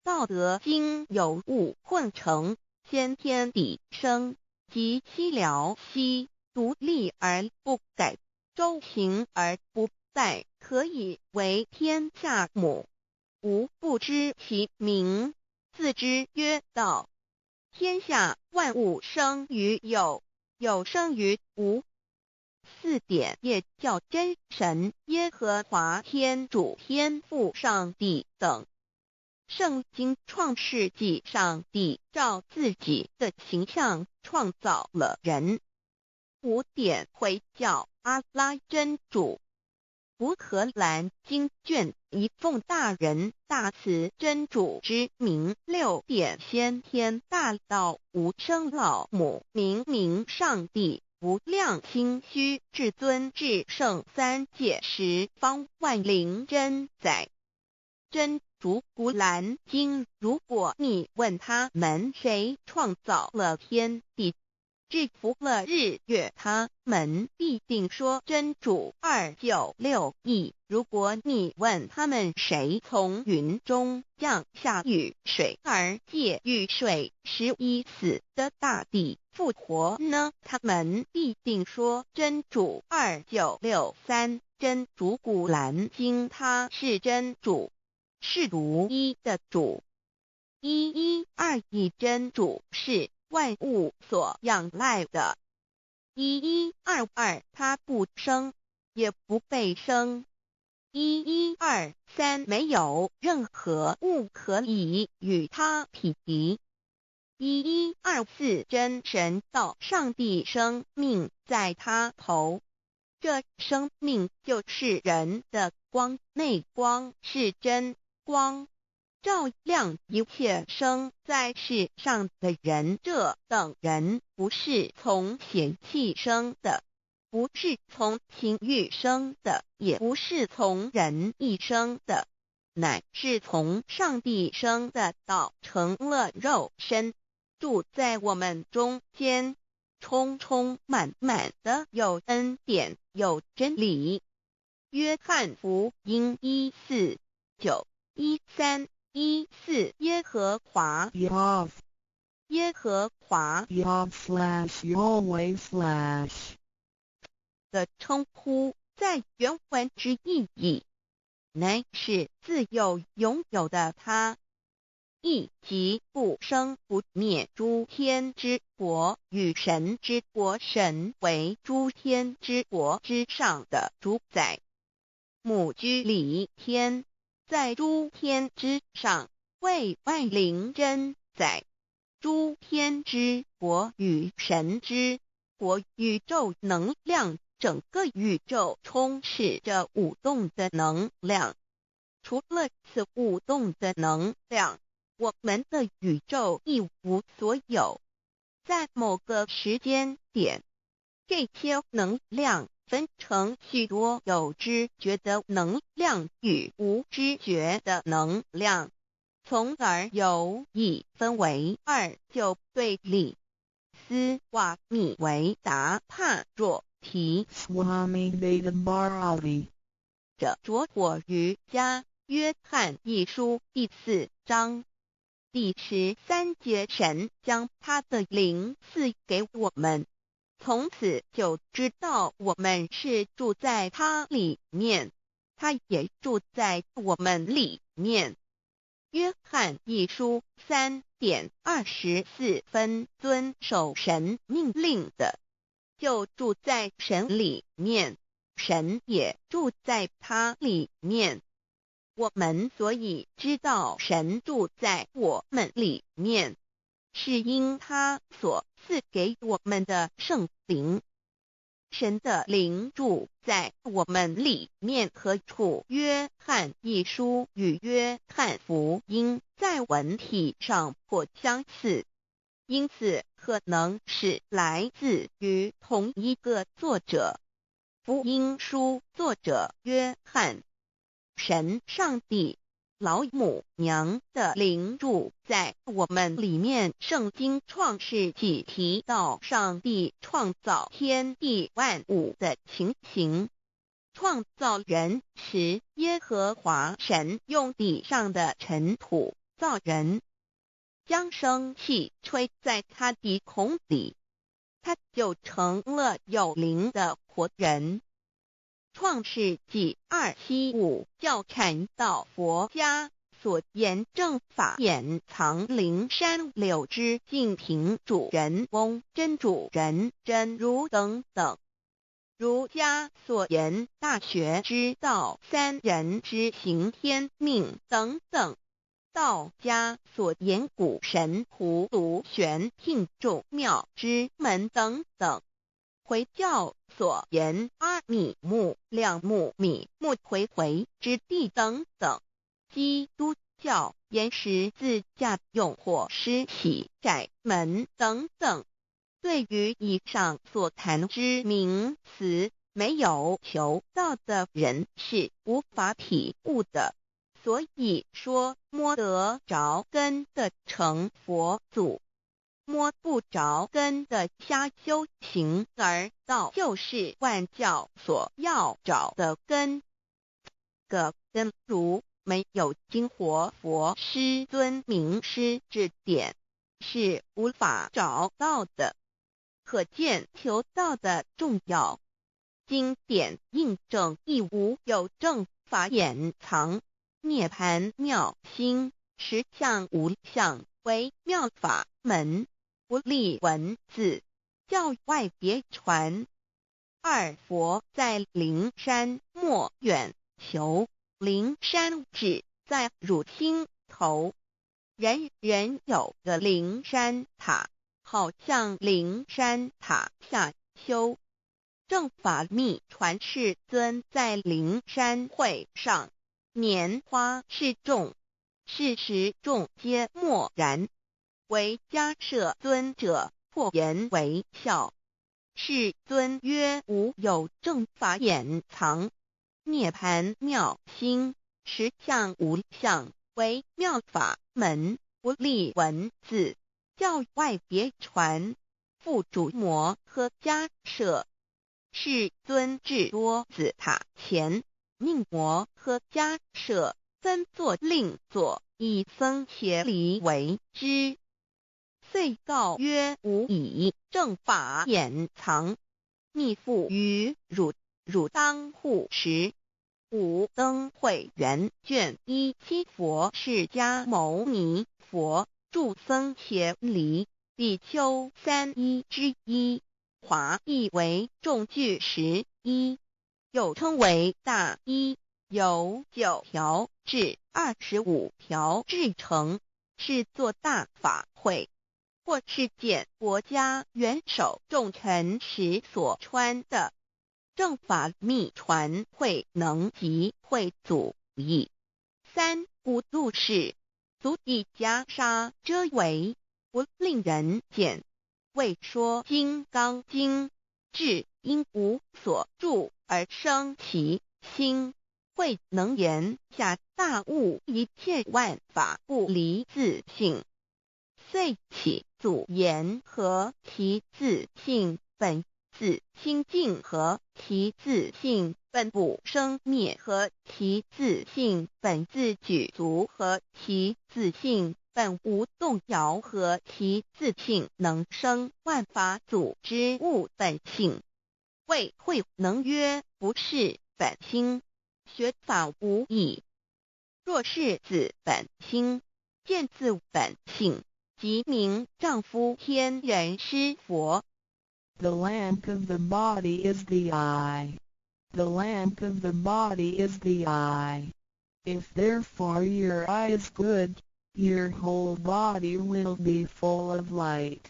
道德经有物混成，先天地生，即悉了悉，独立而不改，周行而不殆，可以为天下母。吾不知其名，自之曰道。天下万物生于有，有生于无。四点也叫真神耶和华天主天父上帝等。圣经创世纪上帝照自己的形象创造了人。五点回教阿拉真主。乌克兰经卷一奉大人大慈真主之名，六点先天大道无生老母明明上帝无量心虚至尊至圣三界十方万灵真在。真竹古兰经，如果你问他们谁创造了天地，制服了日月，他们必定说真主296亿。如果你问他们谁从云中降下雨水而借雨水使已死的大地复活呢，他们必定说真主2963。真主古兰经，他是真主，是独一的主112真主是万物所仰赖的1122，他不生也不被生1123，没有任何物可以与他匹敌1124，真神道上帝生命在他头，这生命就是人的光，内光是真光，照亮一切生在世上的人。这等人不是从血气生的，不是从情欲生的，也不是从人意生的，乃是从上帝生的道成了肉身，住在我们中间，充充满满的有恩典有真理。约翰福音1491314，耶和华 Yav 耶和华 Yav/Yahweh/ 的称呼，在原文之意义，乃是自有拥有的他，亦即不生不灭诸天之国与神之国，神为诸天之国之上的主宰，母居里天，在诸天之上，为万灵真宰。诸天之国与神之国，宇宙能量，整个宇宙充斥着舞动的能量。除了此舞动的能量，我们的宇宙一无所有。在某个时间点，这些能量分成许多有知觉的能量与无知觉的能量，从而有一分为二，就对立。斯瓦米维达帕若提 Swami Vedabharati 着着火于家约翰一书第4章第13节，神将他的灵赐给我们，从此就知道我们是住在他里面，他也住在我们里面。约翰一书3:24，遵守神命令的，就住在神里面，神也住在他里面。我们所以知道神住在我们里面，是因他所赐给我们的圣灵。神的灵住在我们里面何处？约翰一书与约翰福音在文体上颇相似，因此可能是来自于同一个作者。福音书作者约翰，神上帝老母娘的灵住在我们里面。圣经创世纪提到上帝创造天地万物的情形，创造人时，耶和华神用地上的尘土造人，将生气吹在他鼻孔里，他就成了有灵的活人。创世纪275教阐到佛家所言正法掩藏灵山柳之净瓶主人翁真主人真如等等，儒家所言大学之道三人之行天命等等，道家所言古神荼毒玄牝众妙之门等等，回教所言阿米木两木米木回回之地等等，基督教言十字架用火施洗窄门等等。对于以上所谈之名词，没有求道的人是无法体悟的。所以说摸得着根的成佛祖，摸不着根的瞎修行而道，就是万教所要找的根。个根如没有经活佛师尊名师指点，是无法找到的。可见求道的重要。经典印证亦无有正法掩藏，涅盘妙心，实相无相，为妙法门，不立文字，教外别传。二佛在灵山莫远求，灵山只在汝心头，人人有个灵山塔，好像灵山塔下修。正法密传世尊在灵山会上拈花示众，是时众皆默然，唯迦摄尊者破颜为笑。世尊曰：无有正法掩藏，涅盘妙心，实相无相，为妙法门，不立文字，教外别传。复主摩诃迦摄。世尊至多子塔前，命摩诃迦摄分座令座，以僧伽梨为之。遂告曰：吾以正法掩藏，密付于汝，汝当护持。五灯会元卷17佛释迦牟尼佛著僧伽梨比丘31之一，华译为众句11，又称为大一，由9条至25条制成，是作大法会，或是见国家元首重臣时所穿的。正法密传会能及会祖义。三无度世，足以袈裟遮围，不令人见。为说金刚经，至因无所住而生其心，慧能言下大悟一切万法不离自性。遂起祖言和其自性本自清净和其自性本不生灭和其自性本自具足和其自性本无动摇和其自性能生万法组之物本性。谓慧能曰：不是本心，学法无益。若是自本心，见自本性，即名丈夫天人师佛。The lamp of the body is the eye. The lamp of the body is the eye. If therefore your eye is good, your whole body will be full of light.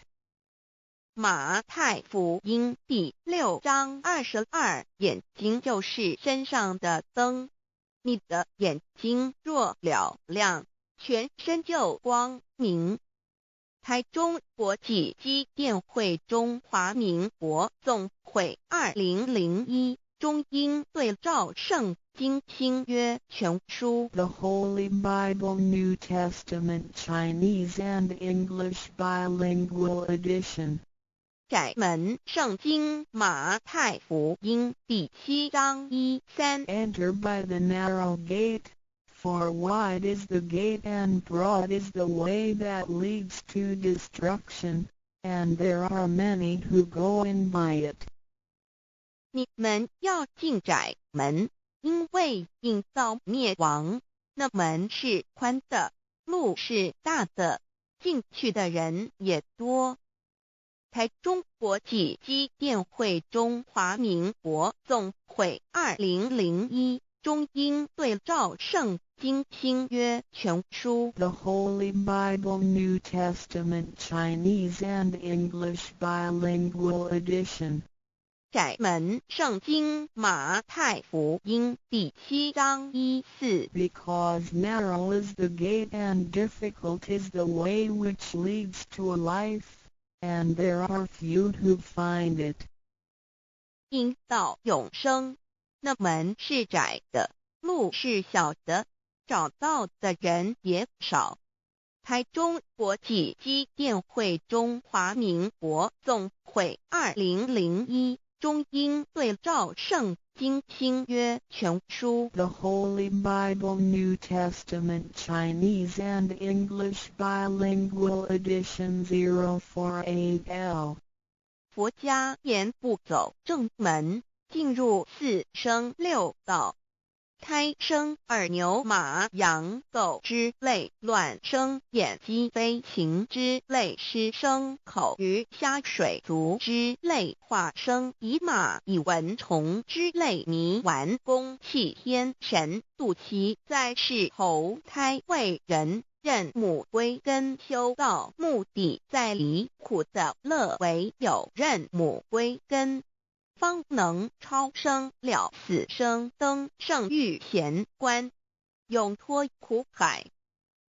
马太福音第6章22，眼睛就是身上的灯。你的眼睛若了亮，全身就光明。台中国际机电会中华民国总会2001中英对照圣经新约全书 The Holy Bible New Testament Chinese and English Bilingual Edition. 窄门圣经马太福音第7章1-3 Enter by the narrow gate, for wide is the gate and broad is the way that leads to destruction, and there are many who go in by it. 你们要进窄门，因为引到灭亡。那门是宽的，路是大的，进去的人也多。台中国际机电会中华民国总会2001中英对照圣经新约全书 The Holy Bible New Testament Chinese and English Bilingual Edition. 窄门圣经马太福音第7章1-4 Because narrow is the gate and difficult is the way which leads to life, and there are few who find it. 因到永生，那门是窄的，路是小的，找到的人也少。台中国际机电会中华民国总会2001中英对照圣经新约全书 The Holy Bible New Testament Chinese and English Bilingual Edition 048L 佛家言不走正门，进入四生六道。胎生耳牛马羊狗之类，卵生眼鸡飞禽之类，湿生口鱼虾水族之类，化生以马以蚊虫之类，泥丸公气天神，度其在世投胎为人，任母归根修道，目的在离苦的乐为有任母归根，方能超生了死生，登圣域贤官，永脱苦海。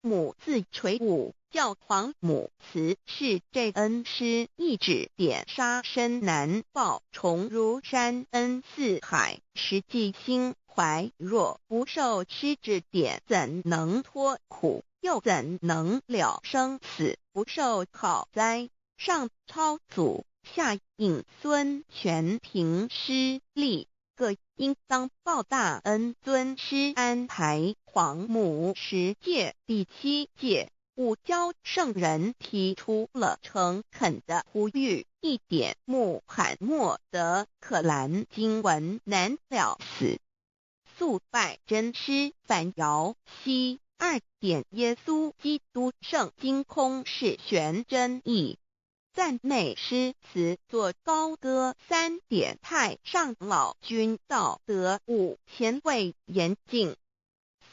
母自垂武，教皇母慈是这恩师，一指点杀身难报，重如山恩四海，实际心怀若不受师指点，怎能脱苦？又怎能了生死？不受好灾，上超祖，下引孙权，凭师力，各应当报大恩。尊师安排皇母10诫，第7诫，五教圣人提出了诚恳的呼吁，一点穆罕默德可兰经文难了死。肃拜真师反摇西2点耶稣基督圣经空是玄真义，赞美诗词作高歌3点太上老君道德5前卫严谨，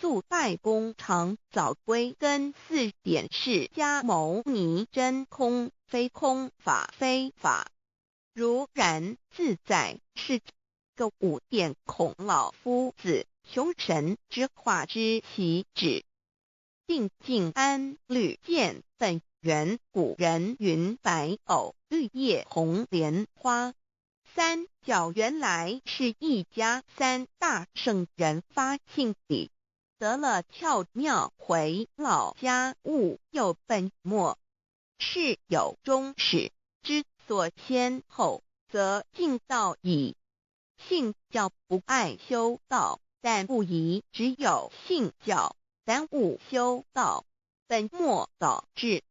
肃拜公常早归根4点释迦牟尼真空非空法非法，如然自在是个5点孔老夫子雄神之化之其旨，定静安律见本源，古人云白藕绿叶红莲花。三角原来是一家3大圣人发庆礼，得了窍妙，回老家务有本末，事有终始，之所先后，则敬道矣。信教不爱修道，但不宜只有信教，耽误修道，本末倒置。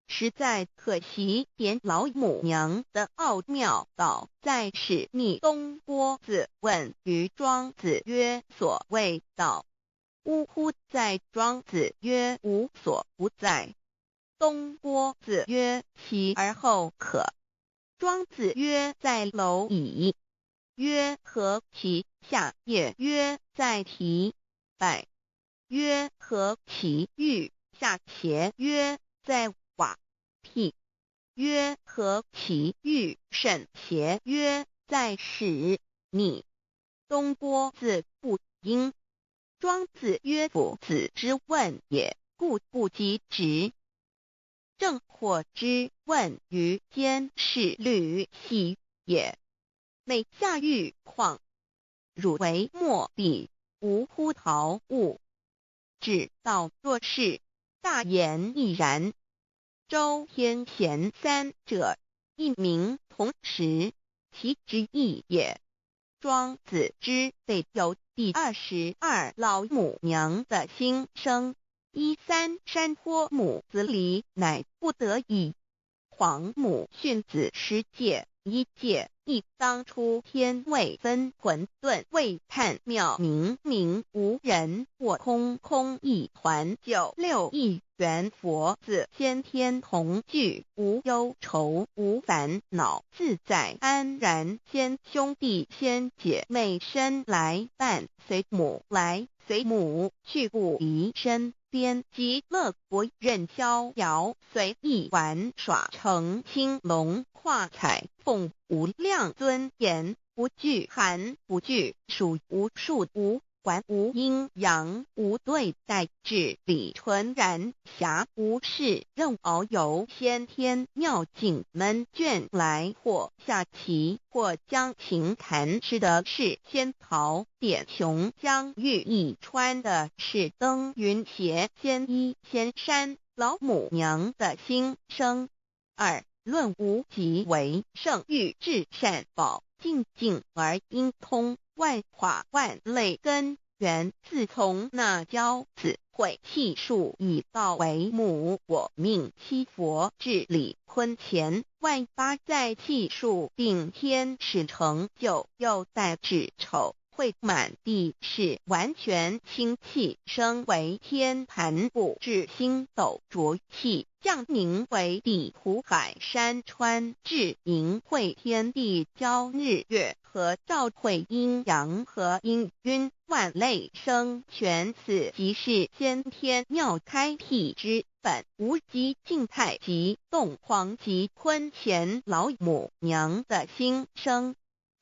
实在可惜，点老母娘的奥妙道在使逆东郭子问于庄子曰：所谓道，呜呼！在庄子曰：无所不在。东郭子曰：其而后可。庄子曰：在蝼蚁。曰：何其下也？曰：在蹄。百。曰：何其欲下且？曰：在瓦辟。曰：何其欲甚且？曰：在使逆。东郭子不应。庄子曰：夫子之问也，故不及直。正或之问于监视律系也。每下欲况，汝为莫必，无乎陶物。指道若是，大言亦然。周天贤3者，一名同时，其之义也。庄子之得有第22老母娘的心声，13山坡母子礼，乃不得已。皇母训子10诫，1诫亦当初天未分，混沌未探，妙明明无人，我空空一团，96亿元佛子，先天同聚，无忧愁无烦恼，自在安然。先兄弟先姐妹生来伴，随母来随母去，不离身边。极乐国任逍遥，随意玩耍，成青龙画彩凤，无量尊严，不惧寒不惧暑，无数无观无阴阳，无对待，至理纯然，暇无事，任遨游，先天妙境门卷来，或下棋，或将琴弹，吃的是仙桃点琼浆玉一川的是登云斜仙衣仙山老母娘的心声。二论无极为圣域至善宝，静静而应通，万化万类根源，自从那骄子会气数以道为母，我命七佛至理坤前，万八在气数并天使成就，又在至丑会满地是完全清气，升为天盘部至星斗浊气，降凝为地湖海山川，至盈会天地交日月和照会阴阳和阴晕万类生全，此即是先天妙开辟之本，无极静态及动黄及坤乾老母娘的心声。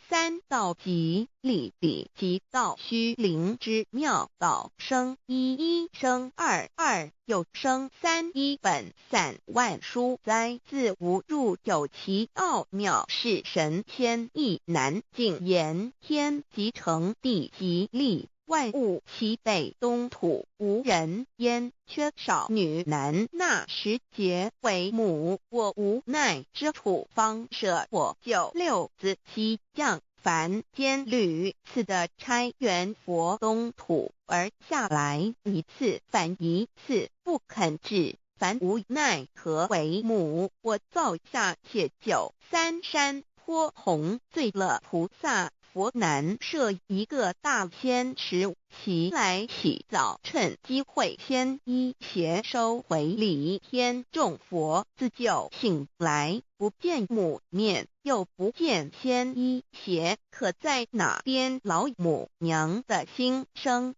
三道即理理即道虚灵之妙道生一，一生二，二又生三，一本散万殊哉，自无入有其奥妙，是神天意难尽言，天即成，地即立，万物其北东土，无人焉，缺少女男，那时节为母，我无奈之处方舍我就六子七将凡间屡次的差援佛东土，而下来一次反一次不肯至，凡无奈何为母，我造下且就三山颇红醉了菩萨佛南设一个大仙池，其来洗澡，趁机会先一邪收回礼天众佛，自就醒来，不见母面，又不见先一邪，可在哪边老母娘的心声？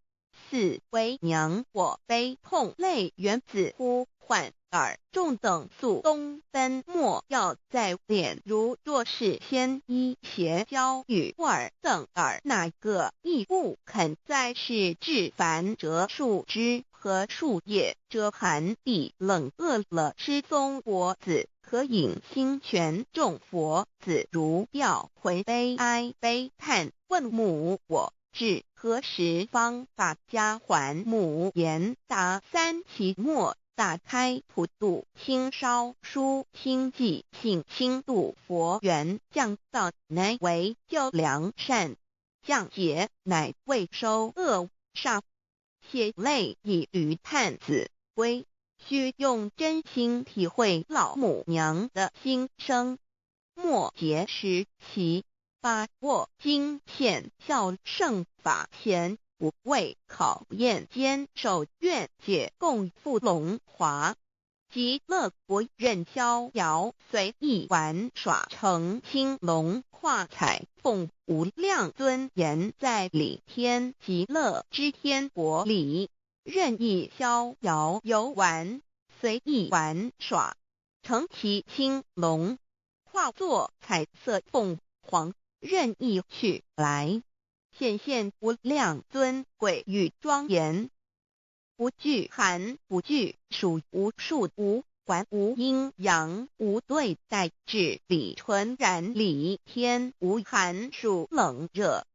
四为娘我悲痛泪源自呼唤耳众等宿东奔，莫要在脸，如若是先一邪教与尔等耳，哪个亦不肯在是至凡折树枝和树叶，遮寒地冷，饿了吃松果子，可饮清泉，众佛子如调回悲哀悲叹，问母我至何时方把家还母？言答三期末，打开普度清烧书清寂性清度佛缘，降道乃为救良善，降劫乃为收恶煞，血泪以于叹子归，须用真心体会老母娘的心声，莫结识其把握经现效圣法前，不为考验坚守愿解共赴龙华，极乐国任逍遥随意玩耍，成青龙化彩凤，无量尊严在理天极乐之天国里，任意逍遥游玩，随意玩耍，成其青龙，化作彩色凤凰，任意去来，显现无量尊贵与庄严，不惧寒，不惧暑，无数无管，无阴阳，无对待，至理纯然理天，无寒暑冷热，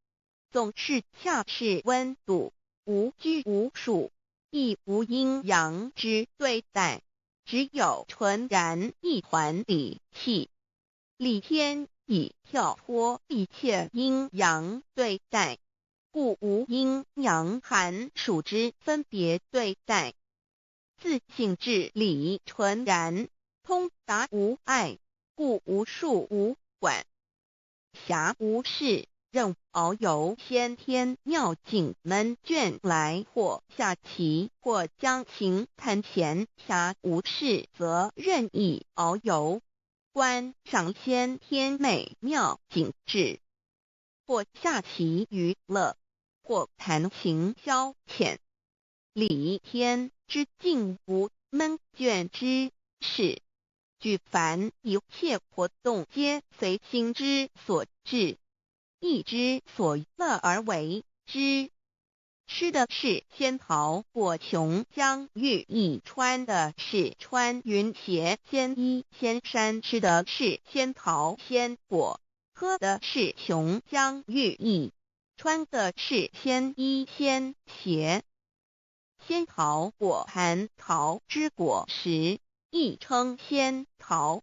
总是恰是温度，无拘无束，亦无阴阳之对待，只有纯然一团理气。理天以跳脱一切阴阳对待，故无阴阳寒暑之分别对待，自性至理纯然，通达无碍，故无束无管，暇无事，任遨游先天妙境门卷来，或下棋，或将琴弹弦，暇无事则任意遨游，观赏先天美妙景致，或下棋娱乐，或弹琴消遣，理天之境无闷倦之事，举凡一切活动皆随心之所至，意之所乐而为之。吃的是仙桃果琼浆玉液，穿的是穿云鞋仙衣仙衫，吃的是仙桃仙果，喝的是琼浆玉液，穿的是仙衣仙鞋。仙桃果蟠桃之果实，亦称仙桃。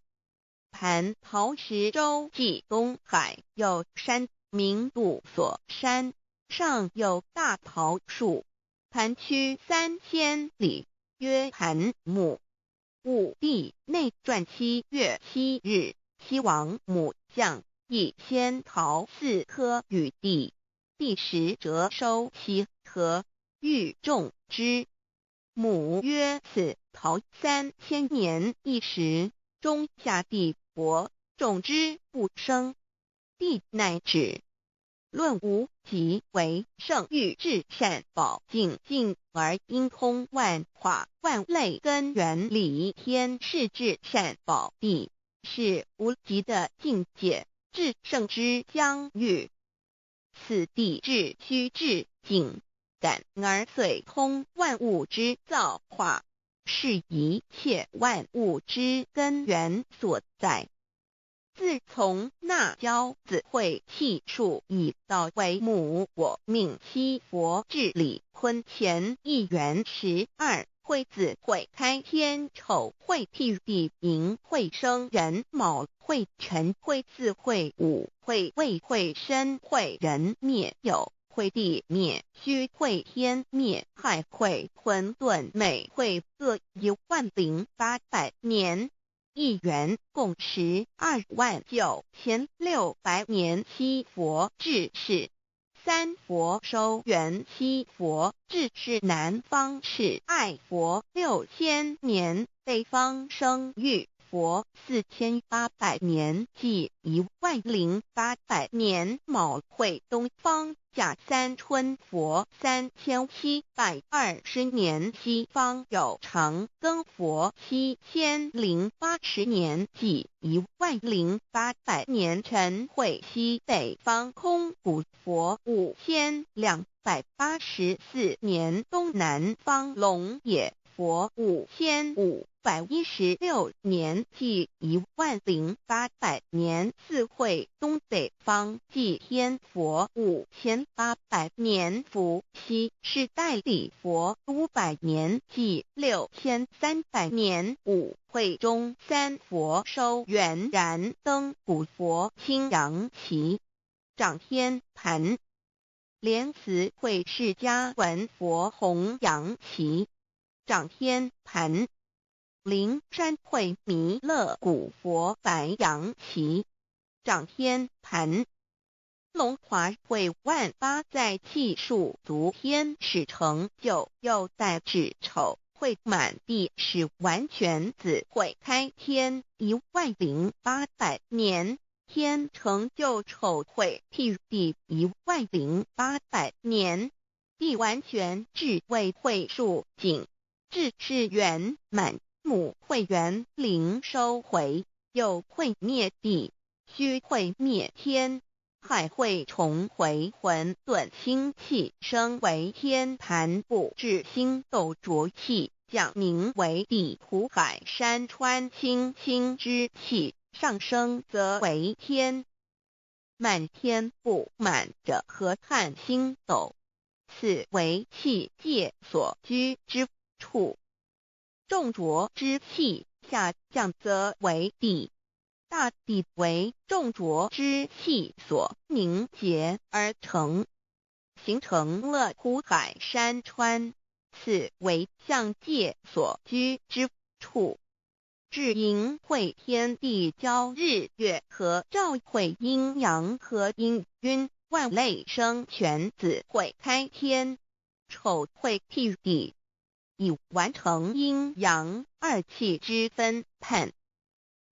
蟠桃实洲际东海有山，名杜索山，上有大桃树，盘曲3千里，曰盘木。武帝内传7月7日，西王母将以仙桃4颗与帝，帝时折收其核，欲种之。母曰：此桃3000年一时，中下地薄，种之不生。帝乃止。论无极为圣域至善宝境境而因通万化万类根源理天是至善宝地，是无极的境界，至圣之疆域。此地至虚至境，感而遂通万物之造化，是一切万物之根源所在。自从那骄子会气数以道为母，我命七佛治理坤乾一元12，会子会开天，丑会辟地，寅会生人，卯会辰，会巳会午，会未会申，会人灭酉，会地灭戌，会天灭亥，会混沌，每会各10800年。一元共129600年。七佛治世，三佛收元，七佛治世南方是爱佛6000年，北方生玉佛4800年，即10800年。卯会东方甲三春佛3720年，西方有长庚佛7080年，即10800年。辰会西北方空谷佛5284年，东南方龙野佛5516年，即10800年。四会东北方祭天佛5800年，伏羲是代理佛500年，即6300年。五会中三佛收元，燃灯古佛青阳旗，掌天盘。莲慈会释迦文佛红阳旗，掌天盘。灵山会弥勒古佛白阳旗，掌天盘。龙华会万八载气数足天使成就，又代指丑会满地是完全子会开天10800年，天成就丑会辟地10800年，地完全至为会数景，至是圆满。母会元灵收回，又会灭地，戌会灭天，亥会重回混沌星气，生为天盘部，至星斗浊气，降名为地土海山川清清之气，上升则为天。满天不满者何叹星斗，此为气界所居之处。重浊之气下降则为地，大地为重浊之气所凝结而成，形成了土海山川，此为象界所居之处。至寅会天地交日月和照会阴阳和阴晕，万类生全子会开天，丑会辟地，以完成阴阳二气之分判。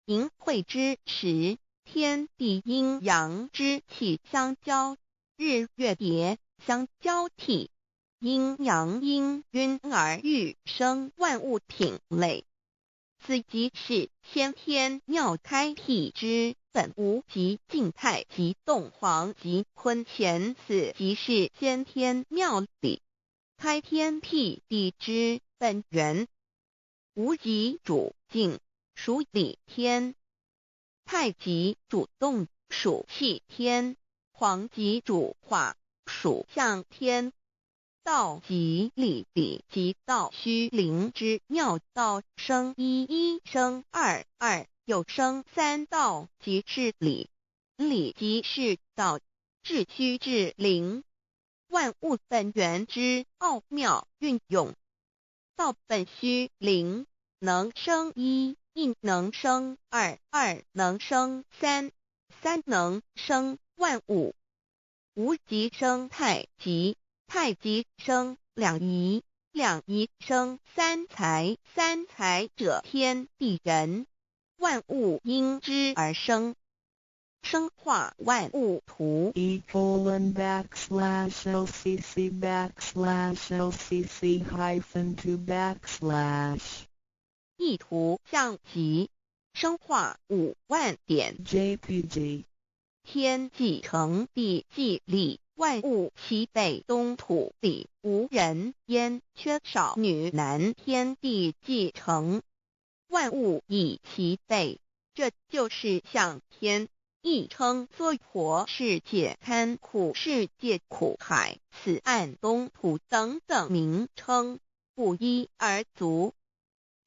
寅会之时，天地阴阳之气相交，日月叠相交替，阴阳阴晕而育生万物品类。此即是先天妙开辟之本无极静态及动黄及坤乾，此即是先天妙理。开天辟地之本源，无极主静，属理天；太极主动，属气天；黄极主化，属象天。道即理，理即道虚灵之妙道，生一，一生二，二又生三，道即是理，理即是道，至虚至灵，万物本源之奥妙运用。道本虚灵，能生一，一能生二，二能生三，三能生万物。无极生太极，太极生两仪，两仪生三才，三才者天地人，万物因之而生，生化万物图。e://LCC_LCC_2/ 意图象极，生化5万点。JPG 天既成，地既立，万物齐备，东土里无人焉，缺少女男，天地既成，万物亦齐备。这就是象天，亦称娑婆世界、堪苦世界、苦海、此岸、东土等等名称，不一而足。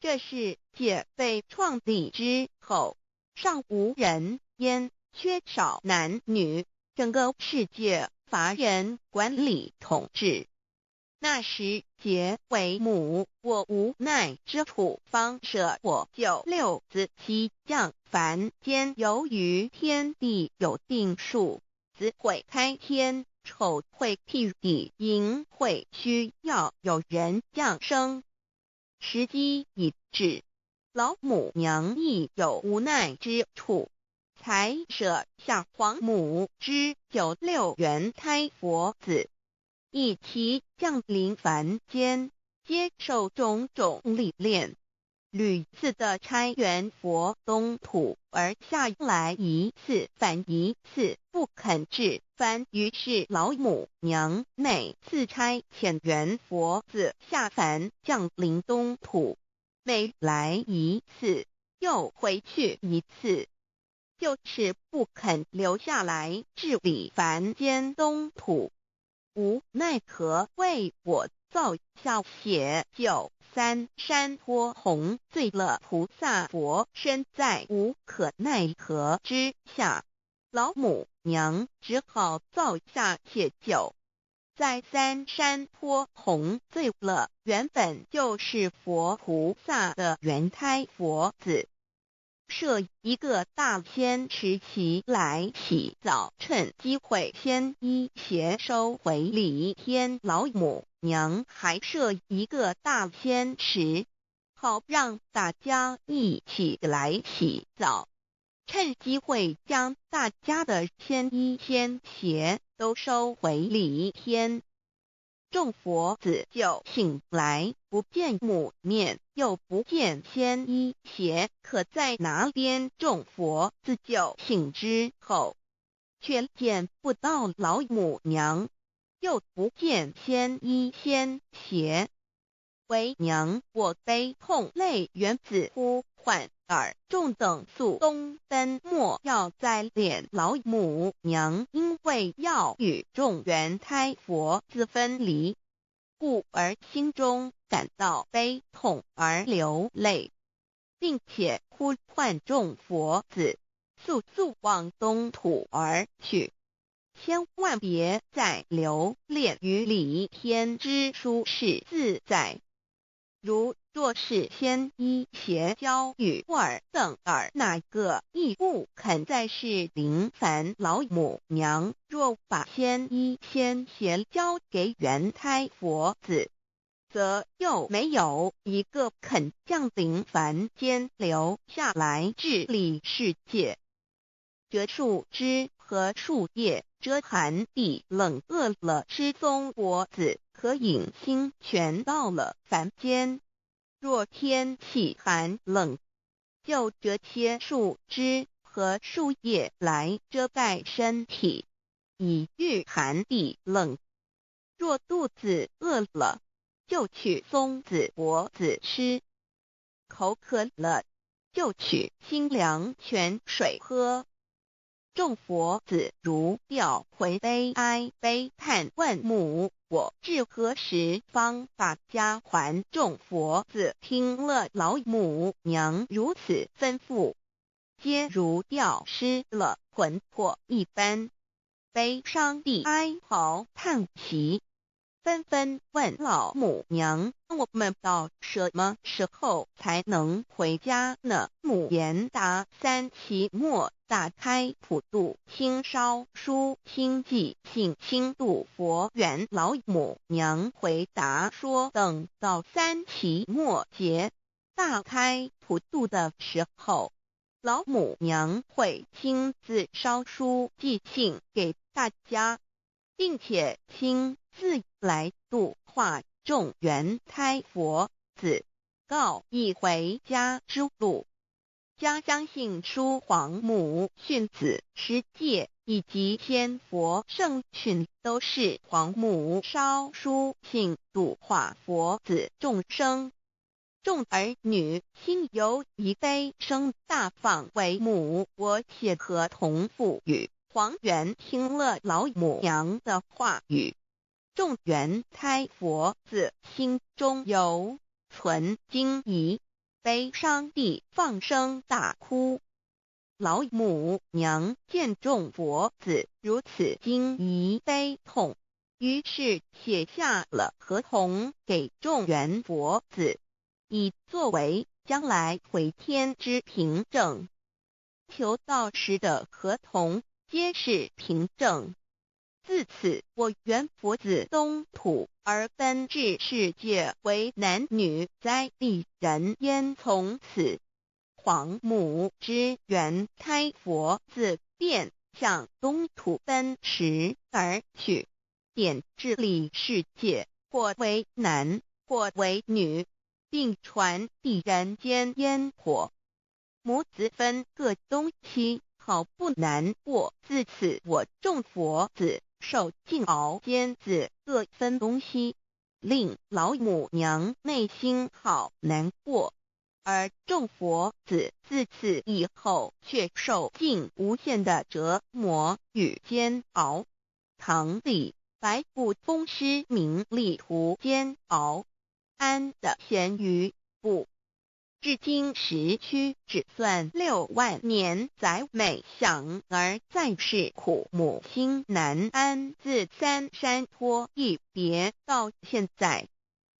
这世界被创立之后，尚无人焉，缺少男女，整个世界乏人管理统治。那时桀为母，我无奈之处，方舍我救六子妻降凡间。由于天地有定数，子会开天，丑会辟地，寅会需要有人降生。时机已至，老母娘亦有无奈之处，才舍下皇母之9六元胎佛子，一起降临凡间，接受种种历练。屡次的差元佛东土而下来一次反一次不肯至凡，于是老母娘每次差遣元佛子下凡降临东土，每来一次又回去一次，就是不肯留下来治理凡间东土。无奈何为我造下血救三山托洪罪了菩萨佛，身在无可奈何之下，老母娘只好造下血救。在三山托洪罪了原本就是佛菩萨的原胎佛子，设一个大仙池其来洗澡，趁机会先一邪收回礼天。老母娘还设一个大仙池，好让大家一起来洗澡，趁机会将大家的仙衣仙鞋都收回礼天。众佛子就醒来，不见母面，又不见仙衣鞋，可在哪边？众佛子就醒之后，却见不到老母娘，又不见仙衣仙鞋。为娘我悲痛泪源子呼唤耳众等速东奔，莫要再怜老母娘，因为要与众元胎佛子分离，故而心中感到悲痛而流泪，并且呼唤众佛子速速往东土而去，千万别再留恋于礼天之舒适自在。如若是仙衣鞋交与尔等尔，哪个亦不肯再是临凡老母娘？若把仙衣仙鞋交给元胎佛子，则又没有一个肯降临凡间留下来治理世界。这树枝和树叶遮寒地冷，饿了吃松果子，可饮清泉到了凡间。若天气寒冷，就折些树枝和树叶来遮盖身体，以御寒地冷。若肚子饿了，就取松子柏子吃，口渴了就取清凉泉水喝。众佛子如调回悲哀悲叹问母，我至何时方把家还？众佛子听了老母娘如此吩咐，皆如吊失了魂魄一般，悲伤地哀嚎叹息，纷纷问老母娘：我们到什么时候才能回家呢？母言答：3期末打开普度清烧书清寂信清度佛缘。老母娘回答说：等到3期末节大开普度的时候，老母娘会亲自烧书寄信给大家，并且亲自来度化众缘胎佛子，告一回家之路。家相信书皇母训子师戒以及仙佛圣训都是皇母烧书信度化佛子众生。众儿女心由一悲生大放为母，我写合同赋予。黄元听了老母娘的话语，众缘胎佛子心中有存惊疑，悲伤地放声大哭。老母娘见众佛子如此惊疑悲痛，于是写下了合同给众缘佛子，以作为将来回天之凭证。求道时的合同皆是凭证。自此，我缘佛子东土而奔至世界为男女在地人焉。从此，皇母之缘胎佛子便向东土奔驰而去，点治理世界，或为男，或为女，并传递人间烟火。母子分各东西，好不难过。自此，我众佛子受尽熬煎子各分东西，令老母娘内心好难过。而众佛子自此以后却受尽无限的折磨与煎熬。唐李白骨风师名利图煎熬，安的咸鱼不。至今时区只算6万年，载每想而在世苦母心难安。自三山坡一别到现在，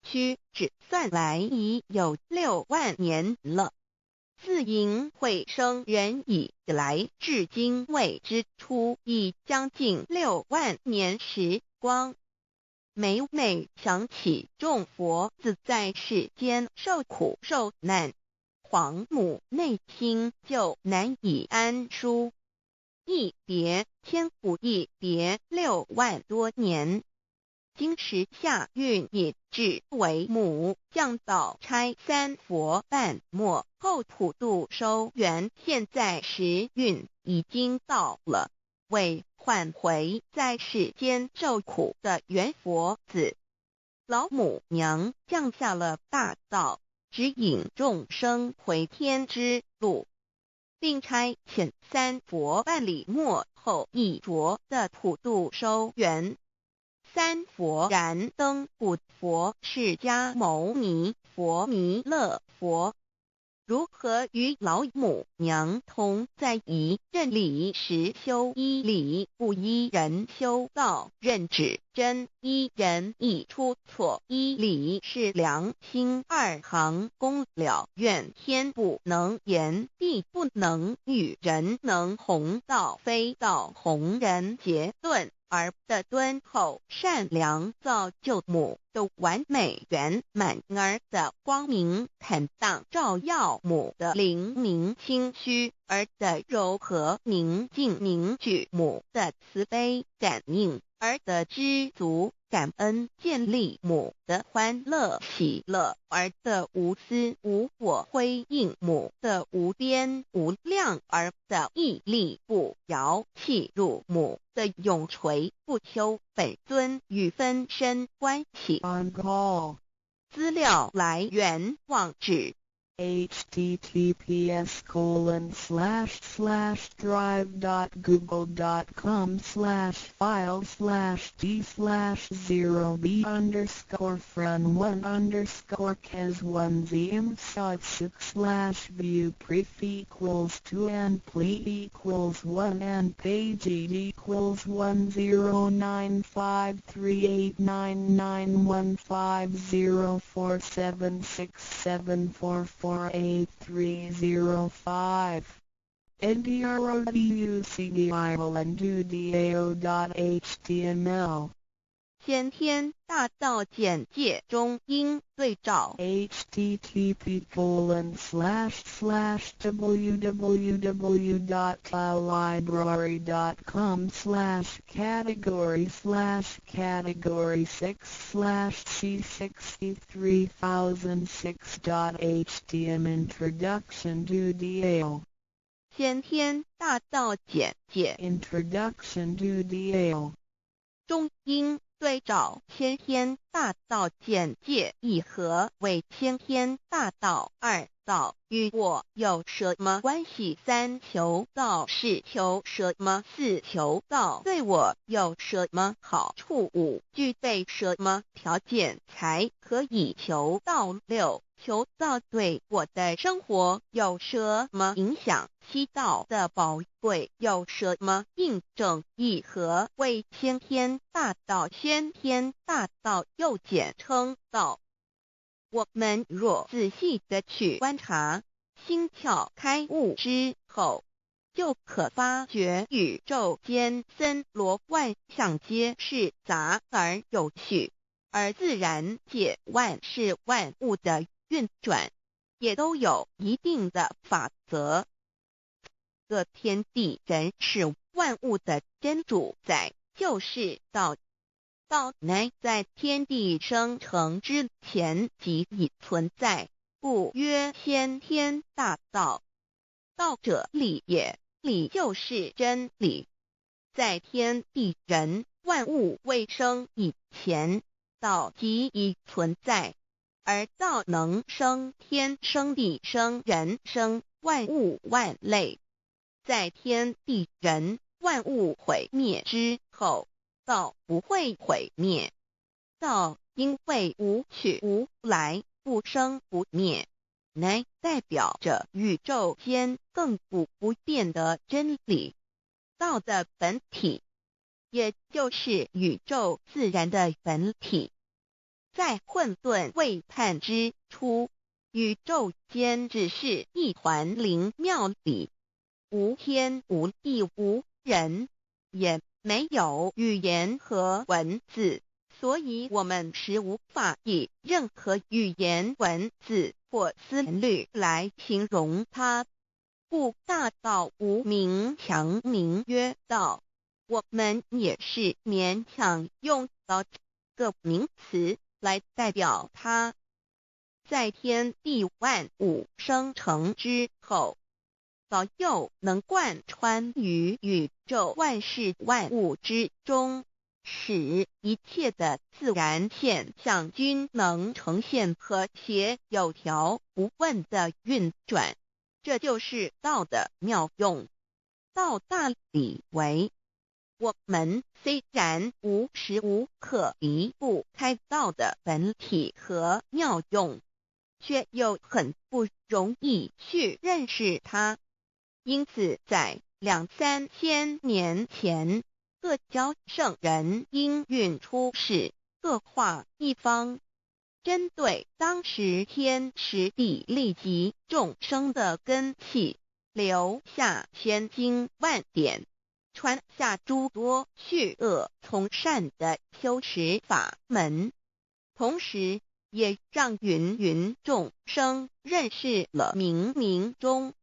屈指算来已有6万年了。自寅会生人以来，至今未知出，已将近6万年时光。每每想起众佛子在世间受苦受难，皇母内心就难以安舒。一别千古，一别6万多年。今时夏运也至为母，降道差3佛半末后普度收圆，现在时运已经到了，为唤回在世间受苦的缘佛子，老母娘降下了大道，指引众生回天之路，并差遣3佛办理末后一着的普度收圆。3佛燃灯古佛、释迦牟尼佛、弥勒佛，如何与老母娘同在一任理时修一理，不依人修道，任指真一人一出错，一理是良心2行公了愿，天不能言，地不能语，人能弘道，非道弘人。结论而的敦厚善良，造就母的完美圆满，儿的光明坦荡，照耀母的灵明清虚，儿的柔和宁静凝聚母的慈悲感应，儿的知足感恩建立母的欢乐喜乐，儿的无私无我辉映母的无边无量，儿的屹立不摇弃入母的永垂不朽。本尊与分身关系。On call. 资料来源网址https://drive.google.com/file/d/0b__cor_fun__caz1z_imsod6/view_pref=1 and page=10953891538477448305. ndroducdio.html 先天大道简介中英对照 http://www.cloudlibrary.com/category/category6/c63006.htm Introduction to DAO 先天大道简介 Introduction to DAO 中英对照先天大道简介一和为先天大道二道与我有什么关系？三求道是求什么？四求道对我有什么好处？五具备什么条件才可以求道？六求道对我的生活有什么影响？七道的宝贵有什么印证？一和为先天大道，先天大道又简称道。我们若仔细地去观察，心窍开悟之后，就可发觉宇宙间森罗万象皆是杂而有序，而自然界万事万物的运转也都有一定的法则。这天地人是万物的真主宰，就是道。道乃在天地生成之前即已存在，故曰先天大道。道者理也，理就是真理。在天地人万物未生以前，道即已存在，而道能生天、生地、生人、生万物万类。在天地人万物毁灭之后，道不会毁灭。道因为无去无来，不生不灭，乃代表着宇宙间亘古不变的真理。道的本体，也就是宇宙自然的本体。在混沌未判之初，宇宙间只是一团灵妙理，无天无地无人，也没有语言和文字，所以我们是无法以任何语言文字或思虑来形容它。故大道无名强名曰道，我们也是勉强用到这个名词来代表它。在天地万物生成之后，道又能贯穿于宇宙万事万物之中，使一切的自然现象均能呈现和谐有条不紊的运转。这就是道的妙用。道大理为，我们虽然无时无刻离不开道的本体和妙用，却又很不容易去认识它。因此在2-3千年前，各教圣人应运出世，各化一方，针对当时天时地利及众生的根器，留下千经万典，传下诸多去恶从善的修持法门，同时也让芸芸众生认识了冥冥中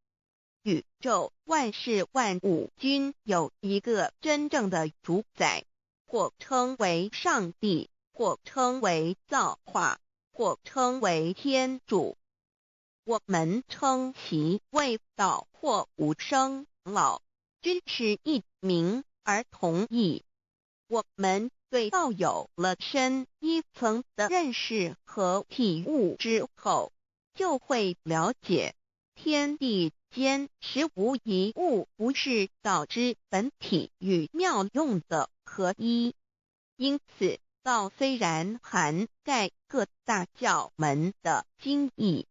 宇宙万事万物均有一个真正的主宰，或称为上帝，或称为造化，或称为天主。我们称其为道或无生老，均是一名而同义。我们对道有了深一层的认识和体悟之后，就会了解天地间实无一物不是道之本体与妙用的合一。因此道虽然涵盖各大教门的经义，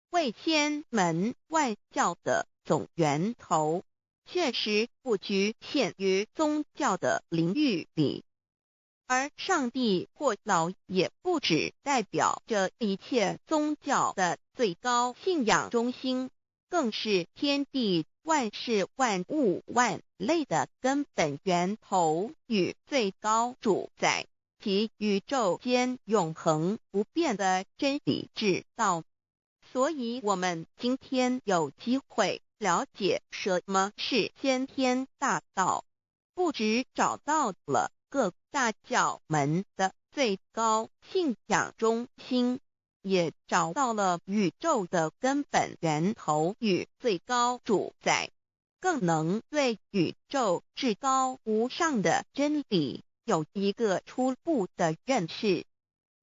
为千门万教的总源头，确实不局限于宗教的领域里。而上帝或老也不只代表着一切宗教的最高信仰中心，更是天地万事万物万类的根本源头与最高主宰，及宇宙间永恒不变的真理之道。所以我们今天有机会了解什么是先天大道，不只找到了各大教门的最高信仰中心，也找到了宇宙的根本源头与最高主宰，更能对宇宙至高无上的真理有一个初步的认识。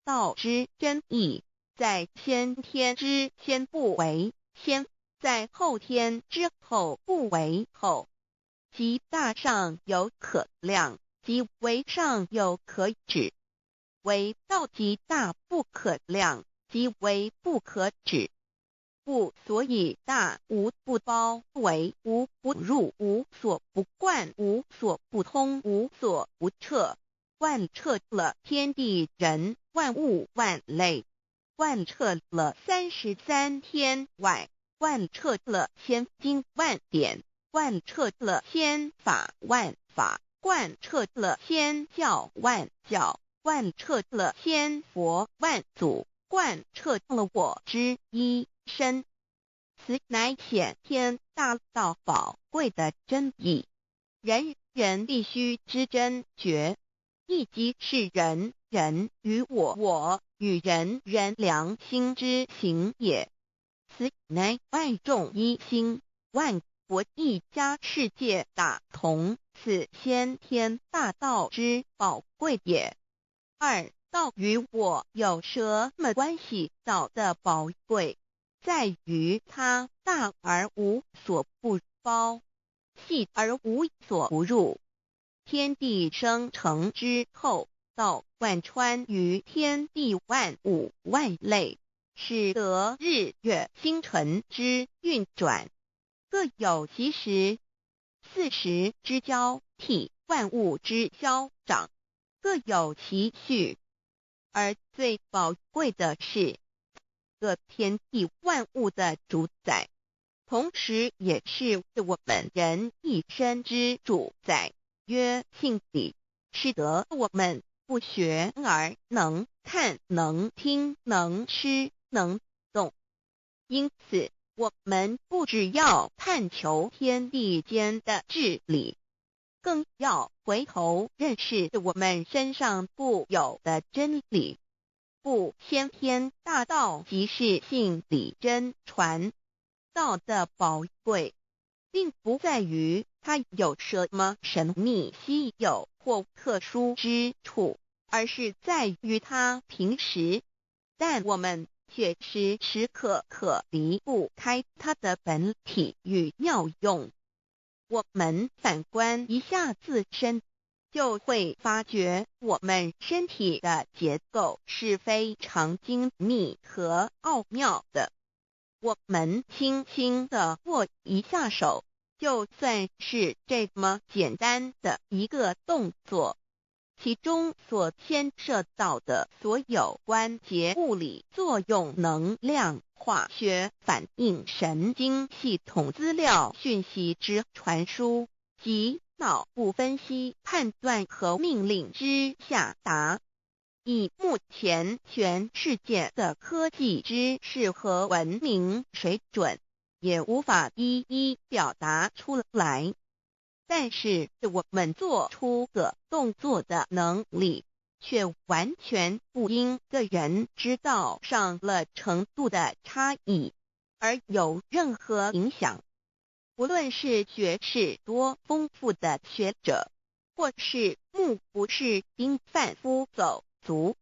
道之真义，在先天之先不为先，在后天之后不为后，即大上有可量，即为上有可止，为道即大不可量，即为不可止。故所以大无不包，为无不入，无所不贯，无所不通，无所不彻，贯彻了天地人万物万类，贯彻了33天外，贯彻了千经万典，贯彻了千法万法，贯彻了千教万教，贯彻了千佛万祖，贯彻了我之一身。此乃显天大道宝贵的真义，人人必须知真觉，亦即是人人与我与人人良心之行也。此乃万众一心，万国一家，世界大同，此先天大道之宝贵也。二、道与我有什么关系？道的宝贵在于它大而无所不包，细而无所不入。天地生成之后，道贯穿于天地万物万类，使得日月星辰之运转各有其时，四时之交替，万物之消长各有其序。而最宝贵的是，各天地万物的主宰，同时也是我们人一生之主宰，曰性理，使得我们不学而能看，能听，能吃，能动。因此我们不只要探求天地间的治理，更要回头认识我们身上固有的真理。故先天大道即是性理真传。道的宝贵并不在于它有什么神秘稀有或特殊之处，而是在于它平时，但我们却时时刻刻离不开它的本体与妙用。我们反观一下自身，就会发觉我们身体的结构是非常精密和奥妙的。我们轻轻地握一下手，就算是这么简单的一个动作，其中所牵涉到的所有关节物理作用、能量、化学反应、神经系统资料讯息之传输及脑部分析、判断和命令之下达，以目前全世界的科技知识和文明水准，也无法一一表达出来。但是我们做出个动作的能力，却完全不因个人知道上了程度的差异而有任何影响。无论是学识多丰富的学者，或是目不识丁贩夫走卒，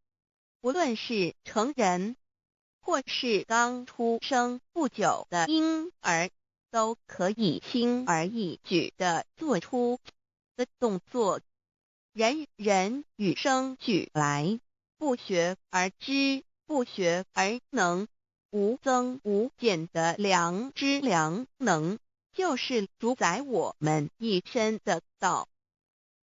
无论是成人，或是刚出生不久的婴儿，都可以轻而易举地做出的动作。人人与生俱来，不学而知，不学而能，无增无减的良知良能，就是主宰我们一生的道。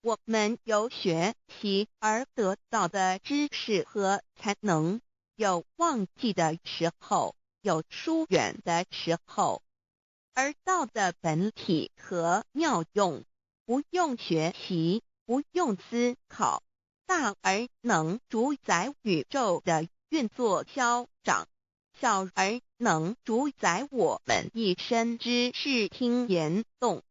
我们有学习而得到的知识和才能，有忘记的时候，有疏远的时候，而道的本体和妙用，不用学习，不用思考，大而能主宰宇宙的运作消长，小而能主宰我们一生之视听言动。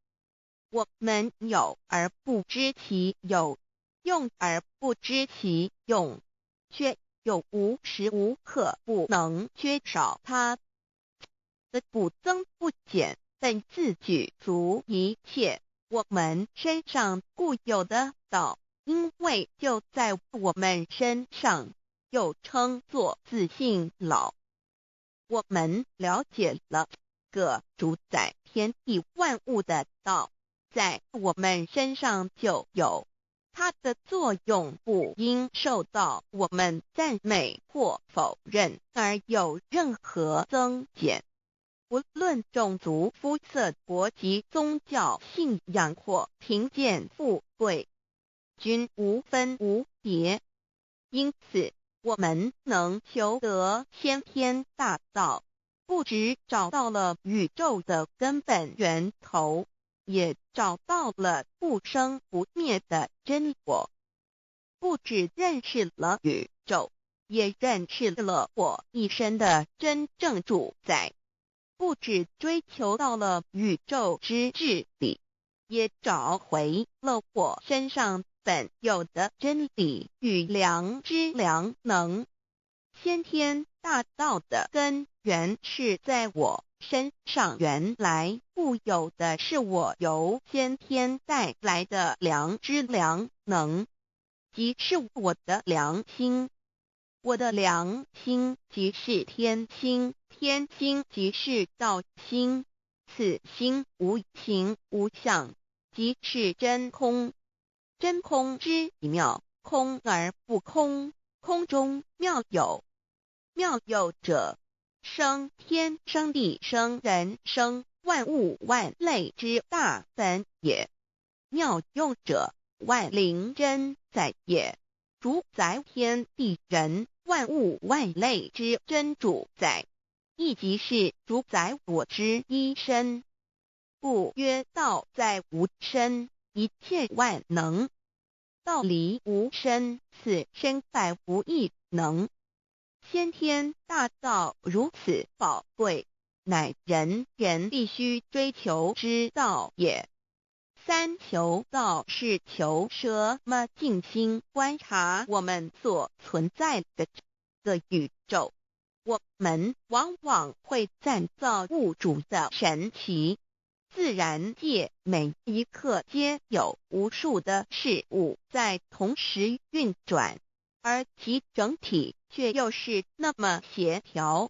我们有而不知其有，用而不知其用，却又无时无刻不能缺少它的不增不减，但自具足一切我们身上固有的道，因为就在我们身上，又称作自性老。我们了解了个主宰天地万物的道，在我们身上就有，它的作用不应受到我们赞美或否认而有任何增减。无论种族、肤色、国籍、宗教、信仰或贫贱富贵，均无分无别。因此，我们能求得先天大道，不只找到了宇宙的根本源头，也找到了不生不灭的真我。不只认识了宇宙，也认识了我一生的真正主宰。不只追求到了宇宙之治理，也找回了我身上本有的真理与良知良能。先天大道的根源是在我身上，原来固有的是我由先天带来的良知良能，即是我的良心。我的良心即是天心，天心即是道心，此心无形无相，即是真空。真空之妙，空而不空，空中妙有。妙有者，生天生地生人生万物万类之大本也。妙用者，万灵真在也，主宰天地人万物万类之真主宰，亦即是主宰我之一身。故曰道在无身，一切万能；道离无身，此身在无一能。先天大道如此宝贵，乃人人必须追求之道也。三求道是求什么？静心观察我们所存在的这个宇宙，我们往往会赞造物主的神奇。自然界每一刻皆有无数的事物在同时运转，而其整体却又是那么协调。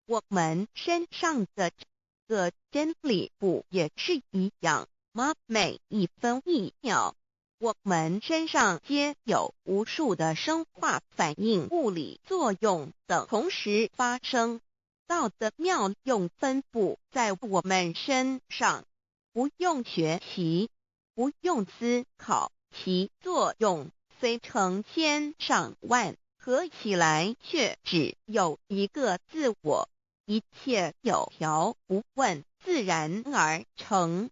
我们身上的这个真理不也是一样吗？每一分一秒，我们身上皆有无数的生化反应、物理作用等同时发生。道的妙用分布在我们身上，不用学习，不用思考，其作用虽成千上万，合起来却只有一个自我。一切有条不紊，自然而成。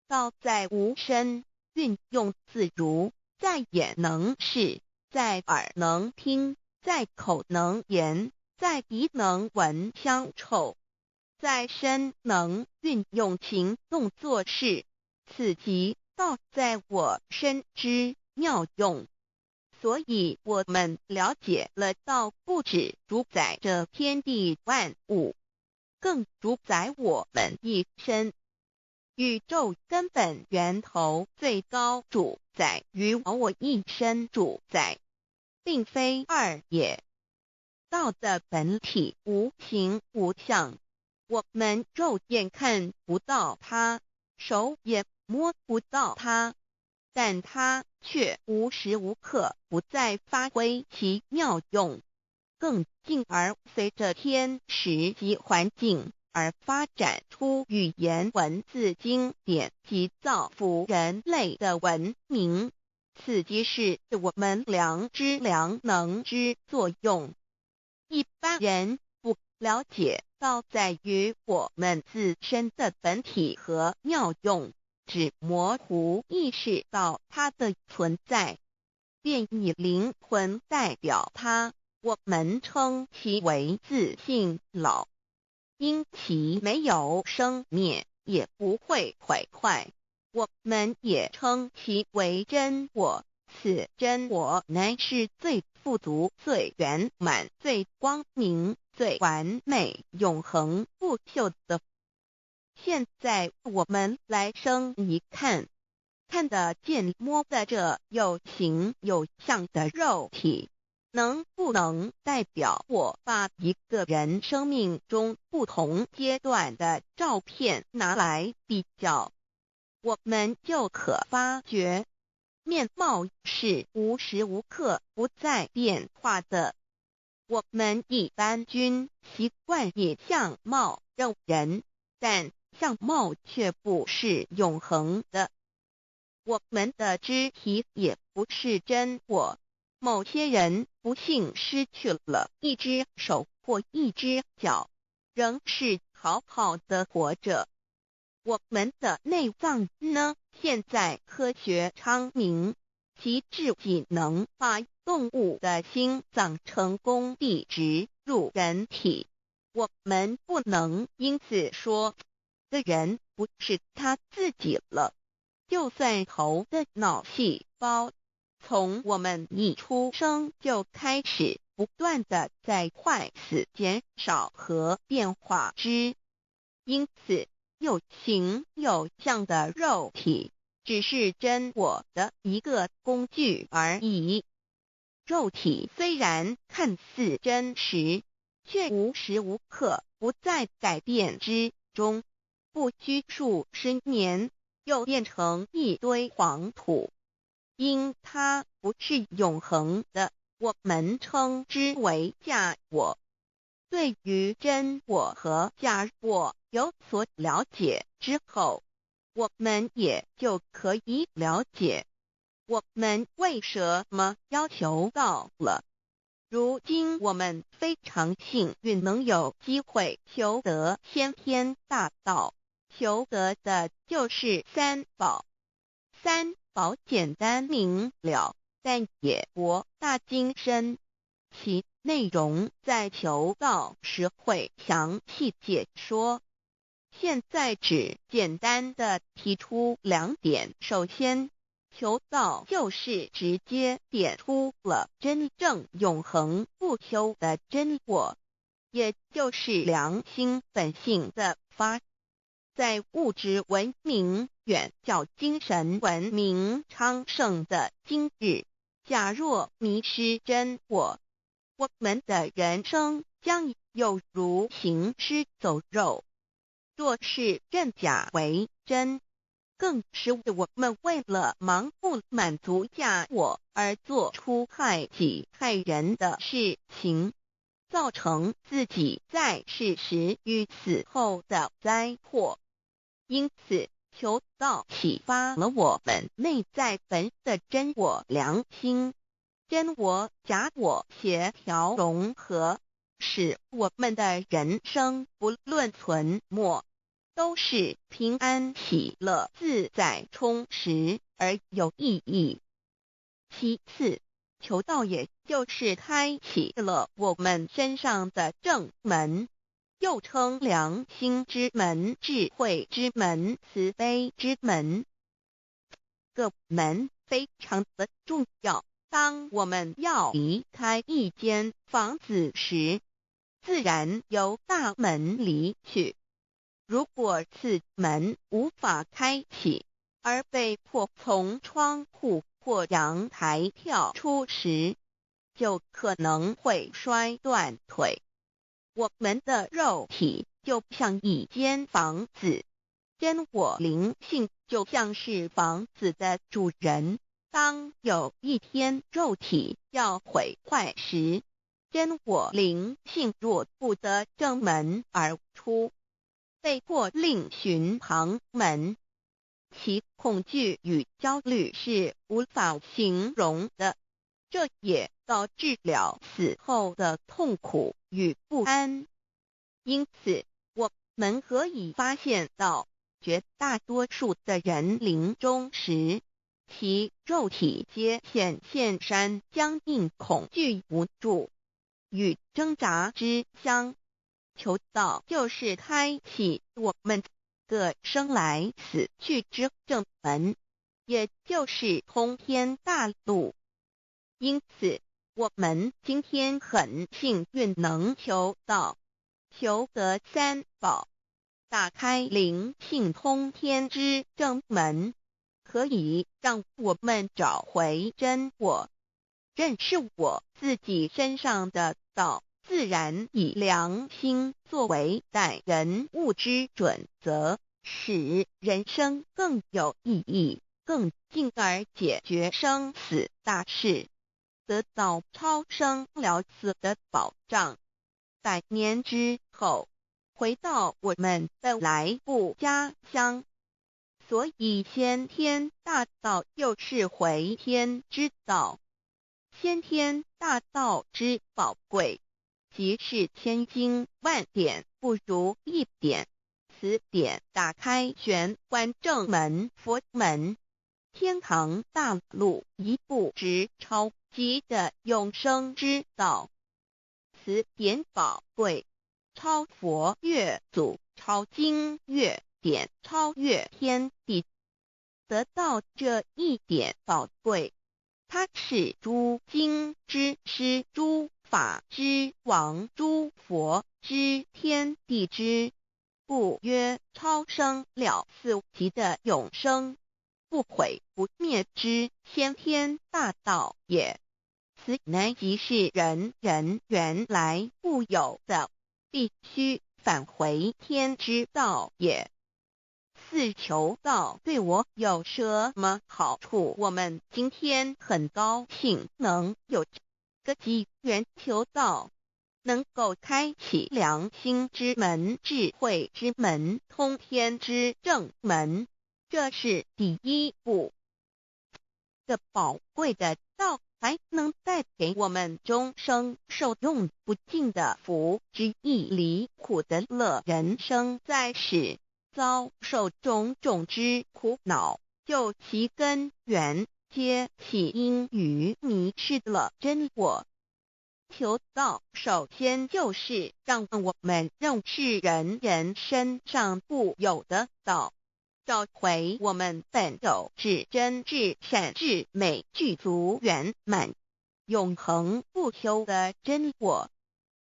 道在无身，运用自如，在眼能视，在耳能听，在口能言，在鼻能闻香臭，在身能运用行动做事，此即道在我身之妙用。所以我们了解了道不只主宰着天地万物，更主宰我们一生。宇宙根本源头最高主宰与我一身主宰，并非二也。道的本体无形无相，我们肉眼看不到它，手也摸不到它，但它却无时无刻不在发挥其妙用，更进而随着天时及环境而发展出语言文字经典及造福人类的文明，此即是我们良知良能之作用。一般人不了解道在于我们自身的本体和妙用，只模糊意识到它的存在，便以灵魂代表它，我们称其为自性老。因其没有生灭，也不会毁坏，我们也称其为真我。此真我乃是最富足、最圆满、最光明、最完美、永恒不朽的。现在我们来生一看，看得见摸得着有形有相的肉体，能不能代表我把一个人生命中不同阶段的照片拿来比较，我们就可发觉面貌是无时无刻不在变化的。我们一般均习惯以相貌认人，但相貌却不是永恒的。我们的肢体也不是真我，某些人不幸失去了一只手或一只脚，仍是好好的活着。我们的内脏呢？现在科学昌明，其至仅能把动物的心脏成功地植入人体。我们不能因此说这人不是他自己了。就算头的脑细胞从我们一出生就开始不断的在坏死、减少和变化之，因此有形有相的肉体只是真我的一个工具而已。肉体虽然看似真实，却无时无刻不在改变之中，不需数十年又变成一堆黄土。因它不是永恒的，我们称之为假我。对于真我和假我有所了解之后，我们也就可以了解我们为什么要求道了。如今我们非常幸运能有机会求得先天大道，求得的就是三宝。三宝简单明了，但也博大精深，其内容在求道时会详细解说。现在只简单的提出两点。首先，求道就是直接点出了真正永恒不朽的真我，也就是良心本性的发。在物质文明远较精神文明昌盛的今日，假若迷失真我，我们的人生将有如行尸走肉。若是认假为真，更是我们为了盲目满足假我而做出害己害人的事情，造成自己在世时与死后的灾祸。因此，求道启发了我们内在本的真我良心，真我假我协调融合，使我们的人生不论存没，都是平安喜乐自在充实而有意义。其次，求道也就是开启了我们身上的正门，又称良心之门、智慧之门、慈悲之门。这个门非常的重要。当我们要离开一间房子时，自然由大门离去。如果此门无法开启，而被迫从窗户或阳台跳出时，就可能会摔断腿。我们的肉体就像一间房子，真我灵性就像是房子的主人。当有一天肉体要毁坏时，真我灵性若不得正门而出，被迫另寻旁门，其恐惧与焦虑是无法形容的，这也导致了死后的痛苦与不安。因此，我们可以发现到，绝大多数的人临终时，其肉体皆显现山僵硬、恐惧、无助与挣扎之相。求道就是开启我们个生来死去之正门，也就是通天大路。因此，我们今天很幸运能求道，求得三宝，打开灵性通天之正门，可以让我们找回真我，认识我自己身上的道，自然以良心作为待人物之准则，使人生更有意义，更进而解决生死大事，得到超生了死的保障。100年之后，回到我们的来不家乡。所以先天大道又是回天之道。先天大道之宝贵，即是千经万典不如一点。此典打开玄关正门佛门，天堂大路一步直超级的永生之道。此典宝贵，超佛越祖，超经越典，超越天地。得到这一点宝贵，它是诸经之师，诸法之王，诸佛之天地之故曰超生了死级的永生，不毁不灭之先天大道也。此乃即是人人原来固有的，必须返回天之道也。四求道对我有什么好处？我们今天很高兴能有这个机缘求道，能够开启良心之门、智慧之门、通天之正门，这是第一步。这宝贵的道还能带给我们终生受用不尽的福之益，离苦的乐。人生在世，遭受种种之苦恼，就其根源皆起因于迷失了真我。求道首先就是让我们认识人人身上固有的道，找回我们本有至真至善至美具足圆满永恒不朽的真我，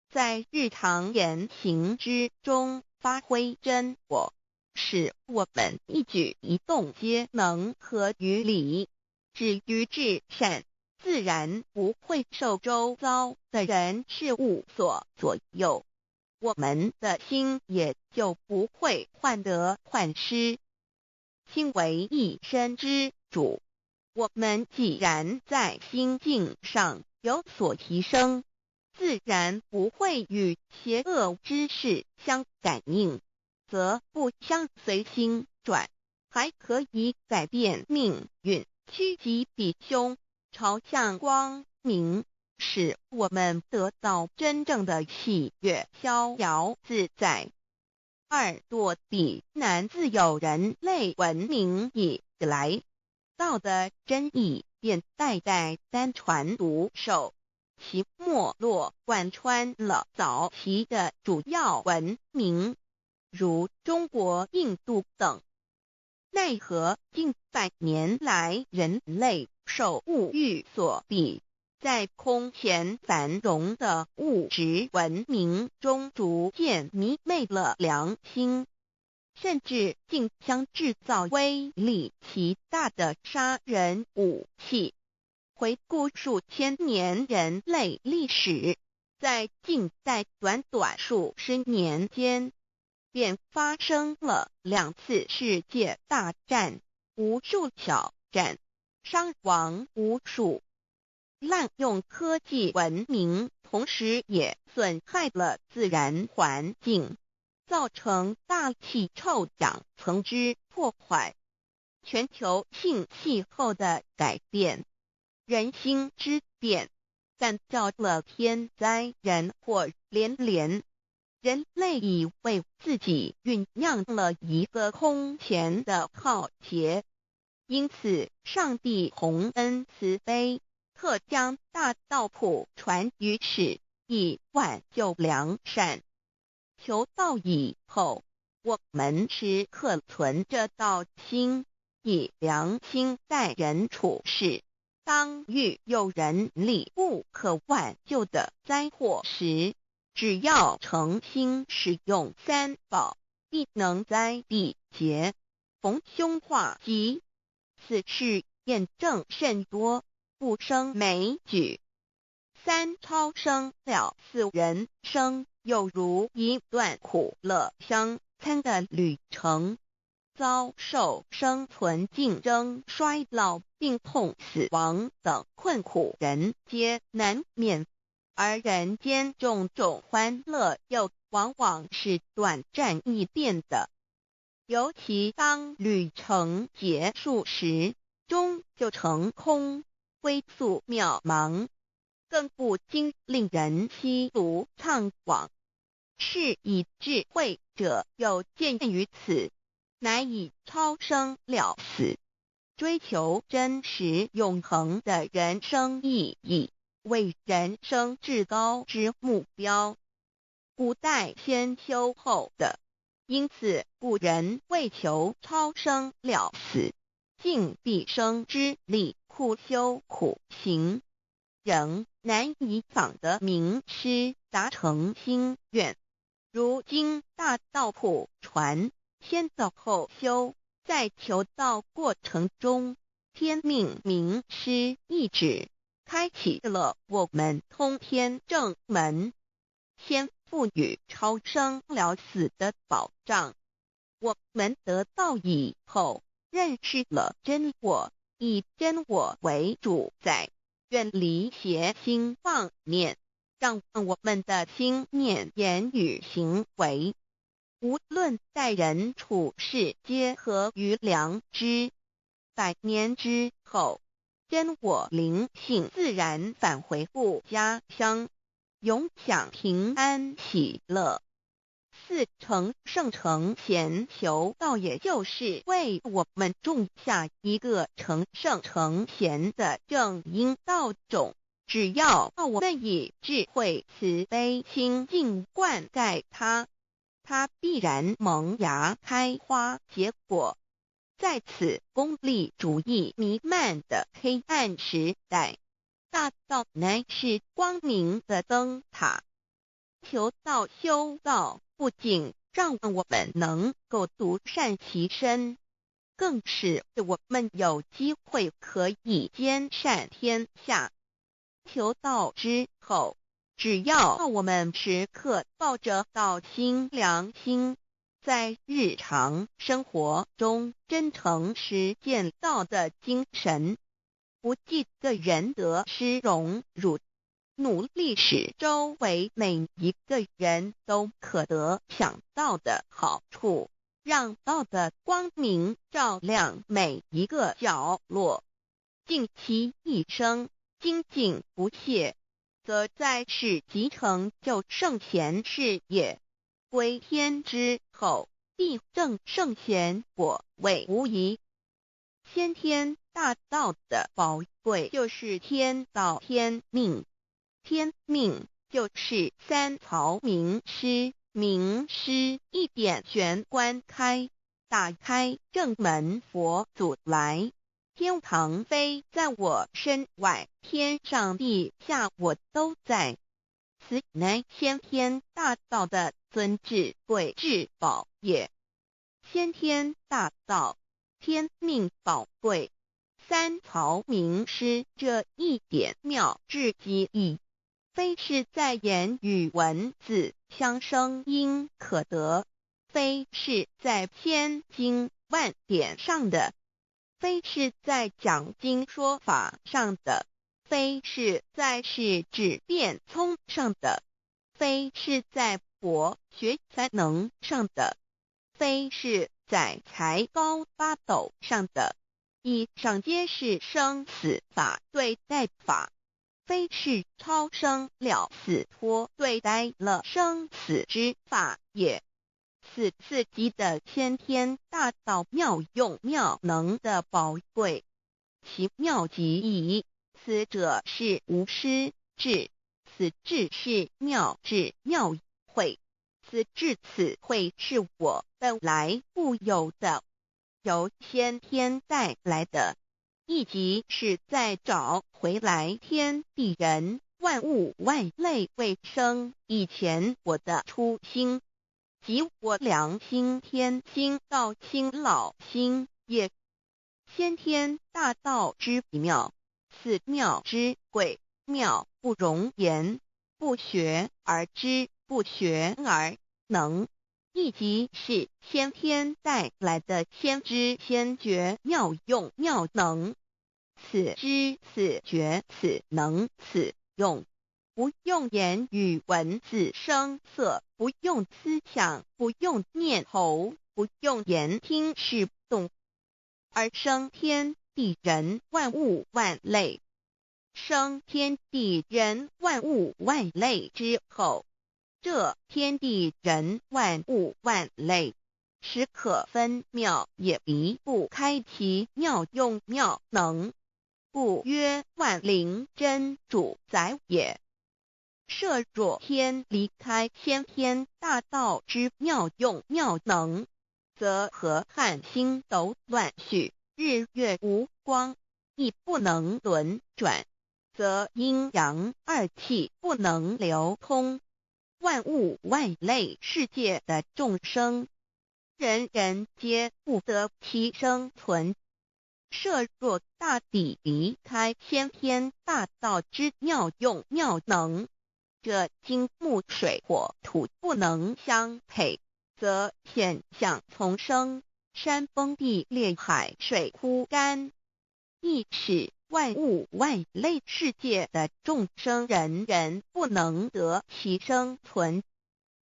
在日常言行之中发挥真我，使我们一举一动皆能合于理，止于至善，自然不会受周遭的人事物所左右，我们的心也就不会患得患失。心为一身之主，我们既然在心境上有所提升，自然不会与邪恶之事相感应，则不相随心转，还可以改变命运，趋吉避凶，朝向光明，使我们得到真正的喜悦、逍遥自在。2堕地难，自有人类文明以来，道的真意便代代单传独授，其没落贯穿了早期的主要文明，如中国、印度等。奈何近100年来，人类受物欲所逼，在空前繁荣的物质文明中逐渐迷昧了良心，甚至竟将制造威力极大的杀人武器。回顾数千年人类历史，在近代短短数十年间，便发生了2次世界大战，无数挑战，伤亡无数。滥用科技文明，同时也损害了自然环境，造成大气臭氧层之破坏，全球性气候的改变，人心之变，干造了天灾人祸连连。人类已为自己酝酿了一个空前的浩劫，因此上帝洪恩慈悲，特将大道谱传于世，以挽救良善。求道以后，我们时刻存着道心，以良心待人处事。当遇有人力不可挽救的灾祸时，只要诚心使用三宝，必能灾必劫，逢凶化吉。此事验证甚多，不胜枚举。3超生了4人生，有如一段苦乐相参的旅程，遭受生存竞争、衰老、病痛、死亡等困苦，人皆难免。而人间种种欢乐，又往往是短暂易变的。尤其当旅程结束时，终究成空，归宿渺茫，更不禁令人凄毒怅惘。是以智慧者有见于此，乃以超生了死，追求真实永恒的人生意义，为人生至高之目标。古代先修后的，因此古人为求超生了死，尽毕生之力，苦修苦行，仍难以访得名师，达成心愿。如今大道谱传，先走后修，在求道过程中，天命名师一指，开启了我们通天正门，先赋予超生了死的保障。我们得道以后，认识了真我，以真我为主宰，远离邪心妄念，让我们的心念、言语、行为，无论待人处事，皆合于良知。100年之后，真我灵性自然返回故家乡，永享平安喜乐。4成圣成贤求道，也就是为我们种下一个成圣成贤的正因道种。只要我们以智慧慈悲心境灌溉它，它必然萌芽开花结果。在此功利主义弥漫的黑暗时代，大道乃是光明的灯塔。求道修道，不仅让我们能够独善其身，更使我们有机会可以兼善天下。求道之后，只要我们时刻抱着道心良心，在日常生活中真诚实践道的精神，不计个人得失荣辱，努力使周围每一个人都可得享道的好处，让道的光明照亮每一个角落，尽其一生精进不懈，则在世即成就圣贤事业。归天之后，必证圣贤果位无疑。先天大道的宝贵就是天道天命，天命就是3曹名师，名师一点玄关开，打开正门佛祖来。天堂非在我身外，天上地下我都在。此乃先天大道的尊至贵至宝也。先天大道，天命宝贵。三曹名师这一点妙至极意，非是在言语文字相生应可得，非是在千经万典上的，非是在讲经说法上的，非是在事智辩聪上的，非是在博学才能上的，非是在才高八斗上的。以上皆是生死法对待法，非是超生了死脱对待了生死之法也。此次级的先天大道妙用妙能的宝贵，其妙极矣。此者是无师智，此智是妙智妙慧，此智此慧是我本来固有的，由先天带来的，亦即是在找回来天地人万物万类未生以前我的初心，即我良心天心道心老心也。先天大道之妙，此妙之贵，妙不容言，不学而知，不学而能，亦即是先天带来的先知先觉妙用妙能。此知此觉此能此用，不用言语文字声色，不用思想，不用念头，不用言听是动，而生天地人万物万类。生天地人万物万类之后，这天地人万物万类，实可分妙，也离不开其妙用妙能，故曰万灵真主宰也。设若天离开先天大道之妙用妙能，则河汉星斗乱序，日月无光，亦不能轮转，则阴阳二气不能流通，万物万类世界的众生，人人皆不得其生存。设若大地离开先天大道之妙用妙能，这金木水火土不能相配，则现象丛生，山崩地裂，海水枯干，亦使万物万类世界的众生人人不能得其生存。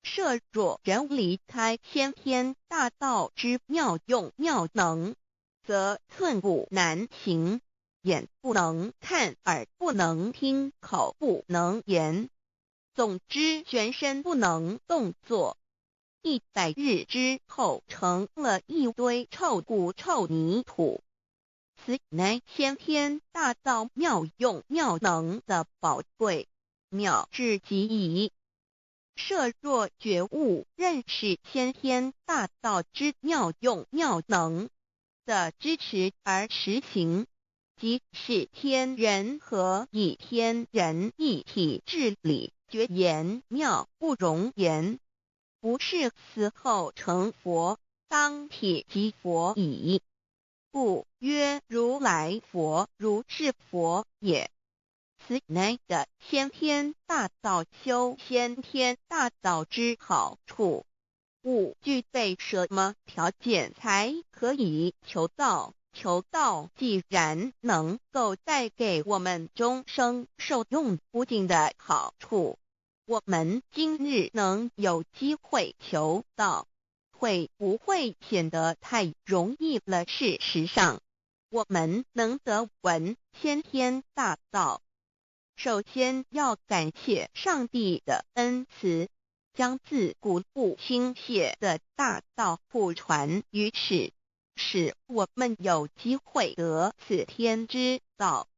设若人离开先天大道之妙用妙能，则寸步难行，眼不能看，耳不能听，口不能言，总之全身不能动作。100日之后，成了一堆臭骨臭泥土。此乃先天大道妙用妙能的宝贵，妙至极矣。设若觉悟认识先天大道之妙用妙能的支持而实行，即是天人合一，天人一体治理，觉言妙不容言，不是死后成佛，当体即佛矣。故曰如来佛，如是佛也。此乃的先天大道修先天大道之好处。勿具备什么条件才可以求道？求道既然能够带给我们终生受用不尽的好处，我们今日能有机会求道，会不会显得太容易了？事实上，我们能得闻先天大道，首先要感谢上帝的恩慈，将自古不倾泻的大道普传于世，使我们有机会得此天之道。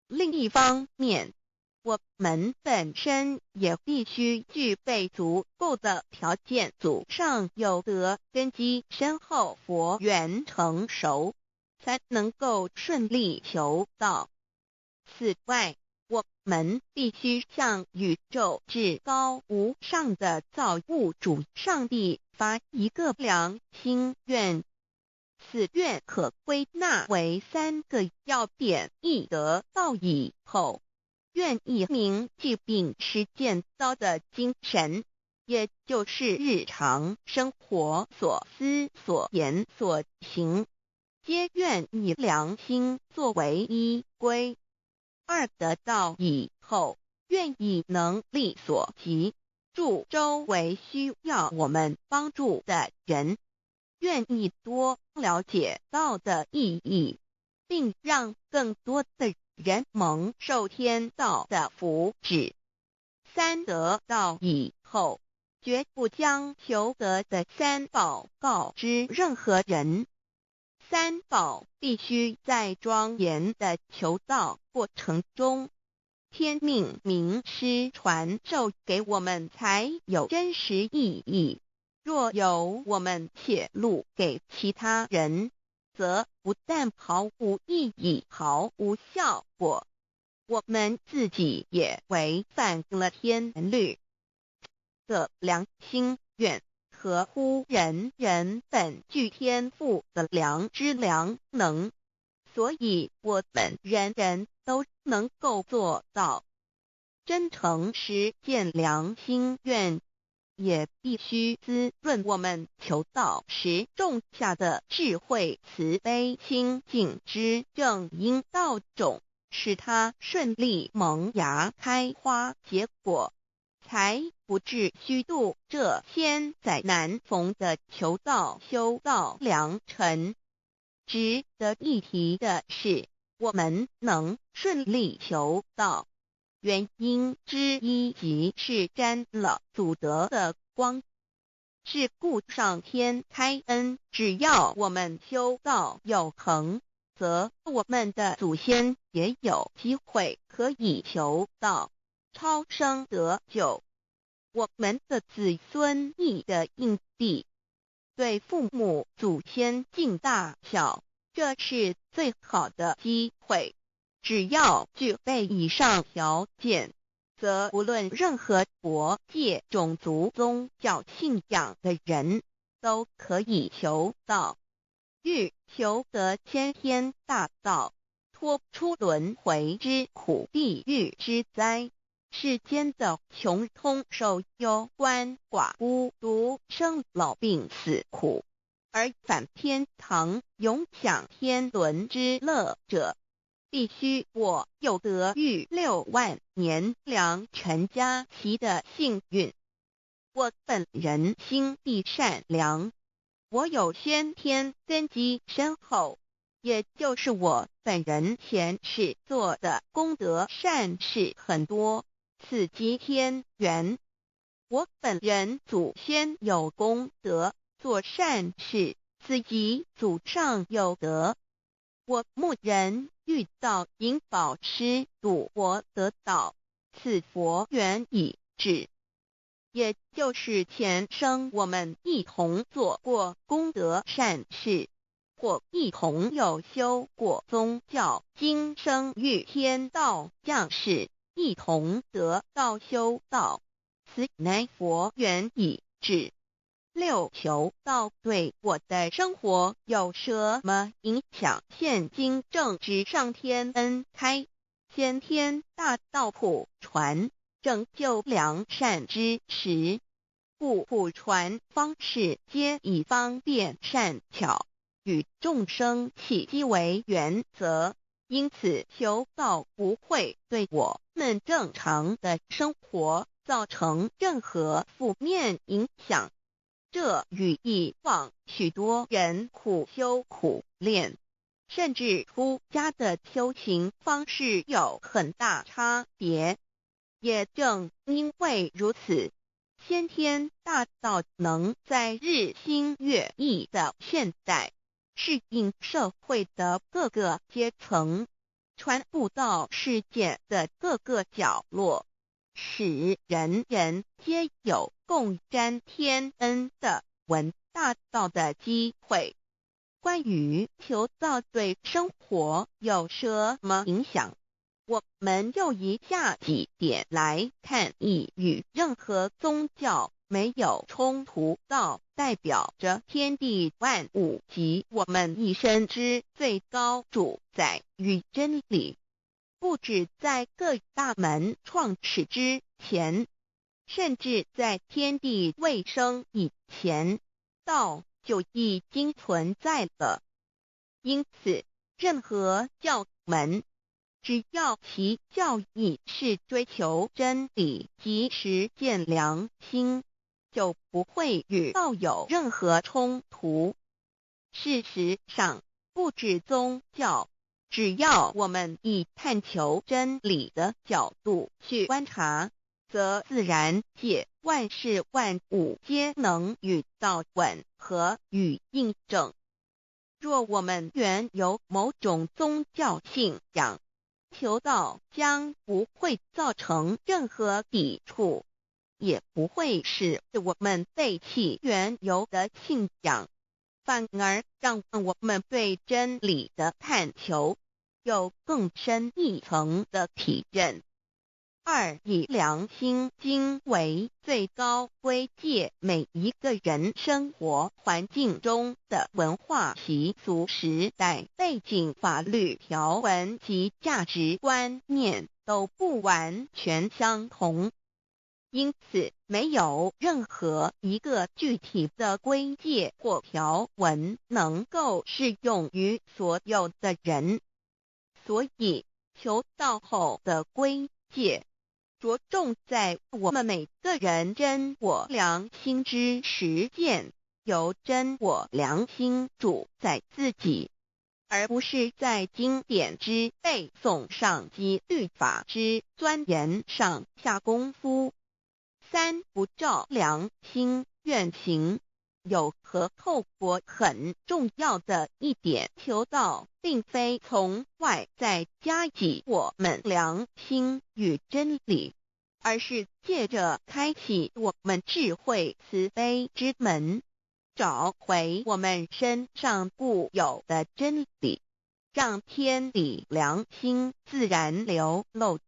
另一方面，我们本身也必须具备足够的条件，祖上有德，根基深厚，佛缘成熟，才能够顺利求道。此外，我们必须向宇宙至高无上的造物主上帝发一个良心愿。此愿可归纳为3个要点：一得到以后，愿意铭记并实践到的精神，也就是日常生活所思所言所行，皆愿以良心作为依归。二得到以后，愿以能力所及，助周围需要我们帮助的人，愿意多了解道的意义，并让更多的人蒙受天道的福祉。三得到以后，绝不将求得的3宝告知任何人。3宝必须在庄严的求道过程中，天命名师传授给我们才有真实意义。若由我们泄露给其他人，则不但毫无意义、毫无效果，我们自己也违反了天律。的良心愿合乎人人本具天赋的良知良能，所以我们人人都能够做到。真诚实践良心愿，也必须滋润我们求道时种下的智慧、慈悲、清净之正因道种，使它顺利萌芽、开花结果，才不至虚度这千载难逢的求道修道良辰。值得一提的是，我们能顺利求道，原因之一即是沾了祖德的光。是故上天开恩，只要我们修道有恒，则我们的祖先也有机会可以求道超生得救。我们的子孙亦的印地，对父母祖先尽大孝，这是最好的机会。只要具备以上条件，则无论任何国界、种族、宗教信仰的人，都可以求道。欲求得先天大道，脱出轮回之苦、地狱之灾，世间的穷通受忧、鳏寡孤独、生老病死苦，而返天堂永享天伦之乐者，必须我有得遇6万年良辰佳期的幸运。我本人心地善良，我有先天根基深厚，也就是我本人前世做的功德善事很多，此即天缘。我本人祖先有功德，做善事，此即祖上有德。我牧人遇到引导师度我得道，此佛缘已至。也就是前生我们一同做过功德善事，或一同有修过宗教，今生遇天道降世，一同得道修道，此乃佛缘已至。6求道对我的生活有什么影响？现今正值上天恩开，先天大道普传，拯救良善之时，故普传方式皆以方便善巧，与众生契机为原则，因此求道不会对我们正常的生活造成任何负面影响。这与以往许多人苦修苦练，甚至出家的修行方式有很大差别。也正因为如此，先天大道能在日新月异的现代，适应社会的各个阶层，传布到世界的各个角落，使人人皆有共沾天恩的闻大道的机会。关于求道对生活有什么影响，我们又以下几点来看亦与任何宗教没有冲突道，代表着天地万物及我们一生之最高主宰与真理。不止在各大门创始之前，甚至在天地未生以前，道就已经存在了。因此，任何教门，只要其教义是追求真理及实践良心，就不会与道有任何冲突。事实上，不止宗教，只要我们以探求真理的角度去观察，则自然界万事万物皆能与道吻合与印证。若我们原有某种宗教信仰，求道将不会造成任何抵触，也不会使我们背弃原有的信仰，反而让我们对真理的探求有更深一层的体认。二，以良心经为最高规戒每一个人生活环境中的文化习俗、时代背景、法律条文及价值观念都不完全相同。因此，没有任何一个具体的规戒或条文能够适用于所有的人。所以，求道后的规戒着重在我们每个人真我良心之实践，由真我良心主宰自己，而不是在经典之背诵上及律法之钻研上下功夫。三，不照良心愿行。有何后果很重要的一点，求道并非从外在加给我们良心与真理，而是借着开启我们智慧慈悲之门，找回我们身上固有的真理，让天理良心自然流露。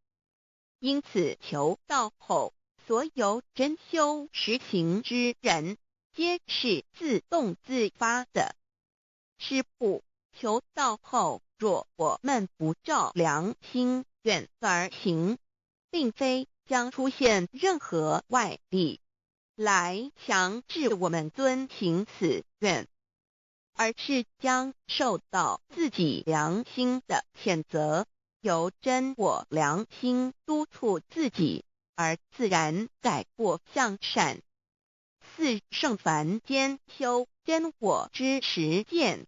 因此，求道后，所有真修实行之人，皆是自动自发的。是不，求道后，若我们不照良心愿而行，并非将出现任何外力来强制我们遵行此愿，而是将受到自己良心的谴责，由真我良心督促自己，而自然改过向善。四，圣凡间修真我之实践，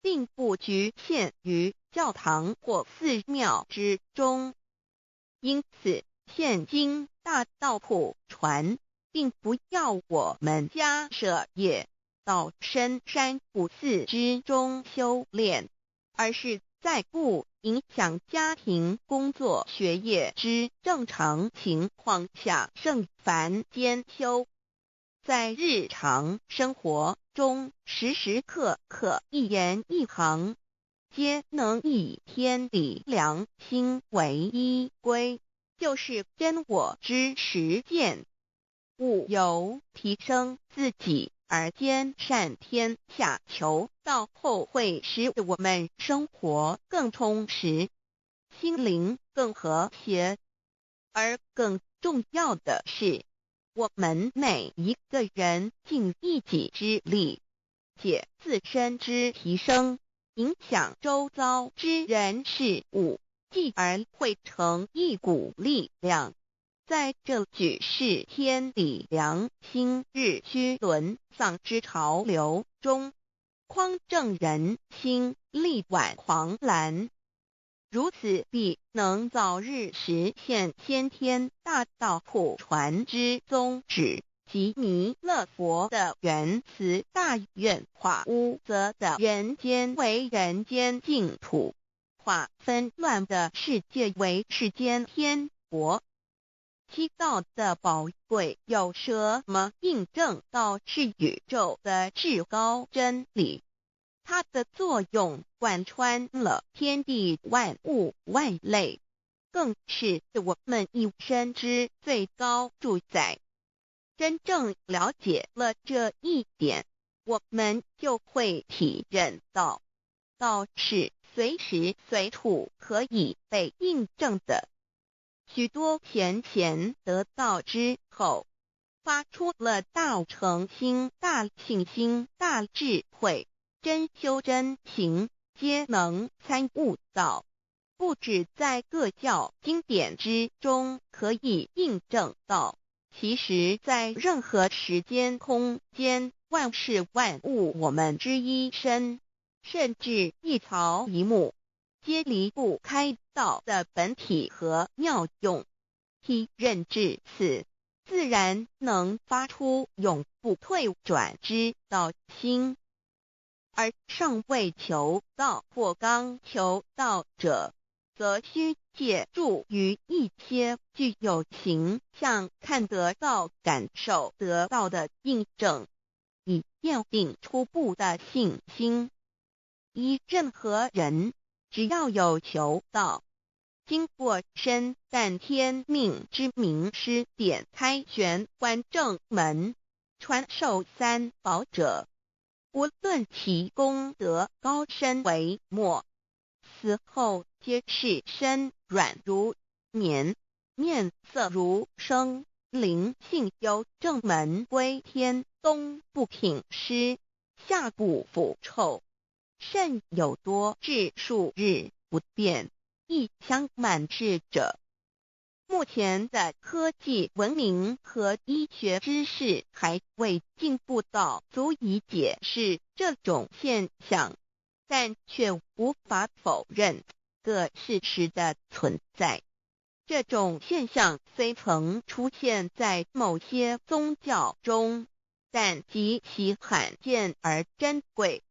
并不局限于教堂或寺庙之中。因此，现今大道普传，并不要我们家舍业到深山古寺之中修炼，而是在不影响家庭、工作、学业之正常情况下圣凡间修。在日常生活中，时时刻刻一言一行，皆能以天理良心为依归，就是真我之实践。务由提升自己而兼善天下，求道后会使我们生活更充实，心灵更和谐。而更重要的是，我们每一个人尽一己之力，借自身之提升，影响周遭之人事物，继而汇成一股力量，在这举世天理良心日趋沦丧之潮流中，匡正人心，力挽狂澜。如此必能早日实现先天大道普传之宗旨，即弥勒佛的原慈大愿，化污浊的人间为人间净土，化纷乱的世界为世间天国。七道的宝贵有什么印证道是宇宙的至高真理？它的作用贯穿了天地万物万类，更是我们一生之最高主宰。真正了解了这一点，我们就会体认到，道是随时随处可以被印证的。许多贤贤得道之后，发出了大诚心、大信心、大智慧，真修真行，皆能参悟到。不止在各教经典之中可以印证到，其实在任何时间空间、万事万物我们之一身，甚至一草一木，皆离不开道的本体和妙用。体认至此，自然能发出永不退转之道心。而尚未求道或刚求道者，则需借助于一些具有形象看得到、感受得到的印证，以奠定初步的信心。任何人只要有求道，经过身但天命之名师点开玄关正门，传授三宝者，无论其功德高深为末，死后皆是身软如棉，面色如生，灵性由正门归天，东不品湿，下不腐臭，甚有多至数日不变，一腔满志者。目前的科技文明和医学知识还未进步到足以解释这种现象，但却无法否认个事实的存在。这种现象虽曾出现在某些宗教中，但极其罕见而珍贵，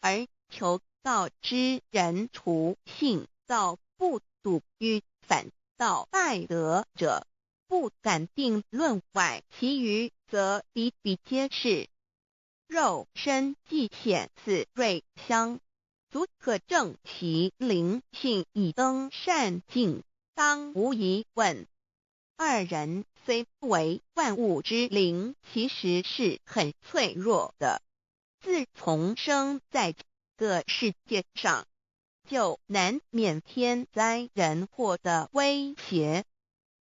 而求道之人除信道不笃于反道败德者，不敢定论外，其余则比比皆是。肉身既显似瑞香，足可证其灵性已登善境，当无疑问。二人虽不为万物之灵，其实是很脆弱的。自从生在这个世界上，就难免天灾人祸的威胁，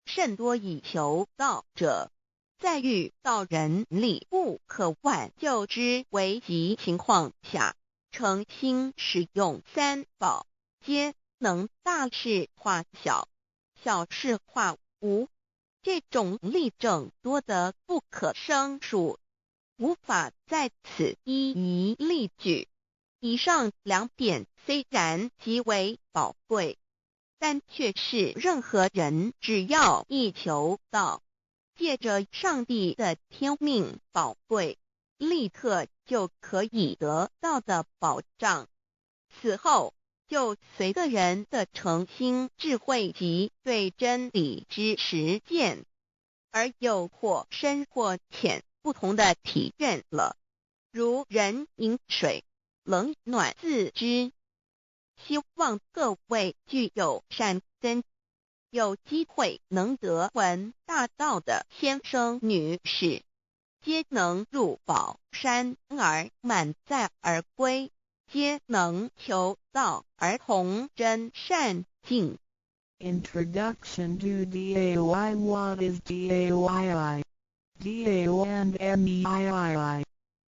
甚多以求道者，在遇到人力不可挽救之危急情况下，诚心使用三宝，皆能大事化小，小事化无。这种例证多得不可胜数，无法在此一一例举。以上两点虽然极为宝贵，但却是任何人只要一求道，借着上帝的天命宝贵，立刻就可以得到的保障。此后就随个人的诚心、智慧及对真理之实践，而有或深或浅不同的体认了。如人饮水，冷暖自知。希望各位具有善根，有机会能得闻大道的先生女士，皆能入宝山而满载而归，皆能求道而同真善境。Introduction to DAY. What is DAYI? DAO and MEII.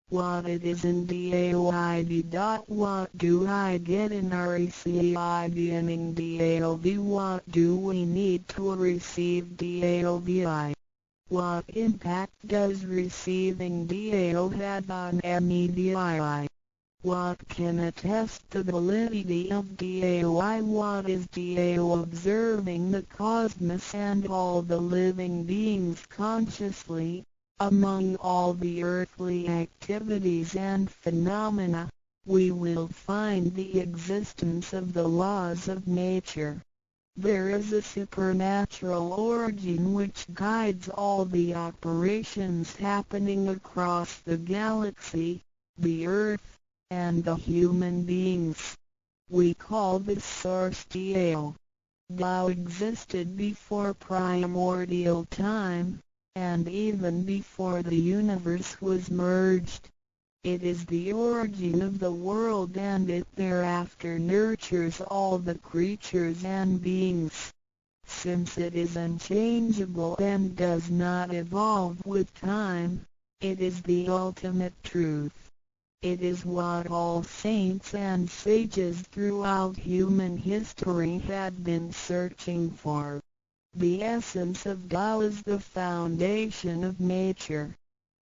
What it is in DAOID. What do I get in RECID and in DAOB? What do we need to receive DAOBI? What impact does receiving DAO have on MEDII? What can attest the validity of DAOI? What is DAO? Observing the cosmos and all the living beings consciously, among all the earthly activities and phenomena, we will find the existence of the laws of nature. There is a supernatural origin which guides all the operations happening across the galaxy, the earth, and the human beings. We call this source DAO. Tao existed before primordial time, and even before the universe was merged. It is the origin of the world, and it thereafter nurtures all the creatures and beings. Since it is unchangeable and does not evolve with time, it is the ultimate truth. It is what all saints and sages throughout human history had been searching for. The essence of Tao is the foundation of nature.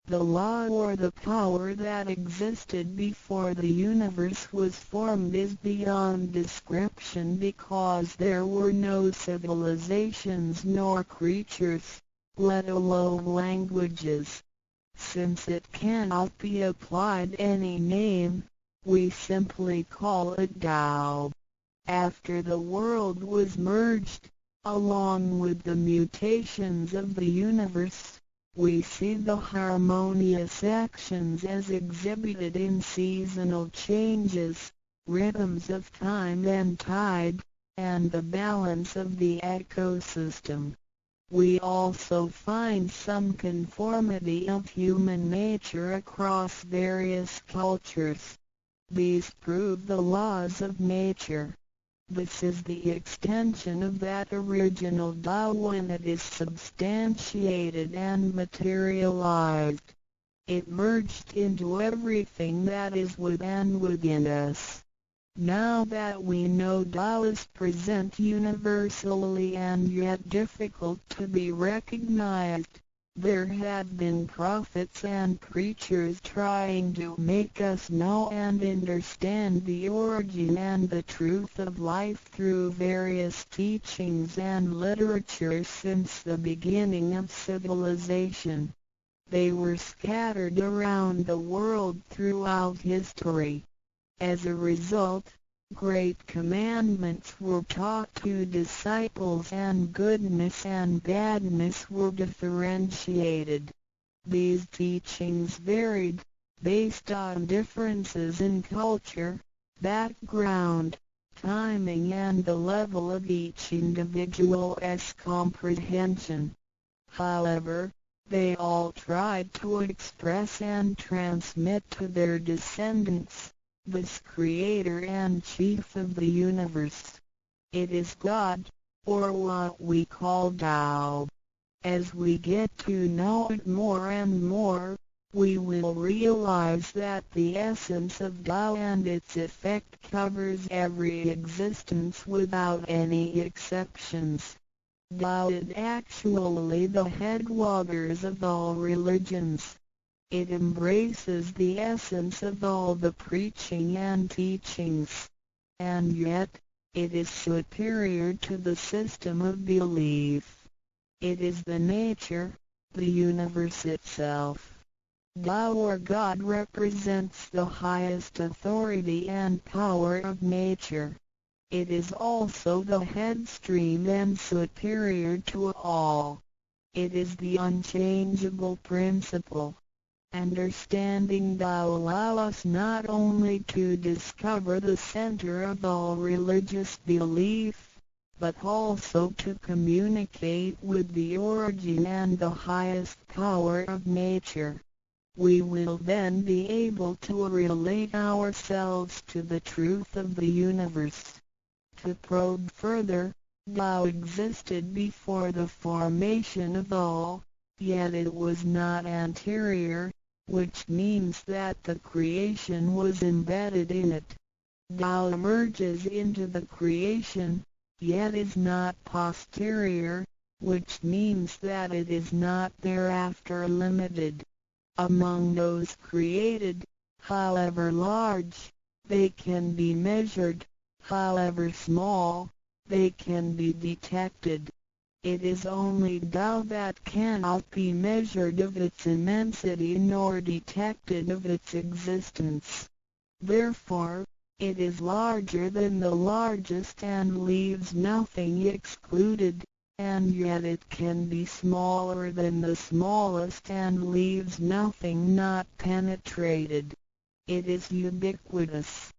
The law or the power that existed before the universe was formed is beyond description, because there were no civilizations nor creatures, let alone languages. Since it cannot be applied any name, we simply call it Tao. After the world was merged, along with the mutations of the universe, we see the harmonious actions as exhibited in seasonal changes, rhythms of time and tide, and the balance of the ecosystem. We also find some conformity of human nature across various cultures. These prove the laws of nature. This is the extension of that original Tao when it is substantiated and materialized. It merged into everything that is within us. Now that we know Tao is present universally and yet difficult to be recognized, there have been prophets and preachers trying to make us know and understand the origin and the truth of life through various teachings and literature since the beginning of civilization. They were scattered around the world throughout history. As a result, great commandments were taught to disciples and goodness and badness were differentiated. These teachings varied, based on differences in culture, background, timing and the level of each individual's comprehension. However, they all tried to express and transmit to their descendants this Creator and Chief of the universe. It is God, or what we call Tao. As we get to know it more and more, we will realize that the essence of Tao and its effect covers every existence without any exceptions. Tao is actually the headwaters of all religions. It embraces the essence of all the preaching and teachings. And yet, it is superior to the system of belief. It is the nature, the universe itself. Tao or God represents the highest authority and power of nature. It is also the headstream and superior to all. It is the unchangeable principle. Understanding Tao allows us not only to discover the center of all religious belief, but also to communicate with the origin and the highest power of nature. We will then be able to relate ourselves to the truth of the universe. To probe further, Tao existed before the formation of all, yet it was not anterior, which means that the creation was embedded in it. Tao emerges into the creation, yet is not posterior, which means that it is not thereafter limited. Among those created, however large, they can be measured, however small, they can be detected. It is only Tao that cannot be measured of its immensity nor detected of its existence. Therefore, it is larger than the largest and leaves nothing excluded, and yet it can be smaller than the smallest and leaves nothing not penetrated. It is ubiquitous.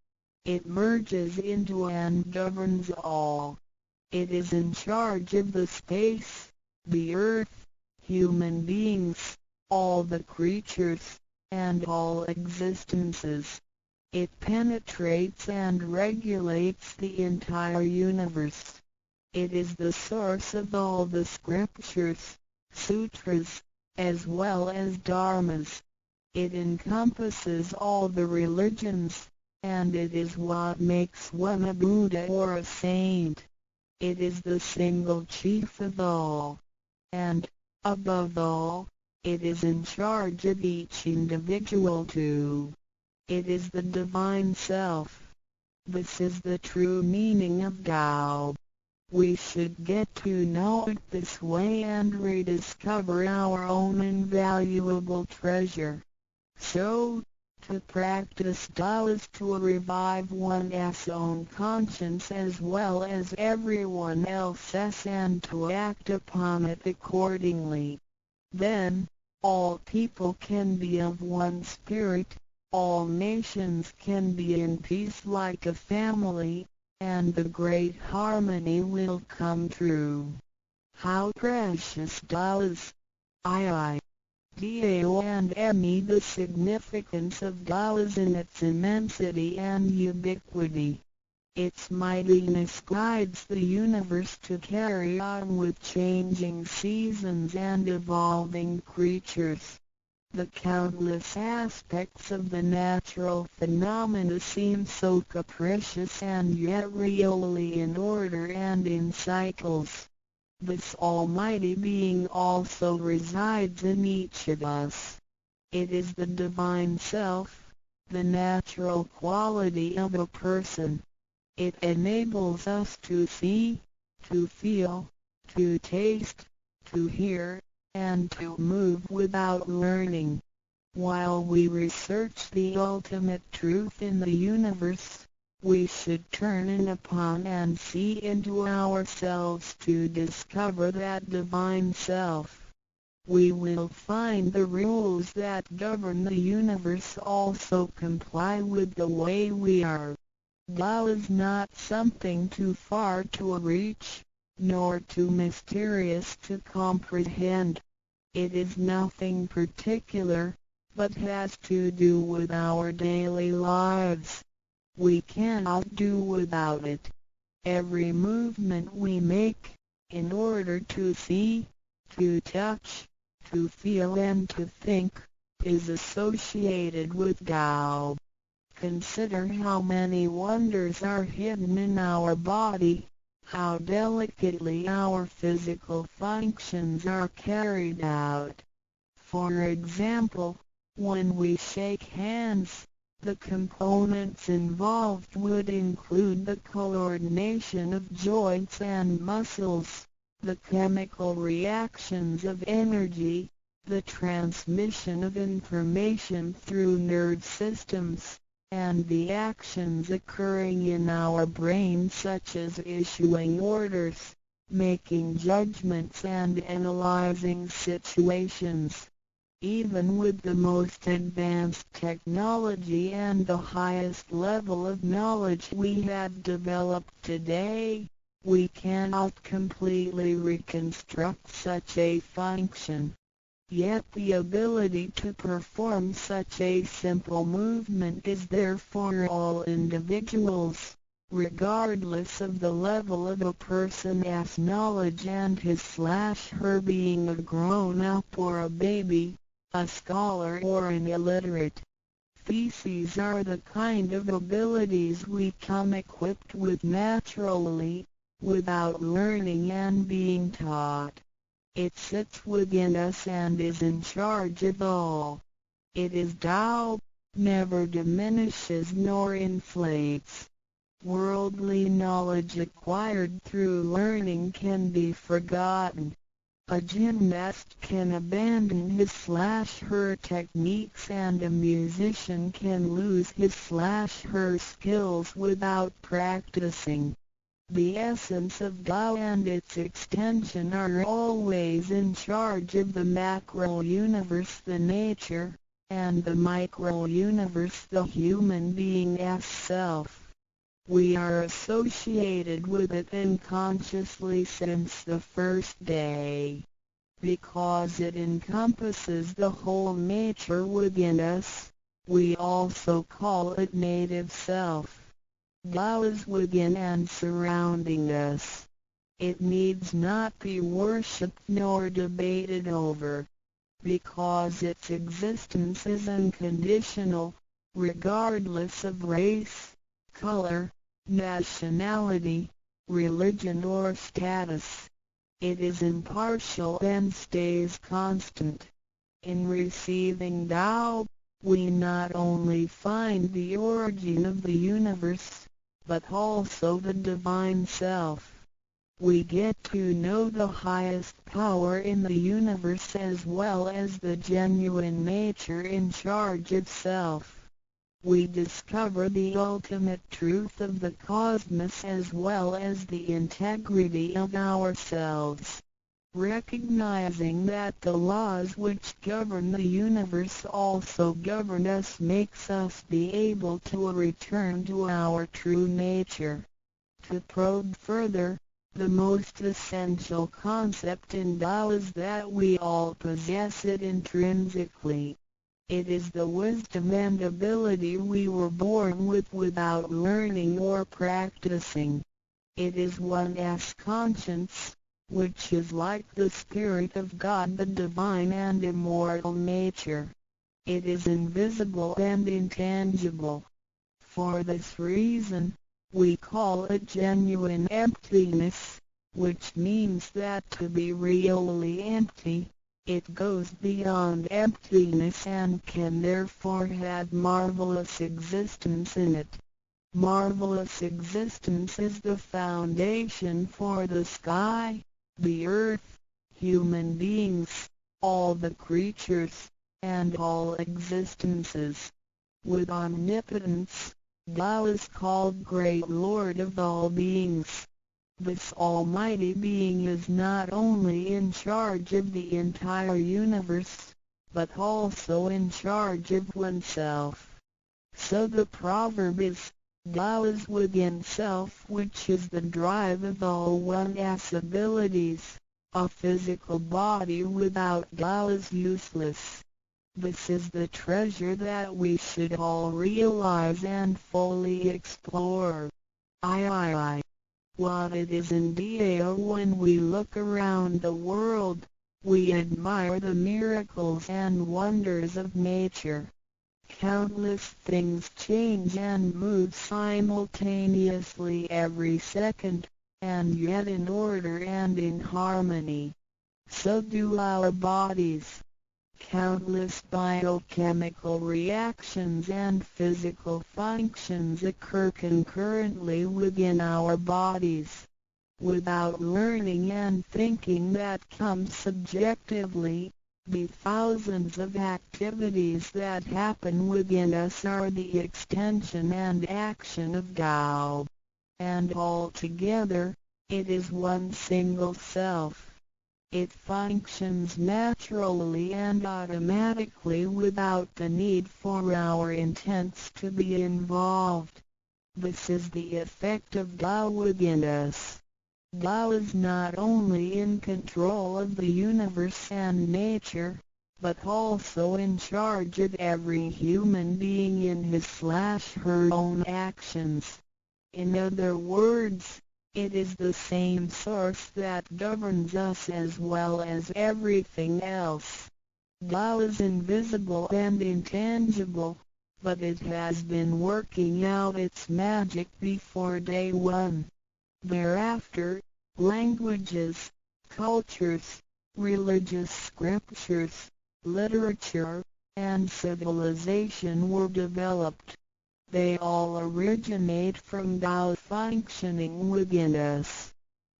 It merges into and governs all. It is in charge of the space, the earth, human beings, all the creatures, and all existences. It penetrates and regulates the entire universe. It is the source of all the scriptures, sutras, as well as dharmas. It encompasses all the religions, and it is what makes one a Buddha or a saint. It is the single chief of all. And, above all, it is in charge of each individual too. It is the Divine Self. This is the true meaning of Tao. We should get to know it this way and rediscover our own invaluable treasure. So, to practice Tao is to revive one's own conscience as well as everyone else's and to act upon it accordingly. Then, all people can be of one spirit, all nations can be in peace like a family, and the great harmony will come true. How precious Tao is! Dao and Me. The significance of Tao is in its immensity and ubiquity. Its mightiness guides the universe to carry on with changing seasons and evolving creatures. The countless aspects of the natural phenomena seem so capricious and yet really in order and in cycles. This almighty being also resides in each of us. It is the Divine Self, the natural quality of a person. It enables us to see, to feel, to taste, to hear, and to move without learning. While we research the ultimate truth in the universe, we should turn in upon and see into ourselves to discover that Divine Self. We will find the rules that govern the universe also comply with the way we are. Tao is not something too far to reach, nor too mysterious to comprehend. It is nothing particular, but has to do with our daily lives. We cannot do without it. Every movement we make, in order to see, to touch, to feel and to think, is associated with Tao. Consider how many wonders are hidden in our body, how delicately our physical functions are carried out. For example, when we shake hands, the components involved would include the coordination of joints and muscles, the chemical reactions of energy, the transmission of information through nerve systems, and the actions occurring in our brain such as issuing orders, making judgments and analyzing situations. Even with the most advanced technology and the highest level of knowledge we have developed today, we cannot completely reconstruct such a function. Yet the ability to perform such a simple movement is there for all individuals, regardless of the level of a person's knowledge and his/her being a grown-up or a baby, a scholar or an illiterate. These are the kind of abilities we come equipped with naturally, without learning and being taught. It sits within us and is in charge of all. It is Tao, never diminishes nor inflates. Worldly knowledge acquired through learning can be forgotten. A gymnast can abandon his/her techniques and a musician can lose his/her skills without practicing. The essence of Tao and its extension are always in charge of the macro-universe, the nature, and the micro-universe, the human being's self. We are associated with it unconsciously since the first day. Because it encompasses the whole nature within us, we also call it native self. Tao is within and surrounding us. It needs not be worshipped nor debated over, because its existence is unconditional, regardless of race, color, nationality, religion or status. It is impartial and stays constant. In receiving Tao, we not only find the origin of the universe, but also the divine self. We get to know the highest power in the universe as well as the genuine nature in charge itself. We discover the ultimate truth of the cosmos as well as the integrity of ourselves. Recognizing that the laws which govern the universe also govern us makes us be able to return to our true nature. To probe further, the most essential concept in Tao is that we all possess it intrinsically. It is the wisdom and ability we were born with without learning or practicing. It is one's conscience, which is like the Spirit of God, the divine and immortal nature. It is invisible and intangible. For this reason, we call it genuine emptiness, which means that to be really empty, it goes beyond emptiness and can therefore have marvelous existence in it. Marvelous existence is the foundation for the sky, the earth, human beings, all the creatures, and all existences. With omnipotence, Tao is called Great Lord of all beings. This almighty being is not only in charge of the entire universe, but also in charge of oneself. So the proverb is, Tao is within self, which is the drive of all one's abilities. A physical body without Tao is useless. This is the treasure that we should all realize and fully explore. What it is indeed. When we look around the world, we admire the miracles and wonders of nature. Countless things change and move simultaneously every second, and yet in order and in harmony. So do our bodies. Countless biochemical reactions and physical functions occur concurrently within our bodies. Without learning and thinking that comes subjectively, the thousands of activities that happen within us are the extension and action of Tao. And altogether, it is one single self. It functions naturally and automatically without the need for our intents to be involved. This is the effect of Tao within us. Tao is not only in control of the universe and nature, but also in charge of every human being in his/her own actions. In other words, it is the same source that governs us as well as everything else. Tao is invisible and intangible, but it has been working out its magic before day one. Thereafter, languages, cultures, religious scriptures, literature, and civilization were developed. They all originate from Tao functioning within us.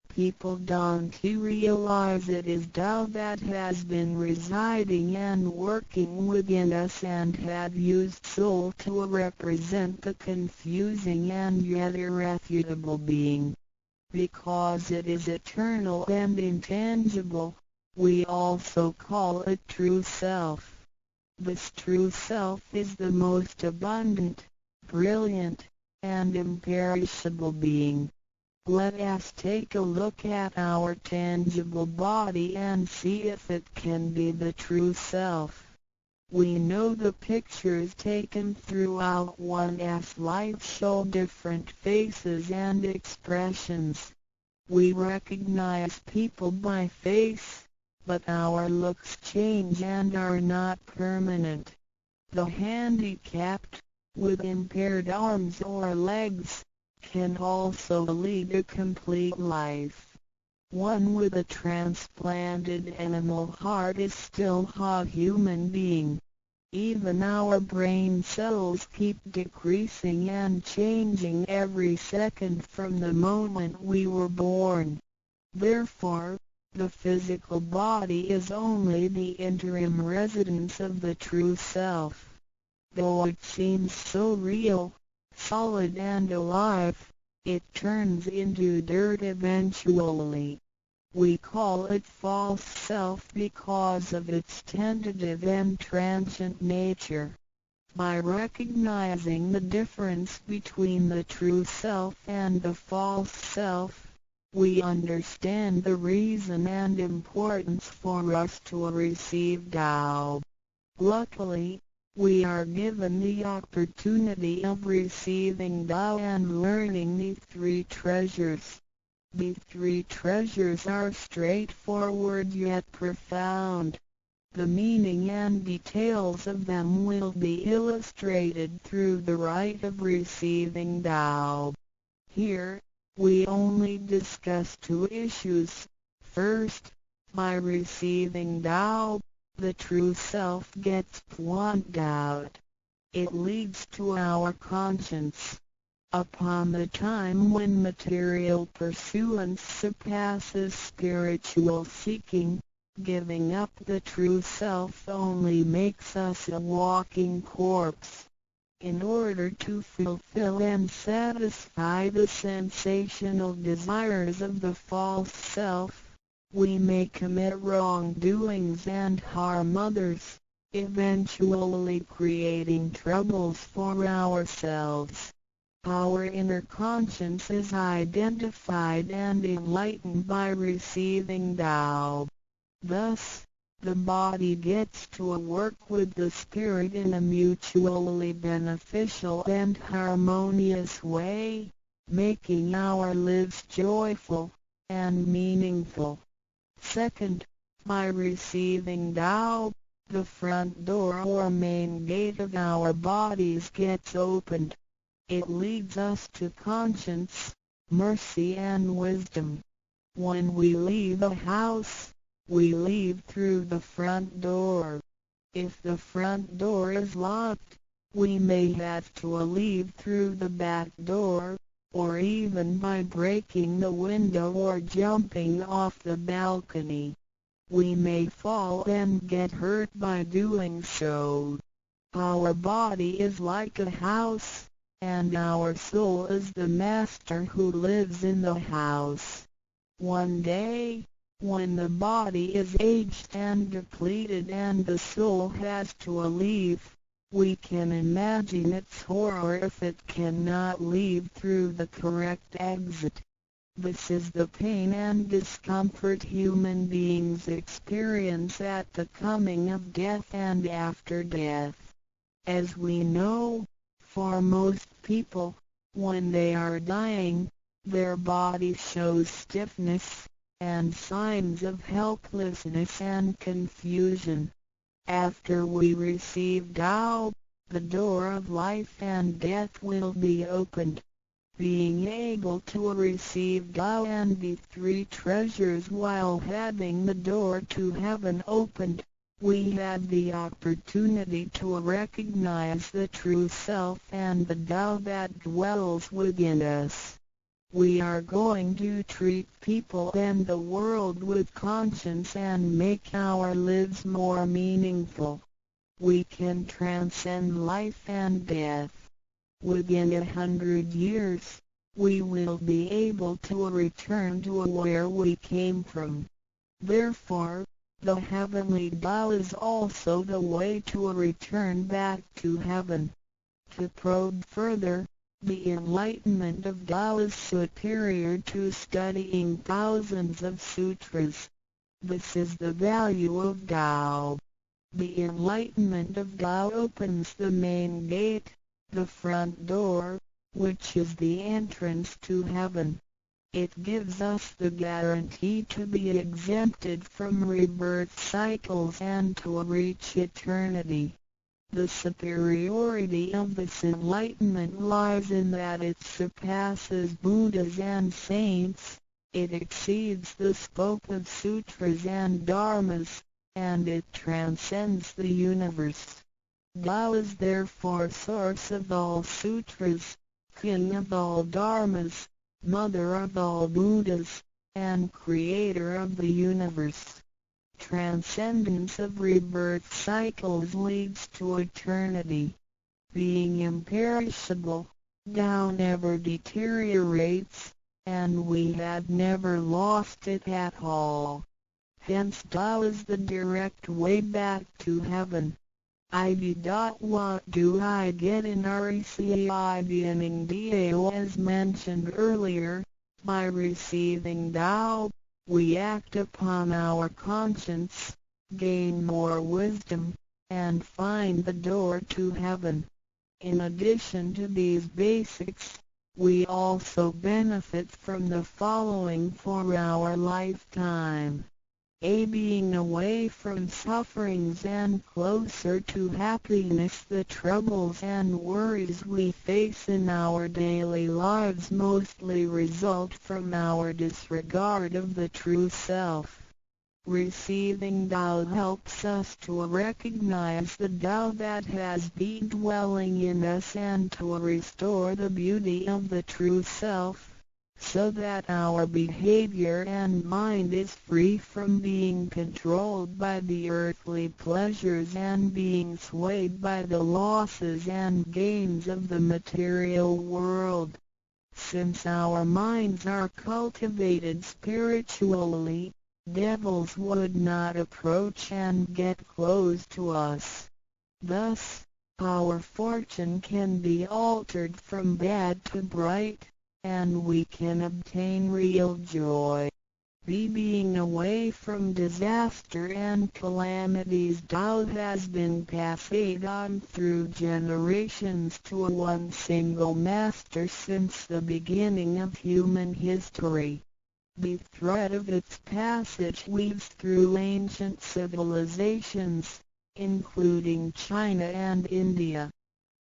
People don't realize it is Tao that has been residing and working within us and have used soul to represent the confusing and yet irrefutable being. Because it is eternal and intangible, we also call it true self. This true self is the most abundant, brilliant, and imperishable being. Let us take a look at our tangible body and see if it can be the true self. We know the pictures taken throughout one's life show different faces and expressions. We recognize people by face, but our looks change and are not permanent. The handicapped, with impaired arms or legs, can also lead a complete life. One with a transplanted animal heart is still a human being. Even our brain cells keep decreasing and changing every second from the moment we were born. Therefore, the physical body is only the interim residence of the true self. Though it seems so real, solid and alive, it turns into dirt eventually. We call it false self because of its tentative and transient nature. By recognizing the difference between the true self and the false self, we understand the reason and importance for us to receive Tao. Luckily, we are given the opportunity of receiving Tao and learning the three treasures. The three treasures are straightforward yet profound. The meaning and details of them will be illustrated through the rite of receiving Tao. Here, we only discuss two issues. First, by receiving Tao, the true self gets plucked out. It leads to our conscience. Upon the time when material pursuance surpasses spiritual seeking, giving up the true self only makes us a walking corpse. In order to fulfill and satisfy the sensational desires of the false self, we may commit wrongdoings and harm others, eventually creating troubles for ourselves. Our inner conscience is identified and enlightened by receiving Tao. Thus, the body gets to work with the spirit in a mutually beneficial and harmonious way, making our lives joyful and meaningful. Second, by receiving Tao, the front door or main gate of our bodies gets opened. It leads us to conscience, mercy and wisdom. When we leave a house, we leave through the front door. If the front door is locked, we may have to leave through the back door, or even by breaking the window or jumping off the balcony. We may fall and get hurt by doing so. Our body is like a house, and our soul is the master who lives in the house. One day, when the body is aged and depleted and the soul has to leave, we can imagine its horror if it cannot leave through the correct exit. This is the pain and discomfort human beings experience at the coming of death and after death. As we know, for most people, when they are dying, their body shows stiffness, and signs of helplessness and confusion. After we receive Tao, the door of life and death will be opened. Being able to receive Tao and the three treasures while having the door to heaven opened, we had the opportunity to recognize the true self and the Tao that dwells within us. We are going to treat people and the world with conscience and make our lives more meaningful. We can transcend life and death. Within 100 years, we will be able to return to where we came from. Therefore, the heavenly Tao is also the way to return back to heaven. To probe further, The enlightenment of Tao is superior to studying thousands of sutras. This is the value of Tao. The enlightenment of Tao opens the main gate, the front door, which is the entrance to heaven. It gives us the guarantee to be exempted from rebirth cycles and to reach eternity. The superiority of this enlightenment lies in that it surpasses Buddhas and saints, it exceeds the scope of sutras and dharmas, and it transcends the universe. Tao is therefore source of all sutras, king of all dharmas, mother of all Buddhas, and creator of the universe. Transcendence of rebirth cycles leads to eternity. Being imperishable, Tao never deteriorates, and we had never lost it at all. Hence Tao is the direct way back to heaven. What do I get in RECI beginning DAO as mentioned earlier? By receiving Tao, we act upon our conscience, gain more wisdom, and find the door to heaven. In addition to these basics, we also benefit from the following for our lifetime. Being away from sufferings and closer to happiness. The troubles and worries we face in our daily lives mostly result from our disregard of the true self. Receiving Tao helps us to recognize the Tao that has been dwelling in us and to restore the beauty of the true self, so that our behavior and mind is free from being controlled by the earthly pleasures and being swayed by the losses and gains of the material world. Since our minds are cultivated spiritually, devils would not approach and get close to us. Thus, our fortune can be altered from bad to bright, and we can obtain real joy. Being away from disaster and calamities. Tao has been passed on through generations to one single master since the beginning of human history. The thread of its passage weaves through ancient civilizations, including China and India.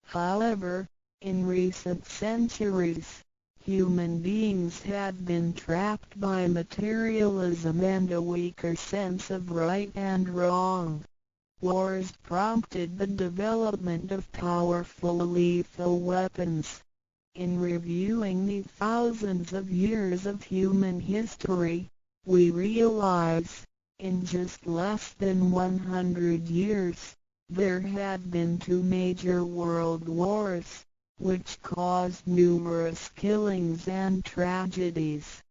However, in recent centuries, human beings have been trapped by materialism and a weaker sense of right and wrong. Wars prompted the development of powerful lethal weapons. In reviewing the thousands of years of human history, we realize, in just less than 100 years, there had been 2 major world wars, which caused numerous killings and tragedies.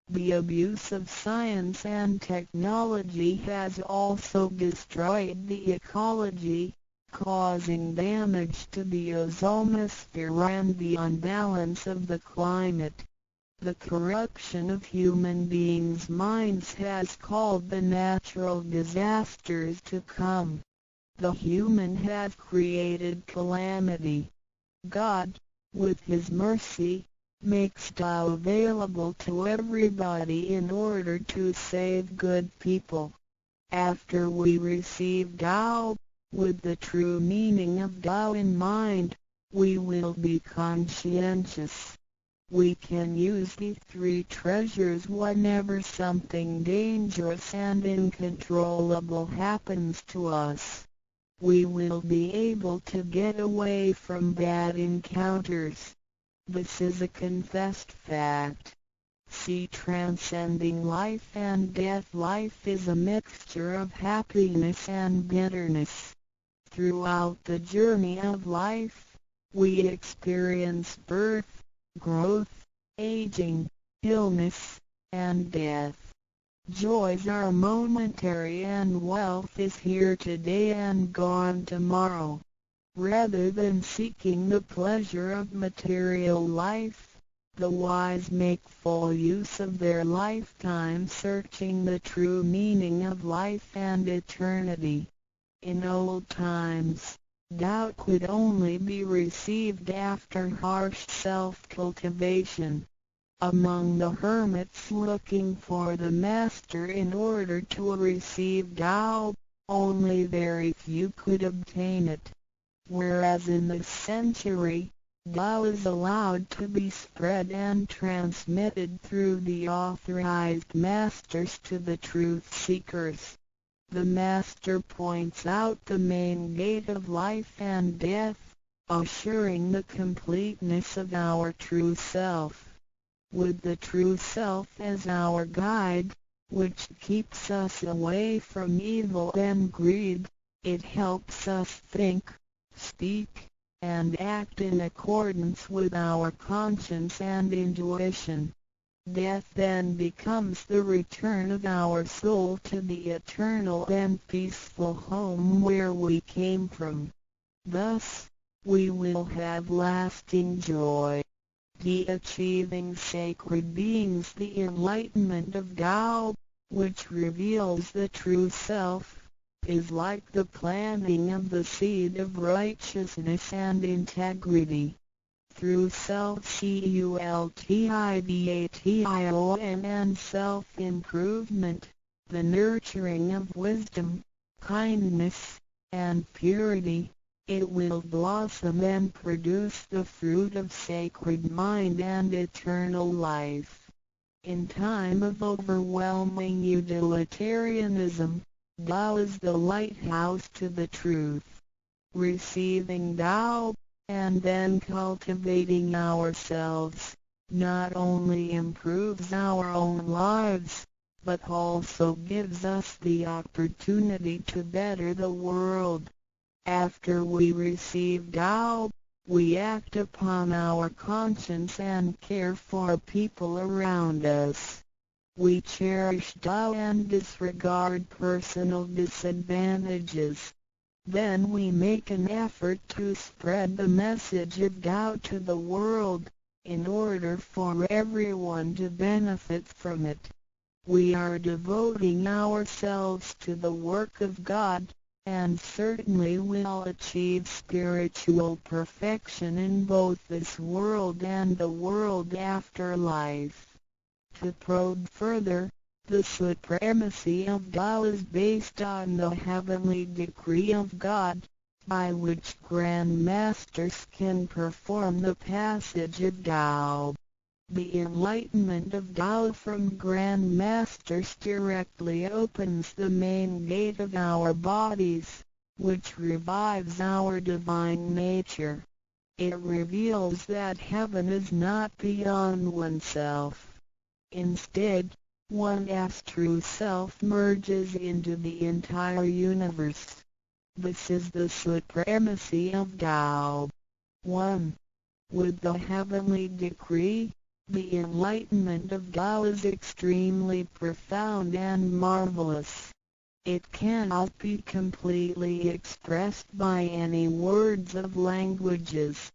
The abuse of science and technology has also destroyed the ecology, causing damage to the ozonosphere and the unbalance of the climate. The corruption of human beings' minds has called the natural disasters to come. The human have created calamity. God, with His mercy, makes Tao available to everybody in order to save good people. After we receive Tao, with the true meaning of Tao in mind, we will be conscientious. We can use the 3 treasures whenever something dangerous and uncontrollable happens to us. We will be able to get away from bad encounters. This is a confessed fact. See, transcending life and death. Life is a mixture of happiness and bitterness. Throughout the journey of life, we experience birth, growth, aging, illness, and death. Joys are momentary and wealth is here today and gone tomorrow. Rather than seeking the pleasure of material life, the wise make full use of their lifetime searching the true meaning of life and eternity. In old times, Tao could only be received after harsh self-cultivation. Among the hermits looking for the Master in order to receive Tao, only very few could obtain it. Whereas in this century, Tao is allowed to be spread and transmitted through the authorized masters to the truth seekers. The Master points out the main gate of life and death, assuring the completeness of our true self. With the true self as our guide, which keeps us away from evil and greed, it helps us think, speak, and act in accordance with our conscience and intuition. Death then becomes the return of our soul to the eternal and peaceful home where we came from. Thus, we will have lasting joy. The achieving sacred beings the enlightenment of Tao, which reveals the true self, is like the planting of the seed of righteousness and integrity. Through self-cultivation and self-improvement, the nurturing of wisdom, kindness, and purity, it will blossom and produce the fruit of sacred mind and eternal life. In time of overwhelming utilitarianism, Tao is the lighthouse to the truth. Receiving Tao, and then cultivating ourselves, not only improves our own lives, but also gives us the opportunity to better the world. After we receive Tao, we act upon our conscience and care for people around us. We cherish Tao and disregard personal disadvantages. Then we make an effort to spread the message of Tao to the world, in order for everyone to benefit from it. We are devoting ourselves to the work of God, and certainly will achieve spiritual perfection in both this world and the world after life. To probe further, the supremacy of Tao is based on the heavenly decree of God, by which Grand Masters can perform the passage of Tao. The enlightenment of Tao from Grand Masters directly opens the main gate of our bodies, which revives our divine nature. It reveals that heaven is not beyond oneself. Instead, one's true self merges into the entire universe. This is the supremacy of Tao. 1. With the heavenly decree, the enlightenment of Tao is extremely profound and marvelous. It cannot be completely expressed by any words of languages.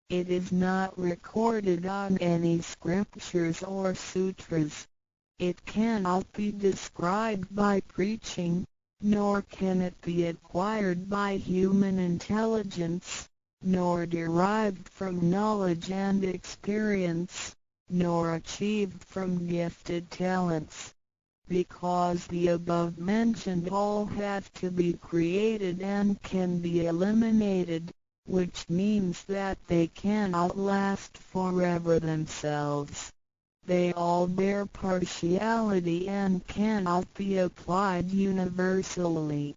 It is not recorded on any scriptures or sutras. It cannot be described by preaching, nor can it be acquired by human intelligence, nor derived from knowledge and experience, nor achieved from gifted talents. Because the above-mentioned all have to be created and can be eliminated, which means that they cannot last forever themselves. They all bear partiality and cannot be applied universally.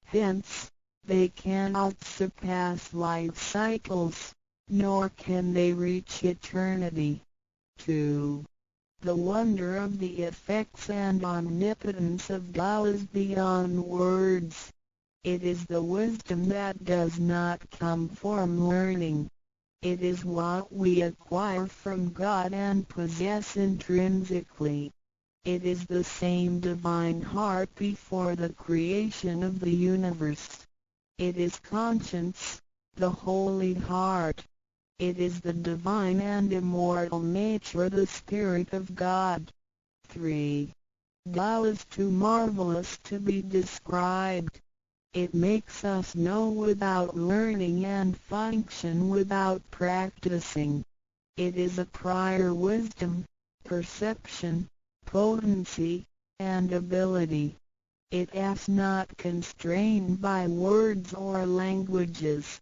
Hence, they cannot surpass life cycles, nor can they reach eternity. 2. The wonder of the effects and omnipotence of Tao is beyond words. It is the wisdom that does not come from learning. It is what we acquire from God and possess intrinsically. It is the same divine heart before the creation of the universe. It is conscience, the Holy Heart. It is the divine and immortal nature, the Spirit of God. 3. Tao is too marvelous to be described. It makes us know without learning and function without practicing. It is a prior wisdom, perception, potency, and ability. It is not constrained by words or languages.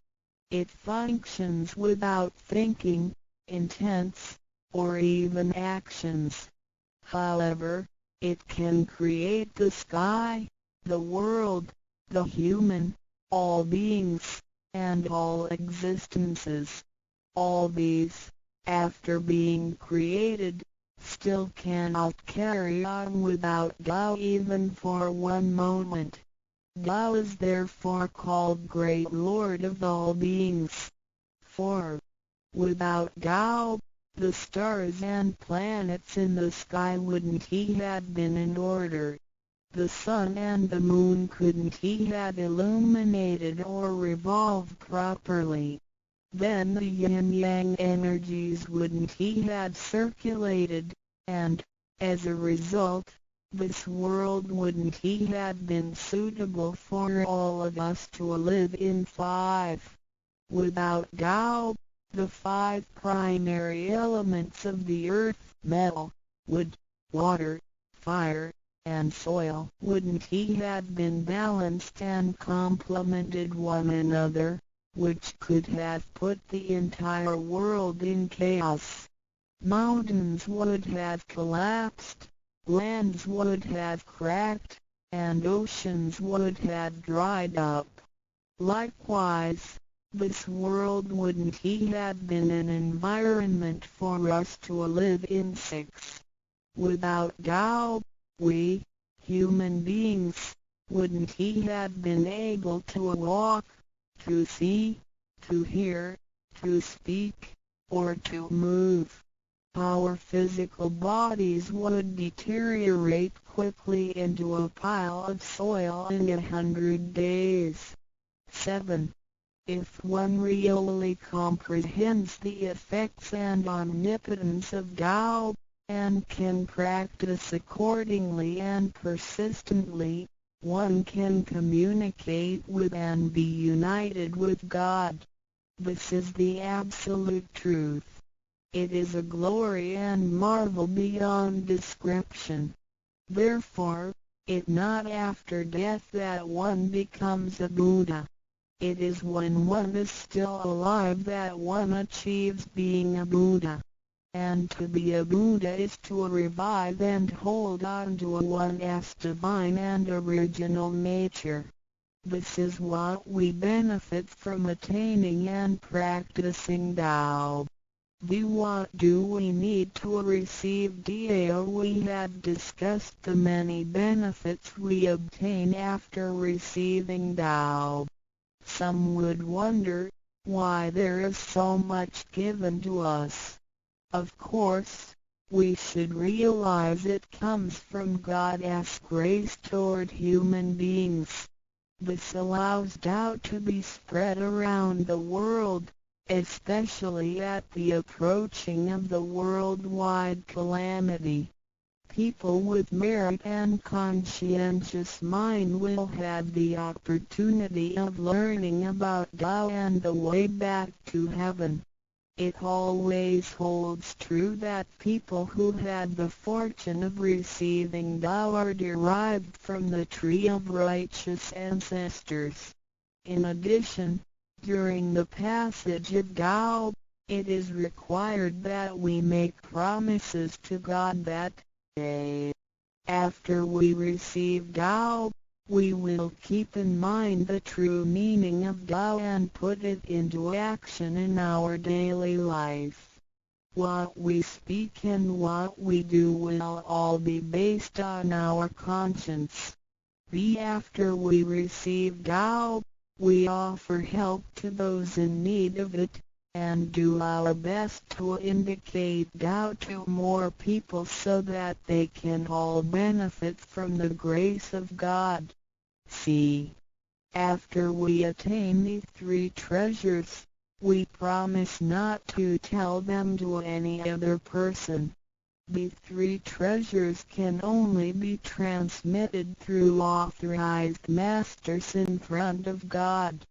It functions without thinking, intents, or even actions. However, it can create the sky, the world, the human, all beings, and all existences. All these, after being created, still cannot carry on without Tao even for one moment. Tao is therefore called Great Lord of all beings. 4. Without Tao, the stars and planets in the sky wouldn't he have been in order. The sun and the moon couldn't he have illuminated or revolved properly. Then the yin-yang energies wouldn't he have circulated, and, as a result, this world wouldn't he have been suitable for all of us to live in. 5. Without Tao, the 5 primary elements of the earth, metal, wood, water, fire, and soil, wouldn't he have been balanced and complemented one another, which could have put the entire world in chaos. Mountains would have collapsed, lands would have cracked, and oceans would have dried up. Likewise, this world wouldn't he have been an environment for us to live in. 6. Without Tao, we, human beings, wouldn't he have been able to walk, to see, to hear, to speak, or to move. Our physical bodies would deteriorate quickly into a pile of soil in 100 days. 7. If one really comprehends the effects and omnipotence of Tao, and can practice accordingly and persistently, one can communicate with and be united with God. This is the absolute truth. It is a glory and marvel beyond description. Therefore, it is not after death that one becomes a Buddha. It is when one is still alive that one achieves being a Buddha. And to be a Buddha is to revive and hold on to one's divine and original nature. This is what we benefit from attaining and practicing Tao. What do we need to receive Tao? We have discussed the many benefits we obtain after receiving Tao. Some would wonder why there is so much given to us. Of course, we should realize it comes from God's grace toward human beings. This allows Tao to be spread around the world, especially at the approaching of the worldwide calamity. People with merit and conscientious mind will have the opportunity of learning about Tao and the way back to heaven. It always holds true that people who had the fortune of receiving Tao are derived from the tree of righteous ancestors. In addition, during the passage of Tao, it is required that we make promises to God that, after we receive Tao, we will keep in mind the true meaning of Tao and put it into action in our daily life. What we speak and what we do will all be based on our conscience. After we receive Tao, we offer help to those in need of it, and do our best to indicate Tao to more people so that they can all benefit from the grace of God. C. After we attain these three treasures, we promise not to tell them to any other person. These three treasures can only be transmitted through authorized masters in front of God.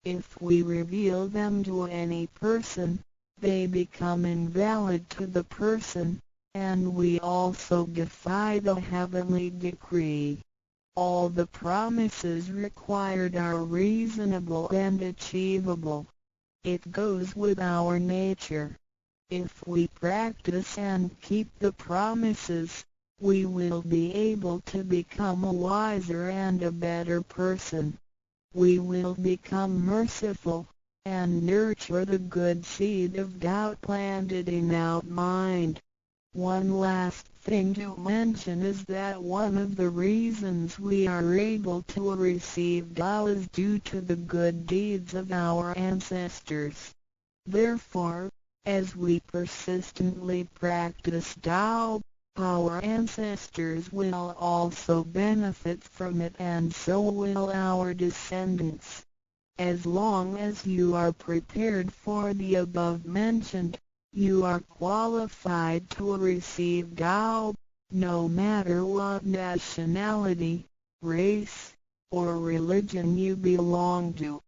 If we reveal them to any person, they become invalid to the person, and we also defy the heavenly decree. All the promises required are reasonable and achievable. It goes with our nature. If we practice and keep the promises, we will be able to become a wiser and a better person. We will become merciful, and nurture the good seed of doubt planted in our mind. One last thing to mention is that one of the reasons we are able to receive Tao is due to the good deeds of our ancestors. Therefore, as we persistently practice Tao, our ancestors will also benefit from it, and so will our descendants. As long as you are prepared for the above mentioned, you are qualified to receive Tao, no matter what nationality, race, or religion you belong to.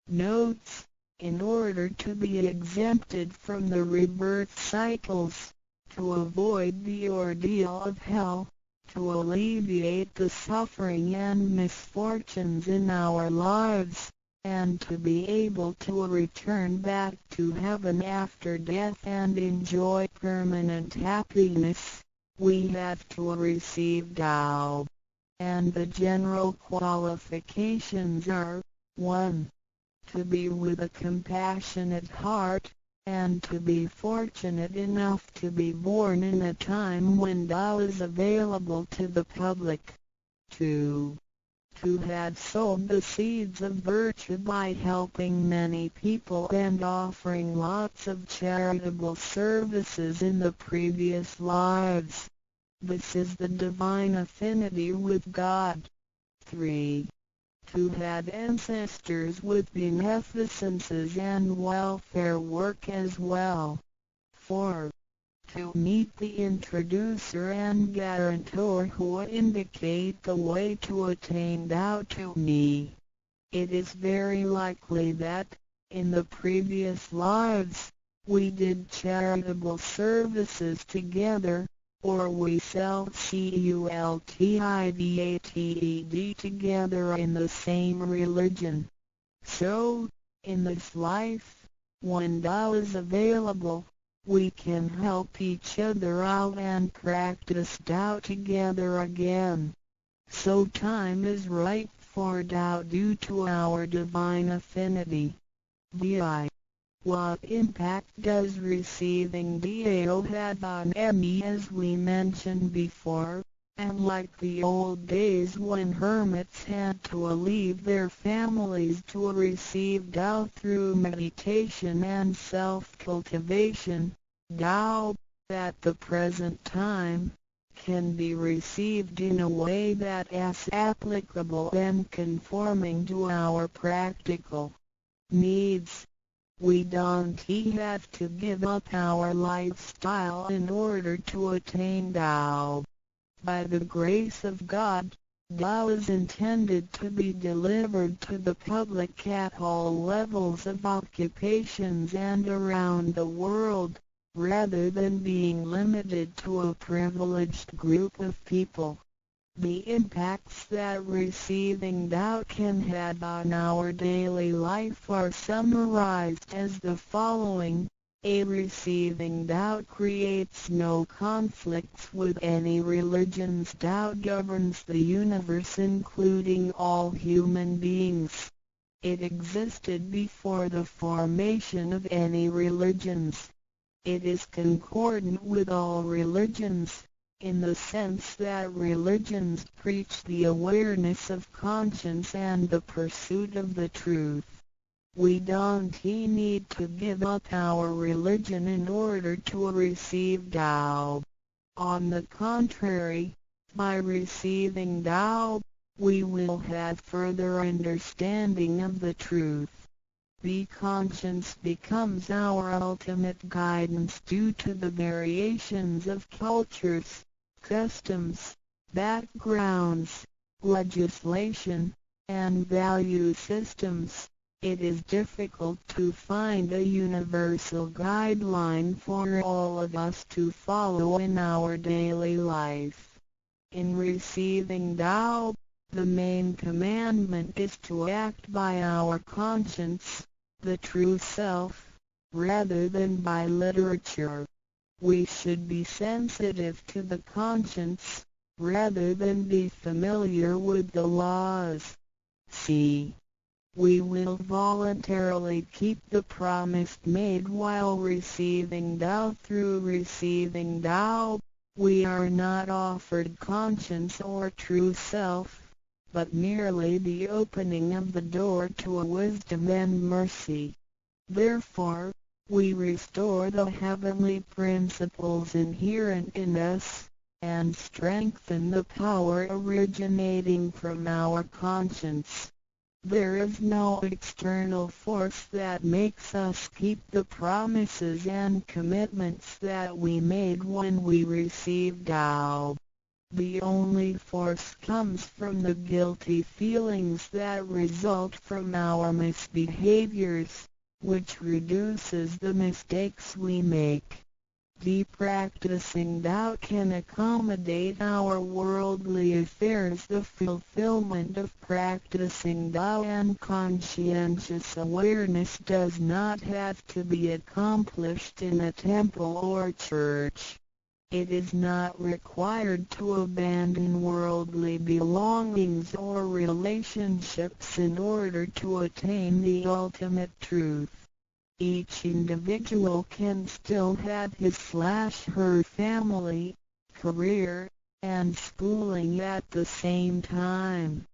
Notes: in order to be exempted from the rebirth cycles, to avoid the ordeal of hell, to alleviate the suffering and misfortunes in our lives, and to be able to return back to heaven after death and enjoy permanent happiness, we have to receive Tao. And the general qualifications are: 1. To be with a compassionate heart, and to be fortunate enough to be born in a time when Tao is available to the public. 2. To have sowed the seeds of virtue by helping many people and offering lots of charitable services in the previous lives. This is the divine affinity with God. 3. To have ancestors with beneficences and welfare work as well. 4. To meet the introducer and guarantor who indicate the way to attain Tao to me. It is very likely that, in the previous lives, we did charitable services together, or we cultivated together in the same religion. So, in this life, when Tao is available, we can help each other out and practice Tao together again. So time is right for Tao due to our divine affinity. VI. What impact does receiving Tao have on me? As we mentioned before, and like the old days when hermits had to leave their families to receive Tao through meditation and self-cultivation, Tao, at the present time, can be received in a way that is applicable and conforming to our practical needs. We don't have to give up our lifestyle in order to attain Tao. By the grace of God, Tao is intended to be delivered to the public at all levels of occupations and around the world, rather than being limited to a privileged group of people. The impacts that receiving Tao can have on our daily life are summarized as the following. A. Receiving Tao creates no conflicts with any religions. Tao governs the universe, including all human beings. It existed before the formation of any religions. It is concordant with all religions, in the sense that religions preach the awareness of conscience and the pursuit of the truth. We don't need to give up our religion in order to receive Tao. On the contrary, by receiving Tao, we will have further understanding of the truth. The conscience becomes our ultimate guidance due to the variations of cultures, customs, backgrounds, legislation, and value systems. It is difficult to find a universal guideline for all of us to follow in our daily life. In receiving Tao, the main commandment is to act by our conscience, the true self, rather than by literature. We should be sensitive to the conscience, rather than be familiar with the laws. C. We will voluntarily keep the promise made while receiving Tao. Through receiving Tao, we are not offered conscience or true self, but merely the opening of the door to a wisdom and mercy. Therefore, we restore the heavenly principles inherent in us, and strengthen the power originating from our conscience. There is no external force that makes us keep the promises and commitments that we made when we received Tao. The only force comes from the guilty feelings that result from our misbehaviors, which reduces the mistakes we make. The practicing Tao can accommodate our worldly affairs. The fulfillment of practicing Tao and conscientious awareness does not have to be accomplished in a temple or church. It is not required to abandon worldly belongings or relationships in order to attain the ultimate truth. Each individual can still have his/her family, career, and schooling at the same time.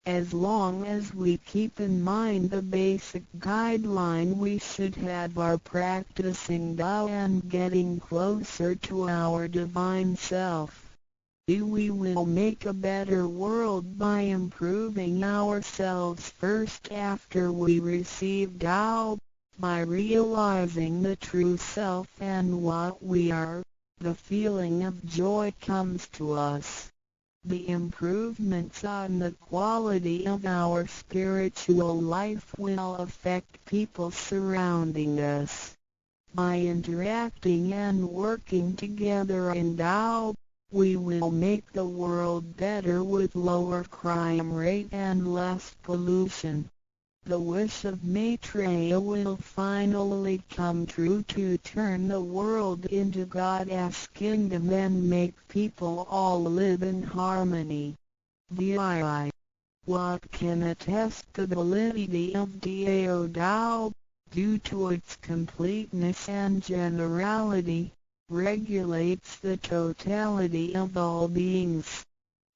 As long as we keep in mind the basic guideline, we should have our practicing Tao and getting closer to our divine self. We will make a better world by improving ourselves first after we receive Tao. By realizing the true self and what we are, the feeling of joy comes to us. The improvements on the quality of our spiritual life will affect people surrounding us. By interacting and working together in Tao, we will make the world better with lower crime rate and less pollution. The wish of Maitreya will finally come true to turn the world into God's kingdom and make people all live in harmony. VII. What can attest the validity of Tao Tao, due to its completeness and generality, regulates the totality of all beings.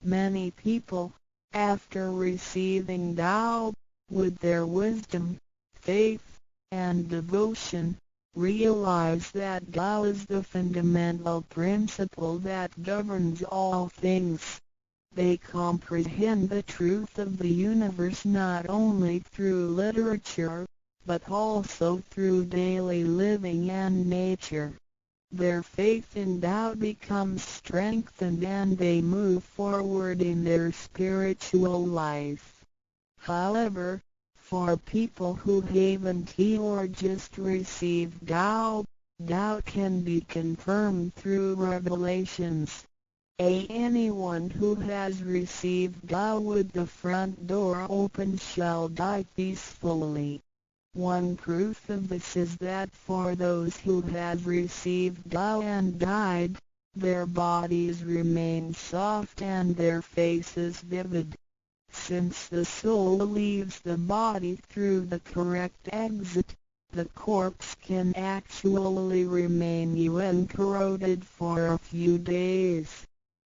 Many people, after receiving Tao, with their wisdom, faith, and devotion, realize that Tao is the fundamental principle that governs all things. They comprehend the truth of the universe not only through literature, but also through daily living and nature. Their faith in Tao becomes strengthened and they move forward in their spiritual life. However, for people who haven't or just received Tao, Tao can be confirmed through revelations. Anyone who has received Tao with the front door open shall die peacefully. One proof of this is that for those who have received Tao and died, their bodies remain soft and their faces vivid. Since the soul leaves the body through the correct exit, the corpse can actually remain uncorroded for a few days.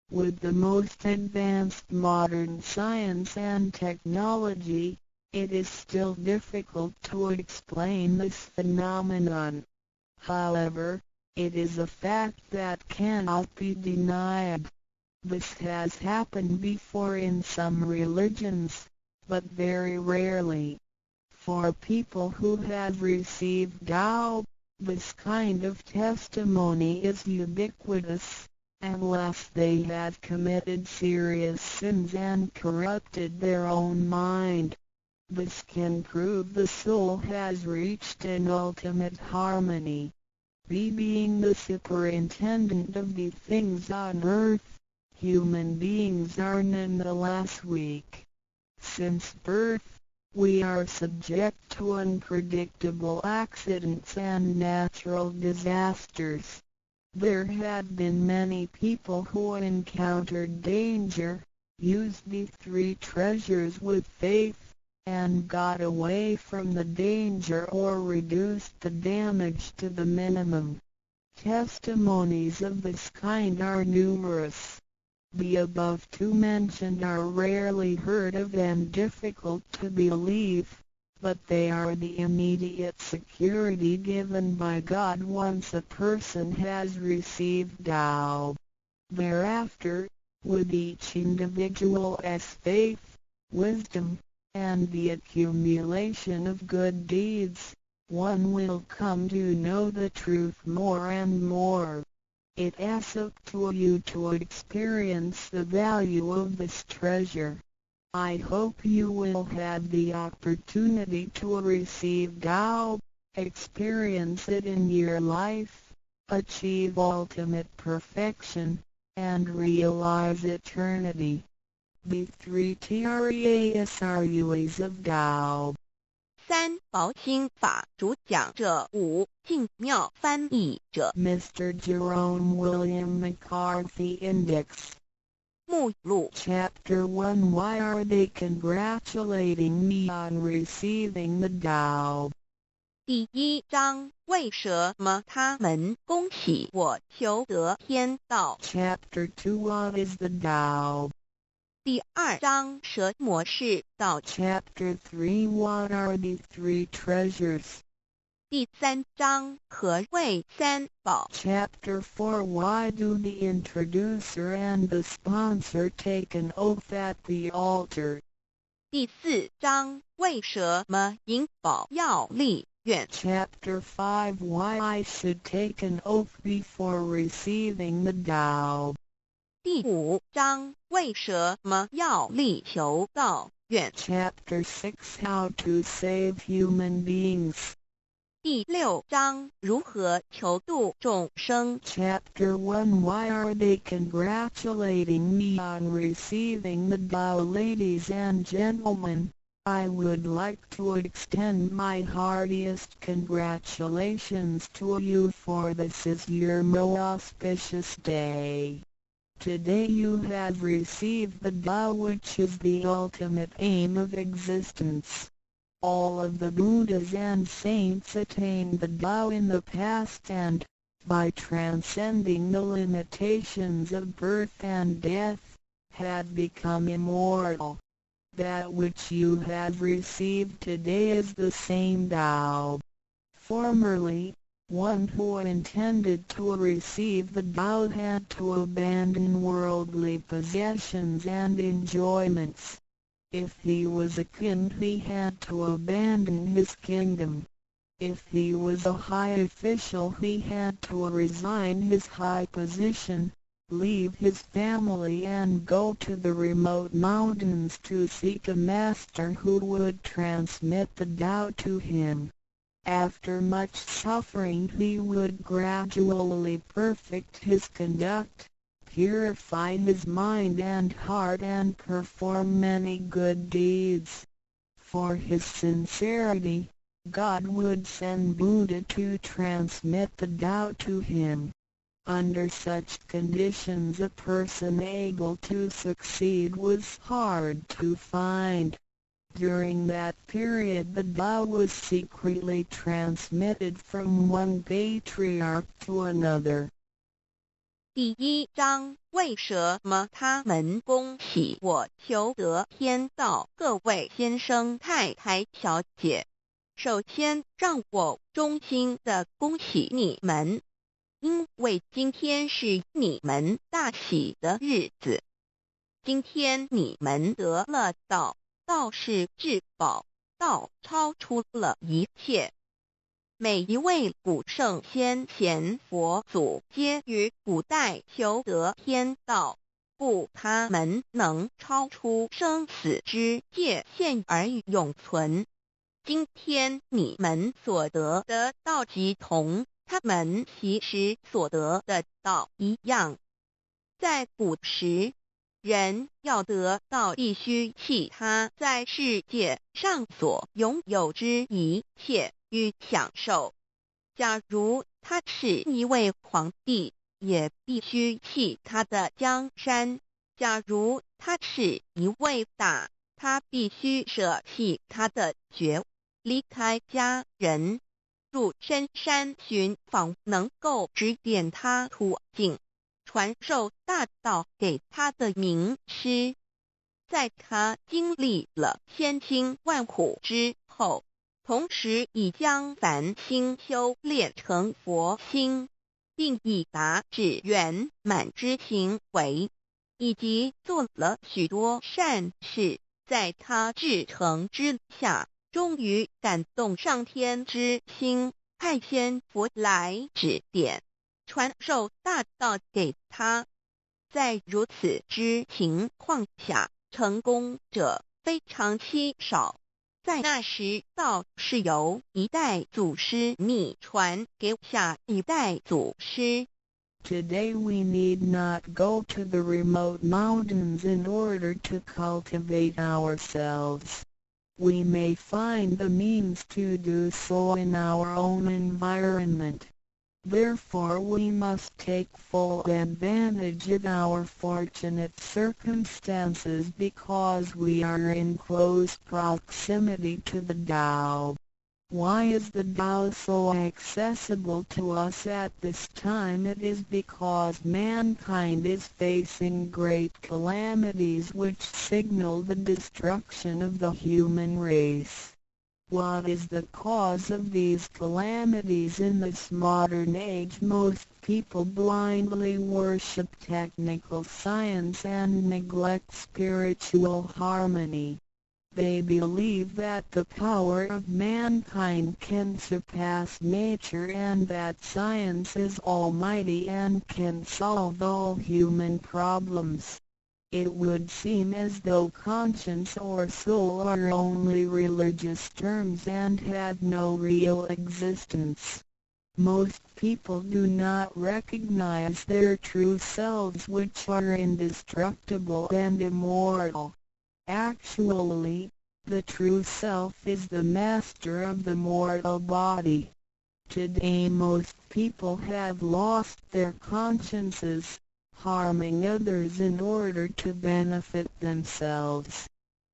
With the most advanced modern science and technology, it is still difficult to explain this phenomenon. However, it is a fact that cannot be denied. This has happened before in some religions, but very rarely. For people who have received Tao, this kind of testimony is ubiquitous, unless they have committed serious sins and corrupted their own mind. This can prove the soul has reached an ultimate harmony. Being the superintendent of the things on earth, human beings are nonetheless weak. Since birth, we are subject to unpredictable accidents and natural disasters. There have been many people who encountered danger, used the three treasures with faith, and got away from the danger or reduced the damage to the minimum. Testimonies of this kind are numerous. The above two mentioned are rarely heard of and difficult to believe, but they are the immediate security given by God once a person has received Tao. Thereafter, with each individual's faith, wisdom, and the accumulation of good deeds, one will come to know the truth more and more. It is up to you to experience the value of this treasure. I hope you will have the opportunity to receive Tao, experience it in your life, achieve ultimate perfection, and realize eternity. The three treasuries of Tao. 三薄心法主讲者五净妙翻译者 Mr. Jerome William McCarthy Index. 目录 Chapter 1 Why are they congratulating me on receiving the Tao? 第一章为什么他们恭喜我求得天道 Chapter 2 What is the Tao? 第二章什么是道 Chapter 3 What are the three treasures? 第三章何谓三宝 Chapter 4 Why do the introducer and the sponsor take an oath at the altar? 第四章为什么引宝要立愿 Chapter 5 Why I should take an oath before receiving the Tao? 第五章为什么要立求道愿 Chapter 6 How to save human beings. 第六章如何求度众生 Chapter 1 Why are they congratulating me on receiving the Tao? Ladies and gentlemen, I would like to extend my heartiest congratulations to you, for this is your most auspicious day. Today you have received the Tao, which is the ultimate aim of existence. All of the Buddhas and saints attained the Tao in the past and, by transcending the limitations of birth and death, had become immortal. That which you have received today is the same Tao. Formerly, one who intended to receive the Tao had to abandon worldly possessions and enjoyments. If he was a king, he had to abandon his kingdom. If he was a high official, he had to resign his high position, leave his family and go to the remote mountains to seek a master who would transmit the Tao to him. After much suffering he would gradually perfect his conduct, purify his mind and heart, and perform many good deeds. For his sincerity, God would send Buddha to transmit the Tao to him. Under such conditions a person able to succeed was hard to find. During that period the Tao was secretly transmitted from one patriarch to another. 第一章为什么他们恭喜我求得天道？各位先生太太小姐，首先让我衷心的恭喜你们。因为今天是你们大喜的日子。今天你们得了道，道是至宝，道超出了一切。每一位古圣先贤佛祖皆于古代求得天道，故他们能超出生死之界限而永存。今天你们所得的道即同他们其时所得的道一样。在古时，人要得道必须弃他在世界上所拥有之一切与享受。假如他是一位皇帝，也必须弃他的江山；假如他是一位大，他必须舍弃他的爵，离开家人，入深山寻访能够指点他途径，传授大道给他的名师。在他经历了千辛万苦之后，同时已将凡心修炼成佛心，并已达至圆满之行为，以及做了许多善事，在他至诚之下，终于感动上天之心，派仙佛来指点，传授大道给他。在如此之情况下，成功者非常稀少。在那时，道是由一代祖师秘传给下一代祖师。Today we need not go to the remote mountains in order to cultivate ourselves. We may find the means to do so in our own environment. Therefore we must take full advantage of our fortunate circumstances because we are in close proximity to the Tao. Why is the Tao so accessible to us at this time? It is because mankind is facing great calamities which signal the destruction of the human race. What is the cause of these calamities in this modern age? Most people blindly worship technical science and neglect spiritual harmony. They believe that the power of mankind can surpass nature and that science is almighty and can solve all human problems. It would seem as though conscience or soul are only religious terms and had no real existence. Most people do not recognize their true selves, which are indestructible and immortal. Actually, the true self is the master of the mortal body. Today most people have lost their consciences, harming others in order to benefit themselves.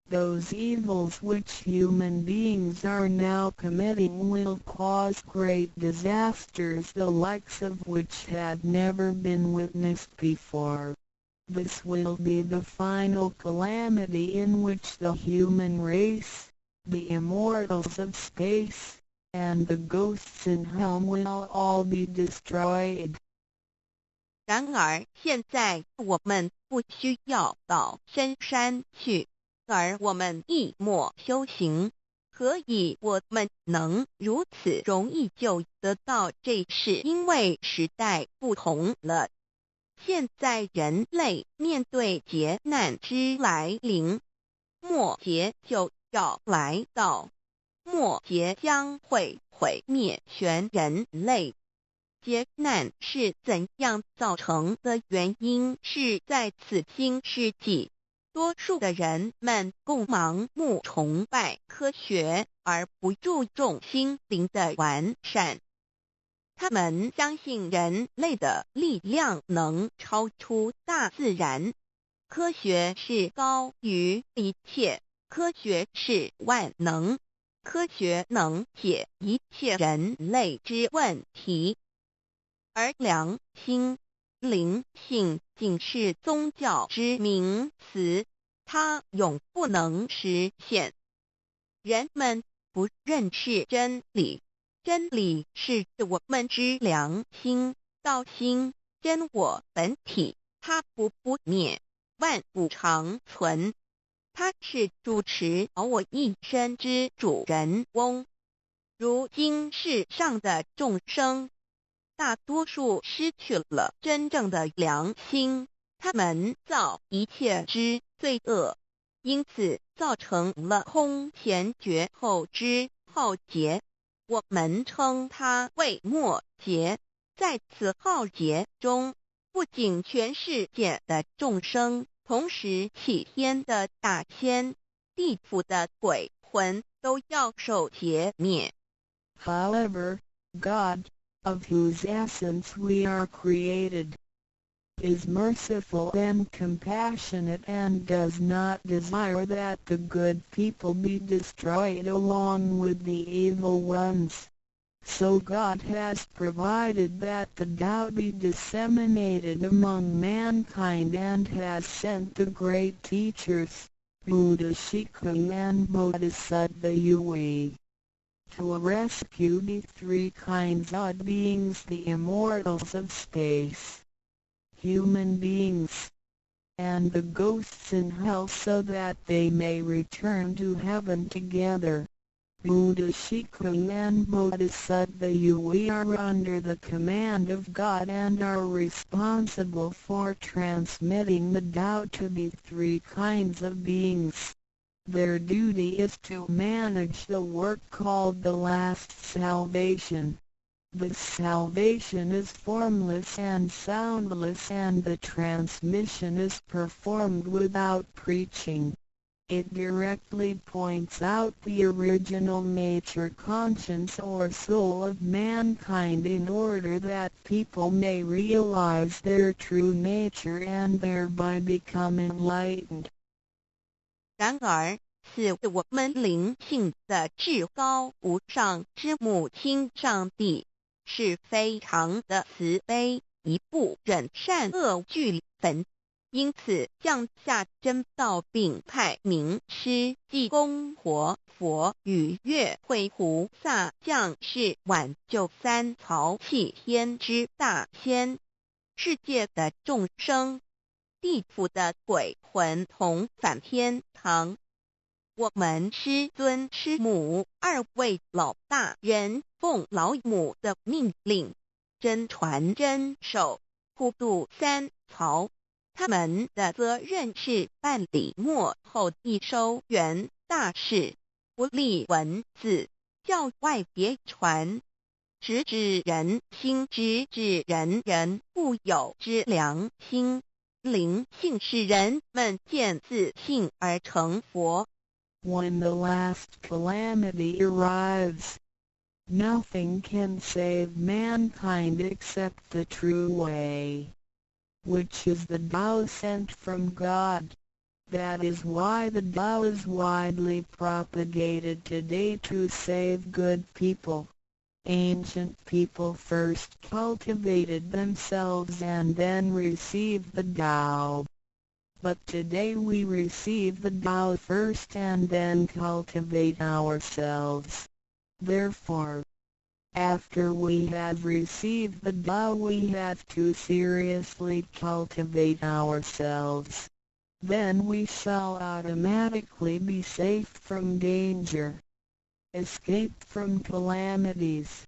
Those evils which human beings are now committing will cause great disasters, the likes of which had never been witnessed before. This will be the final calamity in which the human race, the immortals of space, and the ghosts in hell will all be destroyed. 然而现在我们不需要到深山去，而我们一默修行。何以我们能如此容易就得到这是因为时代不同了。现在人类面对劫难之来临，末劫就要来到，末劫将会毁灭全人类。劫难是怎样造成的原因是在此今世纪，多数的人们共盲目崇拜科学，而不注重心灵的完善。他们相信人类的力量能超出大自然，科学是高于一切，科学是万能，科学能解一切人类之问题。而良心、灵性仅是宗教之名词，它永不能实现。人们不认识真理，真理是我们之良心，道心真我本体，它不灭，万物常存。它是主持我一生之主人翁。如今世上的众生，大多数失去了真正的良心，他们造一切之罪恶，因此造成了空前绝后之浩劫。我们称它为末劫。在此浩劫中，不仅全世界的众生，同时起天的大仙、地府的鬼魂都要受劫灭。However, God, of whose essence we are created, is merciful and compassionate and does not desire that the good people be destroyed along with the evil ones. So God has provided that the Tao be disseminated among mankind and has sent the great teachers, Buddha Shiku and Bodhisattva Yui, to rescue the three kinds of beings, the immortals of space, human beings, and the ghosts in hell, so that they may return to heaven together. Buddha Shiku and Bodhisattva Yui are under the command of God and are responsible for transmitting the Tao to the three kinds of beings. Their duty is to manage the work called the last salvation. This salvation is formless and soundless, and the transmission is performed without preaching. It directly points out the original nature, conscience or soul of mankind in order that people may realize their true nature and thereby become enlightened. 然而，是我们灵性的至高无上之母亲上帝，是非常的慈悲，一不忍善恶俱焚。因此降下真道，并派名师济公活佛与月慧菩萨降世挽救三曹弃天之大仙。世界的众生，地府的鬼魂同返天堂。我们师尊师母二位老大人奉老母的命令，真传真守，普渡三曹。他们的责任是办理末后一收圆大事，不立文字，教外别传，直指人心，直指人人固有之良心。灵性使人们见自信而成佛。When the last calamity arrives, nothing can save mankind except the true way, which is the Tao sent from God. That is why the Tao is widely propagated today to save good people. Ancient people first cultivated themselves and then received the Tao. But today we receive the Tao first and then cultivate ourselves. Therefore, after we have received the Tao, we have to seriously cultivate ourselves. Then we shall automatically be safe from danger, escape from calamities,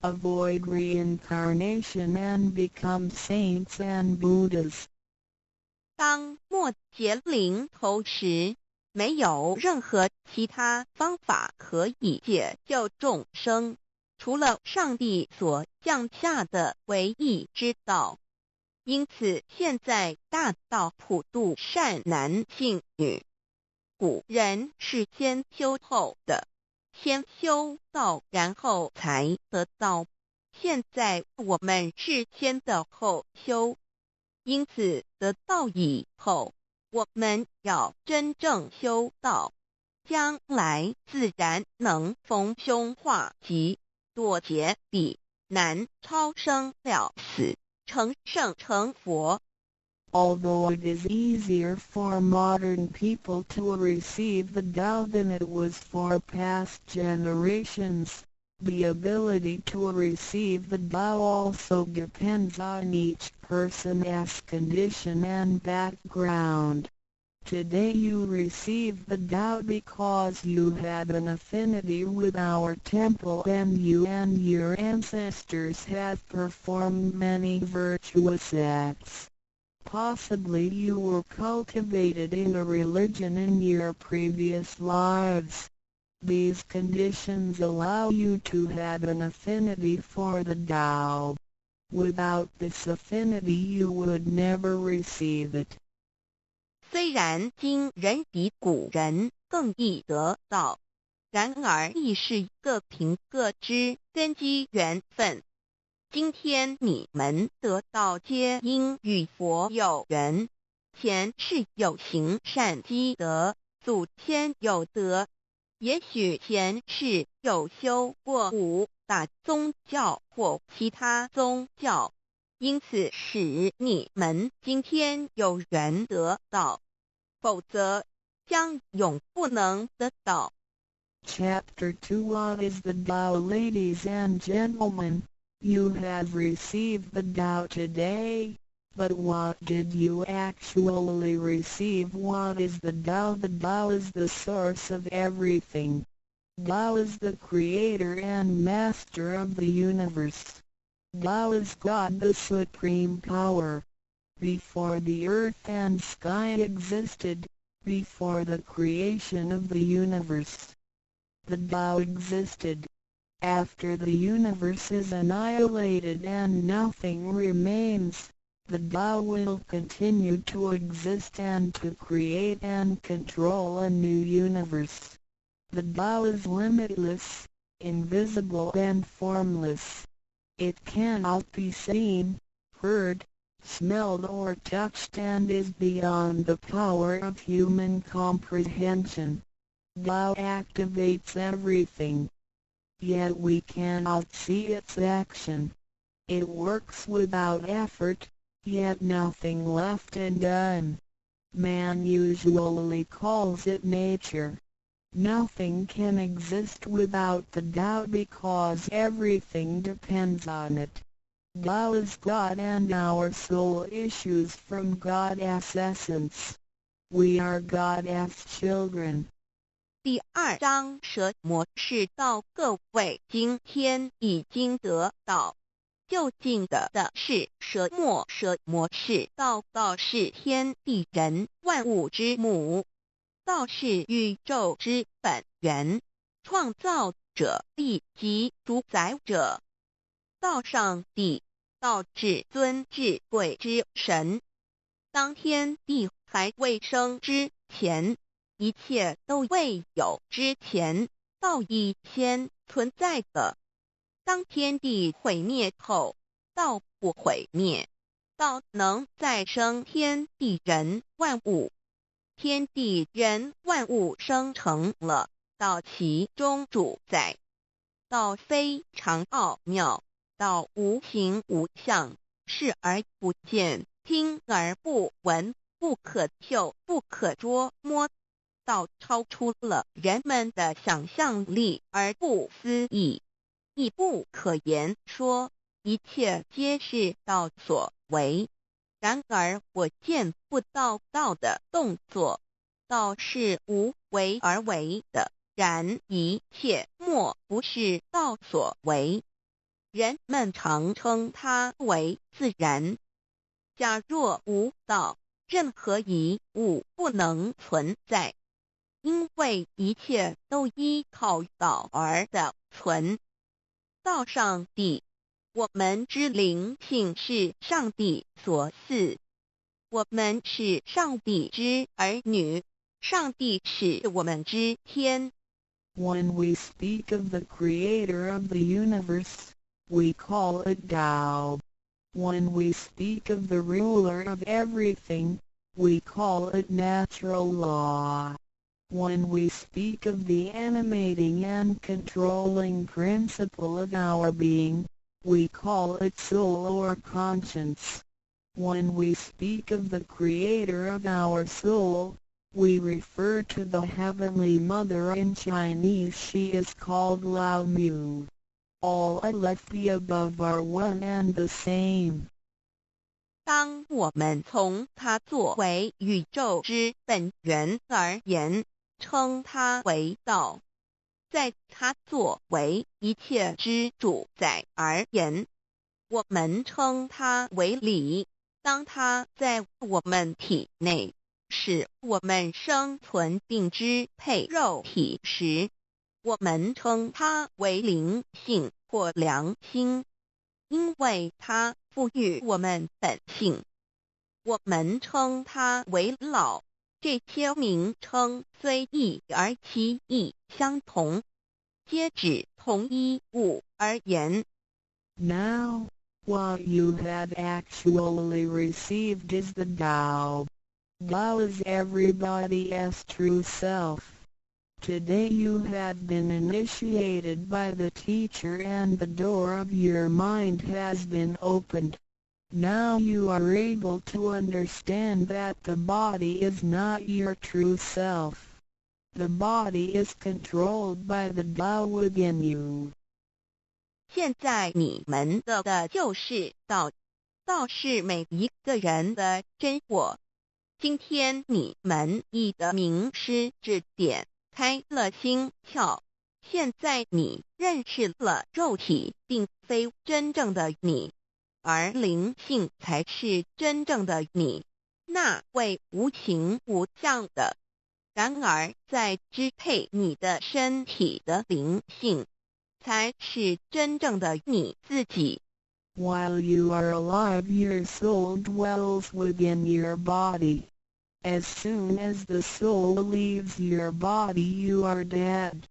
avoid reincarnation and become saints and Buddhas. 当末劫临头时，没有任何其他方法可以解救众生，除了上帝所降下的唯一之道。因此现在大道普渡善男信女。古人是先修后的，先修道然后才得道，现在我们是先的后修。因此得道以后，我们要真正修道，将来自然能逢凶化吉，躲劫彼难，超生了死，成圣成佛。Although it is easier for modern people to receive the Tao than it was for past generations, The ability to receive the Tao also depends on each person's condition and background. Today you receive the Tao because you had an affinity with our temple and you and your ancestors have performed many virtuous acts. Possibly you were cultivated in a religion in your previous lives. These conditions allow you to have an affinity for the Tao. Without this affinity you would never receive it. 虽然今人比古人更易得道，然而亦是一个凭个之根基缘分。今天你们得道皆因与佛有缘，前世有行善积德，祖先有德，也许前世有修过五大宗教或其他宗教，因此使你们今天有缘得道，否则将永不能得到。 Chapter 2 What is the Tao? Ladies and gentlemen, you have received the Tao today, but what did you actually receive? What is the Tao? The Tao is the source of everything. Tao is the creator and master of the universe. Tao is God, the supreme power. Before the earth and sky existed, before the creation of the universe, the Tao existed. After the universe is annihilated and nothing remains, the Tao will continue to exist and to create and control a new universe. The Tao is limitless, invisible and formless. It cannot be seen, heard, smelled or touched and is beyond the power of human comprehension. Tao activates everything. Yet we cannot see its action. It works without effort, yet nothing left undone. Man usually calls it nature. Nothing can exist without the Tao because everything depends on it. Tao is God and our soul issues from God's essence. We are God's children. 第2章蛇魔是道，各位今天已经得道。究竟的是蛇魔，蛇魔是道，道是天地人万物之母，道是宇宙之本源，创造者亦即主宰者。道上帝，道至尊至贵之神。当天地还未生之前，一切都未有之前，道已先存在的。当天地毁灭后，道不毁灭，道能再生天地人万物。天地人万物生成了，道其中主宰。道非常奥妙，道无形无相，视而不见，听而不闻，不可嗅，不可捉摸。道超出了人们的想象力而不思议，亦不可言说，一切皆是道所为。然而我见不到道的动作，道是无为而为的，然一切莫不是道所为。人们常称它为自然。假若无道，任何一物不能存在，因为一切都依靠道而的存。道上帝，我们之灵性是上帝所赐，我们是上帝之儿女，上帝是我们之天。When we speak of the creator of the universe, we call it Tao. When we speak of the ruler of everything, we call it natural law. When we speak of the animating and controlling principle of our being, we call it soul or conscience. When we speak of the creator of our soul, we refer to the Heavenly Mother. In Chinese she is called Lao Mu. all of the above are one and the same. 当我们从它作为宇宙之本源而言，称它为道；在它作为一切之主宰而言，我们称它为理。当它在我们体内使我们生存并支配肉体时，我们称它为灵性或良心，因为它赋予我们本性。我们称它为老，这些名称虽异而其意相同，皆指同一物而言。Now, what you have actually received is the Tao. Tao is everybody's true self. Today you have been initiated by the teacher and the door of your mind has been opened. Now you are able to understand that the body is not your true self. The body is controlled by the Tao within you. 现在你们的就是道，道是每一个人的真我。今天你们已得名师指点，开了心窍。现在你认识了肉体并非真正的你，而灵性才是真正的你，那位无形无相的。然而在支配你的身体的灵性，才是真正的你自己。While you are alive, your soul dwells within your body. As soon as the soul leaves your body, you are dead.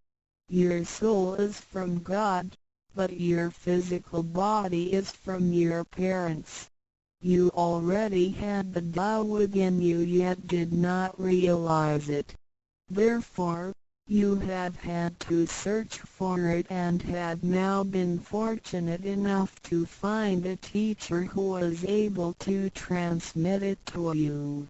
Your soul is from God, but your physical body is from your parents. You already had the Tao within you yet did not realize it. Therefore, you have had to search for it and had now been fortunate enough to find a teacher who was able to transmit it to you.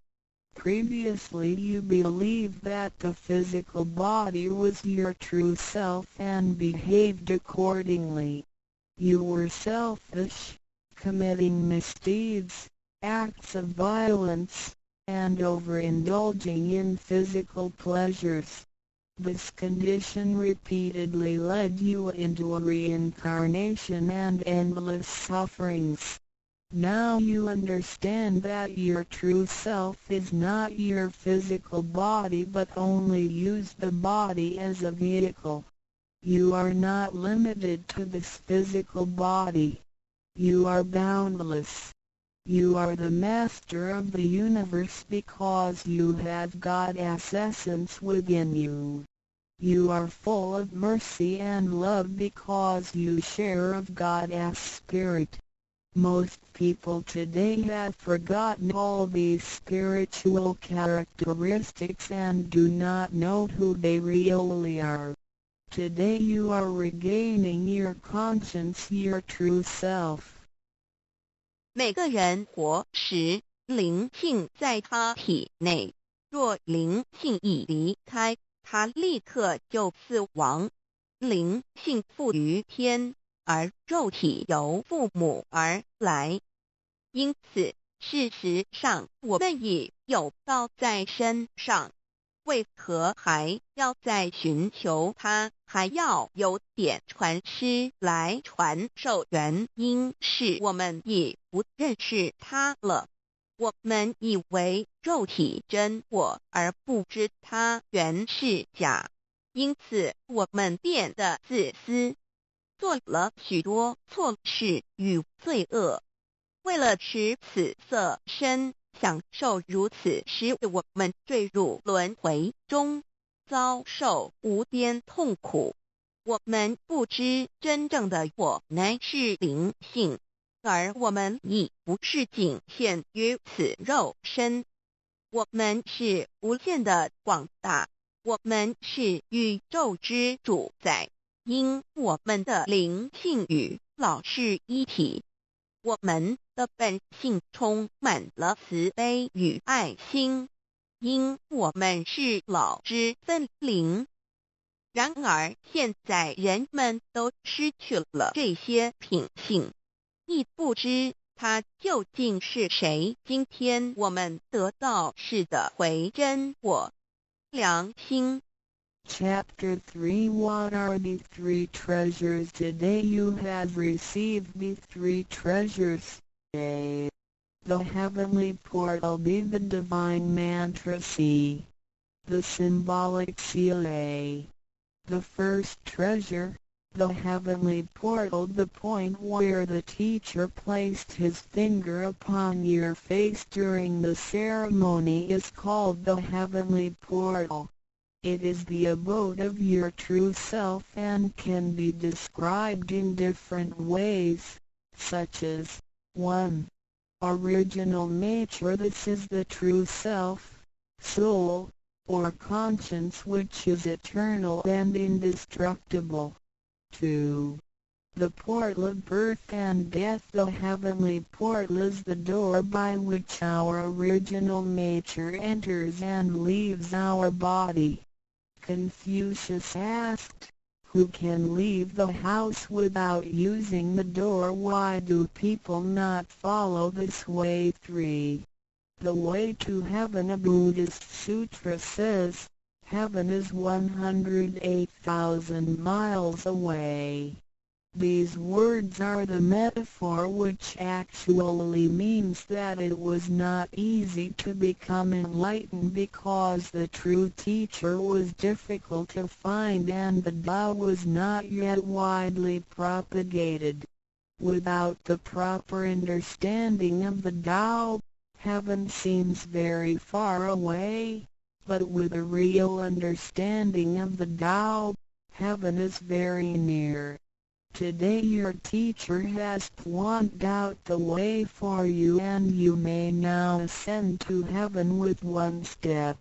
Previously you believed that the physical body was your true self and behaved accordingly. You were selfish, committing misdeeds, acts of violence, and overindulging in physical pleasures. This condition repeatedly led you into a reincarnation and endless sufferings. Now you understand that your true self is not your physical body but only use the body as a vehicle. You are not limited to this physical body. You are boundless. You are the master of the universe because you have God's essence within you. You are full of mercy and love because you share of God's spirit. Most people today have forgotten all these spiritual characteristics and do not know who they really are. Today you are regaining your conscience, your true self. 每个人活时，灵性在他体内，若灵性已离开，他立刻就死亡。灵性附于天，而肉体由父母而来。因此，事实上我们已有道在身上，为何还要再寻求它？还要有点传师来传授？原因是我们已不认识它了。我们以为肉体真我，而不知它原是假，因此我们变得自私，做了许多错事与罪恶。为了使此色身享受如此，使我们坠入轮回中，遭受无边痛苦。我们不知真正的我乃是灵性，而我们已不是仅限于此肉身。我们是无限的广大，我们是宇宙之主宰，因我们的灵性与老是一体。我们的本性充满了慈悲与爱心，因我们是老之分灵。然而现在人们都失去了这些品性，亦不知他究竟是谁。今天我们得到是的回真我良心。Chapter 3 What are the three treasures? Today you have received the three treasures. A. The heavenly portal. B. The divine mantra. C. The symbolic seal. A. The first treasure, the heavenly portal. The point where the teacher placed his finger upon your face during the ceremony is called the heavenly portal. It is the abode of your true self and can be described in different ways, such as 1. Original nature. This is the true self, soul, or conscience which is eternal and indestructible. 2. The portal of birth and death. The heavenly portal is the door by which our original nature enters and leaves our body. Confucius asked, "Who can leave the house without using the door? Why do people not follow this way?" 3. The way to heaven. A Buddhist sutra says, heaven is 108,000 miles away. These words are the metaphor which actually means that it was not easy to become enlightened because the true teacher was difficult to find and the Tao was not yet widely propagated. Without the proper understanding of the Tao, heaven seems very far away, but with a real understanding of the Tao, heaven is very near. Today your teacher has pointed out the way for you and you may now ascend to heaven with one step.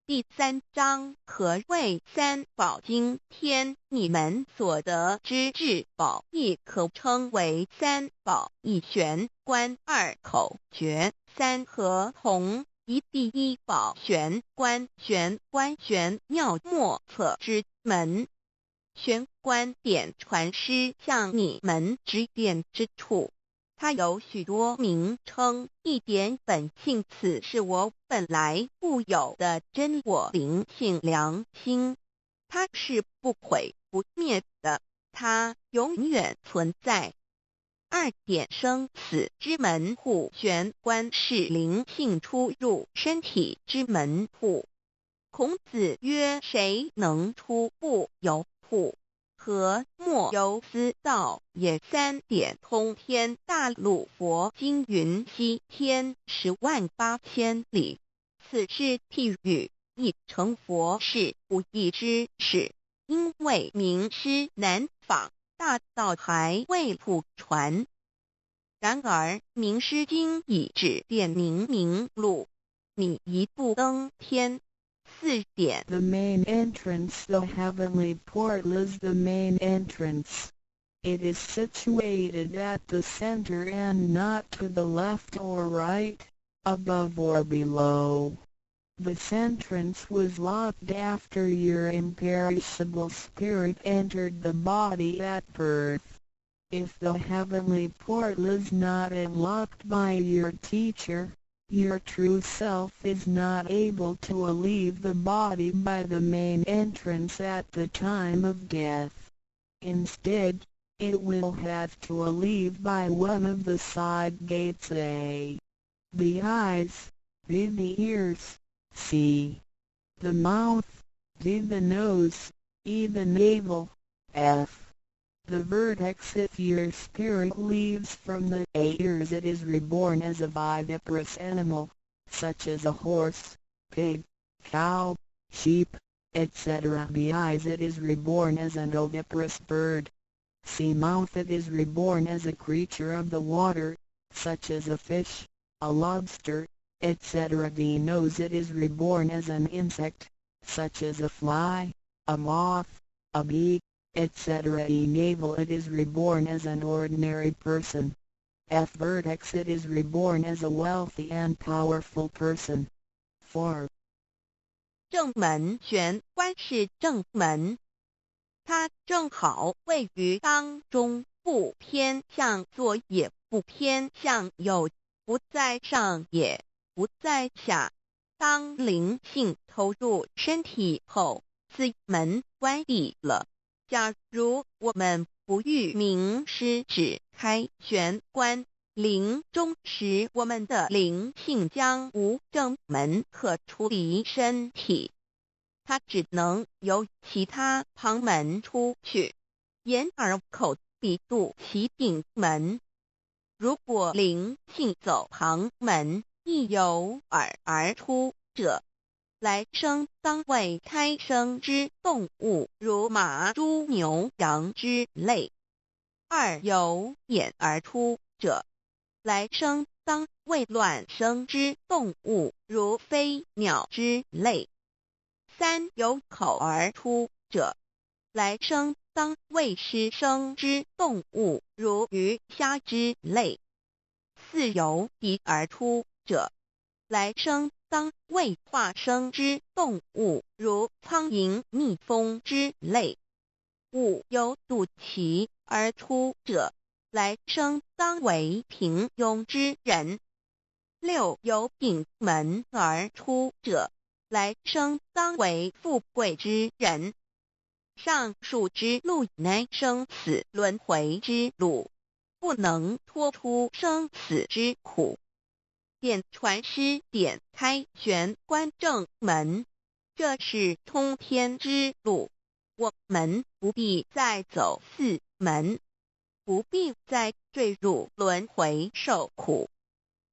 第3章何谓三宝经天？你们所得之至宝，亦可称为三宝：一玄关，二口诀，三合同。一第一宝玄关，玄关玄妙莫测之门。玄关点传师向你们指点之处，它有许多名称，一点本性，此是我本来固有的真我灵性良心，它是不毁不灭的，它永远存在。二点生死之门户，玄关是灵性出入身体之门户。孔子曰：谁能出不由户？和莫由斯道也。三点通天大陆佛经云：西天108000里，此是譬喻，亦成佛是不易之事，因为名师难访，大道还未普传。然而名师经已指点明路，你一步登天。4点 The main entrance. The heavenly portal is the main entrance. It is situated at the center and not to the left or right, above or below. This entrance was locked after your imperishable spirit entered the body at birth. If the heavenly portal is not unlocked by your teacher, your true self is not able to leave the body by the main entrance at the time of death. Instead, it will have to leave by one of the side gates: A. The eyes, B. The ears, C. The mouth, D. The nose, E. The navel, F. The vertex. If your spirit leaves from the ears, it is reborn as a viviparous animal, such as a horse, pig, cow, sheep, etc. B. Eyes. It is reborn as an oviparous bird. C. Mouth. It is reborn as a creature of the water, such as a fish, a lobster, etc. D. Nose. It is reborn as an insect, such as a fly, a moth, a bee, etc. E. Navel. It is reborn as an ordinary person. F. Vertex. It is reborn as a wealthy and powerful person. 4. 正门玄关是正门，它正好位于当中，不偏向左也不偏向右，不在上也不在下。当灵性投入身体后，此门关闭了。假如我们不欲名师指开玄关，临终时我们的灵性将无正门可出离身体，它只能由其他旁门出去，眼耳口鼻肚脐顶门。如果灵性走旁门，亦由耳而出者，来生当为胎生之动物，如马、猪、牛、羊之类；二由眼而出者，来生当为卵生之动物，如飞鸟之类；三由口而出者，来生当为湿生之动物，如鱼虾之类；四由鼻而出者，来生当为化生之动物，如苍蝇、蜜蜂之类；五由肚脐而出者，来生当为平庸之人；六由顶门而出者，来生当为富贵之人。上述之路乃生死轮回之路，不能脱出生死之苦。点传师点开玄关正门，这是通天之路，我们不必再走四门，不必再坠入轮回受苦。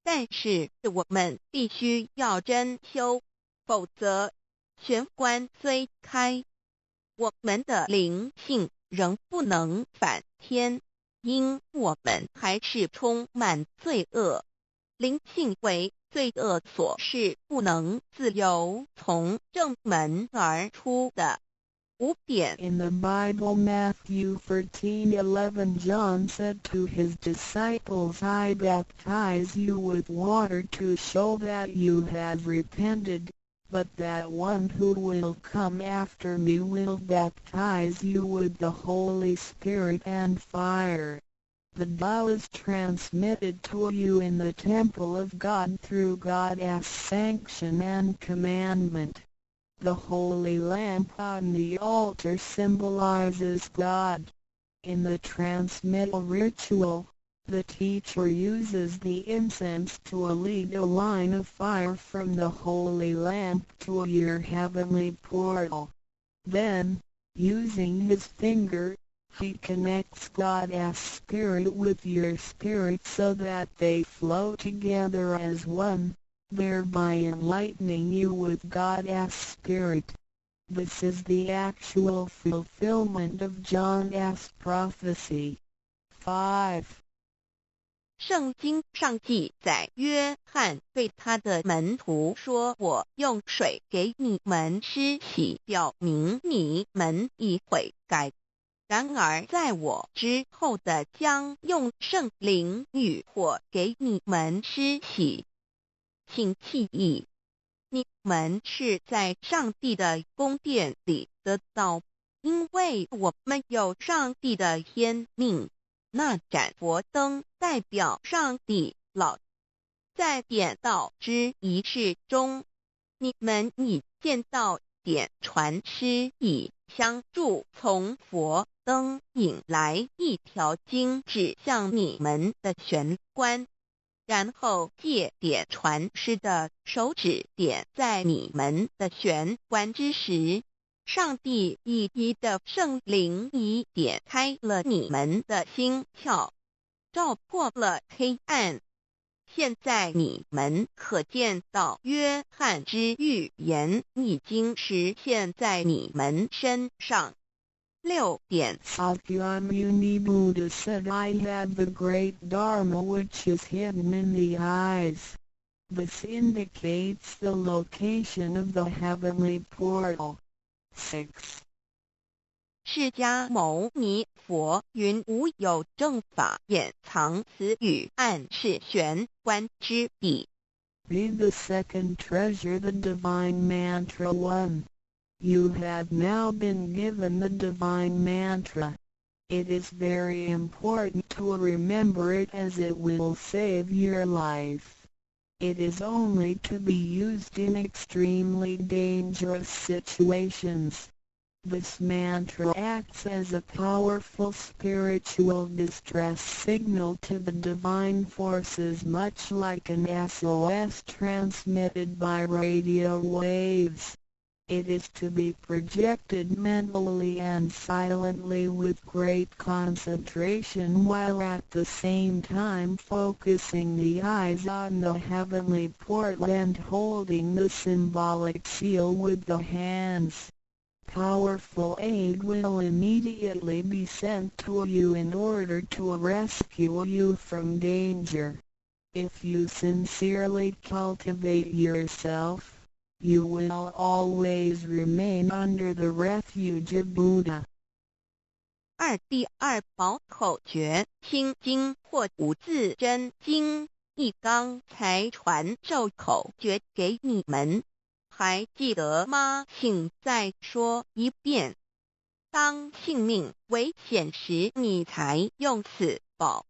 但是我们必须要真修，否则玄关虽开，我们的灵性仍不能返天，因我们还是充满罪恶。灵性为罪恶所是不能自由从正门而出的。5点 In the Bible, Matthew 13:11, John said to his disciples, I baptize you with water to show that you have repented, but that one who will come after me will baptize you with the Holy Spirit and fire. The law is transmitted to you in the temple of God through God's sanction and commandment. The holy lamp on the altar symbolizes God. In the transmittal ritual, the teacher uses the incense to lead a line of fire from the holy lamp to your heavenly portal. Then, using his finger, he connects God's Spirit with your spirit so that they flow together as one, thereby enlightening you with God's Spirit. This is the actual fulfillment of John's prophecy. 5. 圣经上记载，约翰对他的门徒说，我用水给你们施洗，表明你们已悔改。然而在我之后的将用圣灵与火给你们施洗。请记忆，你们是在上帝的宫殿里得到，因为我们有上帝的天命。那盏佛灯代表上帝老。在点道之仪式中，你们已见到点传师以香柱从佛灯引来一条经指向你们的玄关，然后借点传师的手指点在你们的玄关之时，上帝以一的圣灵已点开了你们的心窍，照破了黑暗。现在你们可见到约翰之预言已经实现在你们身上。6点 Sakyamuni Buddha said, I have the great Dharma which is hidden in the eyes. This indicates the location of the heavenly portal. 6. 释迦牟尼佛云无有正法，掩藏此语，暗示玄关之地。Read the second treasure, the Divine Mantra 1. You have now been given the Divine Mantra. It is very important to remember it as it will save your life. It is only to be used in extremely dangerous situations. This mantra acts as a powerful spiritual distress signal to the divine forces, much like an SOS transmitted by radio waves. It is to be projected mentally and silently with great concentration, while at the same time focusing the eyes on the heavenly portal and holding the symbolic seal with the hands. Powerful aid will immediately be sent to you in order to rescue you from danger. If you sincerely cultivate yourself, you will always remain under the refuge of Buddha. 第二宝口诀：心经或无字真经，一刚才传授口诀给你们。还记得吗？请再说一遍。当性命危险时，你才用此宝。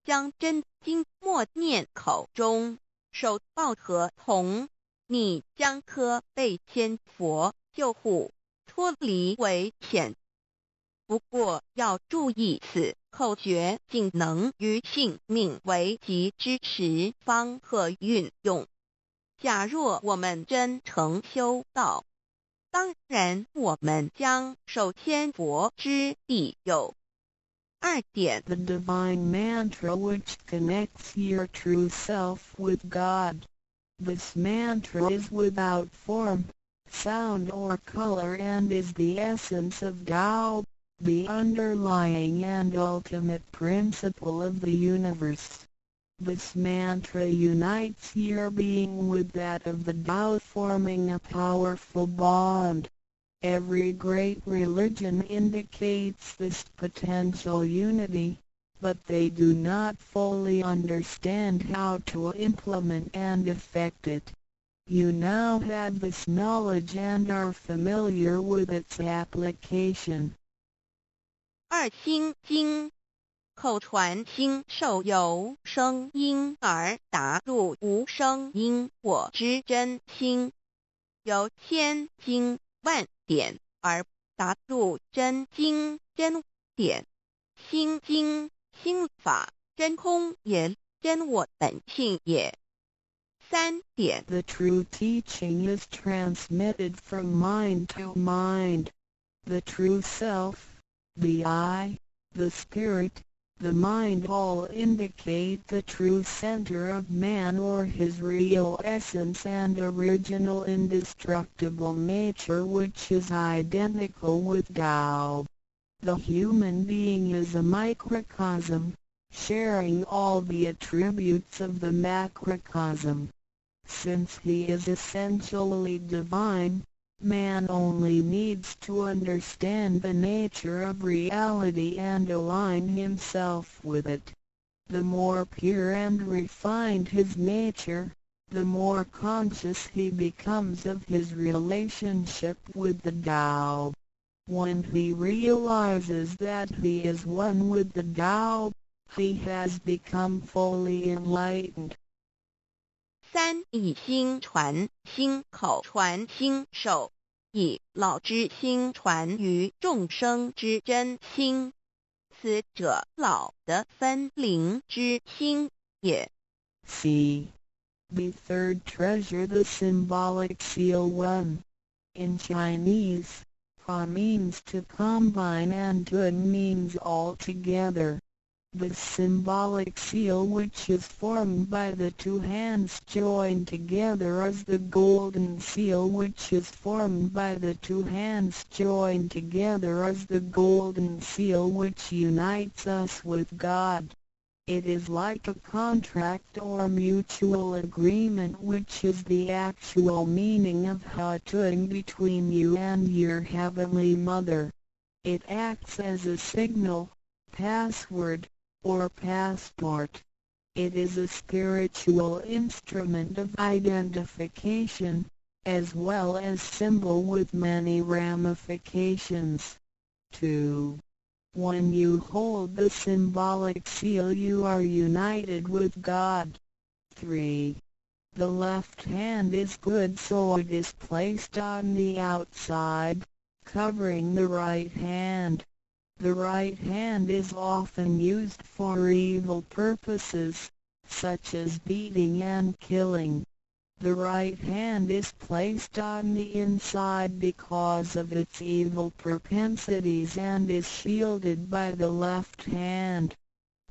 将真经默念口中，手抱合同，你将可被千佛救护，脱离危险。不过要注意，此口诀仅能于性命危急之时方可运用。假若我们真诚修道，当然我们将受千佛之庇佑。2点 The divine mantra which connects your true self with God. This mantra is without form, sound or color and is the essence of Tao, the underlying and ultimate principle of the universe. This mantra unites your being with that of the Tao, forming a powerful bond. Every great religion indicates this potential unity, but they do not fully understand how to implement and effect it. You now have this knowledge and are familiar with its application. 2心经口传心授由声音而达入无声因果之真心，由千经万典而达入真经真典。心经心法真空也，真我本性也。3点 The true teaching is transmitted from mind to mind. The true self, the I, the spirit, the mind all indicate the true center of man or his real essence and original indestructible nature, which is identical with Tao. The human being is a microcosm, sharing all the attributes of the macrocosm. Since he is essentially divine, man only needs to understand the nature of reality and align himself with it. The more pure and refined his nature, the more conscious he becomes of his relationship with the Tao. When he realizes that he is one with the Tao, he has become fully enlightened. 3以心传心口传心手，以老之心传于众生之真心，此者老的分灵之心也。C. The third treasure, the symbolic seal 1. In Chinese, Pa means to combine and Tun means all together. The symbolic seal, which is formed by the two hands joined together, is the golden seal, which is formed by the two hands joined together, is the golden seal which unites us with God. It is like a contract or mutual agreement, which is the actual meaning of Hatun between you and your Heavenly Mother. It acts as a signal, password, or passport. It is a spiritual instrument of identification, as well as symbol with many ramifications. 2. When you hold the symbolic seal, you are united with God. 3. The left hand is good, so it is placed on the outside, covering the right hand. The right hand is often used for evil purposes, such as beating and killing. The right hand is placed on the inside because of its evil propensities and is shielded by the left hand.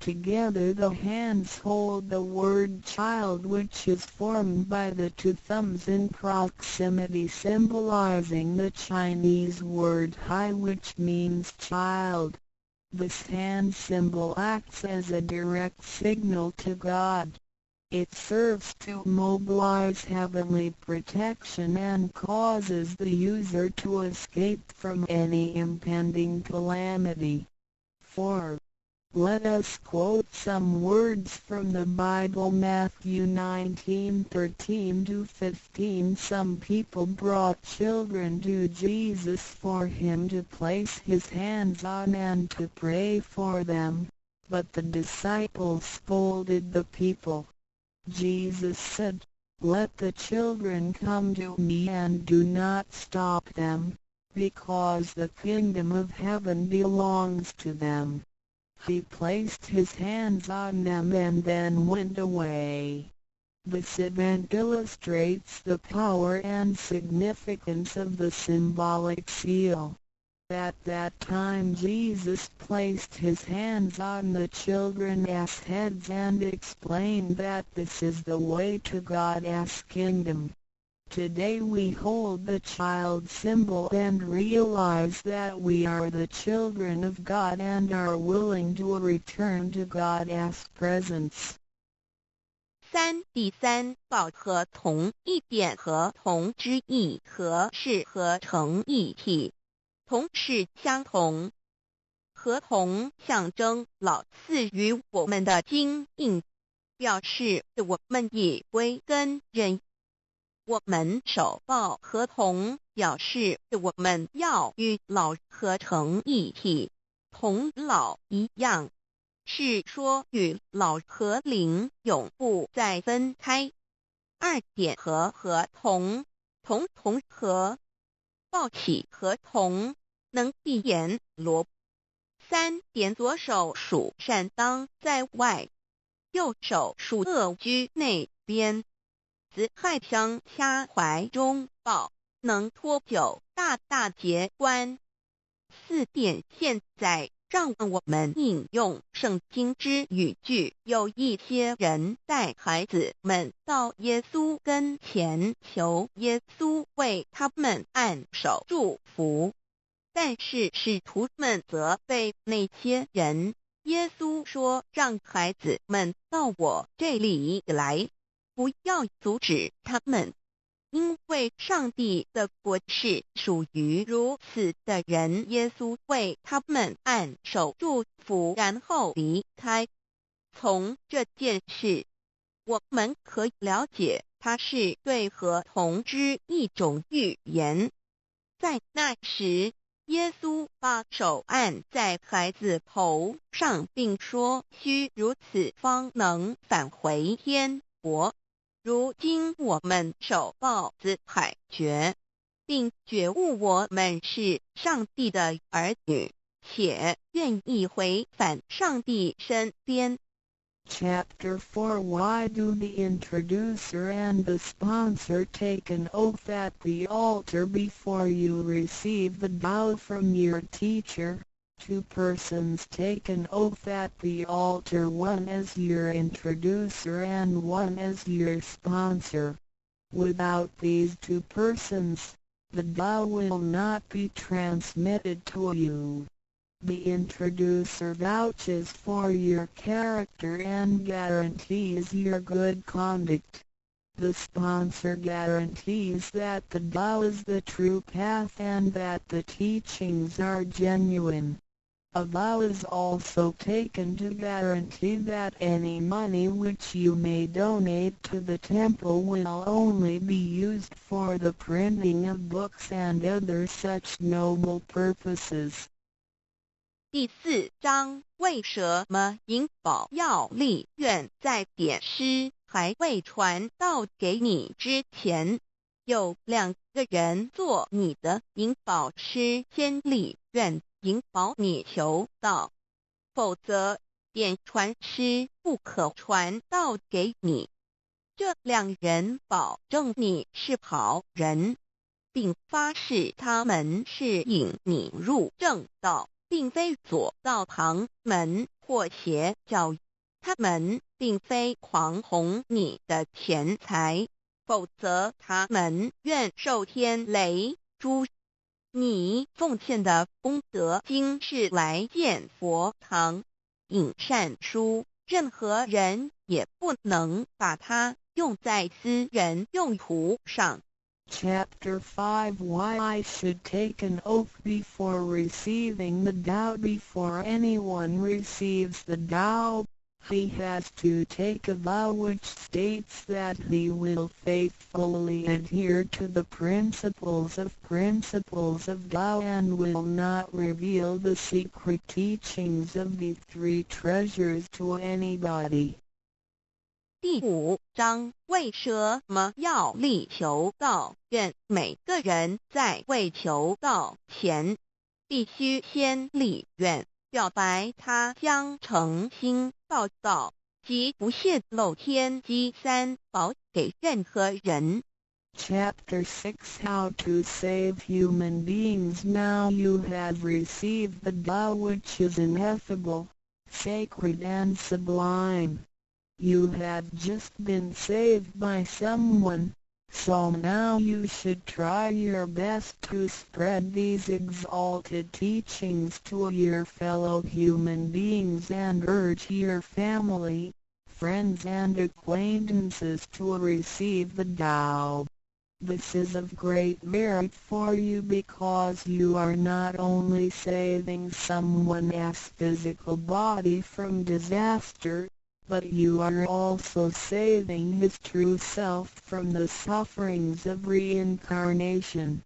Together the hands hold the word child, which is formed by the two thumbs in proximity, symbolizing the Chinese word hai, which means child. This hand symbol acts as a direct signal to God. It serves to mobilize heavenly protection and causes the user to escape from any impending calamity. 4. Let us quote some words from the Bible. Matthew 19:13-15. Some people brought children to Jesus for him to place his hands on and to pray for them, but the disciples scolded the people. Jesus said, "Let the children come to me and do not stop them, because the kingdom of heaven belongs to them." He placed his hands on them and then went away. This event illustrates the power and significance of the symbolic seal. At that time Jesus placed his hands on the children's heads and explained that this is the way to God's kingdom. Today we hold the child symbol and realize that we are the children of God and are willing to return to God's presence. 3. 第三，报和同一点和同之意和是合成一体，同是相同，和同象征老赐予我们的经印，表示我们以归根认。我们守抱合同，表示我们要与老合成一体，同老一样，是说与老和灵永不再分开。2点和合同，同和，抱起合同，能闭眼罗。3点左手属善当在外，右手属恶居内边。子亥相掐怀中抱，能托久大大节关。4点现在让我们引用圣经之语句，有一些人带孩子们到耶稣跟前，求耶稣为他们按手祝福，但是使徒们责备那些人。耶稣说，让孩子们到我这里来，不要阻止他们，因为上帝的国是属于如此的人。耶稣为他们按手祝福，然后离开。从这件事，我们可以了解，它是对合同之一种预言。在那时，耶稣把手按在孩子头上，并说：“须如此，方能返回天国。”如今我们守抱子海觉，并觉悟我们是上帝的儿女，且愿意回返上帝身边。Chapter 4. Why do the introducer and the sponsor take an oath at the altar before you receive the Tao from your teacher? 2 persons take an oath at the altar, one as your introducer and one as your sponsor. Without these 2 persons, the Tao will not be transmitted to you. The introducer vouches for your character and guarantees your good conduct. The sponsor guarantees that the Tao is the true path and that the teachings are genuine. A vow is also taken to guarantee that any money which you may donate to the temple will only be used for the printing of books and other such noble purposes. 第4章为什么银宝要立愿在典诗还未传道给你之前，有2个人做你的银宝师先立愿引保你求道，否则典传师不可传道给你。这2人保证你是好人，并发誓他们是引你入正道，并非左道旁门或邪教，他们并非狂哄你的钱财，否则他们愿受天雷诛。你奉献的功德金是来建佛堂、引善书，任何人也不能把它用在私人用途上。Chapter 5 Why I should take an oath before receiving the Tao. Before anyone receives the Tao, he has to take a vow which states that he will faithfully adhere to the principles of Tao and will not reveal the secret teachings of the 3 treasures to anybody. 第5章为什么要立求道愿？每个人在为求道前，必须先立愿，表白他将诚心报道及不泄露天机3宝给任何人。Chapter 6 How to save human beings. Now you have received the Tao which is ineffable, sacred and sublime. You have just been saved by someone, so now you should try your best to spread these exalted teachings to your fellow human beings and urge your family, friends and acquaintances to receive the Tao. This is of great merit for you because you are not only saving someone's physical body from disaster, but you are also saving his true self from the sufferings of reincarnation.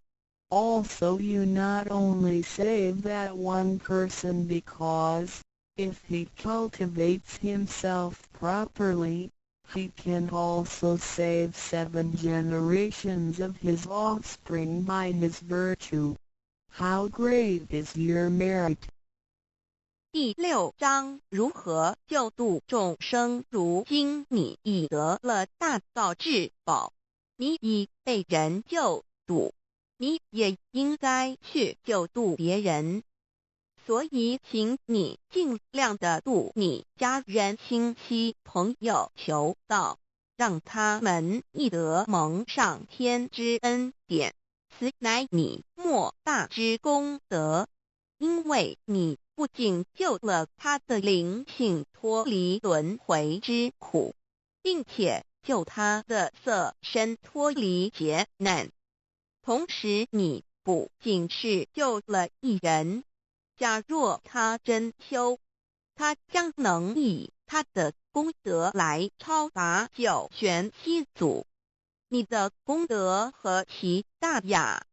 Also you not only save that one person because, if he cultivates himself properly, he can also save 7 generations of his offspring by his virtue. How great is your merit! 第6章如何救度众生。如今你已得了大道至宝，你已被人救度，你也应该去救度别人。所以请你尽量的度你家人、亲戚、朋友求道，让他们亦得蒙上天之恩典，此乃你莫大之功德。因为你不仅救了他的灵性脱离轮回之苦，并且救他的色身脱离劫难，同时你不仅是救了一人，假若他真修，他将能以他的功德来超拔9玄7祖。你的功德何其大呀！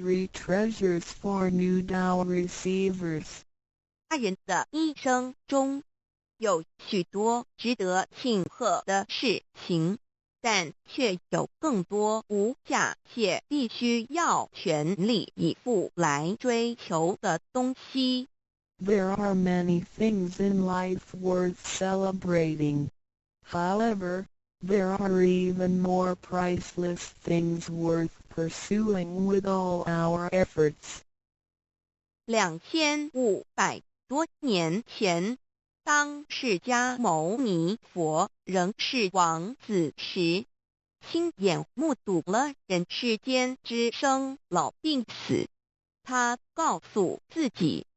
3 treasures for new Tao receivers. 他人的一生中有许多值得庆贺的事情，但却有更多无价且必须要全力以赴来追求的东西。There are many things in life worth celebrating. However, there are even more priceless things worth pursuing with all our efforts. 2500多年前，当释迦牟尼佛仍是王子时，亲眼目睹了人世间之生老病死。他告诉自己，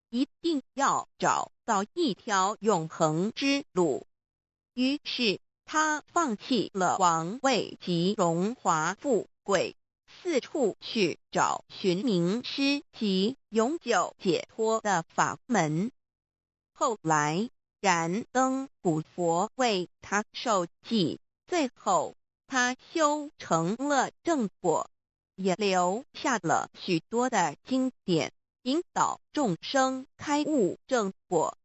一定要找到一条永恒之路。于是他放弃了王位及荣华富贵，四处去找寻名师及永久解脱的法门。后来燃灯古佛为他授记，最后他修成了正果，也留下了许多的经典，引导众生开悟正果。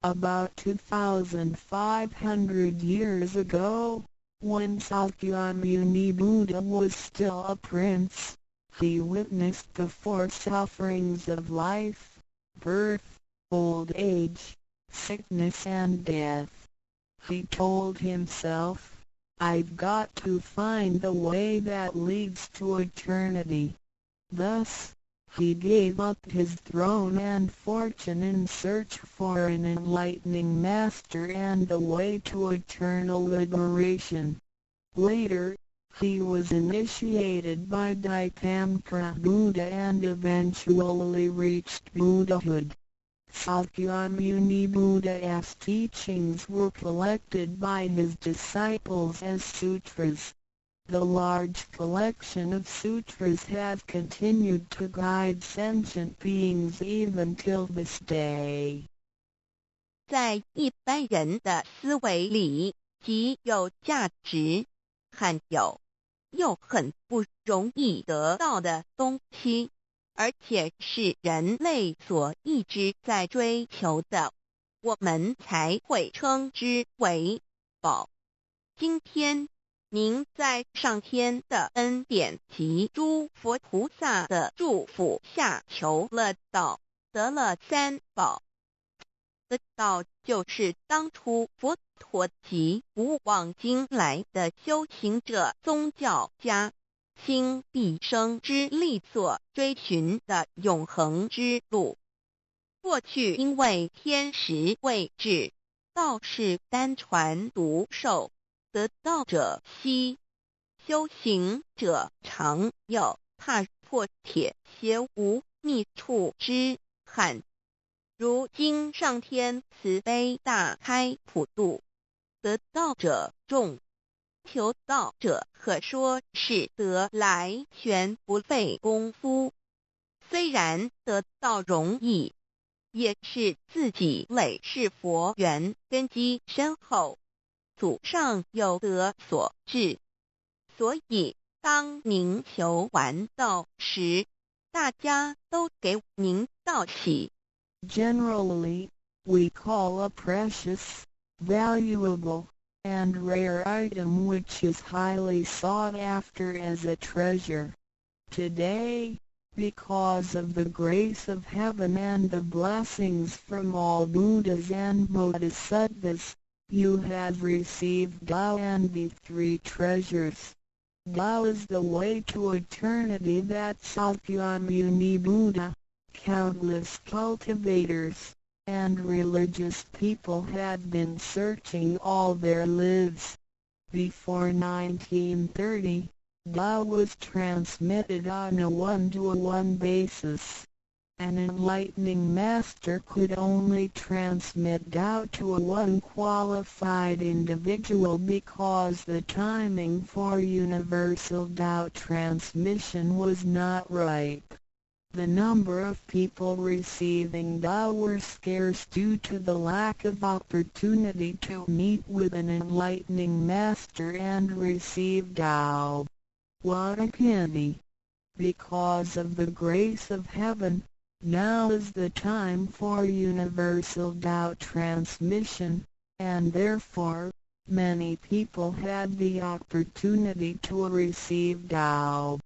About 2,500 years ago, when Sakyamuni Buddha was still a prince, he witnessed the 4 sufferings of life: birth, old age, sickness and death. He told himself, "I've got to find the way that leads to eternity." Thus, he gave up his throne and fortune in search for an enlightening master and a way to eternal liberation. Later, he was initiated by Dipamkara Buddha and eventually reached Buddhahood. Sakyamuni Buddha's teachings were collected by his disciples as sutras. The large collection of sutras have continued to guide sentient beings even till this day. 在一般人的思维里，极有价值、罕有又很不容易得到的东西，而且是人类所一直在追求的，我们才会称之为宝。今天您在上天的恩典及诸佛菩萨的祝福下求了道，得了3宝。这道就是当初佛陀及古往今来的修行者、宗教家倾毕生之力所追寻的永恒之路。过去因为天时未至，道是单传独授，得道者稀，修行者常有，踏破铁鞋无觅处之憾。如今上天慈悲大开普渡，得道者众，求道者可说是得来全不费功夫。虽然得道容易，也是自己累世佛缘根基深厚，祖上有德所致。所以当您求完道时，大家都给您道喜。Generally, we call a precious, valuable, and rare item which is highly sought after as a treasure. Today, because of the grace of heaven and the blessings from all Buddhas and Bodhisattvas, you have received Tao and the 3 treasures. Tao is the way to eternity that Sakyamuni Buddha, countless cultivators, and religious people have been searching all their lives. Before 1930, Tao was transmitted on a 1-to-1 basis. An enlightening master could only transmit Tao to a one qualified individual because the timing for universal Tao transmission was not ripe. The number of people receiving Tao were scarce due to the lack of opportunity to meet with an enlightening master and receive Tao. What a pity! Because of the grace of heaven, now is the time for universal Tao transmission, and therefore, many people had the opportunity to receive Tao.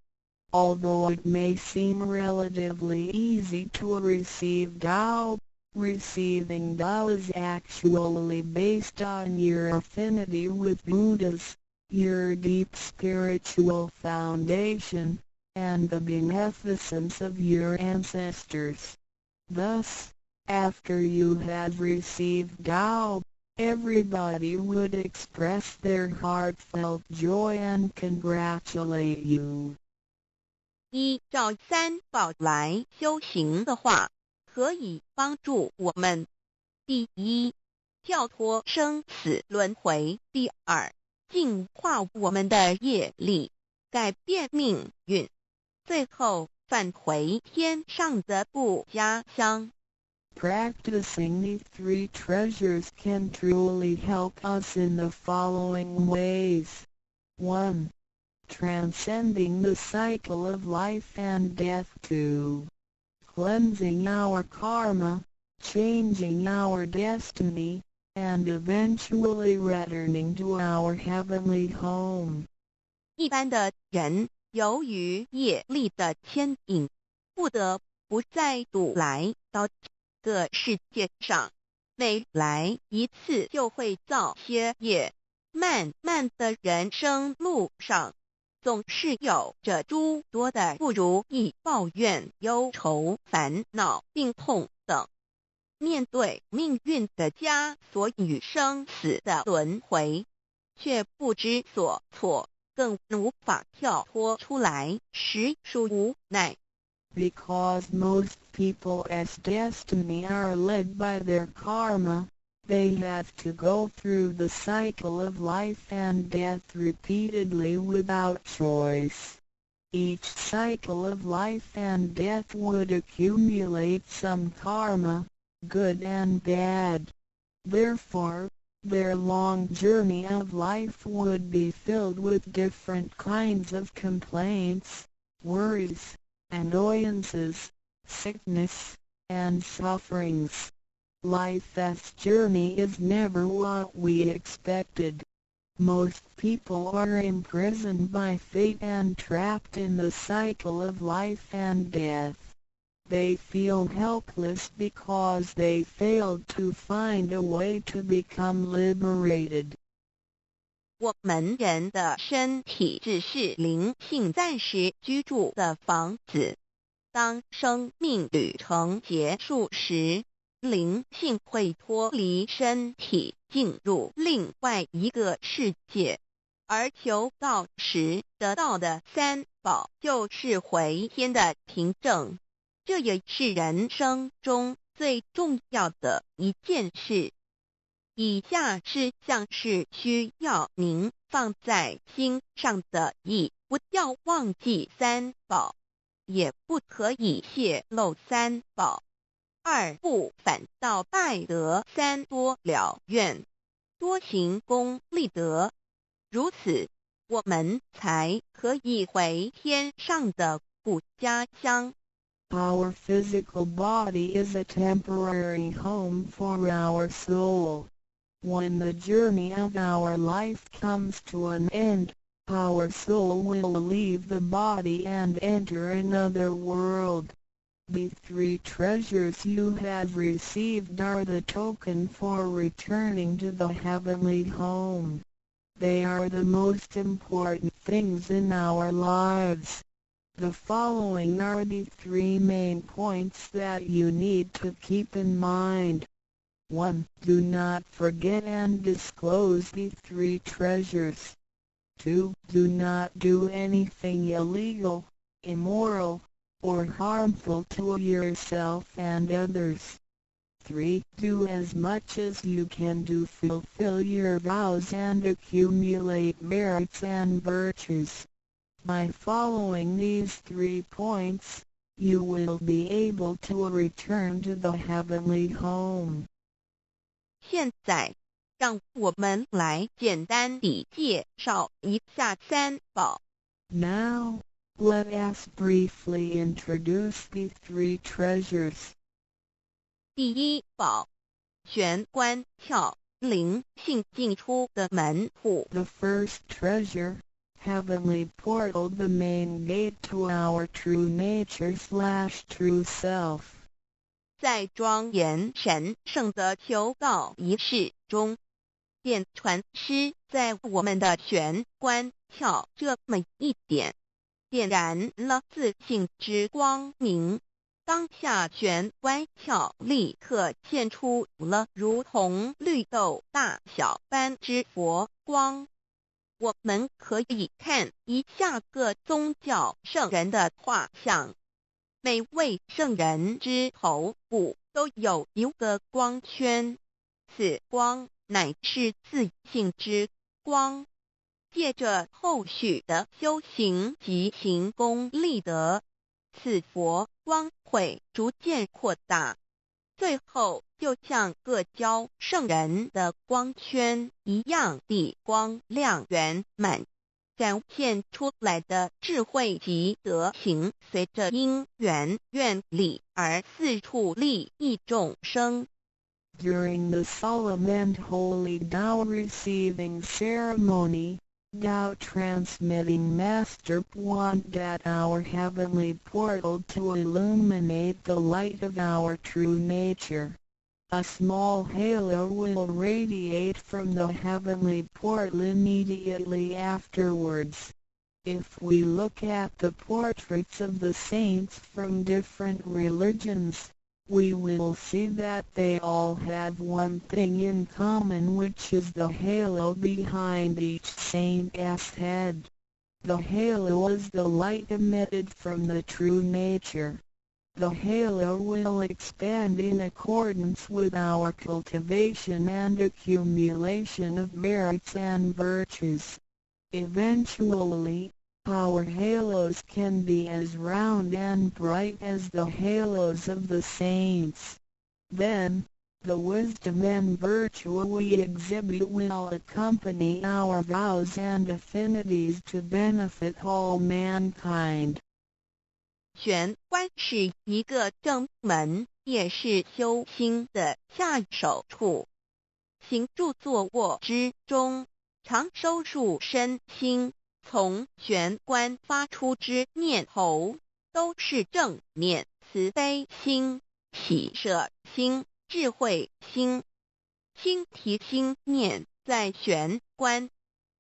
Although it may seem relatively easy to receive Tao, receiving Tao is actually based on your affinity with Buddhas, your deep spiritual foundation, and the beneficence of your ancestors. Thus, after you have received Tao, everybody would express their heartfelt joy and congratulate you. 依照三宝来修行的话，可以帮助我们：第一，跳脱生死轮回；第二，净化我们的业力，改变命运；最后，返回天上的不家乡。Practicing these three treasures can truly help us in the following ways. 1. Transcending the cycle of life and death. 2. Cleansing our karma, changing our destiny, and eventually returning to our heavenly home. 一般的人由于业力的牵引，不得不再度来到这个世界上，每来一次就会造些业，漫漫的人生路上，总是有着诸多的不如意、抱怨、忧愁、烦恼、病痛等。面对命运的枷锁与生死的轮回，却不知所措，更无法跳脱出来，实属无奈。Because most people as destiny are led by their karma, they have to go through the cycle of life and death repeatedly without choice. Each cycle of life and death would accumulate some karma, good and bad. Therefore, their long journey of life would be filled with different kinds of complaints, worries, annoyances, sickness, and sufferings. Life's journey is never what we expected. Most people are imprisoned by fate and trapped in the cycle of life and death. They feel helpless because they failed to find a way to become liberated. 我们人的身体只是灵性暂时居住的房子，当生命旅程结束时，灵性会脱离身体，进入另外一个世界，而求道时得到的三宝就是回天的凭证。这也是人生中最重要的一件事。以下是像是需要您放在心上的意：不要忘记三宝，也不可以泄露三宝。二不反倒败得三多了愿，多行功立德，如此我们才可以回天上的不家乡。Our physical body is a temporary home for our soul. When the journey of our life comes to an end, our soul will leave the body and enter another world. The three treasures you have received are the token for returning to the heavenly home. They are the most important things in our lives. The following are the three main points that you need to keep in mind. 1. Do not forget and disclose the three treasures. 2. Do not do anything illegal, immoral, or harmful to yourself and others. 3. Do as much as you can to fulfill your vows and accumulate merits and virtues. By following these 3 points, you will be able to return to the heavenly home. 现在，让我们来简单地介绍一下三宝。Now, Let us briefly introduce the three treasures. 第一宝，玄关窍，灵性进出的门户。 The first treasure, heavenly portal, the main gate to our true nature/true self. 在庄严神圣的求告仪式中，电传师在我们的玄关窍这么一点，点燃了自信之光明。当下玄关窍立刻现出了如同绿豆大小般之佛光。我们可以看一下各宗教圣人的画像，每位圣人之头部都有一个光圈，此光乃是自信之光。借着后续的修行及行功立德，此佛光会逐渐扩大，最后就像各教圣人的光圈一样地光亮圆满，展现出来的智慧及德行，随着因缘愿力而四处利益众生。 During the solemn and holy Tao receiving ceremony, Tao transmitting Master pointed our heavenly portal to illuminate the light of our true nature. A small halo will radiate from the heavenly portal immediately afterwards. If we look at the portraits of the saints from different religions, we will see that they all have one thing in common, which is the halo behind each saint's head. The halo is the light emitted from the true nature. The halo will expand in accordance with our cultivation and accumulation of merits and virtues. Eventually, our halos can be as round and bright as the halos of the saints. Then, the wisdom and virtue we exhibit will accompany our vows and affinities to benefit all mankind. 玄关是一个正门，也是修心的下手处。行住坐卧之中，常收束身心，从玄关发出之念头，都是正念、慈悲心、喜舍心、智慧心。心提心念在玄关，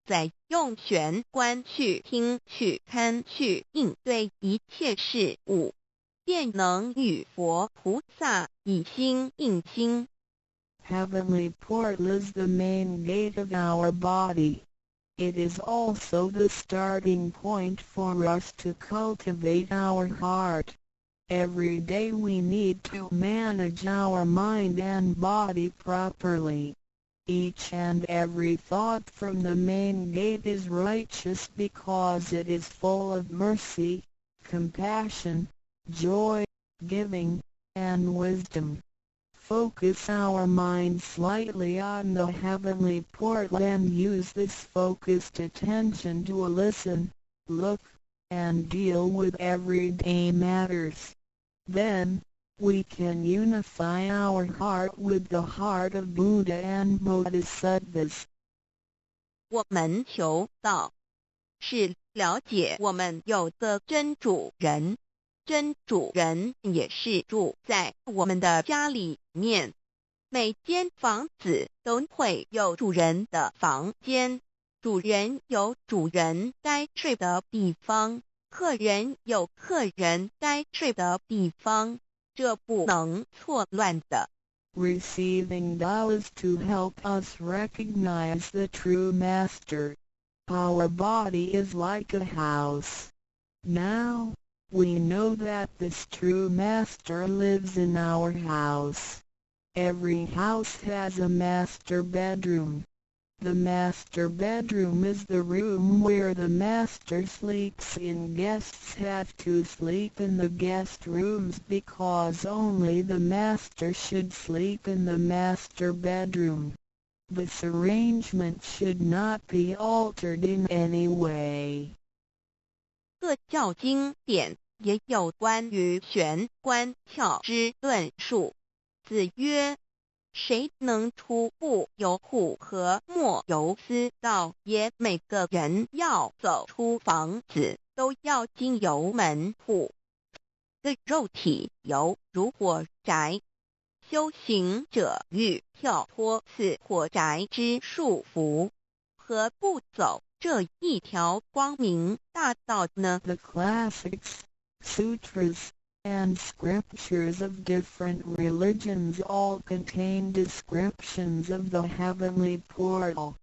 再用玄关去听、去看、去应对一切事物，便能与佛菩萨以心应心。 Heavenly portal is the main gate of our body. It is also the starting point for us to cultivate our heart. Every day we need to manage our mind and body properly. Each and every thought from the main gate is righteous because it is full of mercy, compassion, joy, giving, and wisdom. Focus our mind slightly on the heavenly portal and use this focused attention to listen, look, and deal with everyday matters. Then, we can unify our heart with the heart of Buddha and Bodhisattvas. 我们求道，是了解我们有个真主人。真主人也是住在我们的家里面，每间房子都会有主人的房间，主人有主人该睡的地方，客人有客人该睡的地方，这不能错乱的。 Receiving Tao is to help us recognize the true Master. Our body is like a house. Now, we know that this true Master lives in our house. Every house has a master bedroom. The master bedroom is the room where the master sleeps in. Guests have to sleep in the guest rooms because only the master should sleep in the master bedroom. This arrangement should not be altered in any way. 各教经典也有关于玄关窍之论述。子曰：谁能出不由户和莫由私道也？每个人要走出房子，都要经由门户。的肉体犹如火宅，修行者欲跳脱此火宅之束缚，何不走这一条光明大道呢？ The classics, sutras, and scriptures of different religions all contain descriptions of the heavenly portal.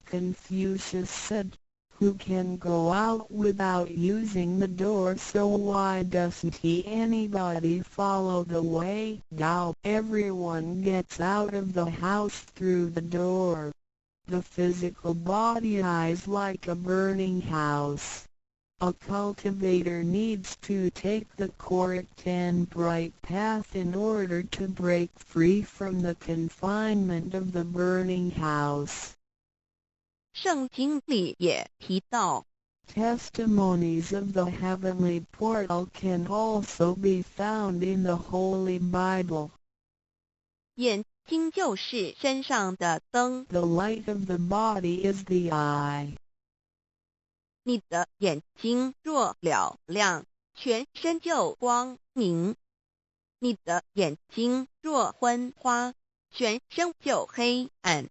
Confucius said, "Who can go out without using the door, so why doesn't anybody follow the way? Now everyone gets out of the house through the door. The physical body is like a burning house. A cultivator needs to take the correct and bright path in order to break free from the confinement of the burning house." 圣经里也提到， Testimonies of the heavenly portal can also be found in the Holy Bible. 眼睛就是身上的灯， The light of the body is the eye. 你的眼睛若了亮，全身就光明；你的眼睛若昏花，全身就黑暗。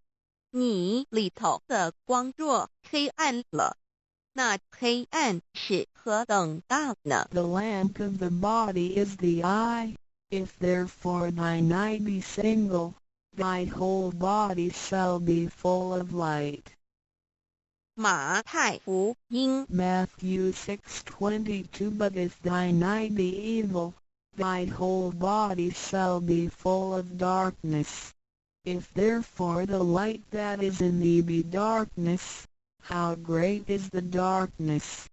你里头的光若黑暗了，那黑暗是何等大呢？ The lamp of the body is the eye. If therefore thine eye be single, thy whole body shall be full of light. 马太福音 Matthew 6:22 But if thine eye be evil, thy whole body shall be full of darkness. If therefore the light that is in thee be darkness, how great is the darkness?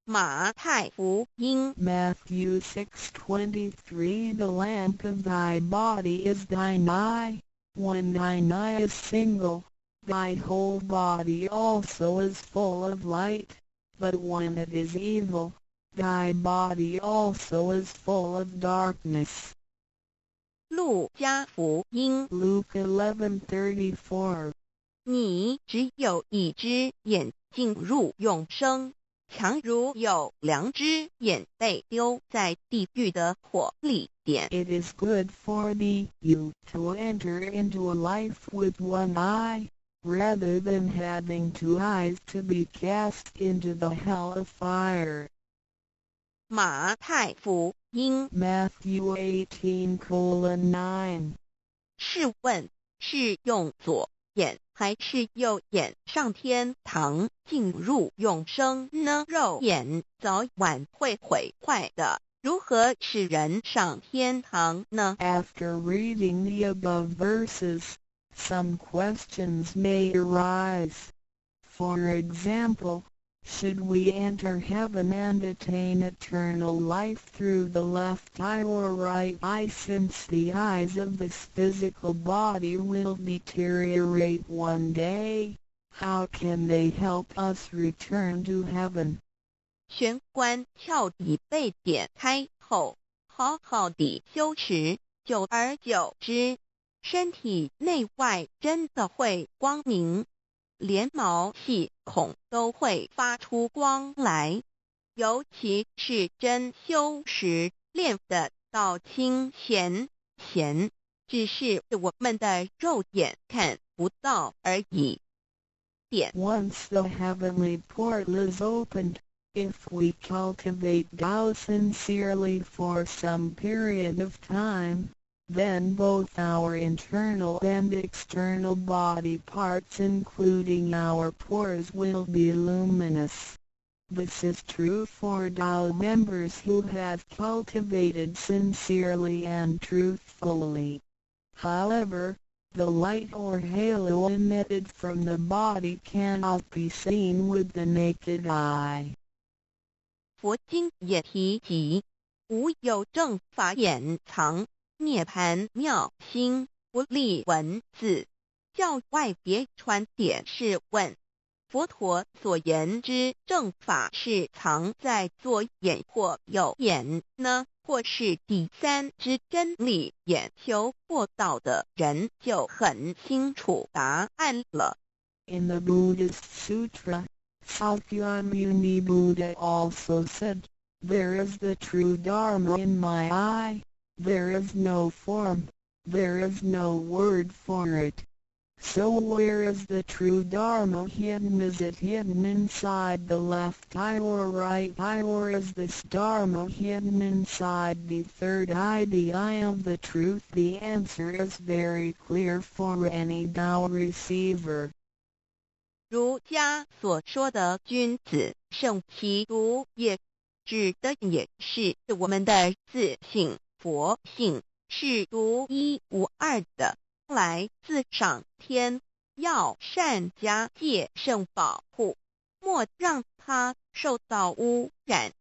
马太福音 Matthew 6:23 The lamp of thy body is thine eye. When thine eye is single, thy whole body also is full of light, but when it is evil, thy body also is full of darkness. 路加福音 Luke 11:34你只有一只眼进入永生，强如有两只眼被丢在地狱的火里点。 It is good for thee, you, to enter into a life with one eye, rather than having two eyes to be cast into the hell of fire. 马太福音 Matthew 18:9试问是用左眼还是右眼上天堂进入永生呢？肉眼早晚会毁坏的，如何使人上天堂呢？ After reading the above verses, some questions may arise. For example, should we enter heaven and attain eternal life through the left eye or right eye, since the eyes of this physical body will deteriorate one day? How can they help us return to heaven? 玄关窍已被点开后，好好地修持，久而久之，身体内外真的会光明，连毛细孔都会发出光来。尤其是真修持练得到清闲，只是我们的肉眼看不到而已。点 Once the heavenly portal is opened, if we cultivate Tao sincerely for some period of time, then both our internal and external body parts, including our pores, will be luminous. This is true for Tao members who have cultivated sincerely and truthfully. However, the light or halo emitted from the body cannot be seen with the naked eye. 佛经也提及，无有正法掩藏，涅盘妙心不立文字，教外别传点是问，佛陀所言之正法是藏在左眼或右眼呢，或是第三之真理眼求过道的人就很清楚答案了。In the Buddhist Sutra, Sakyamuni Buddha also said, "There is the true Dharma in my eye, there is no form, there is no word for it. So where is the true Dharma hidden? Is it hidden inside the left eye or right eye, or is this Dharma hidden inside the third eye, the eye of the truth?" The answer is very clear for any Tao receiver. 儒家所说的君子圣其儒也，指的也是我们的自性佛性，是独一无二的，来自上天，要善加戒慎保护，莫让它受到污染。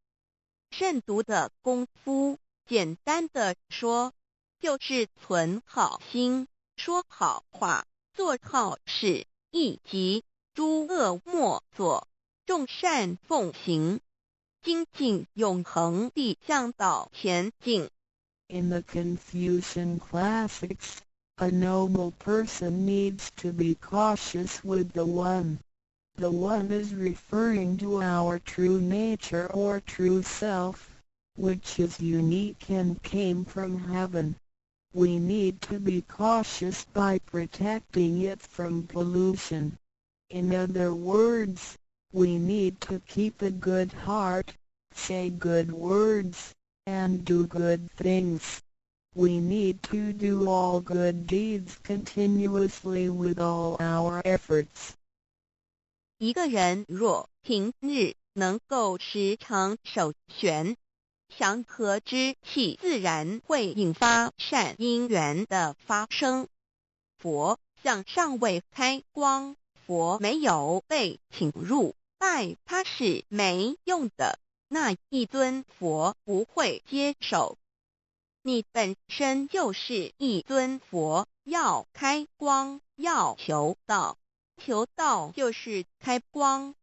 慎独的功夫，简单的说，就是存好心，说好话，做好事，以及诸恶莫作，众善奉行，精进永恒地向道前进。In the Confucian classics, a noble person needs to be cautious with the One. The One is referring to our true nature or true self, which is unique and came from heaven. We need to be cautious by protecting it from pollution. In other words, we need to keep a good heart, say good words, and do good things. We need to do all good deeds continuously with all our efforts. 一个人若平日能够时常守玄，祥和之气自然会引发善因缘的发生。佛像尚未开光，佛没有被请入，拜他是没用的，那一尊佛不会接受。你本身就是一尊佛，要开光，要求道，求道就是开光，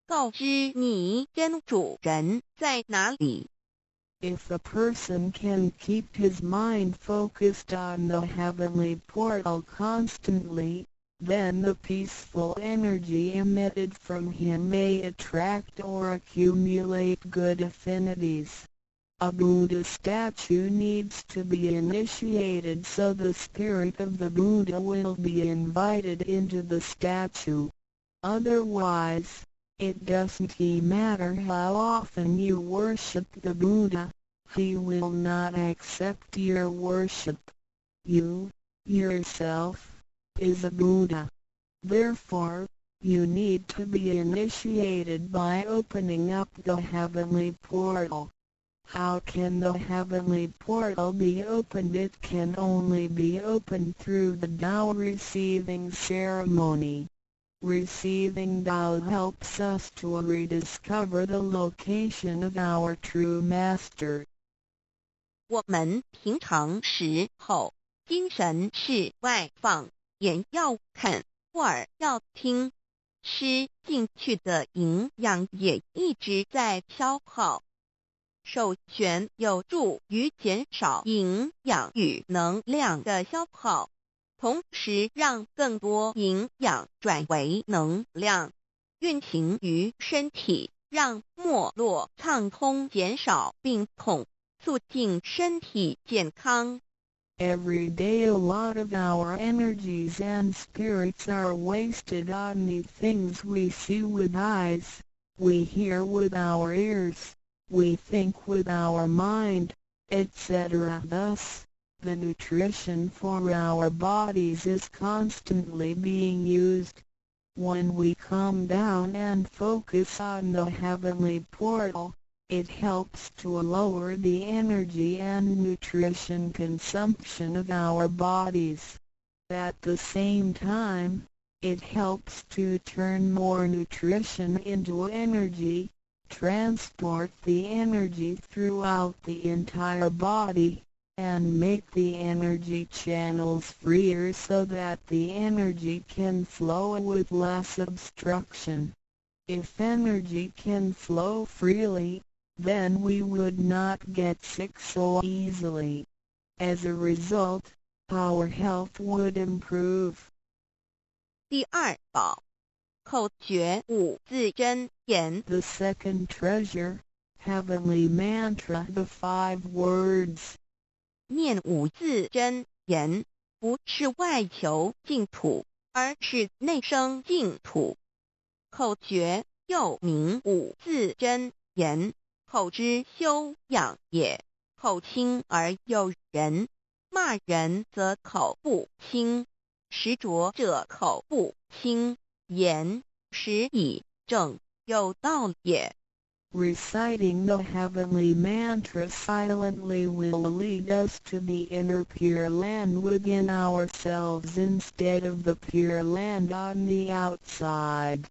告知你真主人在哪里。If a person can keep his mind focused on the heavenly portal constantly, then the peaceful energy emitted from him may attract or accumulate good affinities. A Buddha statue needs to be initiated so the spirit of the Buddha will be invited into the statue. Otherwise, it doesn't matter how often you worship the Buddha, he will not accept your worship. You, yourself, is a Buddha. Therefore, you need to be initiated by opening up the heavenly portal. How can the heavenly portal be opened? It can only be opened through the Tao receiving ceremony. Receiving Tao helps us to rediscover the location of our true master. 我们平常时候，精神是外放，眼要看，耳要听，吃进去的营养也一直在消耗。守玄有助于减少营养与能量的消耗，同时让更多营养转为能量，运行于身体，让脉络畅通，减少病痛，促进身体健康。Every day a lot of our energies and spirits are wasted on the things we see with eyes, we hear with our ears, we think with our mind, etc. Thus, the nutrition for our bodies is constantly being used. When we calm down and focus on the heavenly portal, it helps to lower the energy and nutrition consumption of our bodies. At the same time, it helps to turn more nutrition into energy, transport the energy throughout the entire body, and make the energy channels freer so that the energy can flow with less obstruction. If energy can flow freely, then we would not get sick so easily. As a result, our health would improve. 第二宝，口诀五字真言。 The second treasure, heavenly mantra, the 5 words. 念五字真言，不是外求净土，而是内生净土。口诀又名五字真言，口之修养也。口轻而诱人，骂人则口不轻，实着者口不轻，言实以正，有道也。 Reciting the heavenly mantra silently will lead us to the inner Pure Land within ourselves instead of the Pure Land on the outside.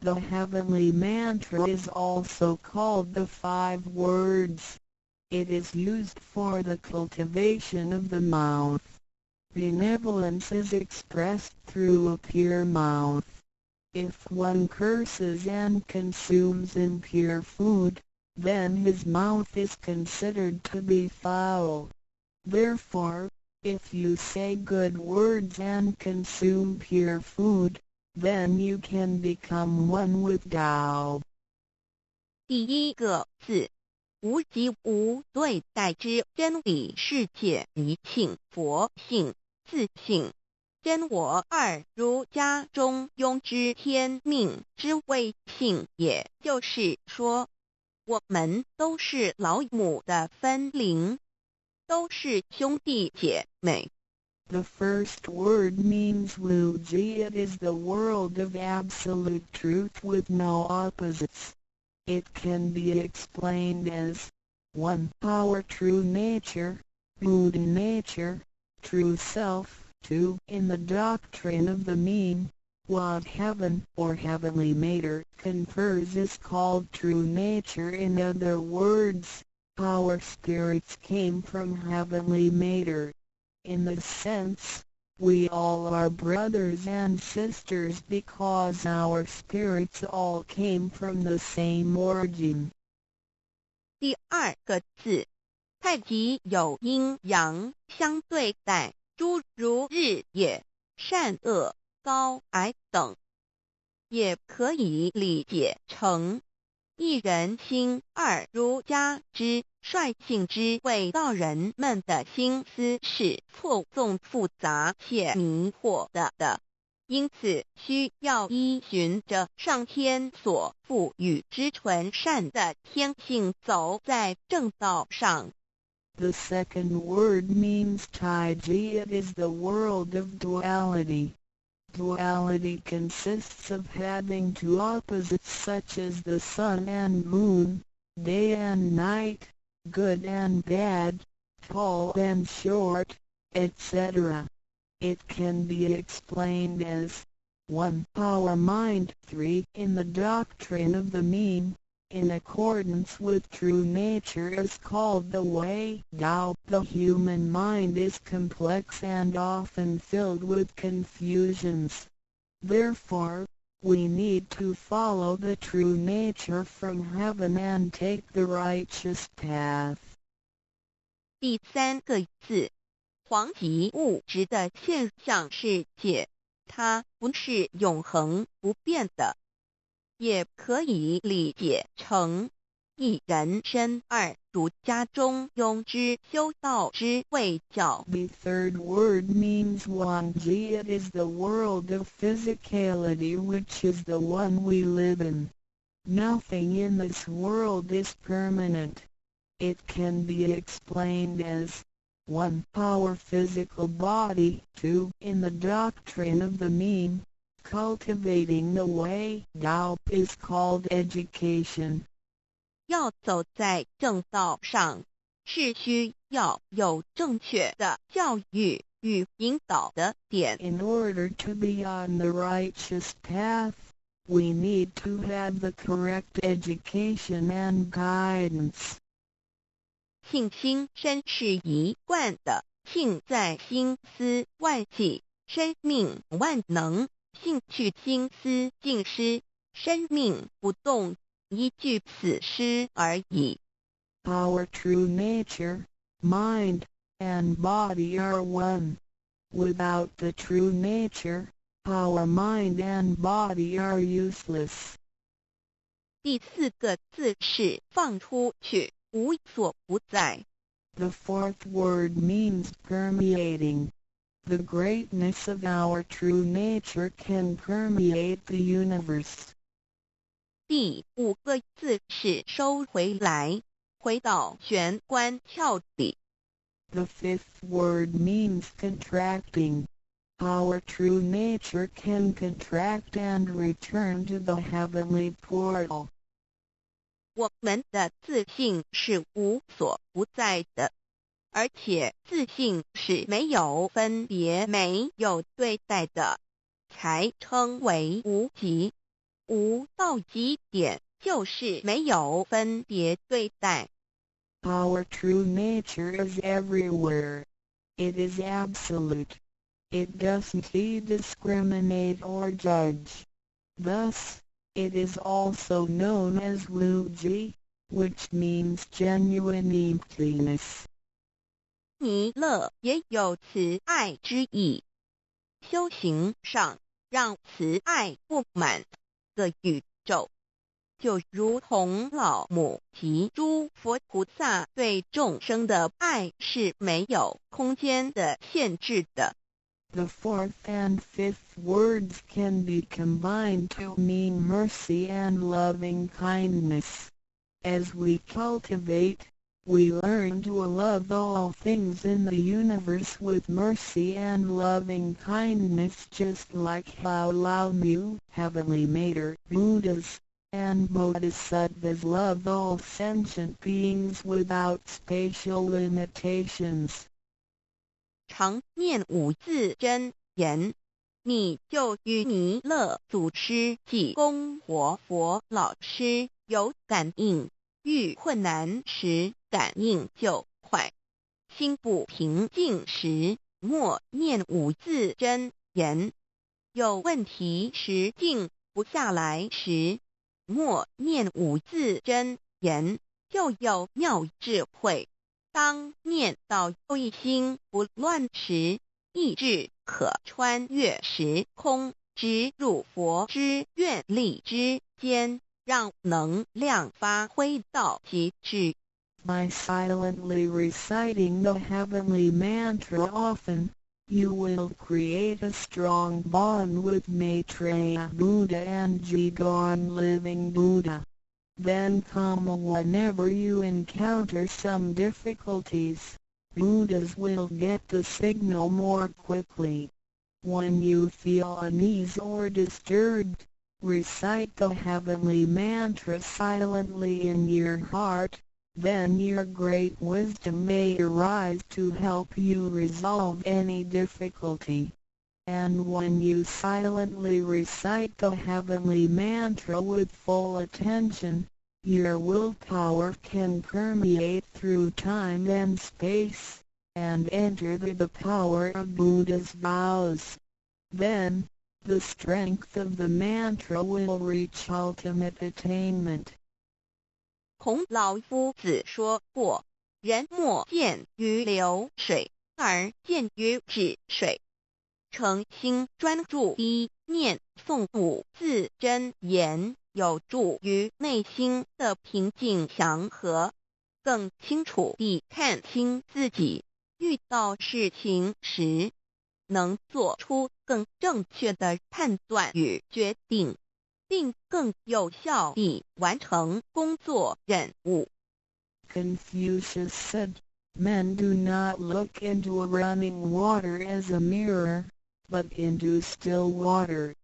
The heavenly mantra is also called the 5 words. It is used for the cultivation of the mouth. Benevolence is expressed through a pure mouth. If one curses and consumes impure food, then his mouth is considered to be foul. Therefore, if you say good words and consume pure food, then you can become one with Tao. 第一个字，无即无对待之真理世界一性佛性自性。真我二儒家中庸之天命之谓性，也就是说，我们都是老母的分灵，都是兄弟姐妹。 The first word means Wuji. It is the world of absolute truth with no opposites. It can be explained as 1. Our true nature, Buddha nature, true self. 2. In the doctrine of the mean, what heaven or heavenly matter confers is called true nature. In other words, our spirits came from heavenly matter. In this sense, we all are brothers and sisters because our spirits all came from the same origin. 第二个字，太极有阴阳相对待。 诸如日也、善恶、高矮等，也可以理解成一人心二儒家之率性之谓道人们的心思是错综复杂且迷惑的，因此需要依循着上天所赋予之纯善的天性，走在正道上。 The second word means Taiji. It is the world of duality. Duality consists of having 2 opposites such as the sun and moon, day and night, good and bad, tall and short, etc. It can be explained as 1. Our mind. 3. In the doctrine of the mean, in accordance with true nature is called the way Tao. The human mind is complex and often filled with confusions. Therefore, we need to follow the true nature from heaven and take the righteous path. 第三个字，黄极物质的现象世界，它不是永恒不变的。 也可以理解成一人身二儒家中庸之修道之谓教。 The third word means Wanji. It is the world of physicality, which is the one we live in. Nothing in this world is permanent. It can be explained as 1. Our physical body. 2. In the doctrine of the mean, cultivating the way Tao is called education. 要走在正道上，是需要有正确的教育与引导的点。 In order to be on the righteous path, we need to have the correct education and guidance. 信心深是一贯的，信在心思万计，生命万能，兴趣心思尽失，生命不动，一句死诗而已。Our true nature, mind, and body are one. Without the true nature, our mind and body are useless. 第四个字是放出去，无所不在。The fourth word means permeating. The greatness of our true nature can permeate the universe. 第五个字是收回来，回到玄关窍里。The fifth word means contracting. Our true nature can contract and return to the heavenly portal. 我们的自信是无所不在的，而且自信是没有分别、没有对待的，才称为无极。无到极点就是没有分别对待。Our true nature is everywhere. It is absolute. It doesn't discriminate or judge. Thus, it is also known as Wuji, which means genuine emptiness. 弥勒也有慈爱之意，修行上让慈爱布满个宇宙，就如同老母及诸佛菩萨对众生的爱是没有空间的限制的。The fourth and fifth words can be combined to mean mercy and loving kindness. As we cultivate, we learn to love all things in the universe with mercy and loving kindness, just like how Lao Mu, Heavenly Mater, Buddhas, and Bodhisattvas love all sentient beings without spatial limitations. 常念五字真言，你就与弥勒祖师济公活佛老师有感应，遇困难时感应就快，心不平静时默念五字真言，有问题时静不下来时默念五字真言，就有妙智慧。当念到一心不乱时，意志可穿越时空，直入佛之愿力之间，让能量发挥到极致。By silently reciting the heavenly mantra often, you will create a strong bond with Maitreya Buddha and Jigon Living Buddha. Then whenever you encounter some difficulties, Buddhas will get the signal more quickly. When you feel unease or disturbed, recite the heavenly mantra silently in your heart, then your great wisdom may arise to help you resolve any difficulty. And when you silently recite the heavenly mantra with full attention, your willpower can permeate through time and space, and enter the power of Buddha's vows. Then, the strength of the mantra will reach ultimate attainment. 孔老夫子说过，人莫见于流水，而见于止水。诚心专注一念诵五字真言，有助于内心的平静祥和，更清楚地看清自己，遇到事情时能做出更正确的判断与决定，并更有效地完成工作任务。Confucius said, "Men do not look into running water as a mirror, but into still water."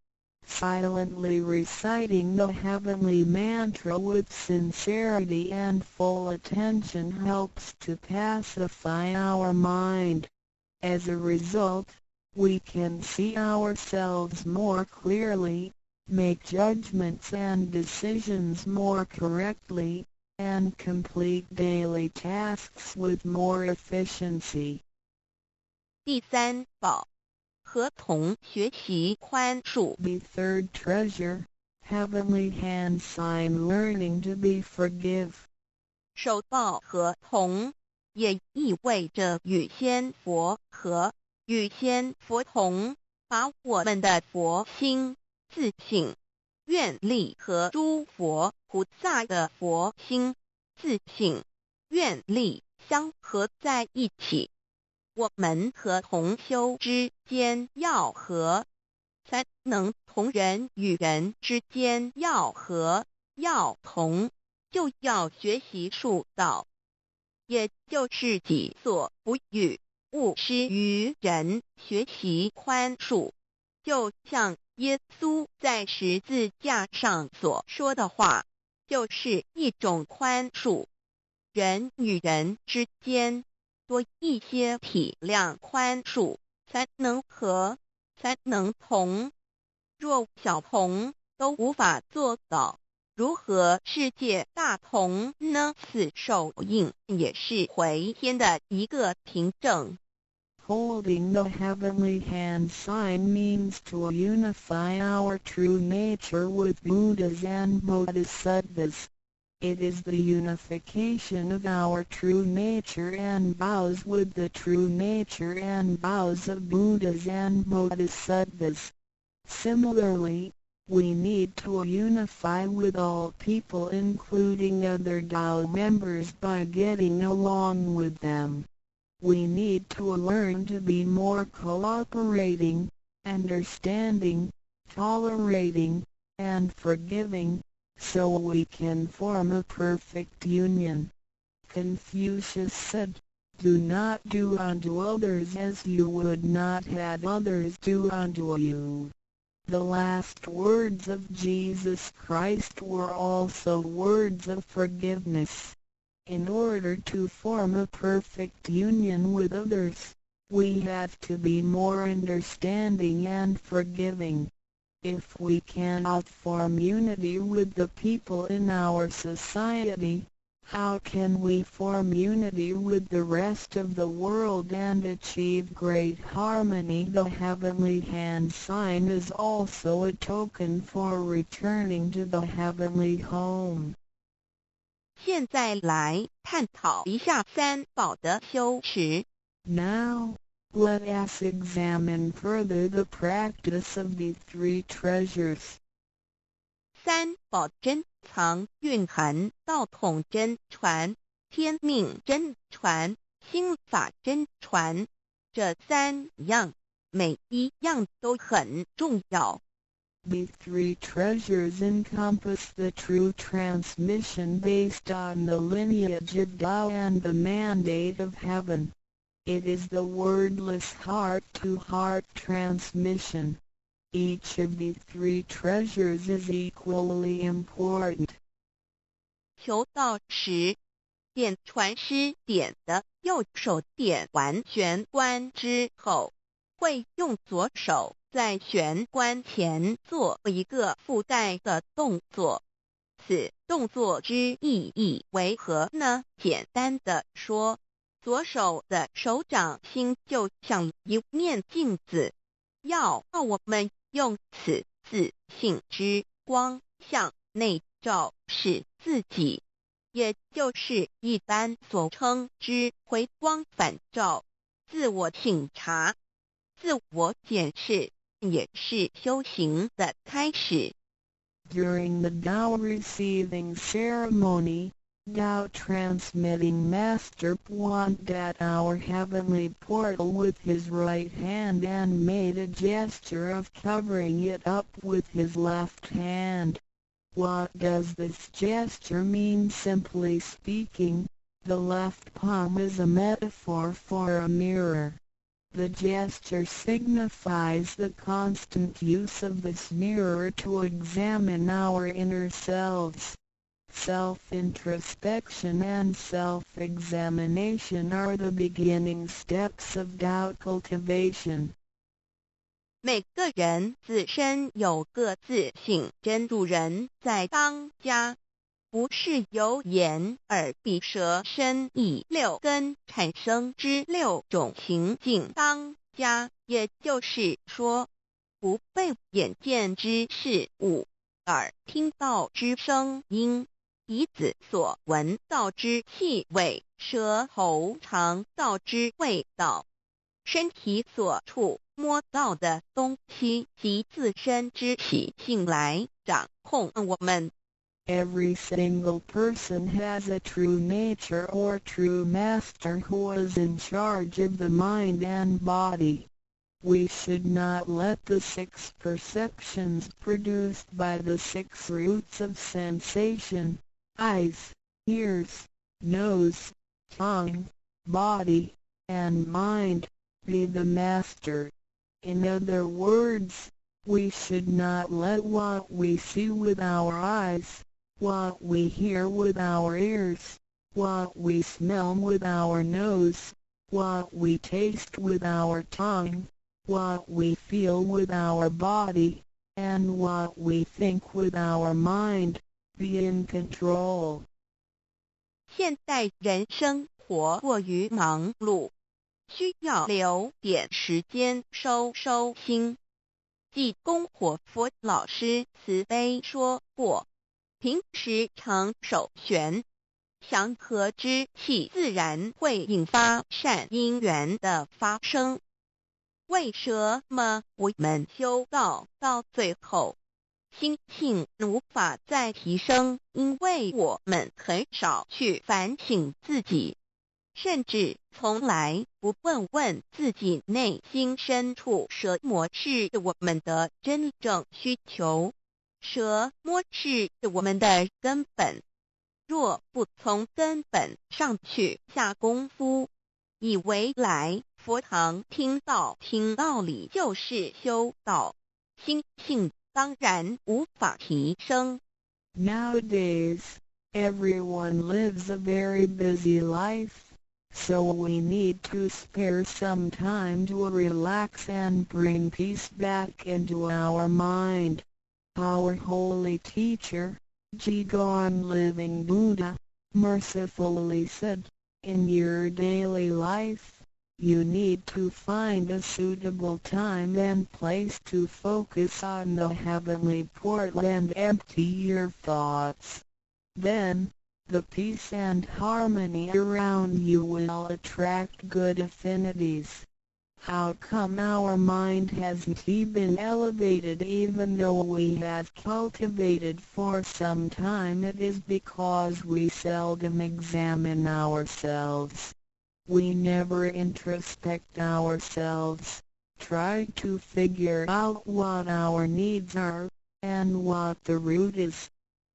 Silently reciting the heavenly mantra with sincerity and full attention helps to pacify our mind. As a result, we can see ourselves more clearly, make judgments and decisions more correctly, and complete daily tasks with more efficiency. 第三宝，合同学习宽恕。 The third treasure, heavenly hand sign learning to be forgive. 手抱合同也意味着与仙佛合，与仙佛同，把我们的佛心、自性、愿力和诸佛菩萨的佛心、自性、愿力相合在一起。我们和同修之间要和，才能同人与人之间要和要同，就要学习术道，也就是己所不欲，勿施于人，学习宽恕。就像耶稣在十字架上所说的话，就是一种宽恕。人与人之间多一些体谅宽恕，才能和，才能同。若小同都无法做到，如何世界大同呢？此手印也是回天的一个凭证。Holding the heavenly hand sign means to unify our true nature with Buddhas and Bodhisattvas. It is the unification of our true nature and vows with the true nature and vows of Buddhas and Bodhisattvas. Similarly, we need to unify with all people including other Tao members by getting along with them. We need to learn to be more cooperating, understanding, tolerating, and forgiving, so we can form a perfect union. Confucius said, "Do not do unto others as you would not have others do unto you." The last words of Jesus Christ were also words of forgiveness. In order to form a perfect union with others, we have to be more understanding and forgiving. If we cannot form unity with the people in our society, how can we form unity with the rest of the world and achieve great harmony? The heavenly hand sign is also a token for returning to the heavenly home. 现在来探讨一下三宝的修持。 Now, let us examine further the practice of the three treasures. 三宝珍藏蕴含道统真传、天命真传、心法真传，这三样每一样都很重要。The three treasures encompass the true transmission based on the lineage of Tao and the mandate of heaven. It is the wordless heart-to-heart transmission. Each of the three treasures is equally important. 求道时，点传师点的右手点完玄关之后，会用左手在玄关前做一个附带的动作。此动作之意义为何呢？简单的说，左手的手掌心就像一面镜子，要我们用此自性之光向内照视自己，也就是一般所称之回光返照，自我省察、自我检视，也是修行的开始。During the Tao receiving ceremony, Tao transmitting Master pointed at our heavenly portal with his right hand and made a gesture of covering it up with his left hand. What does this gesture mean? Simply speaking, the left palm is a metaphor for a mirror. The gesture signifies the constant use of this mirror to examine our inner selves. Self-introspection and self-examination are the beginning steps of Tao cultivation. 每个人自身有个自性真主人在当家，不是由眼、耳、鼻、舌、身、意六根产生之六种情境当家，也就是说，不被眼见之事物、耳听到之声音、鼻子所闻到之气味、舌头尝到之味道、身体所触摸到的东西及自身之习性来掌控我们。Every single person has a true nature or true master who is in charge of the mind and body. We should not let the 6 perceptions produced by the 6 roots of sensation, eyes, ears, nose, tongue, body, and mind, be the master. In other words, we should not let what we see with our eyes, what we hear with our ears, what we smell with our nose, what we taste with our tongue, what we feel with our body, and what we think with our mind, be in control. 现代人生活过于忙碌，需要留点时间收心。济公活佛老师慈悲说过，平时常手悬，祥和之气自然会引发善因缘的发生。为什么我们修道到最后，心性无法再提升？因为我们很少去反省自己，甚至从来不问自己内心深处什么是我们的真正需求，什么是我们的根本。若不从根本上去下功夫，以为来佛堂听道理就是修道，心性当然无法提升。Nowadays, everyone lives a very busy life, so we need to spare some time to relax and bring peace back into our mind. Our holy teacher, Jigon Living Buddha, mercifully said, in your daily life, you need to find a suitable time and place to focus on the heavenly portal and empty your thoughts. Then, the peace and harmony around you will attract good affinities. How come our mind hasn't been elevated even though we have cultivated for some time? It is because we seldom examine ourselves. We never introspect ourselves, try to figure out what our needs are, and what the root is.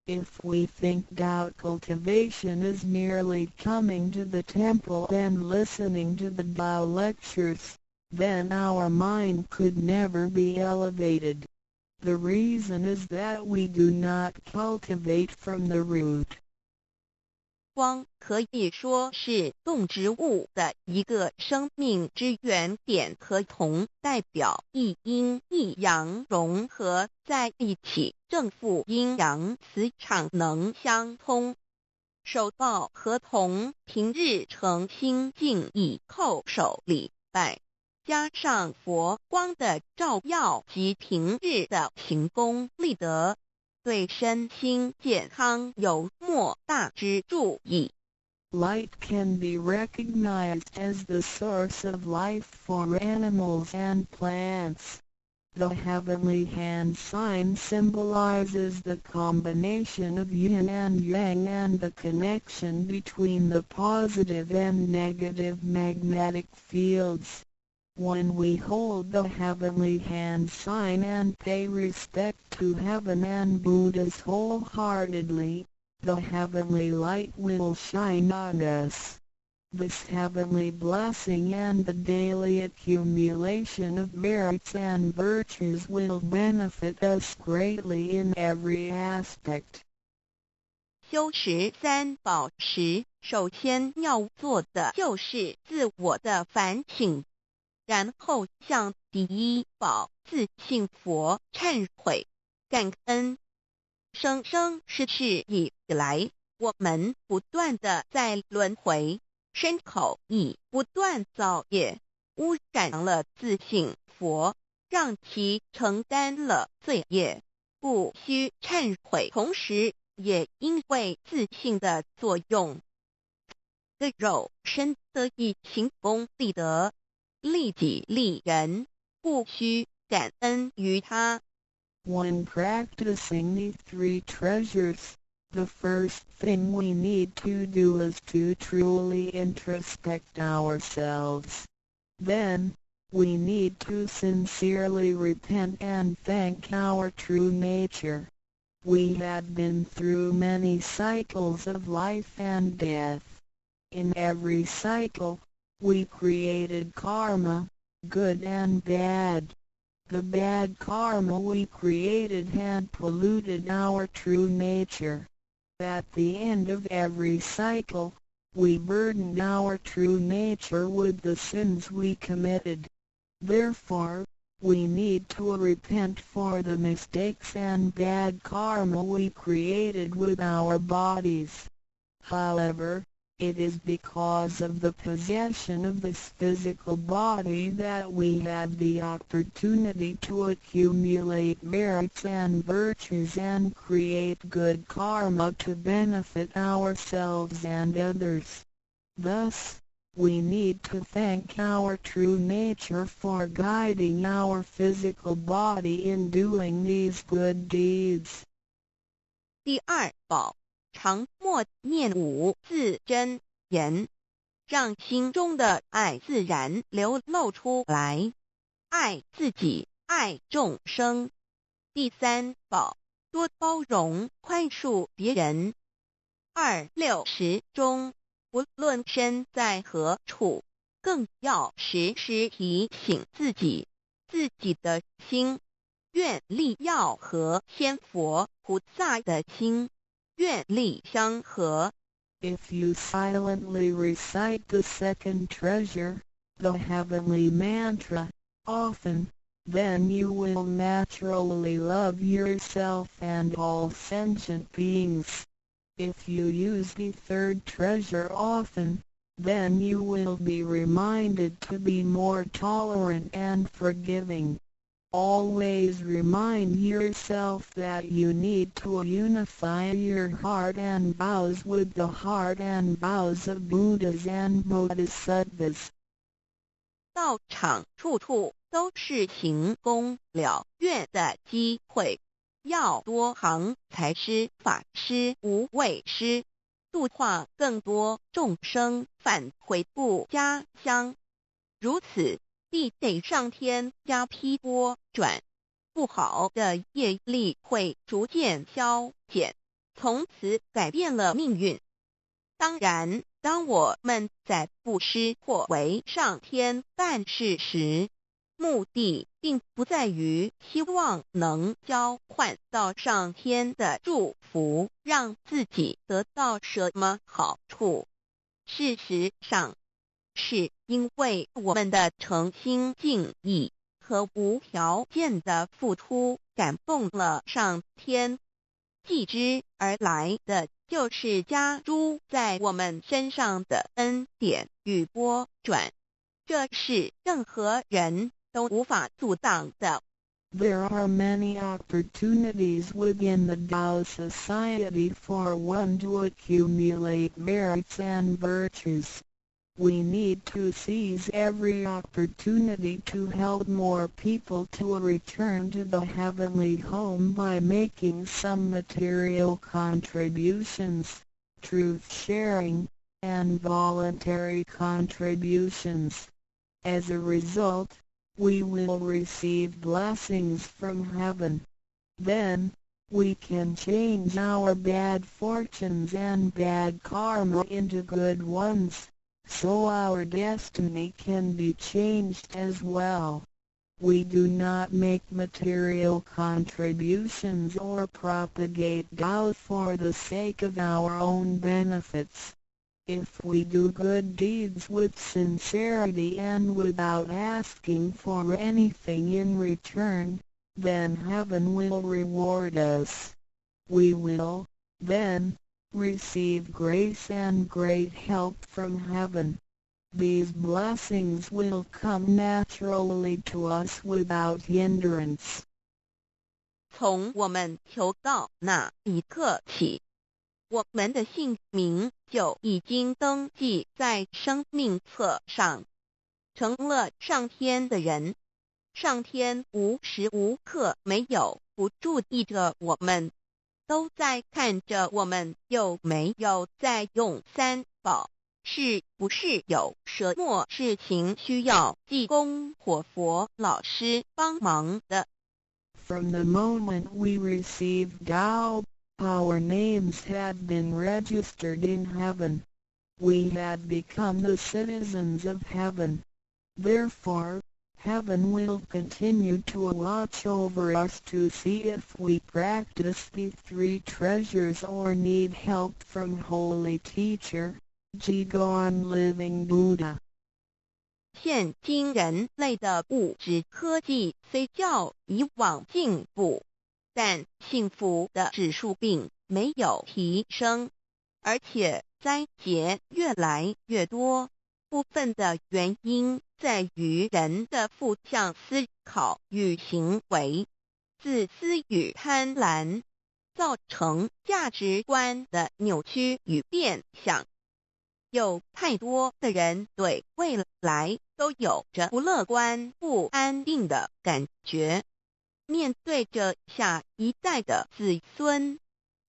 If we think doubt cultivation is merely coming to the temple and listening to the Tao lectures, then our mind could never be elevated. The reason is that we do not cultivate from the root. 光可以说是动植物的一个生命之原点和铜代表一阴一阳融合在一起，正负阴阳磁场能相通。手道和铜平日诚心敬意叩首礼拜，加上佛光的照耀及平日的行功立德，对身心健康有莫大之助益。Light can be recognized as the source of life for animals and plants. The heavenly hand sign symbolizes the combination of yin and yang and the connection between the positive and negative magnetic fields. When we hold the heavenly hand sign and pay respect to heaven and Buddhas wholeheartedly, the heavenly light will shine on us. This heavenly blessing and the daily accumulation of merits and virtues will benefit us greatly in every aspect. 修持三宝时，首先要做的就是自我的反省，然后向第一宝自信佛忏悔、感恩。生生世世以以来，我们不断地在轮回，身口意不断造业，污染了自性佛，让其承担了罪业，不需忏悔。同时也因为自性的作用，个肉身得以行功立德，利己利人，不需感恩于他。When practicing these three treasures, the first thing we need to do is to truly introspect ourselves. Then, we need to sincerely repent and thank our true nature. We have been through many cycles of life and death. In every cycle, we created karma, good and bad. The bad karma we created had polluted our true nature. At the end of every cycle, we burdened our true nature with the sins we committed. Therefore, we need to repent for the mistakes and bad karma we created with our bodies. However, it is because of the possession of this physical body that we have the opportunity to accumulate merits and virtues and create good karma to benefit ourselves and others. Thus, we need to thank our true nature for guiding our physical body in doing these good deeds. 第二宝，常默念五字真言，让心中的爱自然流露出来，爱自己，爱众生。第三宝，多包容宽恕别人。260中，不论身在何处，更要时时提醒自己的心，愿力要和仙佛菩萨的心，愿力相合。If you silently recite the second treasure, the heavenly mantra, often, then you will naturally love yourself and all sentient beings. If you use the third treasure often, then you will be reminded to be more tolerant and forgiving. Always remind yourself that you need to unify your heart and vows with the heart and vows of Buddhas and Bodhisattvas. 道场处处都是行功了愿的机会，要多行财施法施无畏施，度化更多众生返回不家乡。如此，必得上天加批拨转，不好的业力会逐渐消减，从此改变了命运。当然，当我们在布施或为上天办事时，目的并不在于希望能交换到上天的祝福，让自己得到什么好处。事实上，是因为我们的诚心敬意和无条件的付出感动了上天，继之而来的就是加诸在我们身上的恩典与拨转，这是任何人都无法阻挡的。There are many opportunities within the Tao Society for one to accumulate merits and virtues. We need to seize every opportunity to help more people to return to the heavenly home by making some material contributions, truth sharing, and voluntary contributions. As a result, we will receive blessings from heaven. Then, we can change our bad fortunes and bad karma into good ones, so our destiny can be changed as well. We do not make material contributions or propagate Tao for the sake of our own benefits. If we do good deeds with sincerity and without asking for anything in return, then heaven will reward us. We will, then, receive grace and great help from heaven. These blessings will come naturally to us without hindrance. 从我们求告那一刻起，我们的姓名就已经登记在生命册上，成了上天的人。上天无时无刻没有不注意着我们，都在看着我们有没有在用三宝，是不是有什么事情需要济公活佛老师帮忙的。From the moment we received Tao, our names had been registered in heaven. We had become the citizens of heaven. Therefore, heaven will continue to watch over us to see if we practice the three treasures or need help from Holy Teacher, Jigon Living Buddha. 现今人类的物质科技虽较以往进步，但幸福的指数并没有提升，而且灾劫越来越多。部分的原因在于人的负向思考与行为、自私与贪婪，造成价值观的扭曲与变相。有太多的人对未来都有着不乐观、不安定的感觉。面对着下一代的子孙，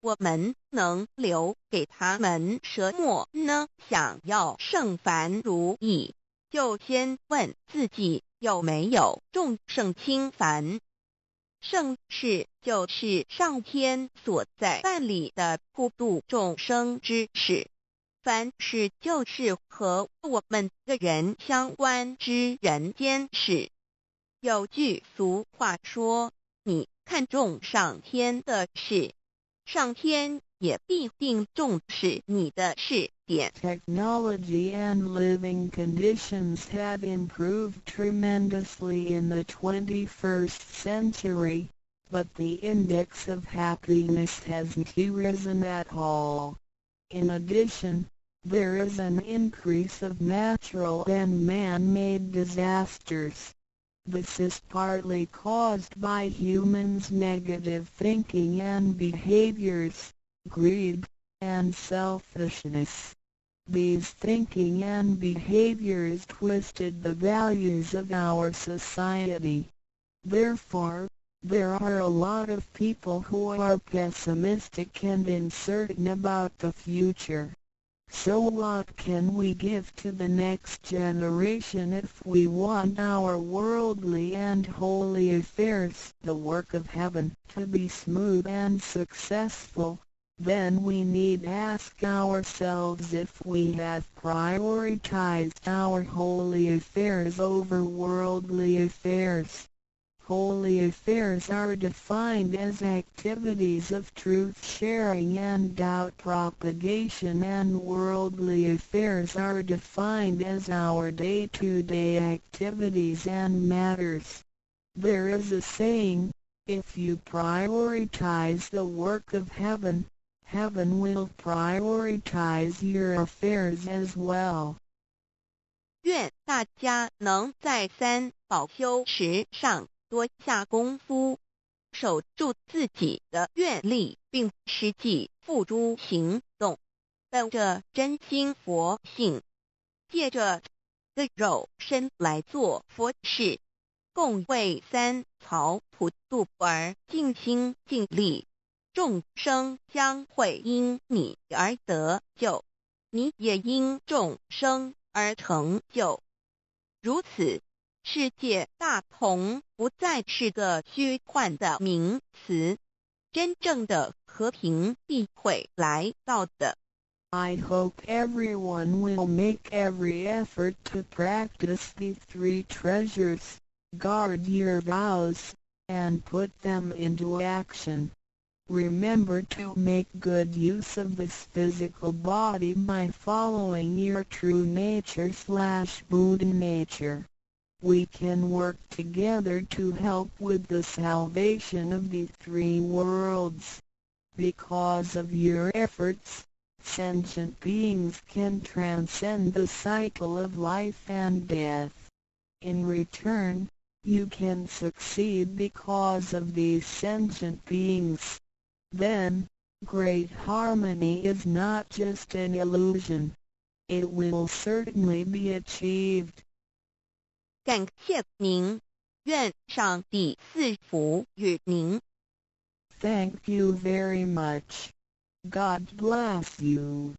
我们能留给他们什么呢？想要圣凡如意，就先问自己有没有众圣轻凡。圣事就是上天所在办理的普度众生之事，凡事就是和我们个人相关之人间事。有句俗话说，你看重上天的事，上天也必定重视你的事点。 Technology and living conditions have improved tremendously in the 21st century, but the index of happiness hasn't risen at all. In addition, there is an increase of natural and man-made disasters. This is partly caused by humans' negative thinking and behaviors, greed, and selfishness. These thinking and behaviors twisted the values of our society. Therefore, there are a lot of people who are pessimistic and uncertain about the future. So what can we give to the next generation if we want our worldly and holy affairs, the work of heaven, to be smooth and successful? Then we need ask ourselves if we have prioritized our holy affairs over worldly affairs. Holy affairs are defined as activities of truth-sharing and doubt propagation, and worldly affairs are defined as our day-to-day activities and matters. There is a saying, if you prioritize the work of heaven, heaven will prioritize your affairs as well. 愿大家能在三宝修持上多下功夫，守住自己的愿力，并实际付诸行动，本着真心佛性，借着个肉身来做佛事，共为三曹普度而尽心尽力，众生将会因你而得救，你也因众生而成就。如此，世界大同不再是个虚幻的名词，真正的和平必会来到的。I hope everyone will make every effort to practice the three treasures, guard your vows, and put them into action. Remember to make good use of this physical body by following your true nature/Buddha nature. We can work together to help with the salvation of the three worlds. Because of your efforts, Sentient beings can transcend the cycle of life and death. In return, you can succeed because of these sentient beings. Then, great harmony is not just an illusion. It will certainly be achieved. 感谢您，愿上帝赐福与您。Thank you very much. God bless you.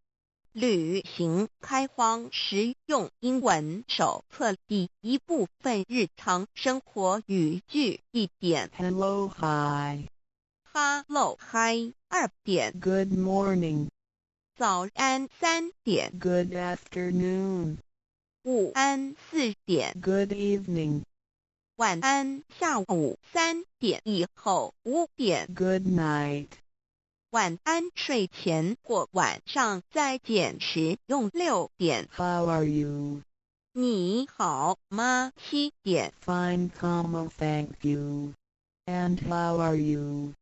旅行开荒实用英文手册第一部分日常生活语句1点 Hello, hi. Hello Hi 2点 Good morning. 早安3点 Good afternoon. 午安4点 Good evening. 晚安下午3点以后5点 Good night. 晚安睡前或晚上再见时用6点 How are you? 你好吗7点 Fine, thank you. And how are you?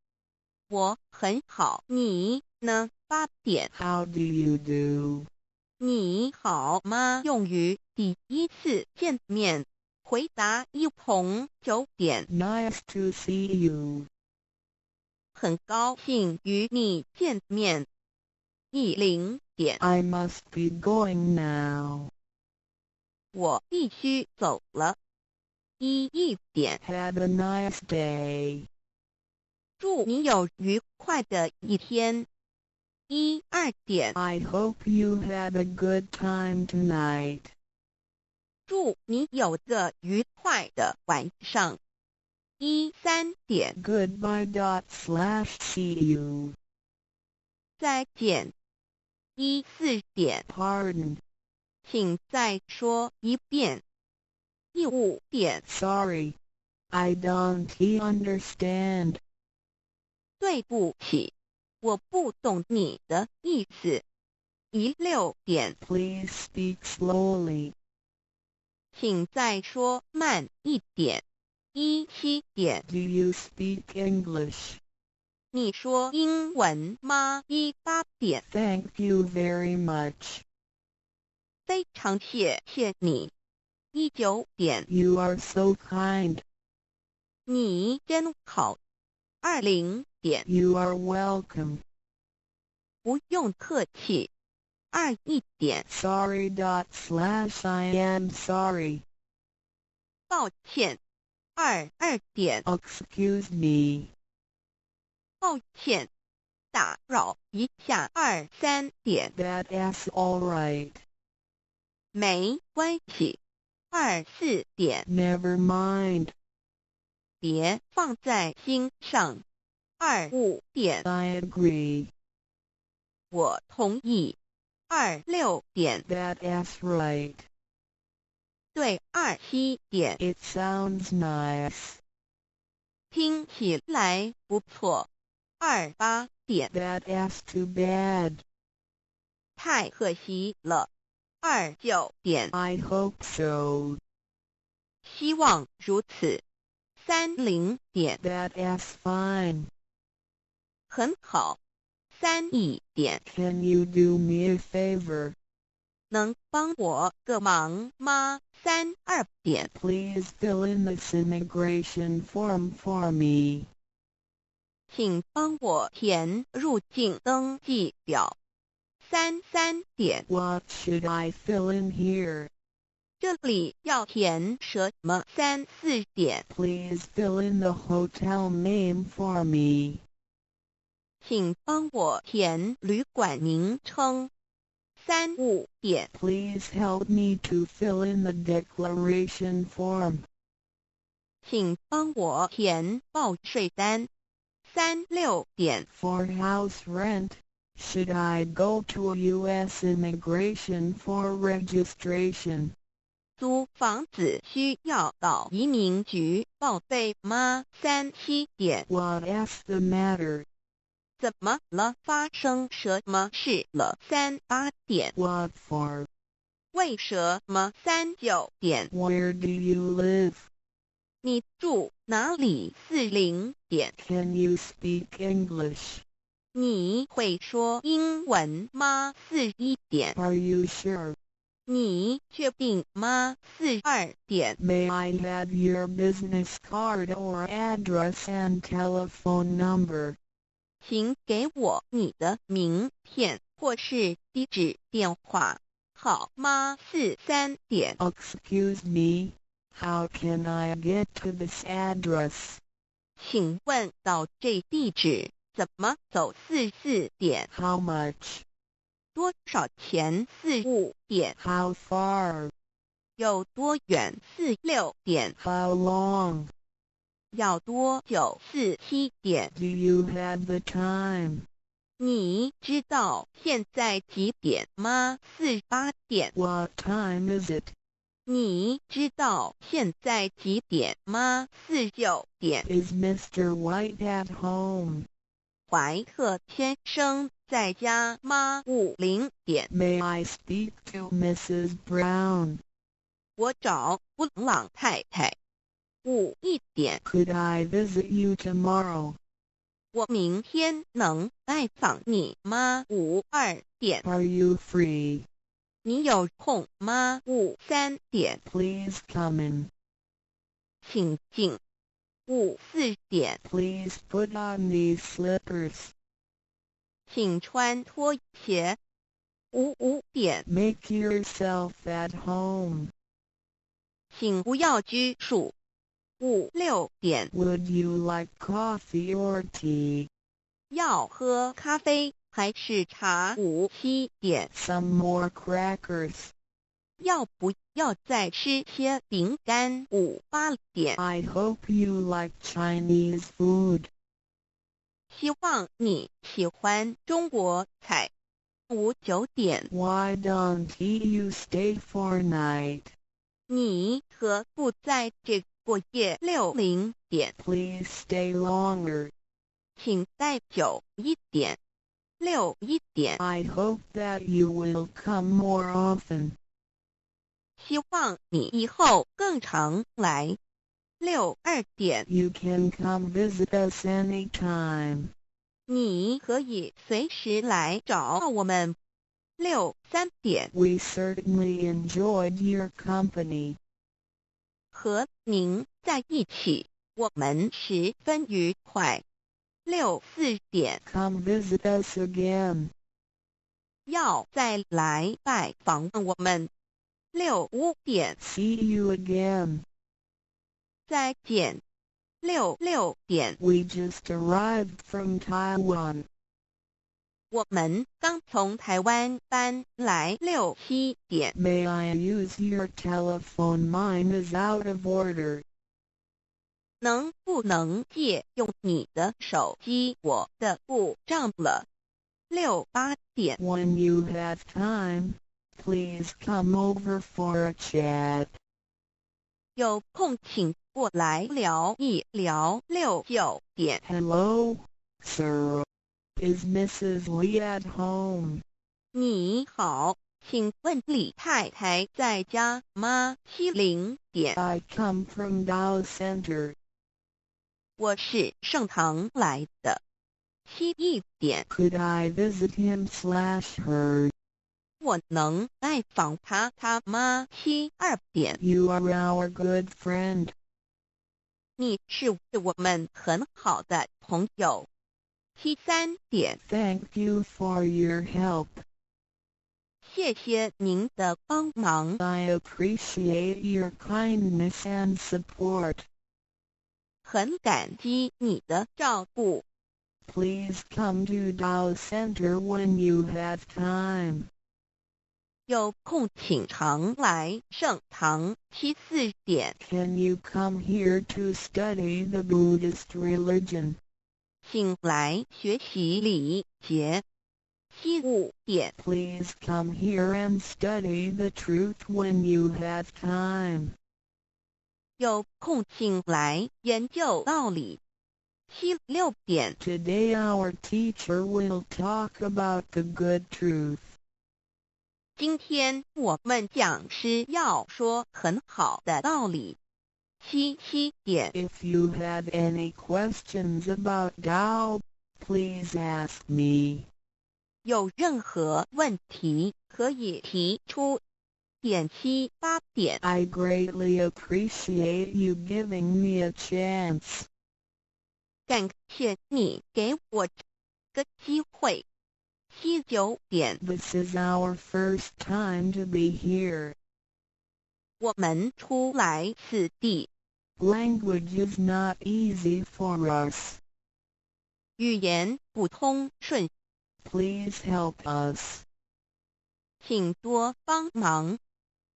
我很好你呢8点 How do you do? 你好吗用于第一次见面回答一同9点 Nice to see you. 很高兴与你见面10点 I must be going now. 我必须走了1点 Have a nice day. 祝你有愉快的一天2点 I hope you had a good time tonight. 祝你有个愉快的晚上3点 Goodbye. See you. 再见4点 Pardon. 请再说一遍5点 Sorry. I don't understand. 对不起我不懂你的意思6点 Please speak slowly. 请再说慢一点7点 Do you speak English? 你说英文吗8点 Thank you very much. 非常谢谢你9点 You are so kind. 你真好20点 You are welcome. 不用客气21点 Sorry. I am sorry. 抱歉2点 Excuse me. 抱歉打扰一下3点 That's all right. 没关系4点 Never mind. 别放在心上5点 I agree. 我同意6点 That's right. 对7点 It sounds nice. 听起来不错8点 That's too bad. 太可惜了9点 I hope so. 希望如此30点 That's fine. 很好3点 Can you do me a favor? 能帮我个忙吗2点 Please fill in this immigration form for me. 请帮我填入境登记表3点 What should I fill in here? 这里要填什么3点 Please fill in the hotel name for me. 请帮我填旅馆名称3点 Please help me to fill in the declaration form. 请帮我填报税单3点 For house rent, should I go to a U.S. immigration for registration? 租房子需要到移民局报备吗3点 What's the matter? 怎么了发生什么事了3点 What for? 为什么3点 Where do you live? 你住哪里40点 Can you speak English? 你会说英文吗？41点。 Are you sure? 你确定吗？42点。 May I have your business card or address and telephone number? 请给我你的名片或是地址电话，好吗？43点。 Excuse me, how can I get to this address? 请问到这地址怎么走？44点。 How much? 多少钱？45点。 How far? 有多远？46点。 How long? 要多久？47点。 Do you have the time? 你知道现在几点吗？48点。 What time is it? 你知道现在几点吗？49点。 Is Mr. White at home? 怀特先生在家吗？50点。 May I speak to Mrs. Brown? 我找布朗太太。51点。 Could I visit you tomorrow? 我明天能拜访你吗？52点。 Are you free? 你有空吗？53点。 Please come in. 请进。54点。 Please put on these slippers. 请穿拖鞋。55点。 Make yourself at home. 请不要拘束。56点。 Would you like coffee or tea? 要喝咖啡还是茶？57点。 Some more crackers. 要不要再吃些饼干？58点。 I hope you like Chinese food. 希望你喜欢中国菜。59点。 Why don't you stay for night? 你何不在这过夜？60点。 Please stay longer. 请待久一点。61点。 I hope that you will come more often. 希望你以后更常来。62点。 You can come visit us anytime. 你可以随时来找我们。63点。 We certainly enjoyed your company. 和您在一起，我们十分愉快。64点。 Come visit us again. 要再来拜访我们。65点。 See you again. 再见。66点。 We just arrived from Taiwan. 我们刚从台湾搬来。67点。 May I use your telephone? Mine is out of order. 能不能借用你的手机？我的故障了。68点。 When you have time, please come over for a chat. 有空请过来聊一聊。69点。 Hello, sir. Is Mrs. Lee at home? 你好，请问李太太在家吗？70点。 I come from Dow Center. 我是盛堂来的。71点。 Could I visit him/her? 我能拜访他吗？72点。 You are our good friend. 你是我们很好的朋友。73点。 Thank you for your help. 谢谢您的帮忙。 I appreciate your kindness and support. 很感激你的照顾。 Please come to Dow Center when you have time. 有空请常来盛堂。74点。 Can you come here to study the Buddhist religion? 请来学习礼节。75点。 Please come here and study the truth when you have time. 有空请来研究道理。76点。 Today our teacher will talk about the good truth. 今天我们讲师要说很好的道理。77点。 If you have any questions about Tao, Please ask me. 有任何问题可以提出。点七八点。I greatly appreciate you giving me a chance. 感谢你给我这个机会。七九点。This is our first time to be here. 我们初来此地。Language is not easy for us. 语言不通顺。Please help us. 请多帮忙。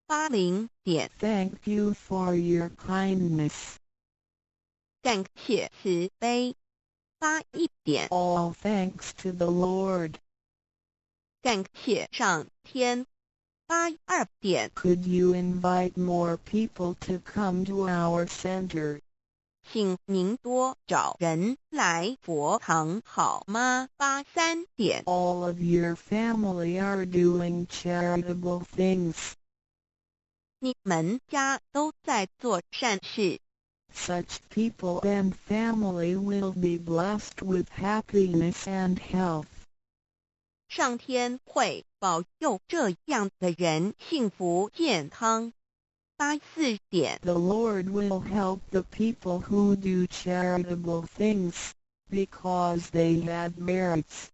80点。Thank you for your kindness. 感谢慈悲。81点。All thanks to the Lord. 感谢上天。82点。Could you invite more people to come to our center? 请您多找人来佛堂好吗？83点。All of your family are doing charitable things. 你们家都在做善事。Such people and family will be blessed with happiness and health. 上天会保佑这样的人幸福健康。84点。 The Lord will help the people who do charitable things, because they have merits.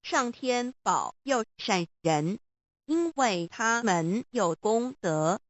上天保佑善人，因为他们有功德。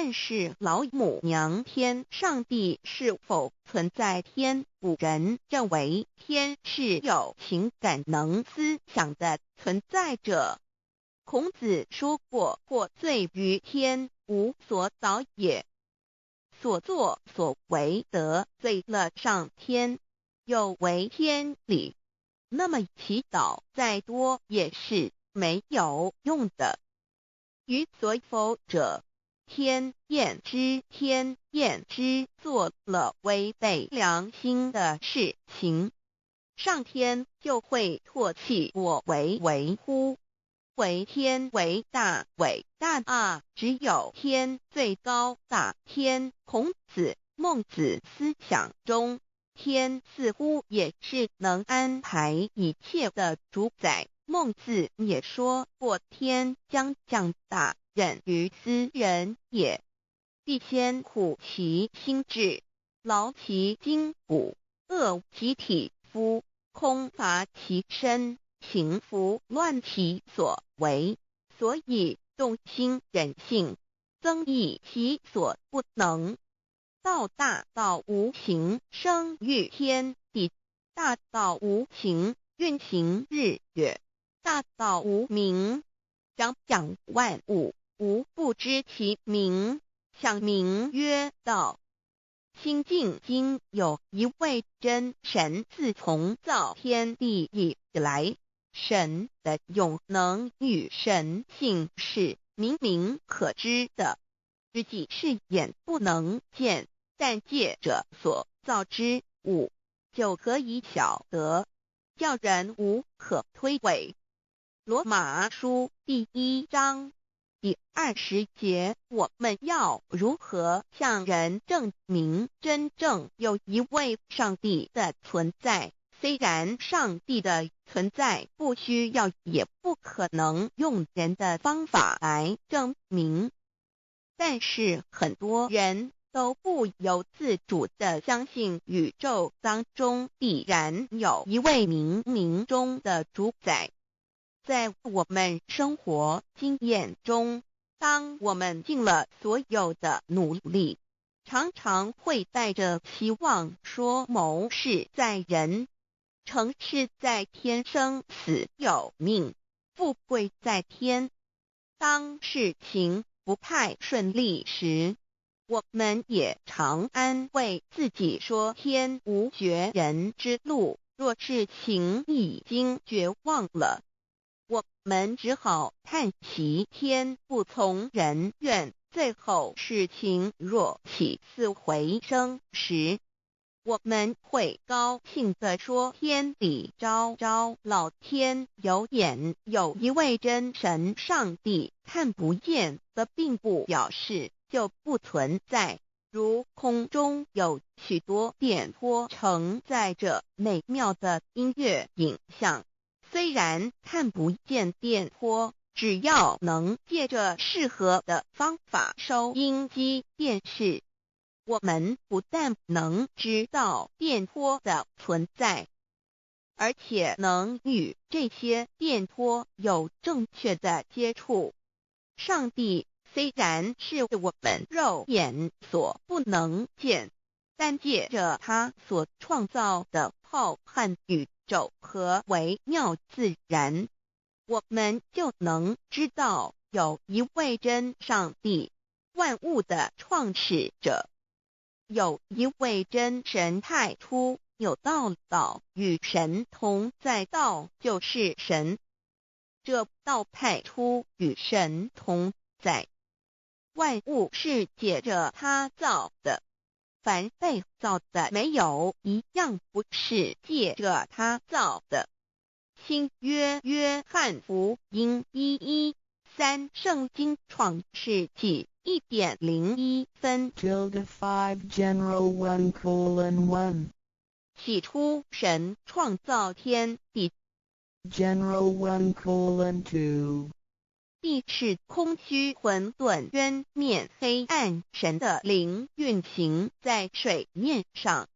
但是老母娘天上帝是否存在？天古人认为天是有情感能思想的存在者。孔子说过：或罪于天，无所导也。所作所为得罪了上天，有违天理，那么祈祷再多也是没有用的。予所否者，天厌之。天厌之，做了违背良心的事情，上天就会唾弃我为乎？为天为大，伟大啊！只有天最高大。天，孔子、孟子思想中，天似乎也是能安排一切的主宰。孟子也说过：天将降大任于斯人也，必先苦其心志，劳其筋骨，饿其体肤，空乏其身，行拂乱其所为，所以动心忍性，增益其所不能。道大道无形，生育天地；大道无形，运行日月；大道无名，长养万物，无不知其名，想名曰道。新晋经有一位真神，自从造天地以来，神的永能与神性是明明可知的，自己是眼不能见，但借着所造之物，就可以晓得，叫人无可推诿。罗马书第1章第20节，我们要如何向人证明真正有一位上帝的存在？虽然上帝的存在不需要也不可能用人的方法来证明，但是很多人都不由自主地相信宇宙当中必然有一位冥冥中的主宰。在我们生活经验中，当我们尽了所有的努力，常常会带着期望说谋事在人，成事在天，生死有命，富贵在天。当事情不太顺利时，我们也常安慰自己说天无绝人之路，若事情已经绝望了，我们只好叹息天不从人愿。最后事情若起死回生时，我们会高兴地说天理昭昭，老天有眼。有一位真神上帝，看不见的并不表示就不存在，如空中有许多电波承载着美妙的音乐影像，虽然看不见电波，只要能借着适合的方法收音机电视，我们不但能知道电波的存在，而且能与这些电波有正确的接触。上帝虽然是我们肉眼所不能见，但借着他所创造的浩瀚宇宙和微妙自然，我们就能知道有一位真上帝，万物的创始者。有一位真神太初有道，道与神同在，道就是神。这道太初与神同在，万物是借着他造的，凡被造的没有一样不是借着他造的。新约约翰福音1:13，圣经创世纪1.01分。 5 General 1:1 起初神创造天地， General 1:2 地是空虚混沌渊面黑暗，神的灵运行在水面上。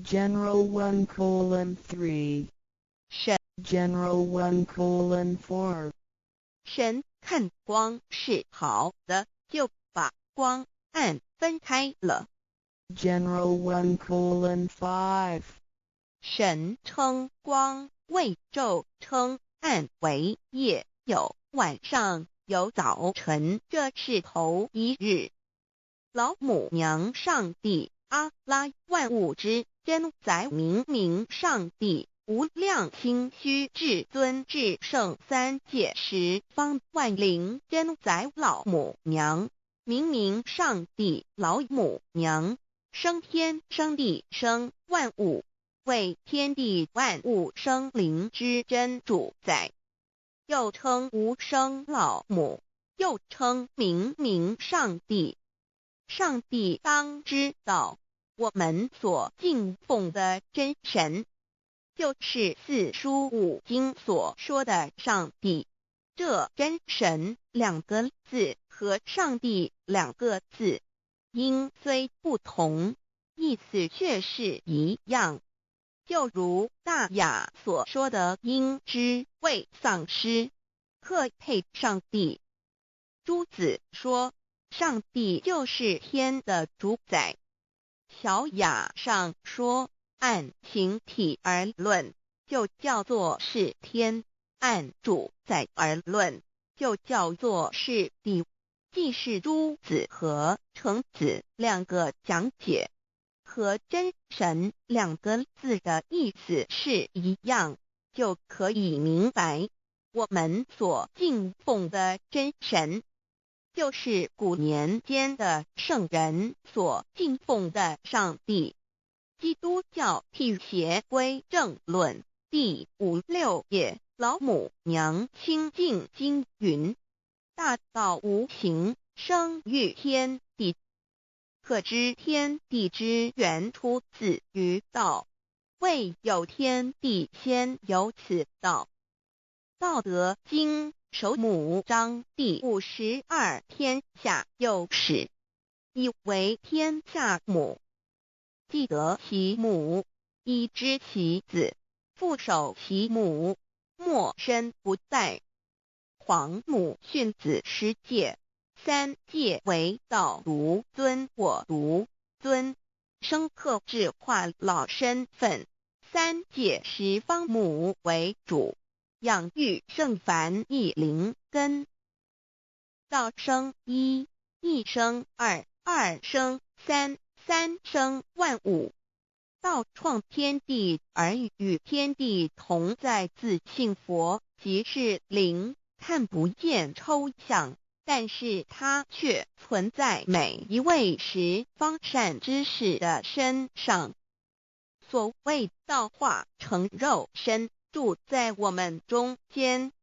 General 1:3 神 General 1:4 神看光是好的，就把光暗分开了。General 1:5神称光为昼，称暗为夜，有晚上，有早晨，这是头一日。老母娘上帝阿拉，万物之真宰，明明上帝无量清虚至尊至圣三界十方万灵真宰老母娘，明明上帝老母娘，生天生地生万物，为天地万物生灵之真主宰，又称无生老母，又称明明上帝。上帝当知道，我们所敬奉的真神，就是四书五经所说的上帝。这真神两个字和上帝两个字，音虽不同，意思却是一样。就如大雅所说的音之谓丧失，克配上帝。朱子说，上帝就是天的主宰。小雅上说，按形体而论，就叫做是天；按主宰而论，就叫做是地。既是朱子和程子两个讲解，和真神两个字的意思是一样，就可以明白，我们所敬奉的真神，就是古年间的圣人所敬奉的上帝。基督教辟邪归正论第56页，老母娘清净经云：大道无形，生育天地，可知天地之源出自于道，未有天地，先有此道。道德经首母章第52，天下有始，以为天下母。既得其母，以知其子，父守其母，莫身不在。皇母训子十戒，三戒为道如尊我如尊，生克制化老身份。三戒十方母为主，养育圣凡一灵根。道生一，一生二，二生三，三生万物。道创天地而与天地同在，自性佛，即是灵，看不见抽象，但是它却存在每一位十方善知识的身上。所谓道化成肉身，住在我们中间。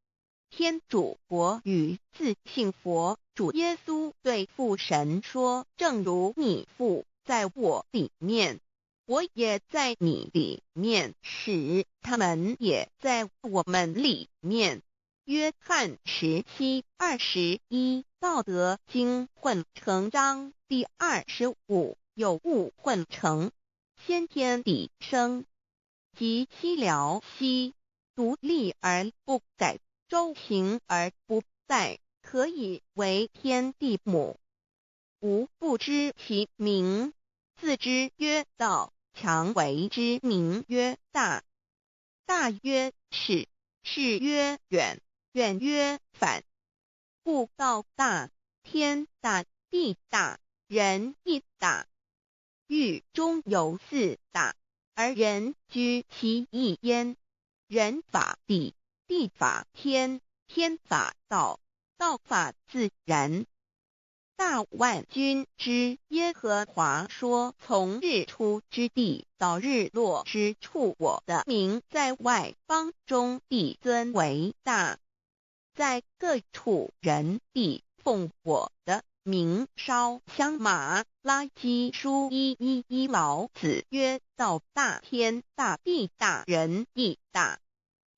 天主国与自性佛主耶稣对父神说，正如你父在我里面，我也在你里面，使他们也在我们里面。约翰17:21，道德经混成章第25，有物混成，先天地生，即西辽西，独立而不改，周行而不殆，可以为天地母。吾不知其名，自之曰道，强为之名曰大。大曰始，始曰远，远曰反。故道大，天大，地大，人亦大。狱中有四大，而人居其一焉。人法地，地法天，天法道，道法自然。大万军之耶和华说，从日出之地到日落之处，我的名在外邦中必尊为大。在各处人必奉我的名烧香。马拉基书1:11，老子曰：道大，天大，地大，人亦大。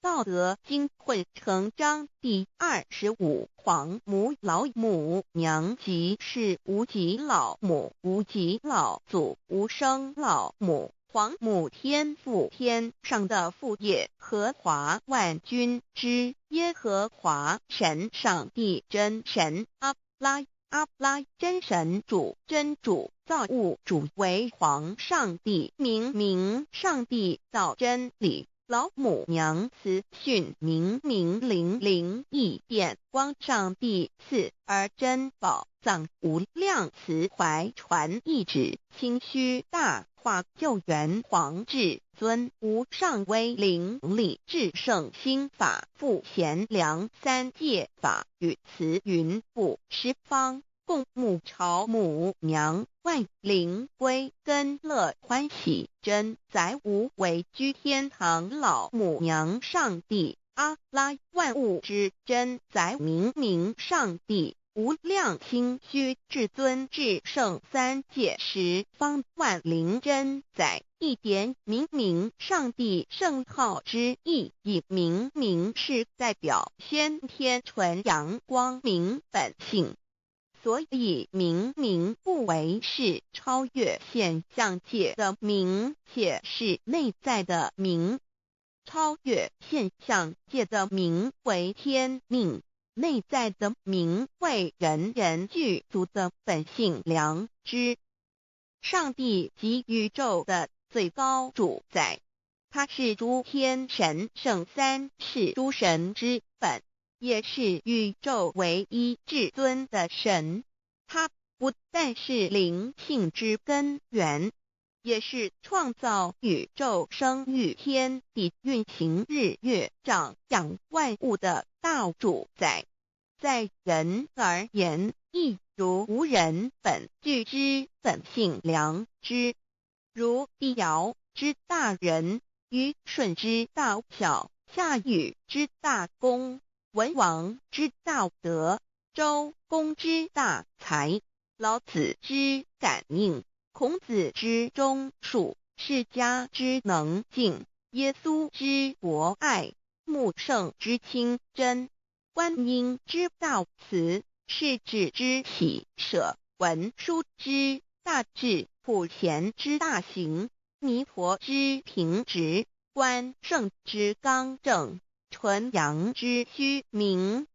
道德经混成章第25，皇母老母娘，即是无极老母，无极老祖，无生老母。皇母天父，天上的父，耶和华万军之耶和华神，上帝真神阿拉。阿拉真神主、真主、造物主为皇上帝，明上帝造真理。老母娘慈训明灵义电光上帝赐而真宝藏无量慈怀传意旨清虚大化救援皇至尊无上威灵力至圣心法复贤良三界法与慈云布十方共沐朝母娘外灵归根乐欢喜真载无为居天堂老母娘上帝阿拉万物之真载明上帝无量清虚至尊至圣三界十方万灵真载一点明上帝圣号之意以明是代表先天纯阳光明本性。所以明不为是超越现象界的明，且是内在的明。超越现象界的明为天命，内在的明为人具足的本性良知。上帝即宇宙的最高主宰，他是诸天神圣三世诸神之本。也是宇宙唯一至尊的神，他不但是灵性之根源，也是创造宇宙生育天地运行日月长养万物的大主宰。在人而言，亦如无人本具之本性良知，如地尧之大仁，虞舜之大巧，夏禹之大功，文王之道德，周公之大才，老子之感应，孔子之忠恕，释迦之能静，耶稣之博爱，穆圣之清真，观音之道慈，世子之喜舍，文殊之大智，普贤之大行，弥陀之平直，关圣之刚正，纯阳之虚明，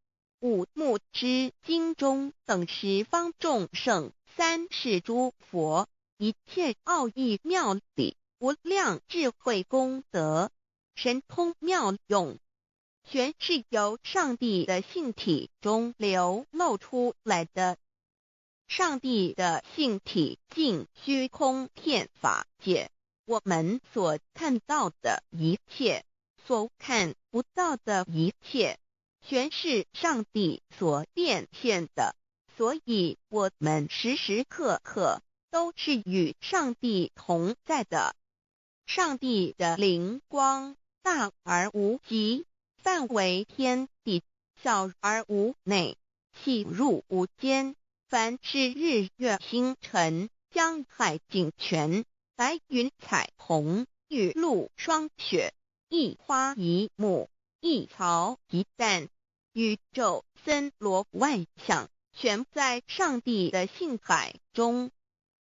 五目之精中等十方众圣，三世诸佛，一切奥义妙理，无量智慧功德，神通妙用，全是由上帝的性体中流露出来的。上帝的性体尽虚空遍法界，我们所看到的一切，所看不到的一切，全是上帝所变现的，所以我们时时刻刻都是与上帝同在的。上帝的灵光大而无极，范围天地，小而无内，细入无间。凡是日月星辰，江海井泉，白云彩虹，雨露霜雪，一花一木，一草一蛋，宇宙森罗万象，全在上帝的性海中。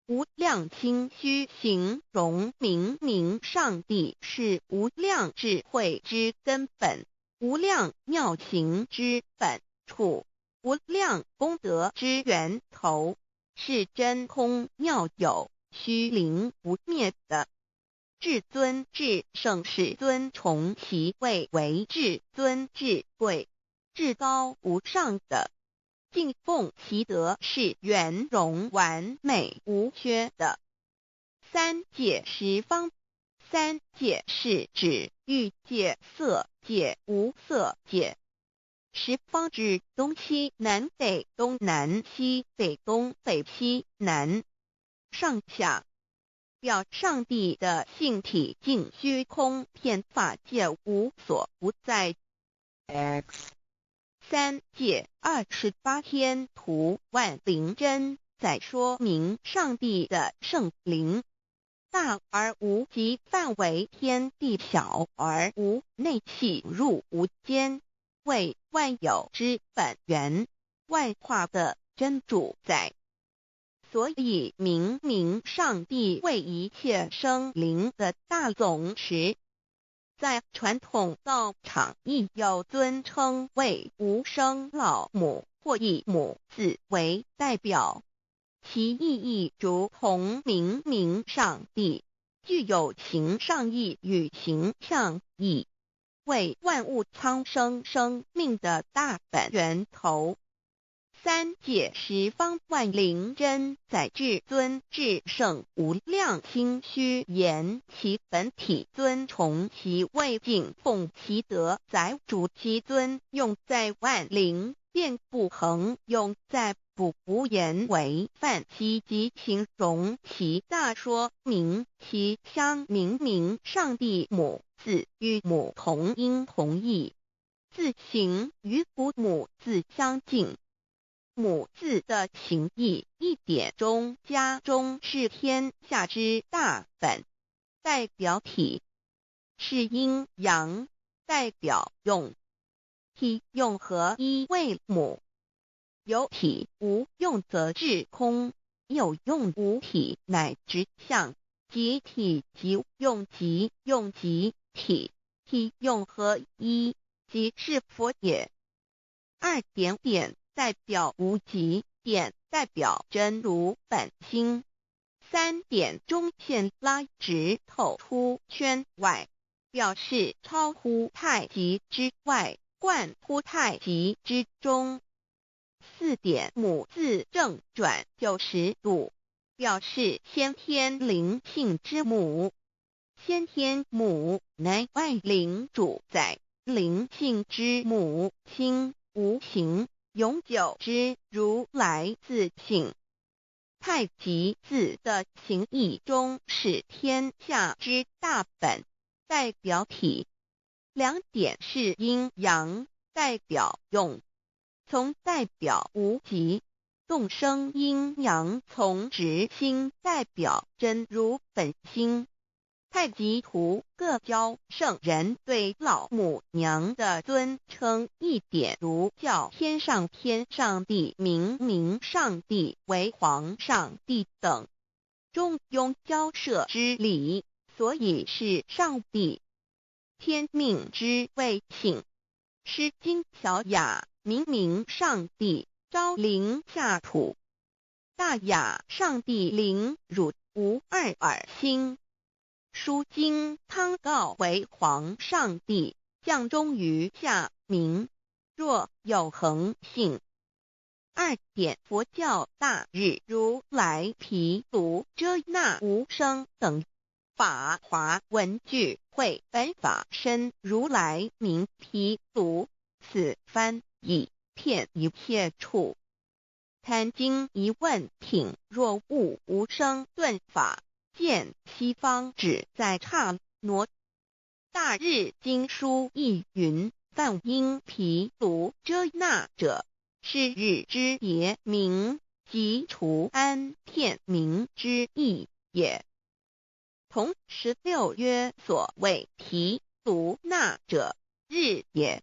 无量清虚形容明上帝是无量智慧之根本，无量妙行之本处，无量功德之源头，是真空妙有，虚灵不灭的。至尊至圣世尊崇其位为至尊至贵，至高无上的，敬奉其德是圆融完美无缺的。三界十方，三界是指欲界、色界、无色界。十方指东西南北东南西北东北西南上下，表上帝的性体尽虚空遍法界无所不在。 X 三界28天图万灵真在说明上帝的圣灵大而无极，范围天地，小而无内，细入无间，为万有之本源，万化的真主宰。所以明上帝为一切生灵的大总持，在传统道场亦有尊称为无生老母或以母字为代表，其意义如同明明上帝，具有形上义与形象义，为万物苍生生命的大本源头。三界十方万灵真载至尊至圣无量心虚言其本体尊崇其位敬奉其德载主其尊用在万灵遍不恒用在不无言为范其及形容其大说明其相明上帝母字与母同音同义，字形与古母字相近。母字的情义一点中加中是天下之大本，代表体是阴阳，代表用，体用合一为母。有体无用则至空，有用无体乃直相，即体即用即用即体，体用合一即是佛也。二点点代表无极，点代表真如本心。三点中线拉直透出圈外，表示超乎太极之外，贯乎太极之中。四点母字正转90度，表示先天灵性之母。先天母乃外灵主宰，灵性之母亲无形永久之如来自性。太极字的形义中是天下之大本，代表体。两点是阴阳，代表用，从代表无极，动生阴阳从直心代表真如本心。太极图各教圣人对老母娘的尊称一点如叫天上帝明上帝为皇上帝等，中庸交涉之理，所以是上帝。天命之谓性，诗经小雅明上帝昭灵下土，大雅上帝灵汝无二耳心。书经汤告为皇上帝，降中于下民，若有恒性。二点佛教大日如来毗卢遮那无生等法华文具会本法身如来名毗卢，此翻译遍一切处。坛经一问品若悟无生顿法，见西方只在刹那。大日经书亦云，梵音毗卢遮那者，是日之别名，即除安片名之意也。同16曰所谓毗卢那者，日也。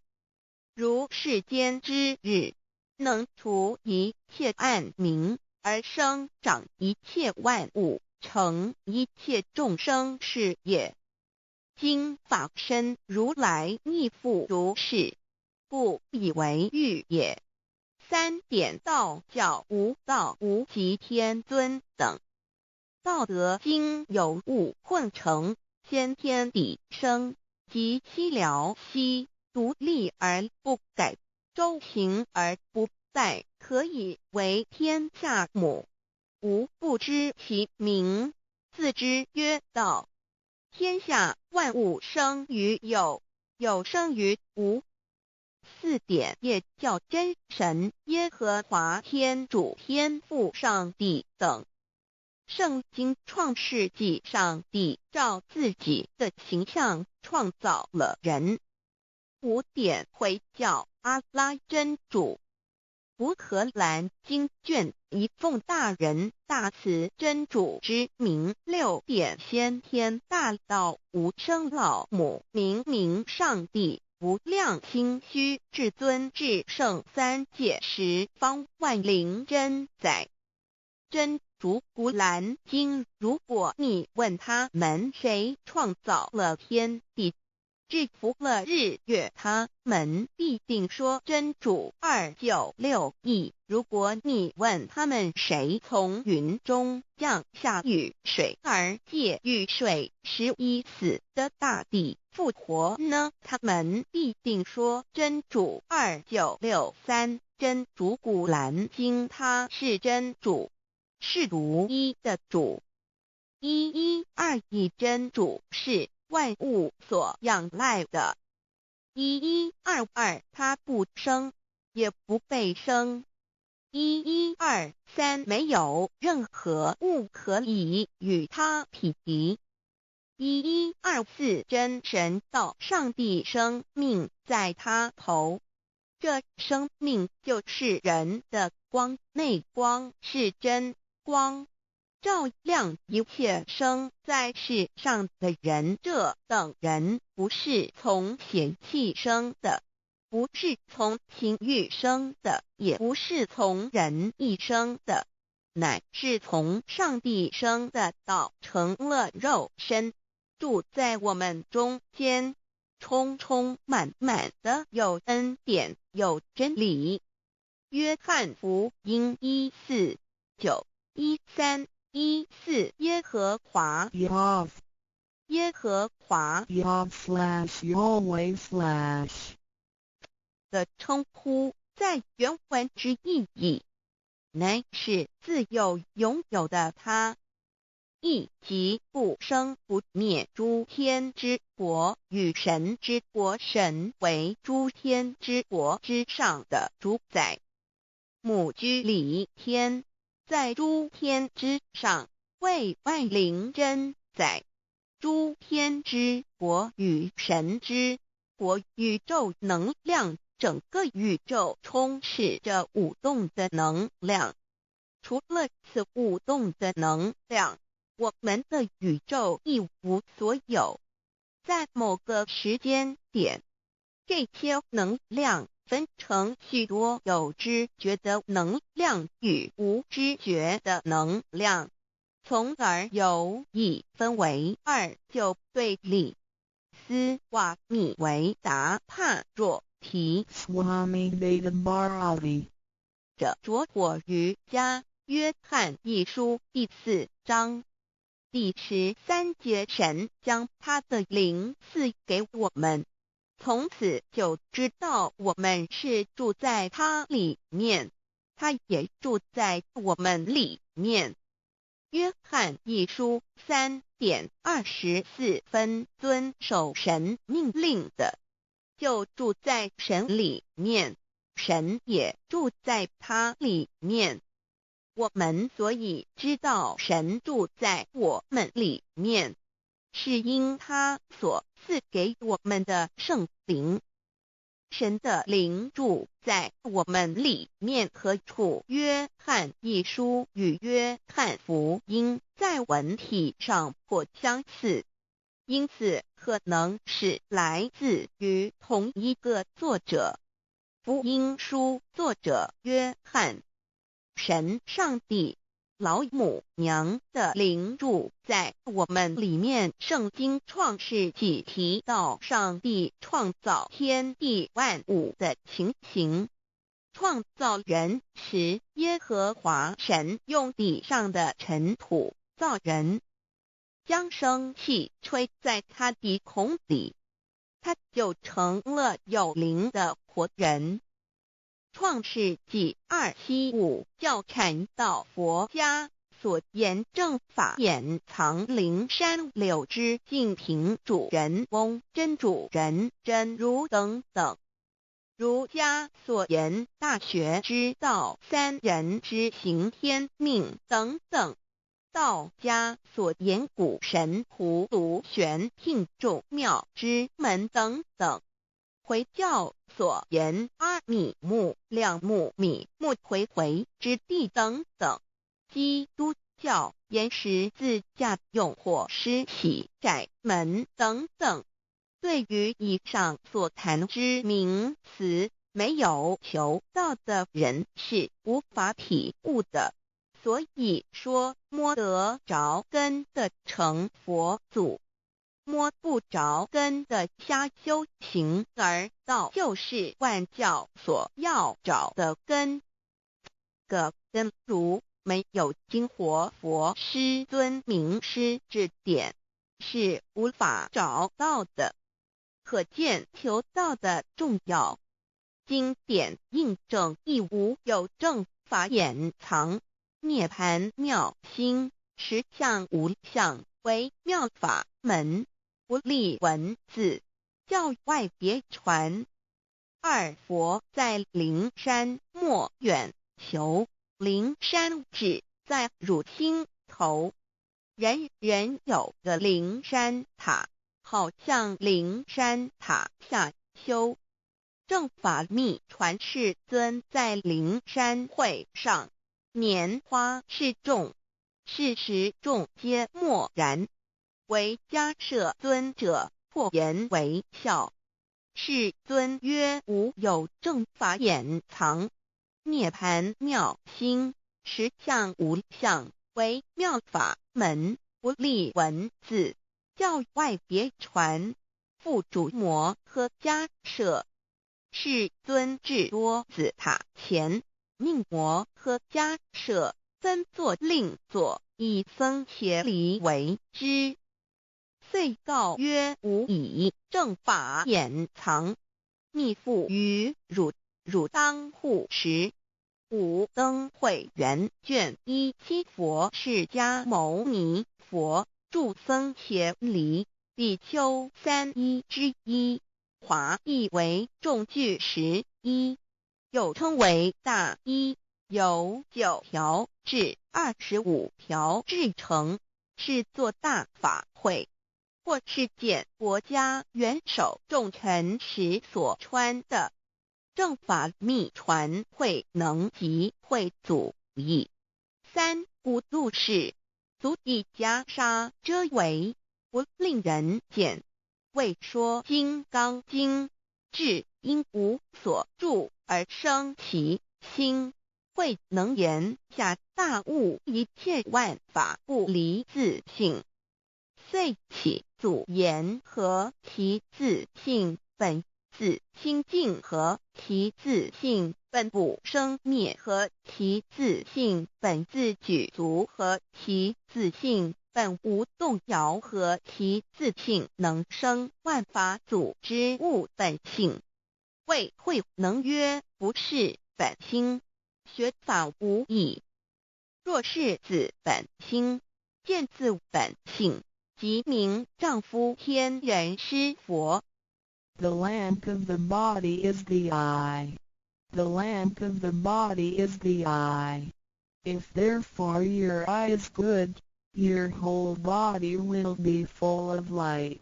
如世间之日，能除一切暗明，而生长一切万物，成一切众生是也。今法身如来亦复如是，故以为喻也。三点道教无道无极天尊等。道德经有物混成，先天地生，即西辽西，独立而不改，周行而不殆，可以为天下母。吾不知其名，自之曰道。天下万物生于有，有生于无。四点也叫真神耶和华天主天父上帝等。圣经创世纪，上帝照自己的形象创造了人。五点回教阿拉真主。乌克兰经卷一奉大人大慈真主之名，六点先天大道无生老母明上帝无量心虚至尊至圣三界十方万灵真载真主古兰经。如果你问他们谁创造了天地，制服了日月，他们必定说真主296亿。如果你问他们谁从云中降下雨水而借雨水使已死的大地复活呢？他们必定说真主2963。真主古兰经，他是真主，是独一的主。112真主是万物所仰赖的。1122他不生，也不被生。1123没有任何物可以与他匹敌。1124真神道，上帝生命在他头，这生命就是人的光，内光是真光，照亮一切生在世上的人。这等人不是从血气生的，不是从情欲生的，也不是从人意生的，乃是从上帝生的道成了肉身，住在我们中间，充充满满的有恩典有真理。约翰福音1491314耶和华 Yav 耶和华 Yav/Yahweh/ 的称呼，在原文之意义乃是自有拥有的他，亦即不生不灭诸天之国与神之国，神为诸天之国之上的主宰，母居里天，在诸天之上，为万灵真宰。诸天之国与神之国，宇宙能量，整个宇宙充斥着舞动的能量。除了此舞动的能量，我们的宇宙一无所有。在某个时间点，这些能量分成许多有知觉的能量与无知觉的能量，从而有一分为二，就对立。斯瓦米维达帕若提 Swami Vedabharati 者着火于家约翰一书第4章第13节，神将他的灵赐给我们，从此就知道我们是住在他里面，他也住在我们里面。约翰一书3:24遵守神命令的，就住在神里面，神也住在他里面。我们所以知道神住在我们里面，是因他所赐给我们的圣灵。神的灵住在我们里面何处？约翰一书与约翰福音在文体上颇相似，因此可能是来自于同一个作者。福音书作者约翰，神上帝老母娘的灵住在我们里面。圣经创世纪提到上帝创造天地万物的情形，创造人时，耶和华神用地上的尘土造人，将生气吹在他鼻孔里，他就成了有灵的活人。创世纪275教阐到佛家所言正法掩藏灵山柳之净瓶主人翁真主人真如等等。儒家所言大学之道三人之行天命等等。道家所言古神荼毒玄牝众妙之门等等。回教所言阿米木、亮木、米木回回之地等等。基督教言十字架、用火施洗、窄门等等。对于以上所谈之名词，没有求道的人是无法体悟的。所以说摸得着根的成佛祖，摸不着根的瞎修行，而道就是万教所要找的根。个根如没有经活佛师尊名师指点，是无法找到的。可见求道的重要。经典印证亦无有正法掩藏，涅盘妙心，实相无相，为妙法门，不立文字，教外别传。二佛在灵山莫远求，灵山只在汝心头。人人有个灵山塔，好像灵山塔下修。正法密传世尊在灵山会上，拈花示众，是时众皆默然，唯迦摄尊者破颜为笑。世尊曰：无有正法掩藏，涅盘妙心，实相无相，为妙法门，不立文字，教外别传。复主摩诃迦摄。世尊至多子塔前，命摩诃迦摄分作另座，以僧伽梨为之。遂告曰：吾以正法掩藏，密付于汝，汝当护持。五灯会元卷17佛释迦牟尼佛著僧伽梨比丘3之一，华译为众句11，又称为大一，由9条至25条制成，是作大法会，或是见国家元首重臣时所穿的。正法密传会能及会祖义。三五度士，足以袈裟遮为，不令人见。为说金刚经，至因无所住而生其心，慧能言下大悟一切万法不离自性。遂起祖言和其自性本自清净和其自性本不生灭和其自性本自具足和其自性本无动摇和其自性能生万法组之物本性。谓慧能曰：不是本心，学法无益。若是自本心，见自本性，即名丈夫天人师佛。The lamp of the body is the eye. The lamp of the body is the eye. If therefore your eye is good, your whole body will be full of light.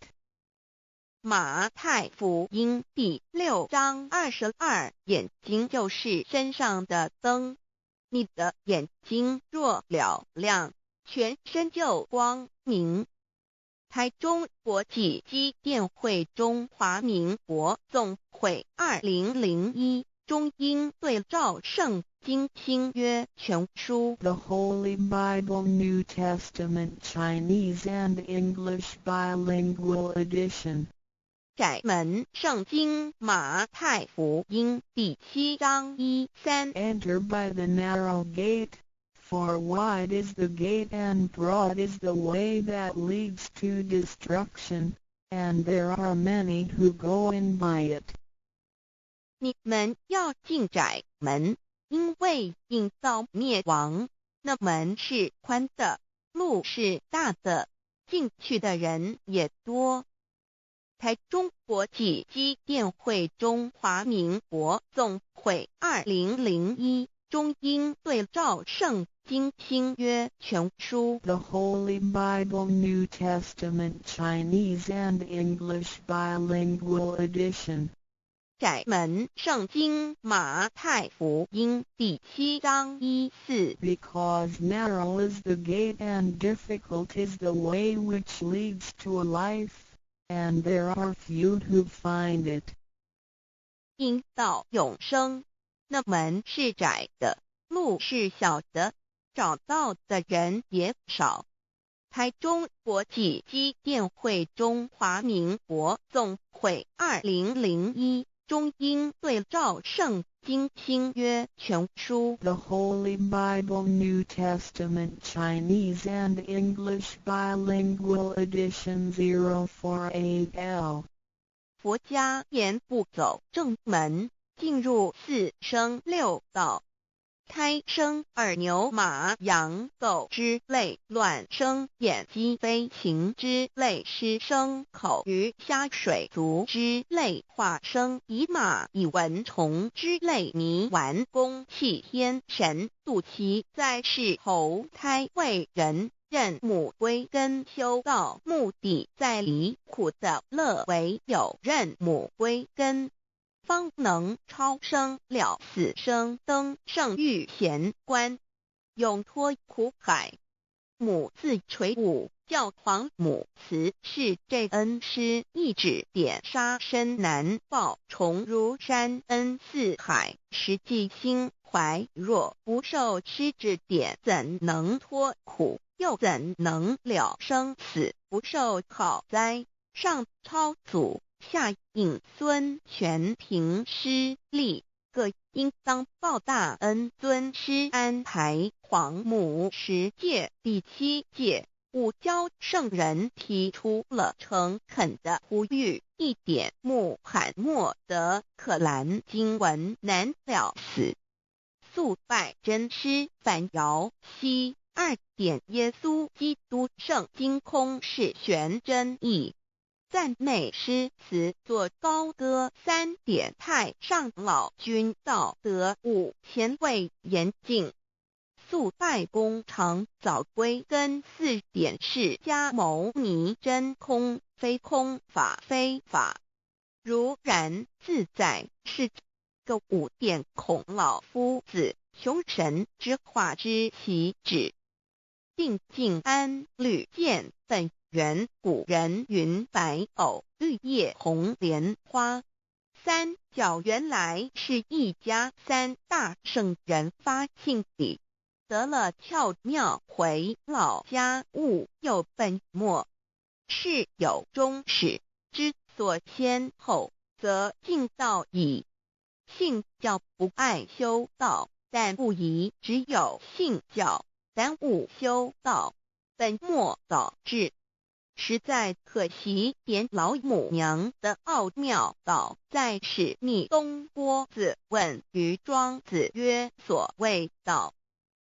马太福音第6章22，眼睛就是身上的灯。你的眼睛若了亮，全身就光明。台中国际机电会中华民国总会2001中英对照圣经新约全书 The Holy Bible New Testament Chinese and English Bilingual Edition. 窄门圣经马太福音第7章1-3 Enter by the narrow gate, for wide is the gate and broad is the way that leads to destruction, and there are many who go in by it. 你们要进窄门，因为引到灭亡。那门是宽的，路是大的，进去的人也多。台中国际机电会中华民国总会2001中英对照圣经新约全书 The Holy Bible New Testament Chinese and English Bilingual Edition. 窄门圣经马太福音第7章1-4 Because narrow is the gate and difficult is the way which leads to life, and there are few who find it. 因到永生，那门是窄的，路是小的，找到的人也少。台中国际机电会中华民国总会2001中英对照圣经新约全书 The Holy Bible New Testament Chinese and English Bilingual Edition 048L 佛家言步走正门，进入四生六道。胎生二牛马羊狗之类，卵生眼鸡飞禽之类，湿生口鱼虾水族之类，化生以马以蚊虫之类，迷顽公气天神，度其在世投胎为人，任母归根修道，目的在离苦的乐为有任母归根，方能超生了死生，登圣域贤官，永脱苦海。母自垂武，教皇母慈是这恩师，一指点杀身难报，重如山恩似海，实际心怀若不受师指点，怎能脱苦？又怎能了生死？不受考灾，上超祖，下应孙权凭师力，各应当报大恩。尊师安排皇母10诫，第7诫五教圣人提出了诚恳的呼吁，一点穆罕默德可兰经文难了死，肃拜真师反摇息。2点耶稣基督圣经空是玄真义，赞美诗词作高歌。3点太上老君道德5前卫严谨，肃拜公常早归根。4点释迦牟尼真空非空，法非法，如然自在是个。5点孔老夫子雄神之化之其旨，定静安律见本源。古人云白藕绿叶红莲花。3角原来是一家3大圣人发信里，得了窍妙，回老家务有本末，事有终始，之所先后，则敬道矣。信教不爱修道，但不宜只有信教，耽误修道，本末倒置，实在可惜。点老母娘的奥妙道在使密东郭子问于庄子曰：所谓道，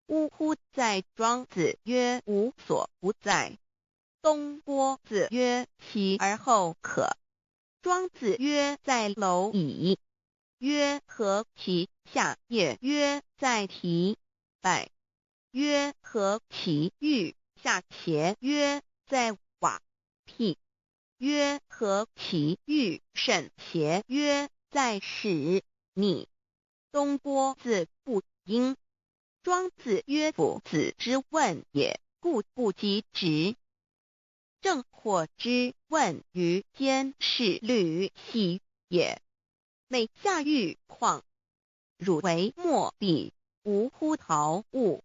呜呼！在庄子曰：无所不在。东郭子曰：其而后可？庄子曰：在蝼蚁。曰：何其下也？曰：在蹄。百。曰：何其欲下邪？曰：在瓦辟。曰：何其欲甚邪？曰：在使逆。东郭子不应。庄子曰：夫子之问也，故不及直。正或之问于监视律系也，每下狱况，汝为莫必，无乎陶物。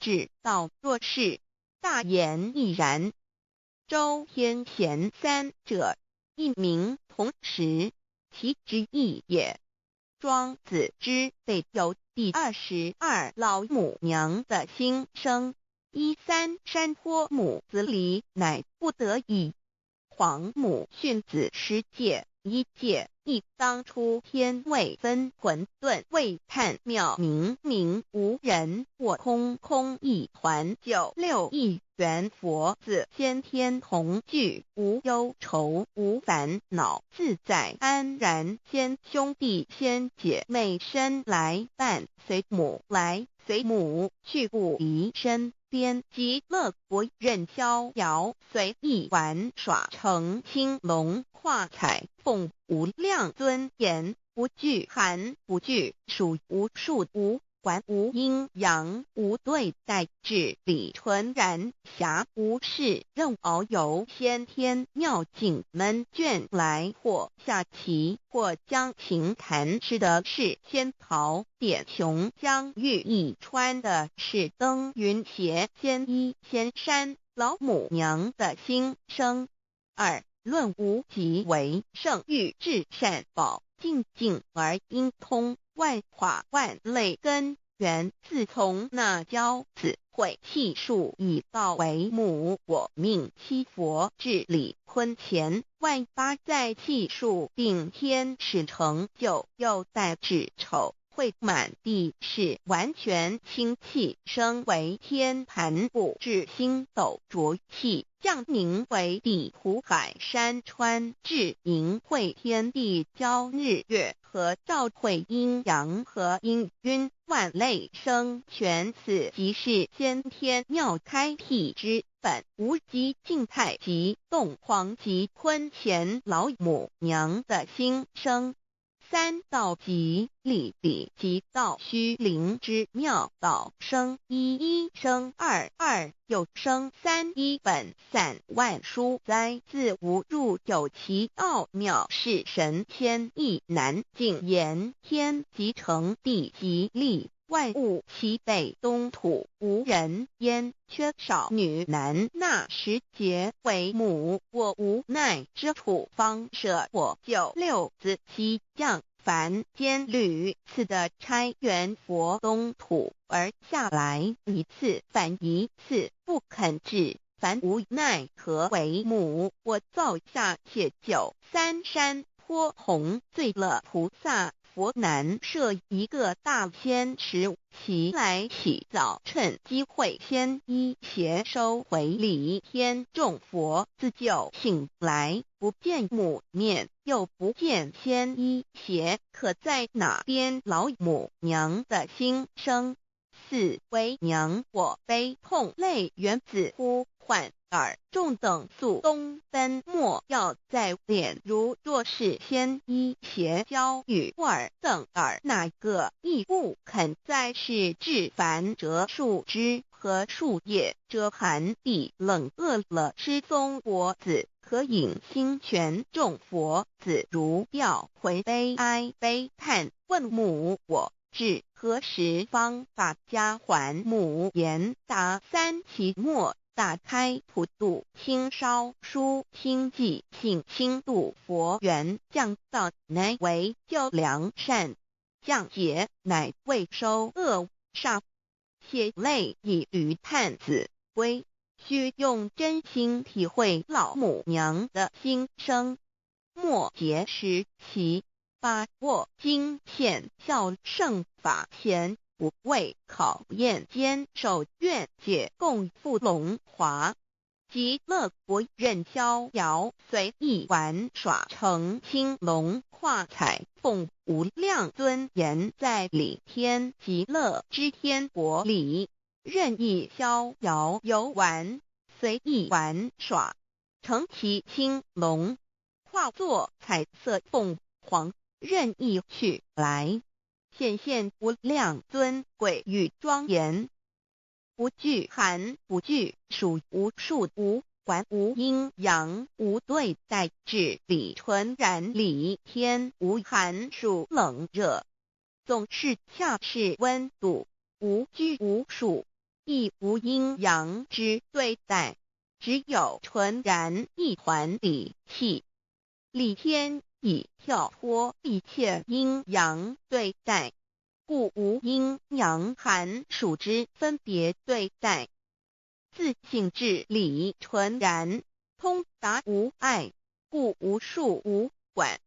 只道若是，大言亦然。周天贤3者，一名同时，其之义也。庄子之备有第22老母娘的心声，3山坡母子礼，乃不得已。皇母训子10诫，1诫亦当初天未分，混沌未判，妙明明无人，我空空一团。9六一元佛子先天同具，无忧愁无烦恼，自在安然。先兄弟先姐妹生来伴，随母来随母去，不离身边。极乐国任逍遥，随意玩耍，成青龙画彩凤，无量尊严，不惧寒不惧暑，无数无管，无阴阳，无对待，至理纯然，暇无事任遨游。先天妙境门卷来，或下棋，或将琴弹，吃的是仙桃点琼，将玉一穿的是登云鞋，仙衣仙山，老母娘的心声。2. 论无极为圣欲至善宝，静静而应通，万化万类根源，自从那骄子会气数以道为母，我命七佛治理坤乾，万八在气数并天使成就，又待至丑会满地是完全清气，升为天盘部，至星斗浊气，降凝为地土海山川，至明会天地交日月和照会阴阳和阴晕，万类生全，此即是先天妙开辟之本，无极静态及动黄及坤乾老母娘的心声。3. 道即理理即道虚灵之妙道，生一一生二二又生三，一本散万殊哉，自无入有其奥妙，是神天意难尽言，天即成地即立，万物其北东土，无人焉，缺少女男，那时节为母，我无奈之处，方舍我九六子七将凡间屡次的差援佛东土而下来，一次反一次不肯治，凡无奈何为母，我造下铁九三山坡红醉了菩萨佛难设一个大仙池，其来起早，趁机会先一邪收回礼天众佛，自救醒来，不见母面，又不见先一邪，可在哪边？老母娘的心声。4. 为娘我悲痛泪源自呼唤耳众等速东奔，莫要在脸，如若是先一邪教与尔等耳，哪个亦不肯在世至凡折树枝和树叶，遮寒地冷，饿了吃松果子，可饮清泉，众佛子如调回悲哀悲叹，问母我至何时方把家还母？言答3期末，打开普度清烧书清寂性清度佛缘，降道乃为救良善，降劫乃为收恶煞，血泪以于叹子归，须用真心体会老母娘的心声。末节时期，把握经现效圣法前，不畏考验，坚守愿解共赴龙华，极乐国任逍遥，随意玩耍，成青龙化彩凤，无量尊严，在理天极乐之天国里，任意逍遥游玩，随意玩耍，成其青龙，化作彩色凤凰，任意去来，显现无量尊贵与庄严，不惧寒，不惧暑，无数无管，无阴阳，无对待，至理纯然理天，无寒暑冷热，总是恰是温度，无拘无束，亦无阴阳之对待，只有纯然一团理气。理天以跳脱一切阴阳对待，故无阴阳寒暑之分别对待，自性至理纯然，通达无碍，故无束无管，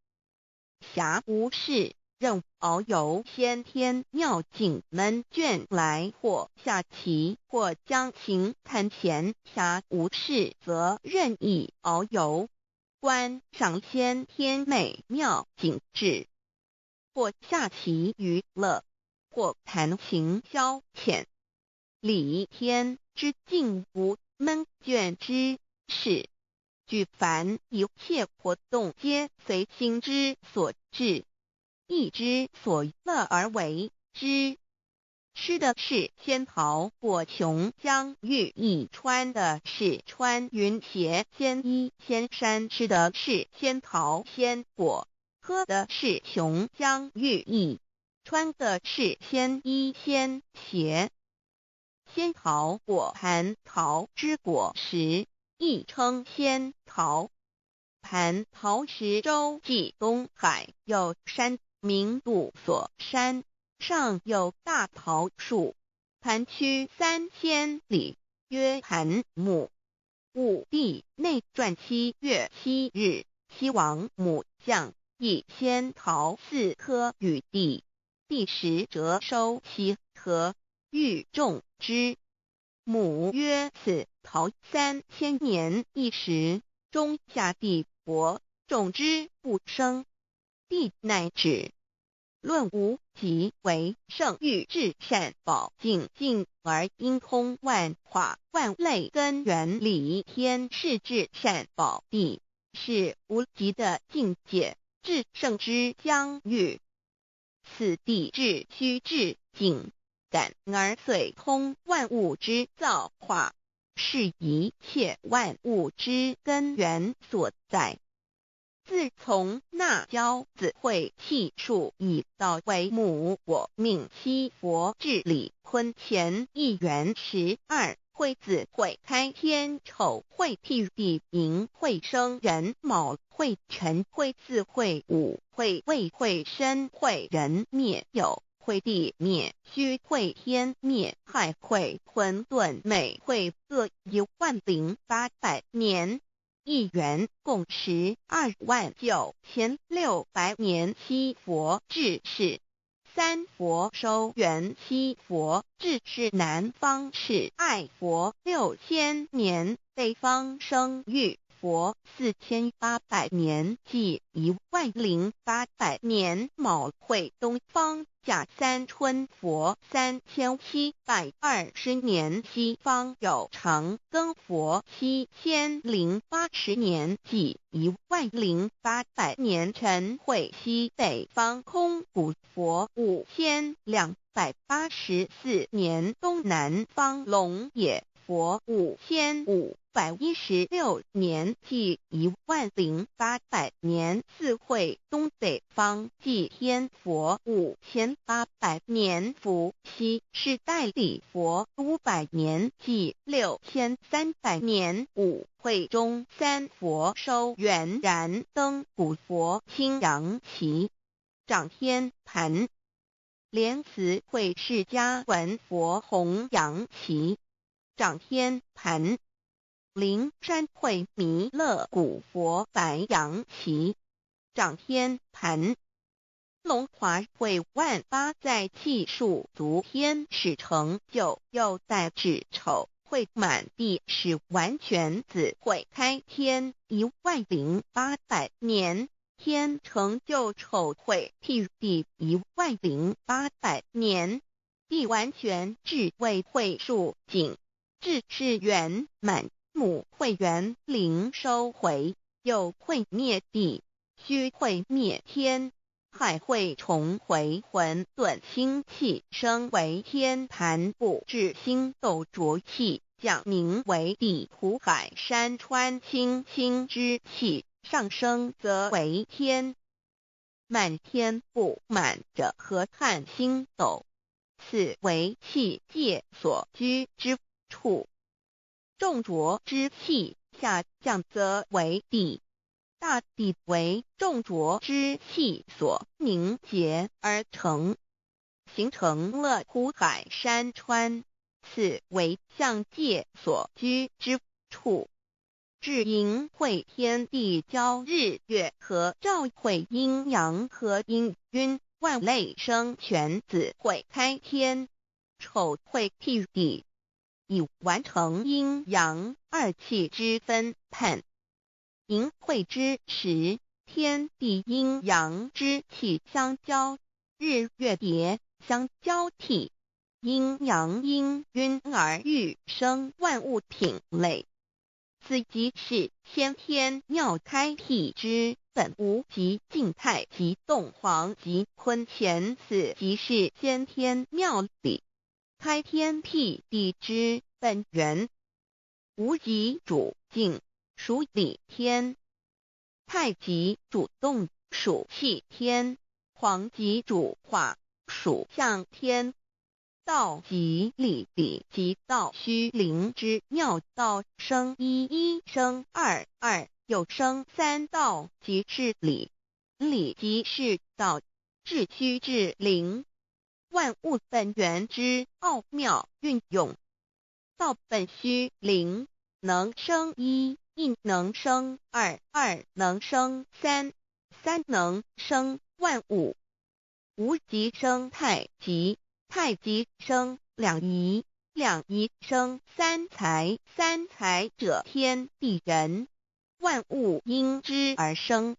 暇无事，任遨游先天妙境门卷来，或下棋，或将琴弹弦，暇无事则任意遨游，观赏先天美妙景致，或下棋娱乐，或弹琴消遣。理天之境无闷倦之事，举凡一切活动皆随心之所至，意之所乐而为之。吃的是仙桃果琼浆玉液，穿的是穿云鞋仙衣仙衫，吃的是仙桃仙果，喝的是琼浆玉液，穿的是仙衣仙鞋。仙桃果蟠桃之果实，亦称仙桃。蟠桃实洲即东海有山，名杜所山，上有大桃树。蟠区3千里，曰蟠木。武帝内传7月7日，西王母将以仙桃4颗与帝，帝时折收其核，欲种之。母曰：此桃3000年一时，中下地薄，种之不生。帝乃止。论无极为圣域至善宝境境而应通万化万类根源理天是至善宝地，是无极的境界，至圣之疆域。此地至虚至境感而遂通万物之造化，是一切万物之根源所在。自从那骄子会气数以道为母，我命七佛治理坤乾一元12，会子会开天丑会替地寅会生人卯会辰会巳会午会未会申会人灭酉会地灭戌会天灭亥会混沌每会各10800年。一元共129600年。七佛治世，三佛收元。七佛治世南方是爱佛6000年，北方生玉佛4800年，即10800年。卯会东方甲三春佛3720年，西方有长庚佛7080年，即10800年。辰会西北方空谷佛5284年，东南方龙野佛5516年，即10800年。四会东北方祭天佛5800年，伏羲是代理佛500年，即6300年。五会中三佛收元然灯古佛青阳旗，掌天盘。莲慈会释迦文佛红阳旗，掌天盘。灵山会弥勒古佛白阳旗，掌天盘。龙华会万八在气数足天使成就，又代指丑会满地是完全子会开天10800年，天成就丑会替地10800年，地完全至为会数景，至是圆满。母会元灵收回，又会灭地，戌会灭天，亥会重回混沌星气，生为天盘部至星斗浊气，降名为地土海山川星星之气，上升则为天。满天不满者河汉星斗，此为气界所居之处。重浊之气下降则为地，大地为重浊之气所凝结而成，形成了土海山川，此为象界所居之处。至阴会天地交日月和照会阴阳和阴晕，万类生全子会开天，丑会替地，以完成阴阳二气之分判。寅会之时，天地阴阳之气相交，日月叠相交替，阴阳阴晕而育生万物品类。此即是先天妙开辟之本无极静态及动黄及坤乾，此即是先天妙理开天辟地之本源。无极主静，属理天；太极主动，属气天；黄极主化，属象天；道即理理即道虚灵之妙道生一一生二二又生三道即是理，理即是道，至虚至灵，万物本源之奥妙运用。道本虚灵，能生一，一能生二，二能生三，三能生万物。无极生太极，太极生两仪，两仪生三才，三才者天地人，万物因之而生，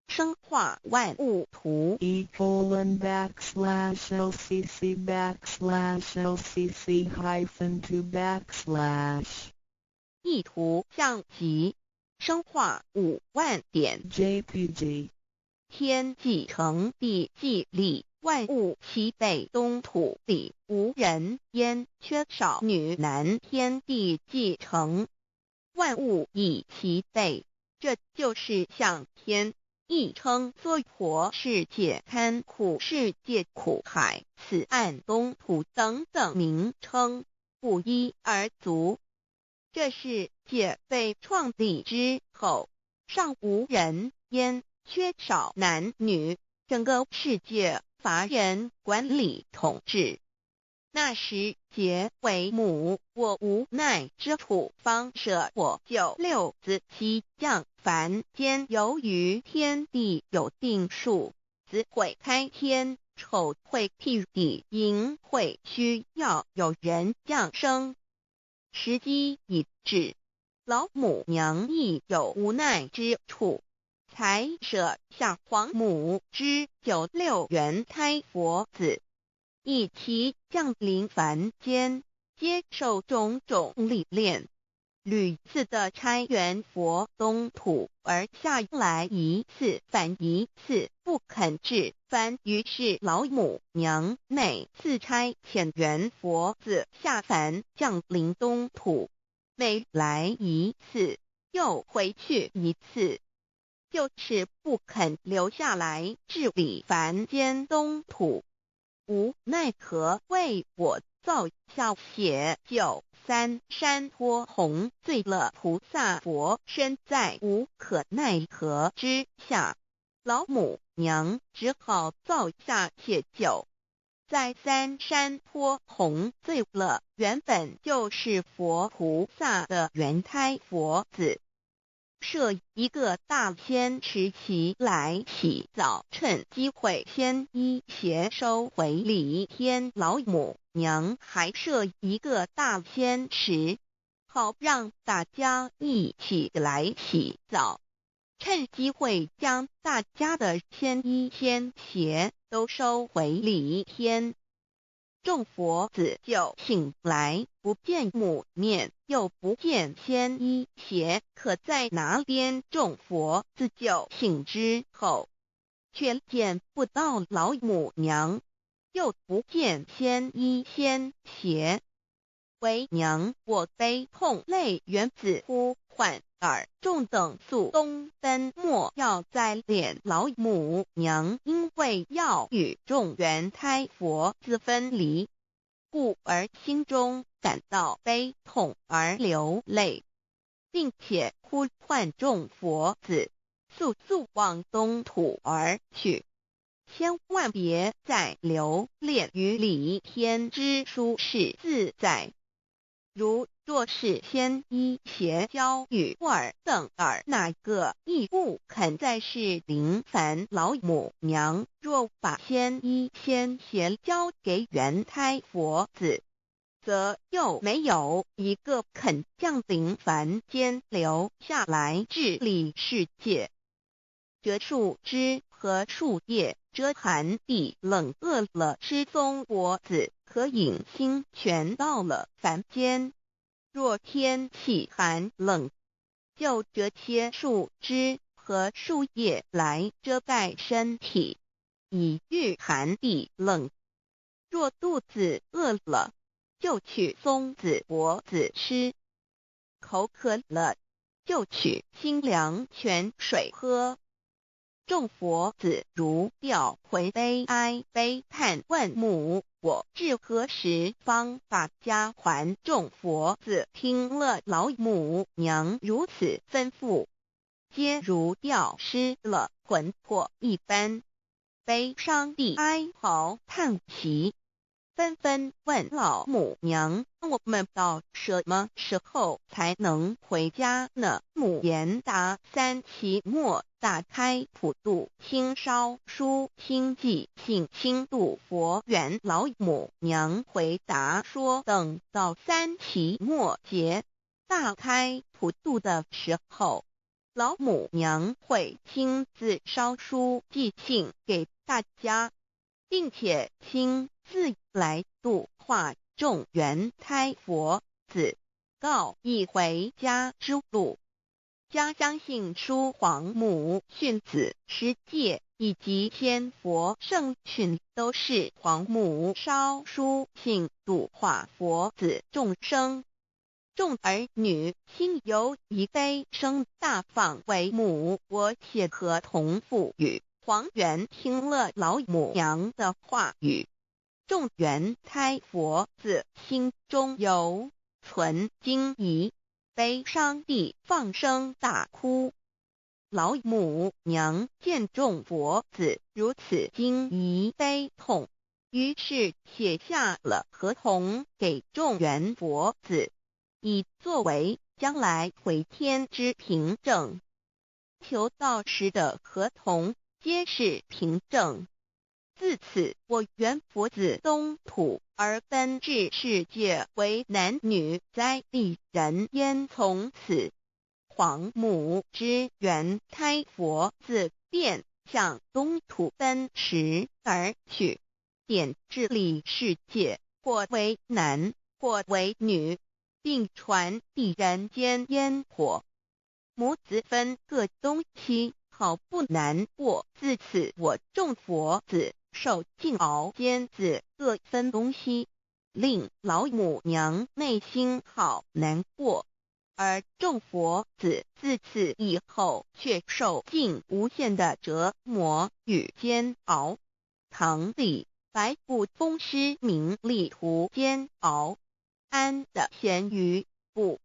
生化万物图。e://LCC_LCC_2 意图象极，生化5万点 JPG 天既成地既立，万物其备，东土里无人焉，缺少女男，天地既成，万物以其备，这就是象天，亦称娑婆世界、堪苦世界、苦海、此岸、东土等等名称，不一而足。这世界被创立之后，尚无人焉，缺少男女，整个世界乏人管理统治。那时桀为母，我无奈之处，方舍我救六子妻降凡间。由于天地有定数，子会开天，丑会辟地，寅会需要有人降生。时机已至，老母娘亦有无奈之处，才舍下皇母之9六元胎佛子，以其降临凡间，接受种种历练，屡次的差援佛东土，而下来一次反一次不肯至凡，于是老母娘每次差遣援佛子下凡降临东土，每来一次又回去一次，就是不肯留下来治理凡间东土。无奈何为我造下血救三山脱红，罪了菩萨佛身在无可奈何之下，老母娘只好造下血救，在三山脱红罪了原本就是佛菩萨的原胎佛子，设一个大仙池其来洗澡，趁机会先一邪收回礼天。老母娘还设一个大仙池，好让大家一起来洗澡，趁机会将大家的仙衣仙鞋都收回礼天。众佛子就醒来，不见母面，又不见仙衣鞋可在哪边。众佛子就醒之后，却见不到老母娘，又不见仙衣仙鞋，为娘我悲痛泪源自呼唤耳。众等速东奔，莫要再敛老母娘，因为要与众原胎佛子分离，故而心中感到悲痛而流泪，并且呼唤众佛子速速往东土而去，千万别再留恋于礼天之舒适自在。若是仙衣鞋交与尔等儿，哪个亦不肯再是临凡老母娘？若把仙衣仙鞋交给原胎佛子，则又没有一个肯降临凡间留下来治理世界。这树枝和树叶遮寒地冷，饿了吃松果子，可饮清泉，到了凡间。若天气寒冷，就折些树枝和树叶来遮盖身体，以御寒地冷。若肚子饿了，就取松子果子吃；口渴了，就取清凉泉水喝。众佛子如调回悲哀悲叹，问母我至何时方把家还？众佛子听了老母娘如此吩咐，皆如吊失了魂魄一般，悲伤地哀嚎叹息，纷纷问老母娘：我们到什么时候才能回家呢？母言答：3期末打开普渡清烧书清寂信清度佛缘。老母娘回答说，等到3期末节大开普渡的时候，老母娘会亲自烧书寄信给大家，并且亲自来度化众缘胎佛子，告一回家之路。家乡信书皇母训子师戒以及千佛圣训都是皇母烧书信度化佛子众生。众儿女心由一悲生大放为母，我且合同赋予。黄元听了老母娘的话语，众缘胎佛子心中有存惊疑，悲伤地放声大哭。老母娘见众佛子如此惊疑悲痛，于是写下了合同给众缘佛子，以作为将来回天之凭证。求道时的合同皆是凭证。自此，我缘佛子东土而奔至世界为男女在地人焉。从此，皇母之缘胎佛子便向东土奔驰而去，点治理世界，或为男，或为女，并传递人间烟火。母子分各东西，好不难过。自此，我众佛子受尽熬煎子各分东西，令老母娘内心好难过。而众佛子自此以后却受尽无限的折磨与煎熬。唐李白骨风师名利图煎熬，安得闲于不？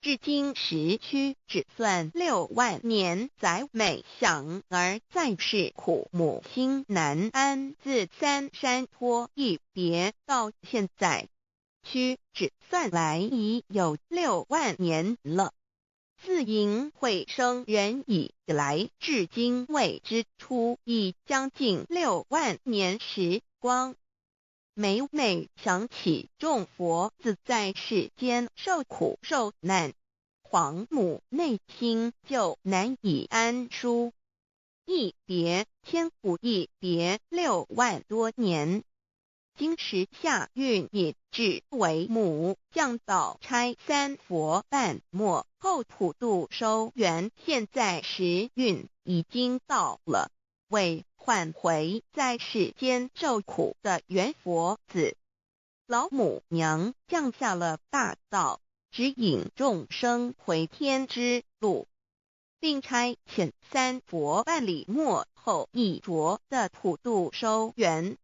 至今时区只算6万年，载每想而在世苦，母心难安。自三山托一别到现在，屈指算来已有6万年了。自寅会生人以来，至今未知出，已将近6万年时光。每每想起众佛子在世间受苦受难，皇母内心就难以安舒。一别千古，一别6万多年。今时夏运也至为母降道差3佛半末后普渡收圆，现在时运已经到了，为换回在世间受苦的缘佛子，老母娘降下了大道，指引众生回天之路，并差遣3佛办理末后一着的普渡收圆。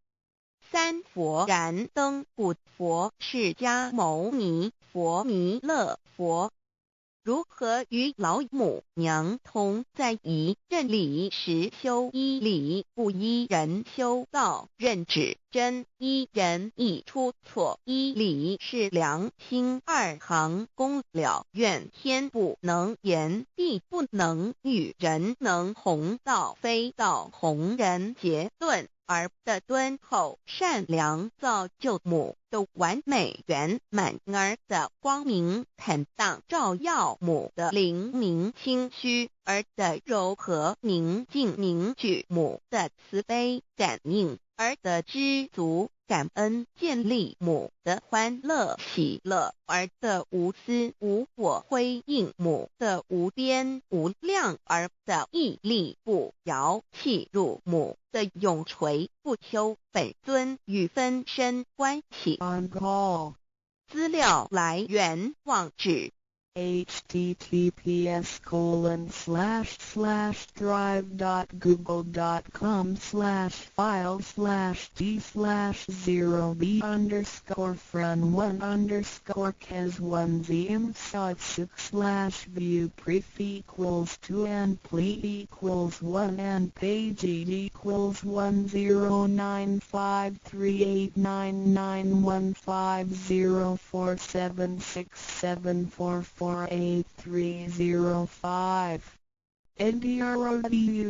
3佛燃灯古佛、释迦牟尼佛、弥勒佛，如何与老母娘同在一任理时修一理，不一人修道，任指真一人一出错，一理是良心2行公了，愿天不能言，地不能语，人能弘道，非道弘人。结论而的敦厚善良，造就母的完美圆满，儿的光明坦荡，照耀母的灵明清虚，儿的柔和宁静凝聚，母的慈悲感应，儿的知足感恩建立，母的欢乐喜乐，儿的无私无我辉映，母的无边无量，儿的屹立不摇弃入，母的永垂不朽。本尊与分身关系。On call. 资料来源：网址 https://drive.google.com/file/d/0b_fun_1_kes1z_view pref=1 and page =1095389915047674483005. NDRODU